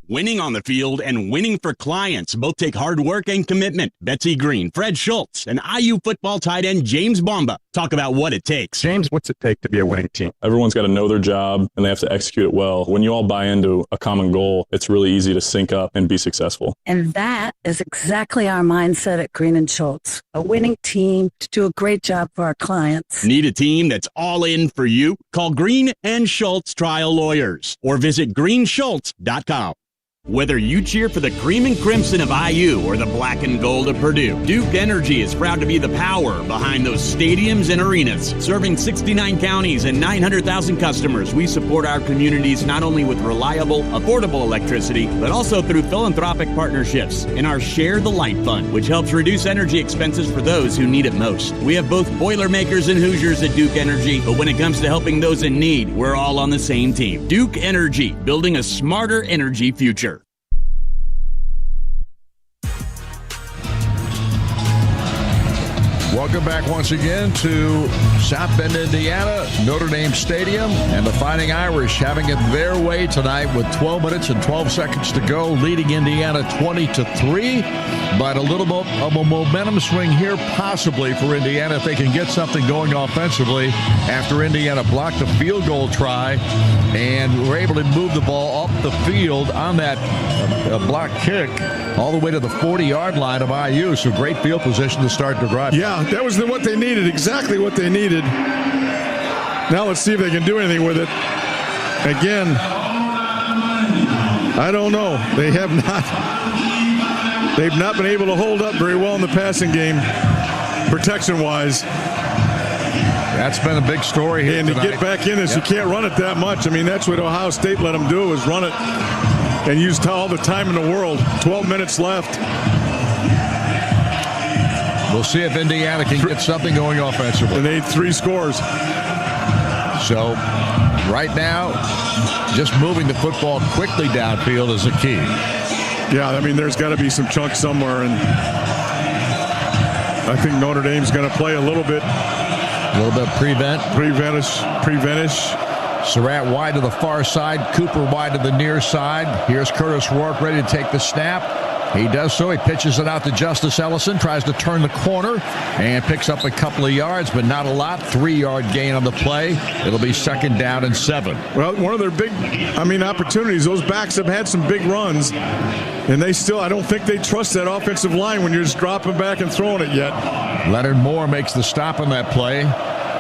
Winning on the field and winning for clients both take hard work and commitment. Betsy Green, Fred Schultz, and IU football tight end James Bomba talk about what it takes. James, what's it take to be a winning team? Everyone's got to know their job, and they have to execute it well. When you all buy into a common goal, it's really easy to sync up and be successful. And that is exactly our mindset at Green and Schultz. A winning team to do a great job for our clients. Need a team that's all in for you? Call Green and Schultz Trial Lawyers or visit greenschultz.com. Whether you cheer for the cream and crimson of IU or the black and gold of Purdue, Duke Energy is proud to be the power behind those stadiums and arenas. Serving 69 counties and 900,000 customers, we support our communities not only with reliable, affordable electricity, but also through philanthropic partnerships in our Share the Light Fund, which helps reduce energy expenses for those who need it most. We have both Boilermakers and Hoosiers at Duke Energy, but when it comes to helping those in need, we're all on the same team. Duke Energy, building a smarter energy future. Welcome back once again to South Bend, Indiana, Notre Dame Stadium, and the Fighting Irish having it their way tonight with 12 minutes and 12 seconds to go, leading Indiana 20-3. But a little bit of a momentum swing here possibly for Indiana if they can get something going offensively after Indiana blocked a field goal try and were able to move the ball up the field on that block kick all the way to the 40-yard line of IU. So great field position to start the drive. Yeah, that was what they needed, exactly what they needed. Now let's see if they can do anything with it. Again, I don't know. They've not been able to hold up very well in the passing game, protection-wise. That's been a big story here and tonight. To get back in this, you can't run it that much. I mean, that's what Ohio State let them do, is run it and use all the time in the world. 12 minutes left. We'll see if Indiana can get something going offensively. And they had 3 scores. So right now, just moving the football quickly downfield is a key. Yeah, I mean, there's got to be some chunks somewhere, and I think Notre Dame's going to play a little bit prevent-ish. Surratt wide to the far side, Cooper wide to the near side. Here's Curtis Rourke ready to take the snap. He does so. He pitches it out to Justice Ellison, tries to turn the corner, and picks up a couple of yards, but not a lot. 3-yard gain on the play. It'll be 2nd down and 7. Well, one of their big, opportunities, those backs have had some big runs, and I don't think they trust that offensive line when you're just dropping back and throwing it yet. Leonard Moore makes the stop on that play.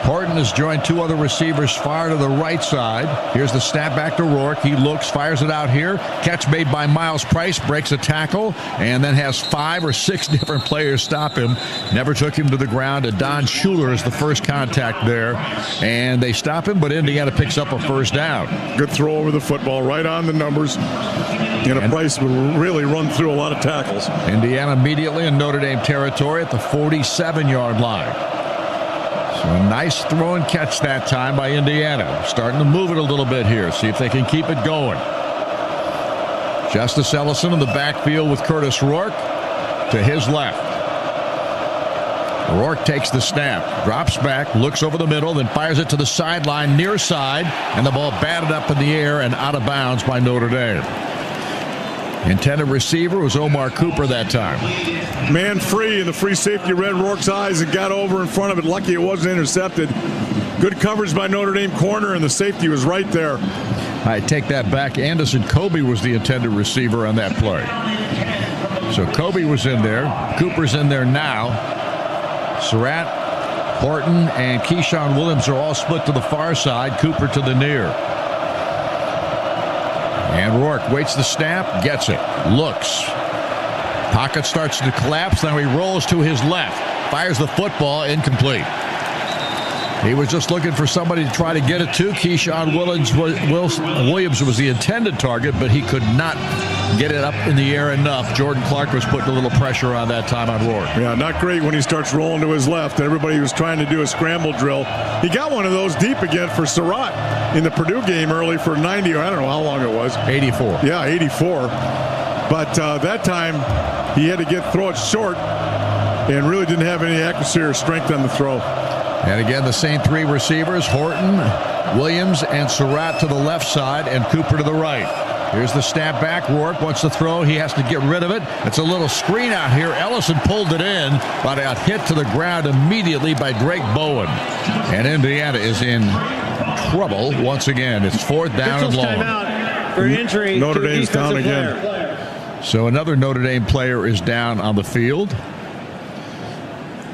Horton has joined two other receivers far to the right side. Here's the snap back to Rourke. He looks, fires it out here. Catch made by Miles Price, breaks a tackle, and then has 5 or 6 different players stop him. Never took him to the ground. Don Schuler is the first contact there, and they stop him, but Indiana picks up a first down. Good throw over the football, right on the numbers. And Price will really run through a lot of tackles. Indiana immediately in Notre Dame territory at the 47-yard line. So a nice throw and catch that time by Indiana. Starting to move it a little bit here. See if they can keep it going. Justice Ellison in the backfield with Curtis Rourke to his left. Rourke takes the snap, drops back, looks over the middle, then fires it to the sideline, near side, and the ball batted up in the air and out of bounds by Notre Dame. Intended receiver was Omar Cooper that time. Man free, and the free safety read Rourke's eyes and got over in front of it. Lucky it wasn't intercepted. Good coverage by Notre Dame corner, and the safety was right there. I take that back. Anderson Kobe was the intended receiver on that play. So Kobe was in there. Cooper's in there now. Surratt, Horton, and Keyshawn Williams are all split to the far side. Cooper to the near. And Rourke waits the snap, gets it, looks. Pocket starts to collapse, now he rolls to his left. Fires the football, incomplete. He was just looking for somebody to try to get it to. Keyshawn Williams was the intended target, but he could not get it up in the air enough. Jordan Clark was putting a little pressure on that time on Rourke. Yeah, not great when he starts rolling to his left. Everybody was trying to do a scramble drill. He got one of those deep again for Surratt in the Purdue game early for 90, or I don't know how long it was. 84. Yeah, 84. But that time he had to throw it short and really didn't have any accuracy or strength on the throw. And again, the same 3 receivers, Horton, Williams, and Surratt to the left side, and Cooper to the right. Here's the snap back. Rourke wants to throw. He has to get rid of it. It's a little screen out here. Ellison pulled it in, but got hit to the ground immediately by Drake Bowen. And Indiana is in trouble once again. It's 4th down and long. Timeout for injury. Notre Dame's down player. again. So another Notre Dame player is down on the field.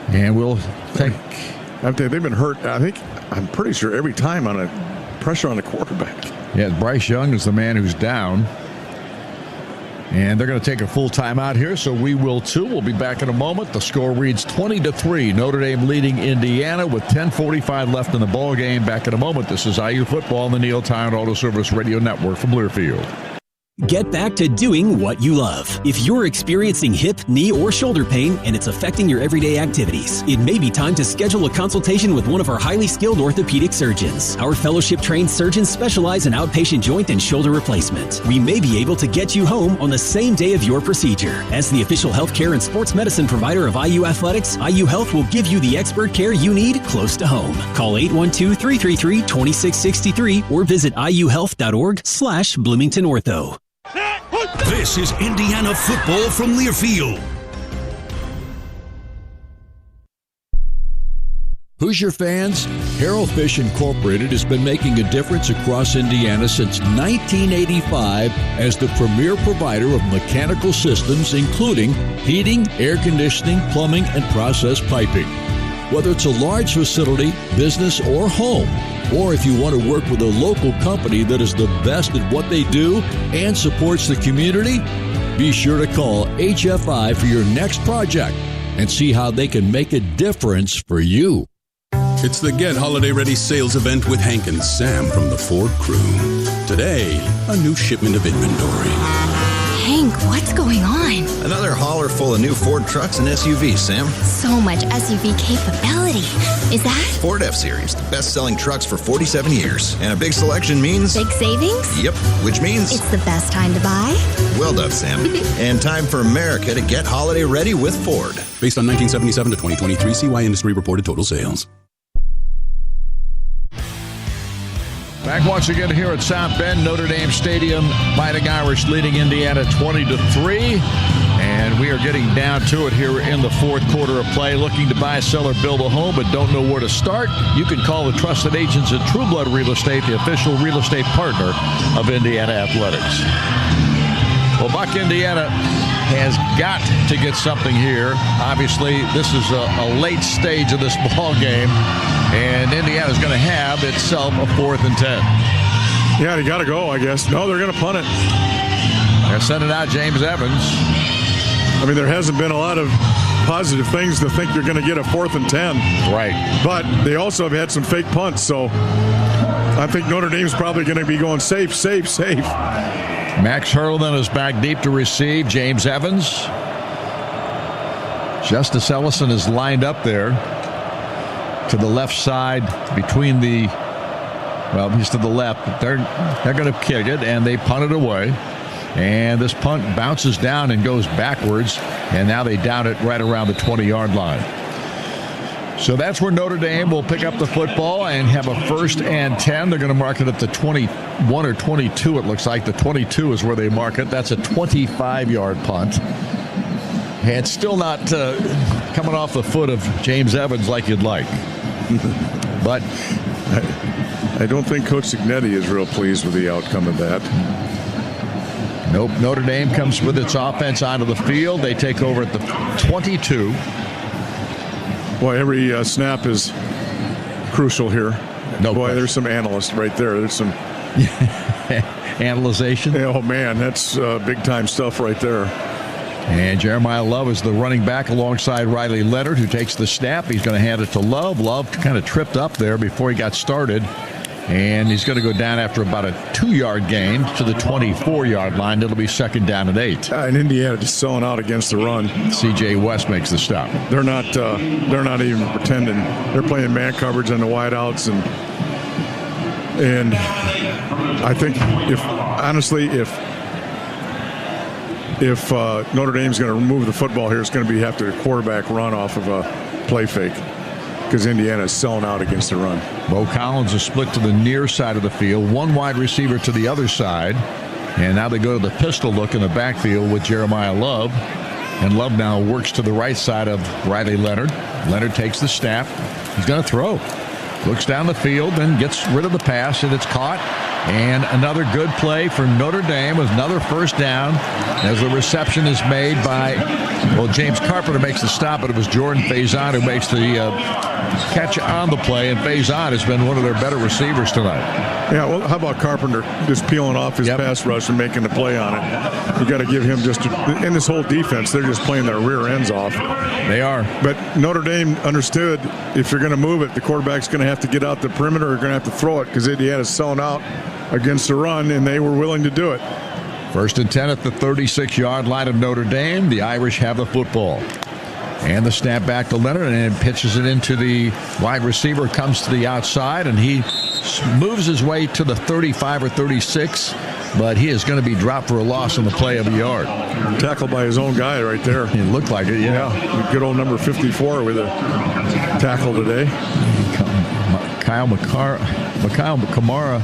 And we'll take... They've been hurt, I'm pretty sure, every time on a pressure on the quarterback. Yeah, Bryce Young is the man who's down. And they're going to take a full timeout here, so we will too. We'll be back in a moment. The score reads 20-3. Notre Dame leading Indiana with 10:45 left in the ball game. Back in a moment. This is IU Football on the Neil Tine Auto Service Radio Network from Learfield. Get back to doing what you love. If you're experiencing hip, knee, or shoulder pain and it's affecting your everyday activities, it may be time to schedule a consultation with one of our highly skilled orthopedic surgeons. Our fellowship-trained surgeons specialize in outpatient joint and shoulder replacement. We may be able to get you home on the same day of your procedure. As the official healthcare and sports medicine provider of IU Athletics, IU Health will give you the expert care you need close to home. Call 812-333-2663 or visit iuhealth.org/BloomingtonOrtho. This is Indiana football from Learfield. Hoosier fans, Harold Fish Incorporated has been making a difference across Indiana since 1985 as the premier provider of mechanical systems, including heating, air conditioning, plumbing, and process piping. Whether it's a large facility, business, or home, or if you want to work with a local company that is the best at what they do and supports the community, be sure to call HFI for your next project and see how they can make a difference for you. It's the Get Holiday Ready sales event with Hank and Sam from the Ford crew. Today, a new shipment of inventory. Hank, what's going on? Another hauler full of new Ford trucks and SUVs, Sam. So much SUV capability. Is that? Ford F-Series, the best-selling trucks for 47 years. And a big selection means... Big savings? Yep, which means... It's the best time to buy? Well done, Sam. And time for America to get holiday ready with Ford. Based on 1977 to 2023 CY Industry reported total sales. Back once again here at South Bend, Notre Dame Stadium. Fighting Irish leading Indiana 20-3. And we are getting down to it here in the fourth quarter of play. Looking to buy, sell, or build a home, but don't know where to start? You can call the trusted agents at True Blood Real Estate, the official real estate partner of Indiana Athletics. Well, Buck, Indiana has got to get something here. Obviously, this is a late stage of this ball game, and Indiana's going to have itself a 4th and 10. Yeah, you got to go, I guess. No, they're going to punt it. They're sending out James Evans. I mean, there hasn't been a lot of positive things to think you're going to get a 4th and 10. Right. But they also have had some fake punts, so I think Notre Dame's probably going to be going safe. Max Hurlman is back deep to receive. James Evans. Justice Ellison is lined up there to the left side between the, well, he's to the left. They're going to kick it, and they punt it away. And this punt bounces down and goes backwards, and now they down it right around the 20-yard line. So that's where Notre Dame will pick up the football and have a 1st and 10. They're going to mark it at the 21 or 22, it looks like. The 22 is where they mark it. That's a 25-yard punt. And still not coming off the foot of James Evans like you'd like. But I don't think Coach Cignetti is real pleased with the outcome of that. Nope. Notre Dame comes with its offense onto the field. They take over at the 22. Boy, every snap is crucial here. No Boy, question. There's some analysts right there. There's some analyzation. Oh man, that's big-time stuff right there. And Jeremiah Love is the running back alongside Riley Leonard, who takes the snap. He's going to hand it to Love. Love kind of tripped up there before he got started. And he's going to go down after about a 2-yard gain to the 24-yard line. It'll be 2nd down and 8. And Indiana just selling out against the run. C.J. West makes the stop. They're not even pretending. They're playing man coverage on the wideouts, and I think if Notre Dame's going to remove the football here, it's going to be after the quarterback run off of a play fake, because Indiana is selling out against the run. Bo Collins is split to the near side of the field, one wide receiver to the other side, and now they go to the pistol look in the backfield with Jeremiah Love, and Love now works to the right side of Riley Leonard. Leonard takes the snap. He's going to throw. Looks down the field and gets rid of the pass, and it's caught. And another good play for Notre Dame with another 1st down as the reception is made by, well, James Carpenter makes the stop, but it was Jordan Faison who makes the catch on the play, and Faison has been one of their better receivers tonight. Yeah, well, how about Carpenter just peeling off his pass rush and making the play on it? You got to give him in this whole defense, they're just playing their rear ends off. They are. But Notre Dame understood if you're going to move it, the quarterback's going to have to get out the perimeter or you're going to have to throw it, because Indiana's selling out against the run, and they were willing to do it. 1st and 10 at the 36-yard line of Notre Dame. The Irish have the football. And the snap back to Leonard, and pitches it into the wide receiver, comes to the outside, and he moves his way to the 35 or 36, but he is going to be dropped for a loss on the play of a yard. Tackled by his oon guy right there. It looked like it, yeah. Good old number 54 with a tackle today. Kyle Kamara.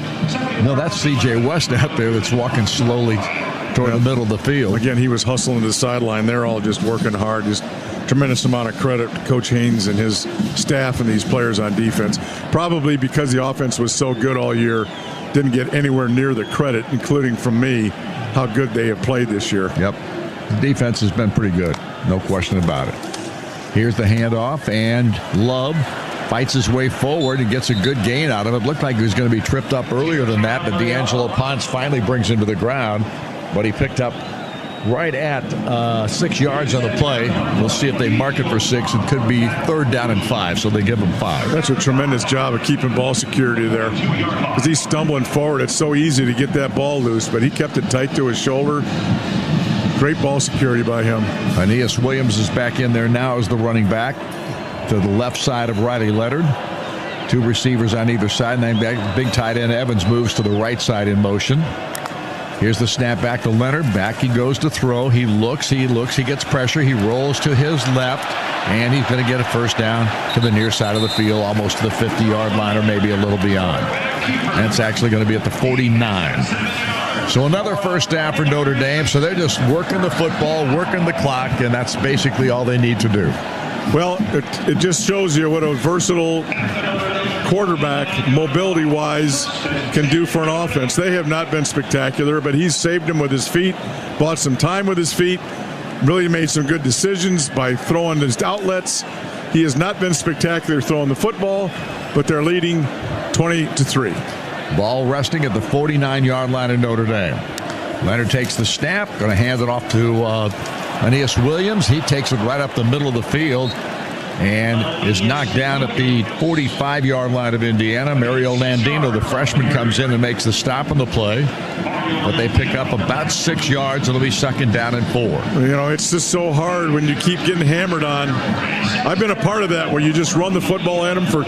No, that's C.J. West out there that's walking slowly toward the middle of the field. Again, he was hustling to the sideline. They're all just working hard. Just tremendous amount of credit to Coach Haynes and his staff and these players on defense. Probably because the offense was so good all year, didn't get anywhere near the credit, including from me, how good they have played this year. Yep. The defense has been pretty good. No question about it. Here's the handoff, and Love fights his way forward and gets a good gain out of it. Looked like he was going to be tripped up earlier than that, but D'Angelo Ponce finally brings him to the ground. But he picked up right at 6 yards on the play. We'll see if they mark it for 6. It could be 3rd down and 5, so they give him 5. That's a tremendous job of keeping ball security there. As he's stumbling forward, it's so easy to get that ball loose, but he kept it tight to his shoulder. Great ball security by him. Aeneas Williams is back in there now as the running back to the left side of Riley Leonard. 2 receivers on either side, and then big tight end Evans moves to the right side in motion. Here's the snap back to Leonard. Back he goes to throw. He looks, he gets pressure. He rolls to his left, and he's going to get a 1st down to the near side of the field, almost to the 50-yard line or maybe a little beyond. That's actually going to be at the 49. So another 1st down for Notre Dame. So they're just working the football, working the clock, and that's basically all they need to do. Well, it just shows you what a versatile quarterback, mobility-wise, can do for an offense. They have not been spectacular, but he's saved them with his feet, bought some time with his feet, really made some good decisions by throwing his outlets. He has not been spectacular throwing the football, but they're leading 20-3. Ball resting at the 49-yard line of Notre Dame. Leonard takes the snap, going to hand it off to Aeneas Williams. He takes it right up the middle of the field and is knocked down at the 45-yard line of Indiana. Mario Landino, the freshman, comes in and makes the stop on the play. But they pick up about 6 yards, and it'll be 2nd down and 4. You know, it's just so hard when you keep getting hammered on. I've been a part of that, where you just run the football at them for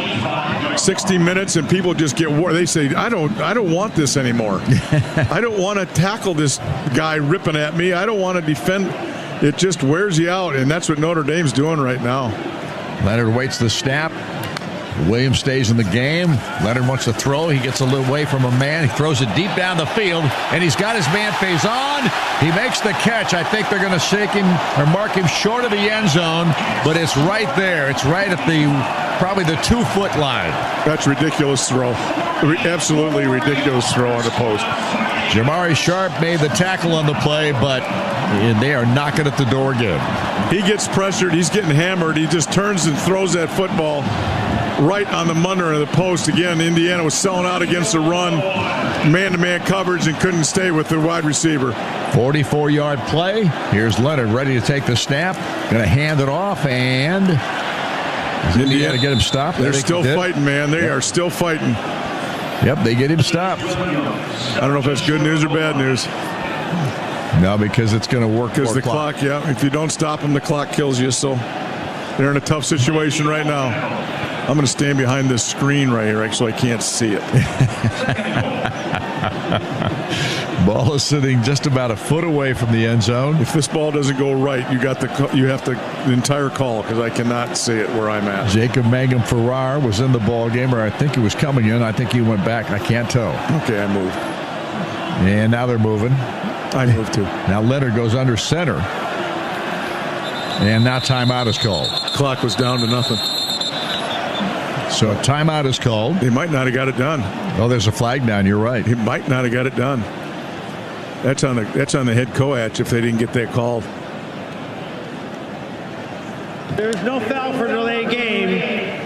60 minutes, and people just get worried. They say, I don't want this anymore. I don't want to tackle this guy ripping at me. I don't want to defend. It just wears you out, and that's what Notre Dame's doing right now. Leonard waits the snap. Williams stays in the game. Leonard wants to throw. He gets a little away from a man. He throws it deep down the field, and he's got his man face on. He makes the catch. I think they're going to shake him or mark him short of the end zone, but it's right there. It's right at probably the 2-foot line. That's a ridiculous throw. Absolutely ridiculous throw on the post. Jamari Sharp made the tackle on the play, but they are knocking at the door again. He gets pressured. He's getting hammered. He just turns and throws that football right on the under of the post. Again, Indiana was selling out against the run, man-to-man coverage, and couldn't stay with the wide receiver. 44-yard play. Here's Leonard ready to take the snap. Going to hand it off, and Indiana get him stopped. They're still fighting, man. They are still fighting. Yep, they get him stopped. I don't know if that's good news or bad news. No, because it's going to work. Because the clock, yeah. If you don't stop them, the clock kills you. So they're in a tough situation right now. I'm going to stand behind this screen right here, actually. I can't see it. Ball is sitting just about a foot away from the end zone. If this ball doesn't go right, you have the entire call, because I cannot see it where I'm at. Jacob Mangum Farrar was in the ball game, or I think he was coming in. I think he went back. I can't tell. Okay, I moved. And now they're moving. I moved too. Now Leonard goes under center. And now timeout is called. Clock was down to nothing. So a timeout is called. They might not have got it done. Oh, there's a flag down. You're right. He might not have got it done. That's on the head coach if they didn't get that called. There's no foul for delayed game.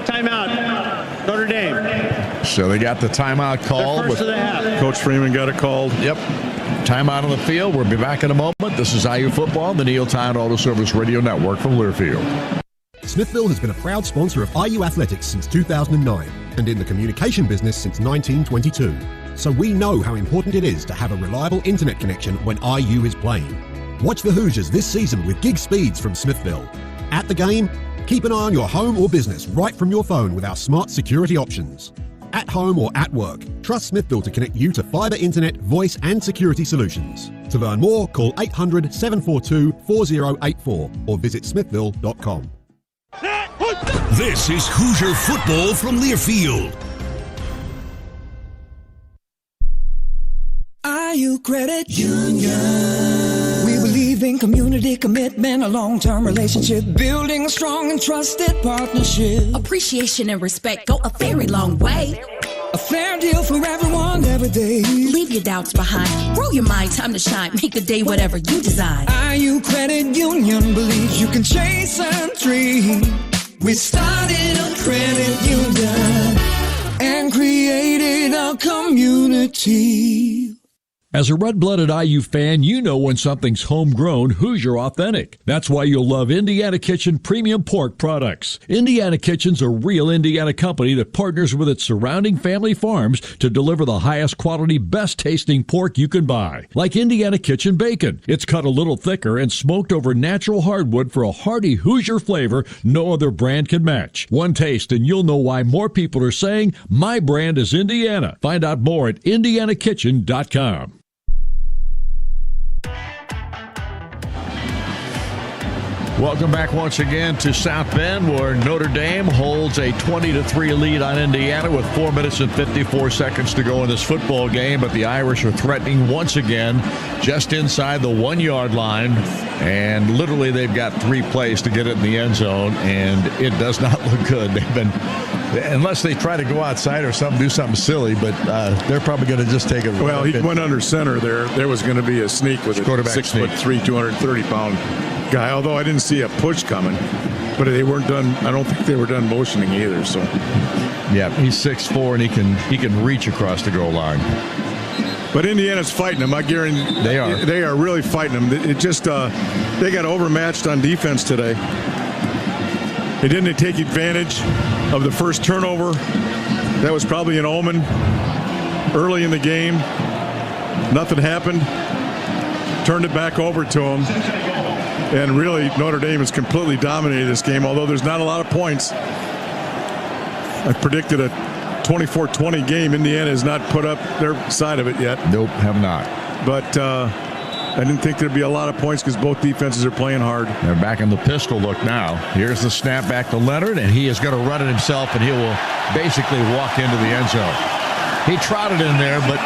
Timeout, Notre Dame. So they got the timeout called. First of the half. Coach Freeman got it called. Yep. Timeout on the field. We'll be back in a moment. This is IU Football, the Neil Tine Auto Service Radio Network from Learfield. Smithville has been a proud sponsor of IU Athletics since 2009 and in the communication business since 1922. So we know how important it is to have a reliable internet connection when IU is playing. Watch the Hoosiers this season with gig speeds from Smithville. At the game, keep an eye on your home or business right from your phone with our smart security options. At home or at work, trust Smithville to connect you to fiber internet, voice and security solutions. To learn more, call 800-742-4084 or visit smithville.com. This is Hoosier football from Learfield. IU Credit Union. We believe in community commitment, a long-term relationship, building a strong and trusted partnership. Appreciation and respect go a very long way. A fair deal for everyone every day. Leave your doubts behind. Grow your mind, time to shine. Make the day whatever you design. IU Credit Union believes you can chase a dream. We started a credit union and created a community. As a red-blooded IU fan, you know when something's homegrown, Hoosier authentic. That's why you'll love Indiana Kitchen premium pork products. Indiana Kitchen's a real Indiana company that partners with its surrounding family farms to deliver the highest quality, best-tasting pork you can buy. Like Indiana Kitchen bacon. It's cut a little thicker and smoked over natural hardwood for a hearty Hoosier flavor no other brand can match. One taste and you'll know why more people are saying, my brand is Indiana. Find out more at indianakitchen.com. Welcome back once again to South Bend, where Notre Dame holds a 20-3 lead on Indiana with 4 minutes and 54 seconds to go in this football game. But the Irish are threatening once again just inside the 1-yard line. And literally they've got 3 plays to get it in the end zone, and it does not look good. They've been Unless they try to go outside or do something silly, but they're probably going to just take it. Well, he went under center there. There was going to be a sneak with a quarterback 6'3", 230-pound guy. Although I didn't see a push coming, but they weren't done. I don't think they were done motioning either. So, yeah, he's 6'4", and he can reach across the goal line. But Indiana's fighting them. I guarantee they are. They are really fighting them. It just they got overmatched on defense today. They didn't take advantage of the first turnover. That was probably an omen early in the game. Nothing happened. Turned it back over to them. And really, Notre Dame has completely dominated this game, although there's not a lot of points. I predicted a 24-20 game. Indiana has not put up their side of it yet. Nope, have not. But I didn't think there'd be a lot of points because both defenses are playing hard. They're back in the pistol look now. Here's the snap back to Leonard, and he is going to run it himself, and he will basically walk into the end zone. He trotted in there, but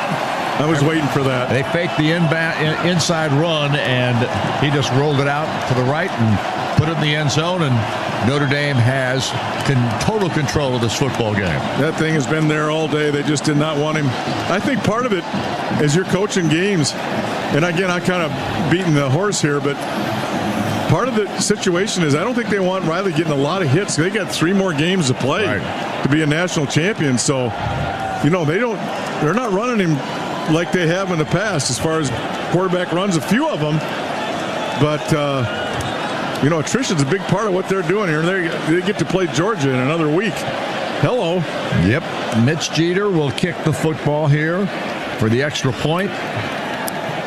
I was waiting for that. They faked the inside run, and he just rolled it out to the right and put it in the end zone, and Notre Dame has total control of this football game. That thing has been there all day. They just did not want him. I think part of it is you're coaching games. And again, I'm kind of beating the horse here, but part of the situation is I don't think they want Riley getting a lot of hits. They got 3 more games to play to be a national champion. So, they're not running him like they have in the past as far as quarterback runs, a few of them. But, attrition's a big part of what they're doing here. They get to play Georgia in another week. Hello. Yep. Mitch Jeter will kick the football here for the extra point.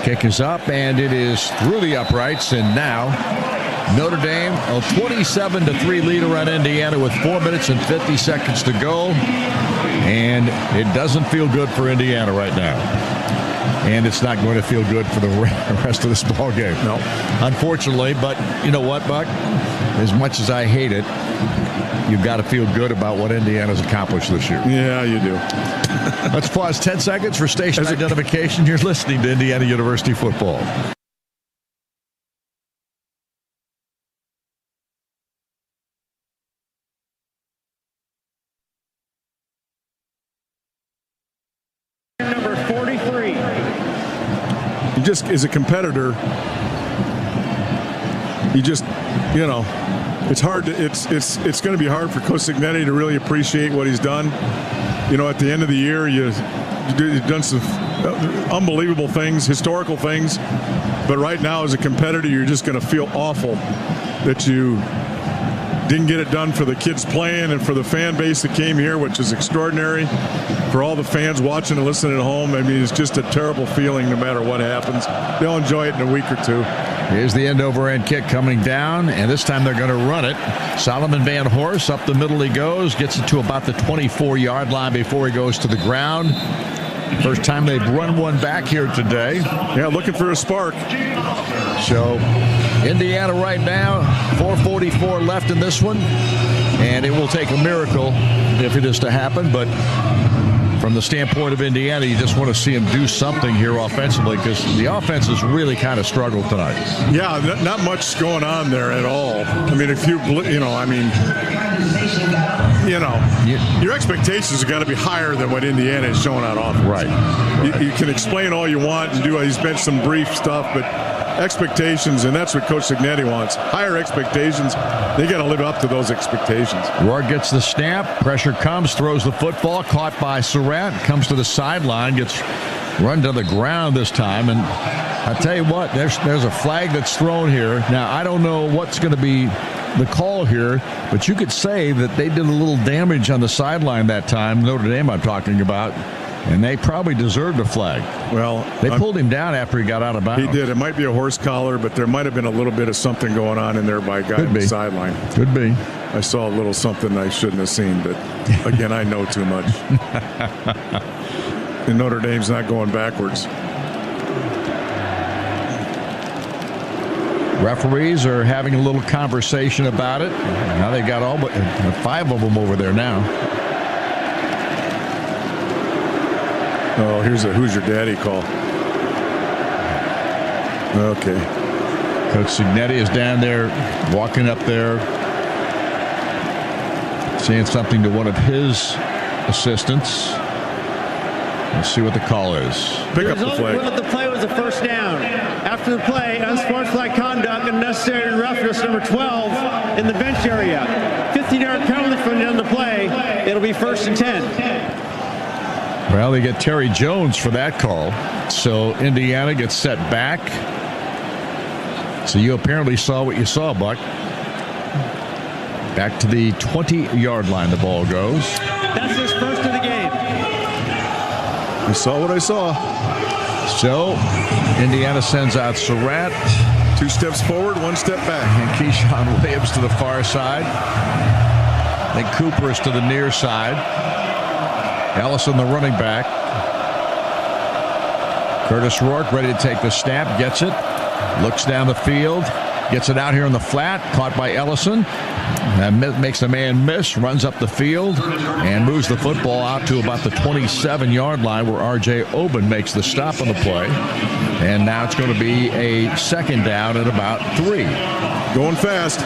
Kick is up, and it is through the uprights, and now Notre Dame a 27-3 lead around Indiana with 4 minutes and 50 seconds to go, and it doesn't feel good for Indiana right now. And it's not going to feel good for the rest of this ball game. No. Unfortunately, but you know what, Buck? As much as I hate it, you've got to feel good about what Indiana's accomplished this year. Yeah, you do. Let's pause 10 seconds for station identification. You're listening to Indiana University football. Number 43. You just, as a competitor, it's hard to, it's going to be hard for Coach Cignetti to really appreciate what he's done. At the end of the year, you've done some unbelievable things, historical things. But right now, as a competitor, you're just going to feel awful that you didn't get it done for the kids playing and for the fan base that came here, which is extraordinary. For all the fans watching and listening at home, I mean, it's just a terrible feeling no matter what happens. They'll enjoy it in a week or two. Here's the end-over-end kick coming down, and this time they're going to run it. Solomon Van Horst, up the middle he goes, gets it to about the 24-yard line before he goes to the ground. First time they've run one back here today. Yeah, looking for a spark. So Indiana right now, 4:44 left in this one, and it will take a miracle if it is to happen, but from the standpoint of Indiana, you just want to see them do something here offensively because the offense has really kind of struggled tonight. Yeah, not much going on there at all. I mean, your expectations have got to be higher than what Indiana is showing on offense. Right. You can explain all you want. He's been some brief stuff, but expectations, and that's what Coach Cignetti wants. Higher expectations. They got to live up to those expectations. Rourke gets the snap. Pressure comes, throws the football, caught by Surratt, comes to the sideline, gets run to the ground this time. And I tell you what, there's a flag that's thrown here. Now, I don't know what's going to be the call here, but you could say that they did a little damage on the sideline that time, Notre Dame I'm talking about, and they probably deserved a flag. Well, they pulled him down after he got out of bounds. He did. It might be a horse collar, but there might have been a little bit of something going on in there by a guy on the sideline. Could be. I saw a little something I shouldn't have seen, but again, I know too much. And Notre Dame's not going backwards. Referees are having a little conversation about it. Now they got all but 5 of them over there now. Oh, here's a Hoosier Daddy call. Okay. Coach Cignetti is down there, walking up there. Saying something to one of his assistants. Let's see what the call is. Pick up the flag. The play was a first down. After the play, unsportsmanlike conduct and necessary roughness, number 12 in the bench area. 15-yard penalty from the end of the play. It'll be 1st and 10. Well, they get Terry Jones for that call. So Indiana gets set back. So you apparently saw what you saw, Buck. Back to the 20-yard line the ball goes. That's his first of the game. I saw what I saw. So Indiana sends out Surratt. 2 steps forward, 1 step back. And Keyshawn Williams to the far side. Then Cooper is to the near side. Ellison, the running back. Curtis Rourke ready to take the snap. Gets it. Looks down the field. Gets it out here in the flat. Caught by Ellison. Makes the man miss. Runs up the field. And moves the football out to about the 27-yard line where R.J. Oben makes the stop on the play. And now it's going to be a second down at about 3. Going fast.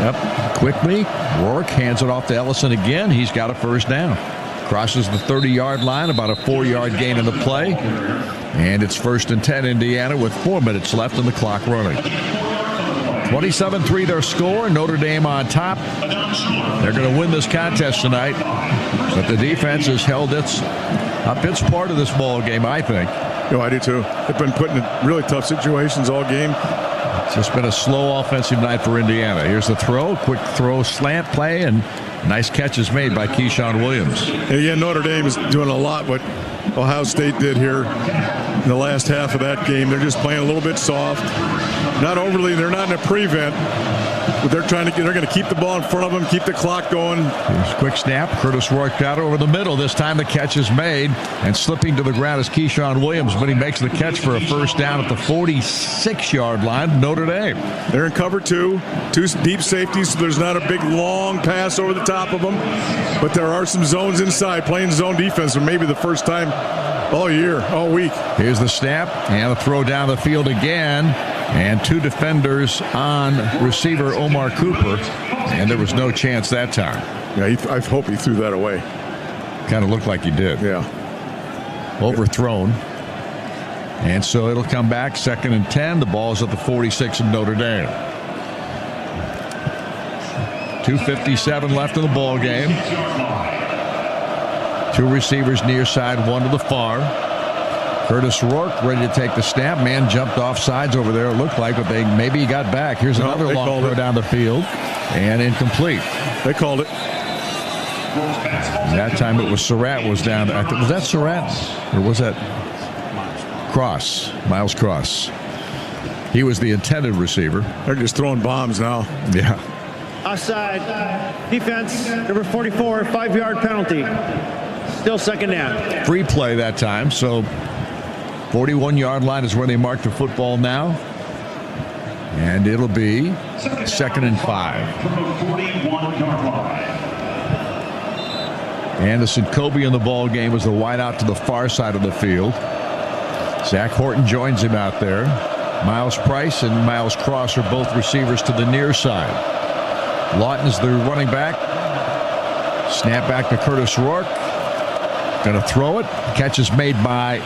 Yep. Quickly. Rourke hands it off to Ellison again. He's got a first down. Crosses the 30-yard line, about a 4-yard gain in the play. And it's 1st and 10 Indiana with 4 minutes left and the clock running. 27-3 their score. Notre Dame on top. They're going to win this contest tonight. But the defense has held its part of this ball game, I think. I do too. They've been put in really tough situations all game. It's just been a slow offensive night for Indiana. Here's the throw. Quick throw, slant play, and nice catches made by Keyshawn Williams. And again, Notre Dame is doing a lot what Ohio State did here in the last half of that game. They're just playing a little bit soft. Not overly, they're not in a prevent, but they're going to keep the ball in front of them, keep the clock going. Here's a quick snap. Curtis Rourke got over the middle. This time the catch is made, and slipping to the ground is Keyshawn Williams, but he makes the catch for a first down at the 46-yard line. Notre Dame. They're in cover 2 deep safeties, so there's not a big long pass over the top of them, but there are some zones inside, playing zone defense for maybe the first time all year, all week. Here's the snap and a throw down the field again. And 2 defenders on receiver Omar Cooper. And there was no chance that time. Yeah, I hope he threw that away. Kind of looked like he did. Yeah. Overthrown. And so it'll come back 2nd and 10. The ball's at the 46 of Notre Dame. 2:57 left in the ball game. 2 receivers near side, 1 to the far. Curtis Rourke ready to take the snap. Man jumped off sides over there, it looked like, but maybe he got back. Here's another long throw down the field. And incomplete. They called it. That time it was Surratt was down. Was that Surratt? Or was that Cross? Miles Cross. He was the intended receiver. They're just throwing bombs now. Yeah. Offside. Defense, number 44, 5-yard penalty. Still second down. Free play that time, so 41-yard line is where they mark the football now. And it'll be 2nd and 5. From the 41-yard line. Anderson Kobe in the ball game was the wide out to the far side of the field. Zach Horton joins him out there. Miles Price and Miles Cross are both receivers to the near side. Lawton's the running back. Snap back to Curtis Rourke. Going to throw it. Catch is made by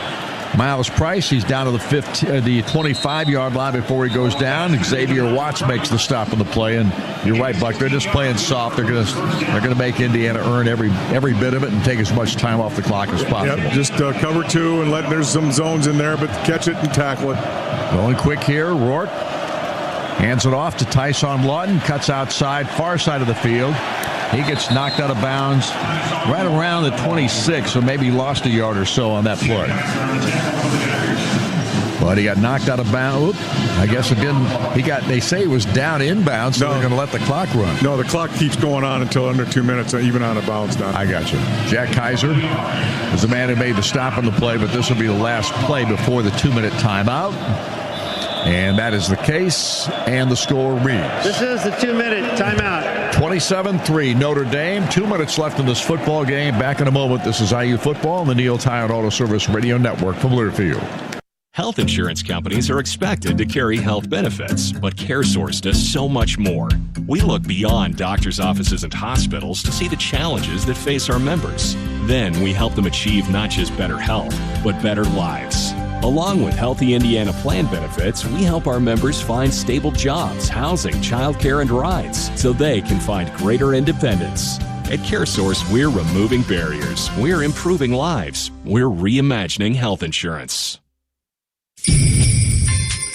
Miles Price. He's down to the 25-yard line before he goes down. Xavier Watts makes the stop on the play, and you're right, Buck. They're just playing soft. They're going to make Indiana earn every bit of it and take as much time off the clock as possible. Yep, just cover 2 and there's some zones in there, but catch it and tackle it. Going quick here, Rourke hands it off to Tyson Lawton. Cuts outside, far side of the field. He gets knocked out of bounds right around the 26, so maybe lost a yard or so on that play. But he got knocked out of bounds. I guess it didn't. They say he was down inbounds, so they're going to let the clock run. No, the clock keeps going on until under 2 minutes, even on a bounds down. I got you. Jack Kaiser is the man who made the stop on the play, but this will be the last play before the 2-minute timeout. And that is the case, and the score reads. This is the 2-minute timeout. 27-3 Notre Dame. 2 minutes left in this football game. Back in a moment. This is IU Football on the Neil Tire Auto Service Radio Network from Learfield. Health insurance companies are expected to carry health benefits, but CareSource does so much more. We look beyond doctors' offices and hospitals to see the challenges that face our members. Then we help them achieve not just better health, but better lives. Along with healthy Indiana plan benefits, we help our members find stable jobs, housing, childcare, and rides so they can find greater independence. At CareSource, we're removing barriers. We're improving lives. We're reimagining health insurance.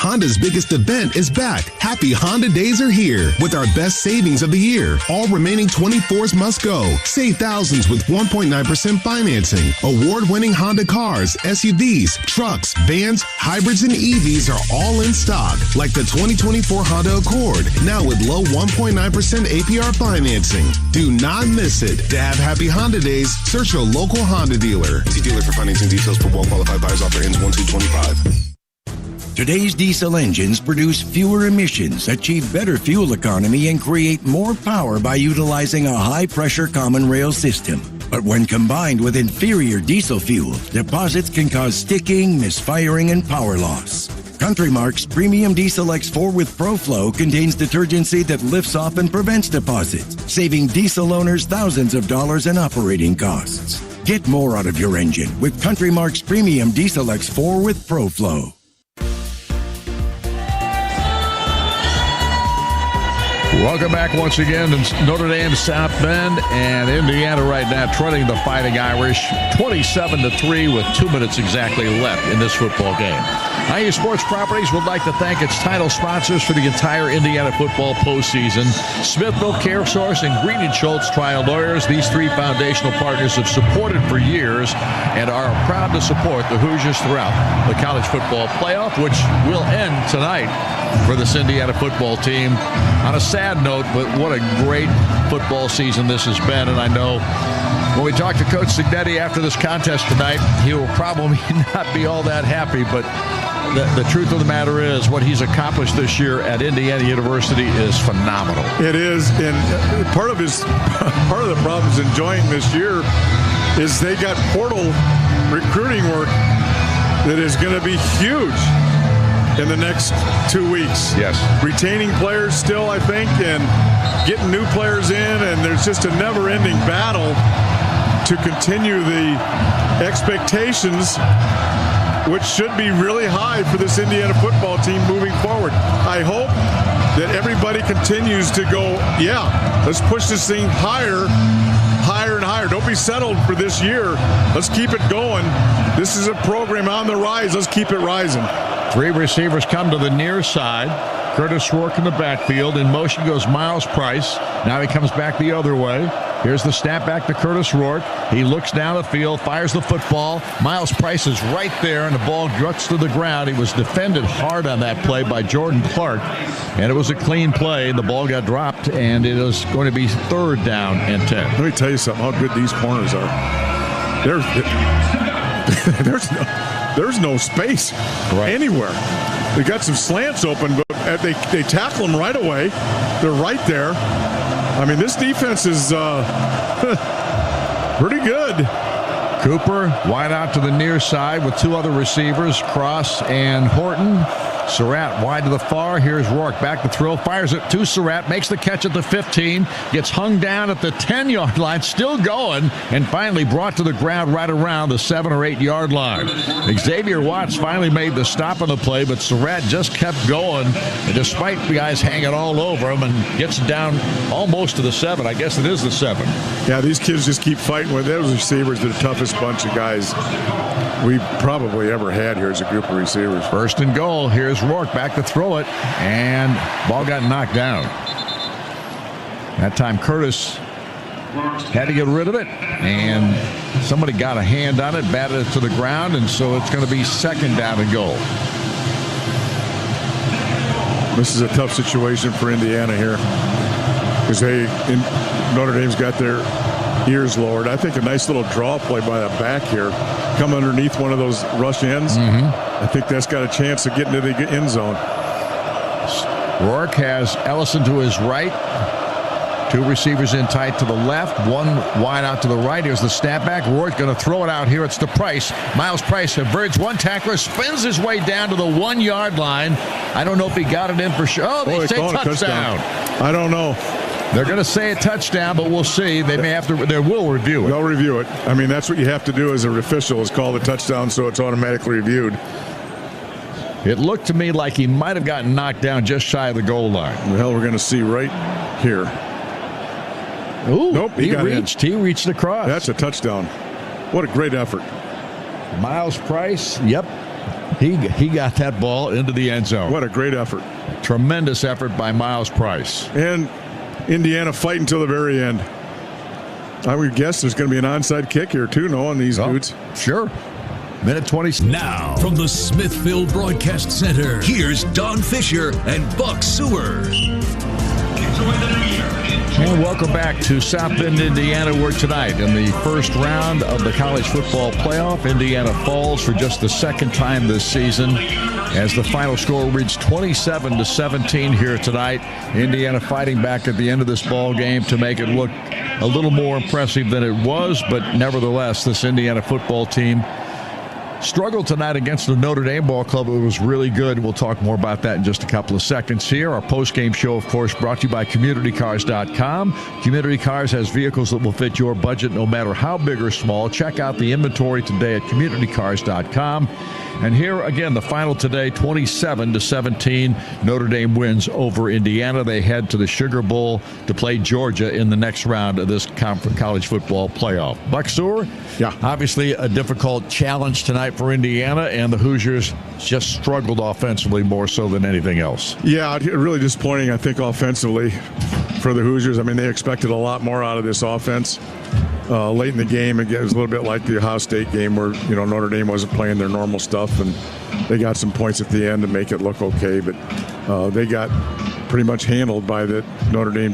Honda's biggest event is back. Happy Honda Days are here with our best savings of the year. All remaining 24s must go. Save thousands with 1.9% financing. Award-winning Honda cars, SUVs, trucks, vans, hybrids, and EVs are all in stock. Like the 2024 Honda Accord, now with low 1.9% APR financing. Do not miss it. To have Happy Honda Days, search your local Honda dealer. See dealer for financing details for well-qualified buyers. Offer ends 1/2/25. Today's diesel engines produce fewer emissions, achieve better fuel economy, and create more power by utilizing a high-pressure common rail system. But when combined with inferior diesel fuel, deposits can cause sticking, misfiring, and power loss. Countrymark's Premium Diesel X4 with ProFlow contains detergency that lifts off and prevents deposits, saving diesel owners thousands of dollars in operating costs. Get more out of your engine with Countrymark's Premium Diesel X4 with ProFlow. Welcome back once again to Notre Dame, South Bend, and Indiana right now trailing the Fighting Irish 27-3 with 2 minutes exactly left in this football game. IU Sports Properties would like to thank its title sponsors for the entire Indiana football postseason. Smithville, CareSource, and Green & Schultz Trial Lawyers. These three foundational partners have supported for years and are proud to support the Hoosiers throughout the college football playoff, which will end tonight for this Indiana football team. On a sad note, but what a great football season this has been. And I know when we talk to Coach Signetti after this contest tonight, he will probably not be all that happy, but the truth of the matter is what he's accomplished this year at Indiana University is phenomenal. It is, and part of the problems enjoying this year is they got portal recruiting work that is going to be huge in the next 2 weeks. Yes. Retaining players still, I think, and getting new players in, and there's just a never-ending battle to continue the expectations, which should be really high for this Indiana football team moving forward. I hope that everybody continues to go, yeah, let's push this thing higher and higher. Don't be settled for this year. Let's keep it going. This is a program on the rise. Let's keep it rising. Three receivers come to the near side. Curtis Rourke in the backfield. In motion goes Miles Price. Now he comes back the other way. Here's the snap back to Curtis Rourke. He looks down the field, fires the football. Miles Price is right there, and the ball druts to the ground. He was defended hard on that play by Jordan Clark, and it was a clean play. The ball got dropped, and it is going to be 3rd down and 10. Let me tell you something, how good these corners are. There's no space anywhere. They got some slants open, but they tackle them right away. They're right there. I mean, this defense is pretty good. Cooper wide out to the near side with two other receivers, Cross and Horton. Surratt wide to the far. Here's Rourke back to throw. Fires it to Surratt. Makes the catch at the 15. Gets hung down at the 10-yard line. Still going. And finally brought to the ground right around the 7 or 8 yard line. Xavier Watts finally made the stop on the play, but Surratt just kept going. And despite the guys hanging all over him, and gets down almost to the 7. I guess it is the 7. Yeah, these kids just keep fighting with those receivers. They're the toughest bunch of guys we probably ever had here as a group of receivers. 1st and goal. Here's Rourke back to throw it, and ball got knocked down. That time Curtis had to get rid of it, and somebody got a hand on it, batted it to the ground, and so it's going to be 2nd down and goal. This is a tough situation for Indiana here because Notre Dame's got their ears lowered. I think a nice little draw play by the back here. Come underneath one of those rush ends. I think that's got a chance of getting to the end zone. Rourke has Ellison to his right. Two receivers in tight to the left, one wide out to the right. Here's the snapback. Rourke's going to throw it out here. It's to Price. Miles Price averts one tackler, spins his way down to the 1 yard line. I don't know if he got it in for sure. Oh, they say touchdown. I don't know. They're going to say a touchdown, but we'll see. They may have to. They will review it. They'll review it. I mean, that's what you have to do as an official, is call the touchdown so it's automatically reviewed. It looked to me like he might have gotten knocked down just shy of the goal line. Well, we're going to see right here. Ooh, nope, he got reached. He reached across. That's a touchdown. What a great effort. Miles Price, yep. He got that ball into the end zone. What a great effort. Tremendous effort by Miles Price. And Indiana fighting till the very end. I would guess there's going to be an onside kick here, too, on these dudes. Sure. Minute 20. Now, from the Smithfield Broadcast Center, here's Don Fisher and Buck Seward. And welcome back to South Bend, Indiana, where tonight in the first round of the college football playoff, Indiana falls for just the second time this season as the final score reads 27-17 here tonight. Indiana fighting back at the end of this ball game to make it look a little more impressive than it was, but nevertheless, this Indiana football team struggled tonight against the Notre Dame ball club. It was really good. We'll talk more about that in just a couple of seconds here. Our post-game show, of course, brought to you by CommunityCars.com. Community Cars has vehicles that will fit your budget no matter how big or small. Check out the inventory today at CommunityCars.com. And here again, the final today, 27-17. Notre Dame wins over Indiana. They head to the Sugar Bowl to play Georgia in the next round of this college football playoff. Buck Seward, yeah, obviously a difficult challenge tonight for Indiana, and the Hoosiers just struggled offensively more so than anything else. Yeah, really disappointing, I think, offensively for the Hoosiers. I mean, they expected a lot more out of this offense. Late in the game, it was a little bit like the Ohio State game where, Notre Dame wasn't playing their normal stuff, and they got some points at the end to make it look okay, but they got pretty much handled by the Notre Dame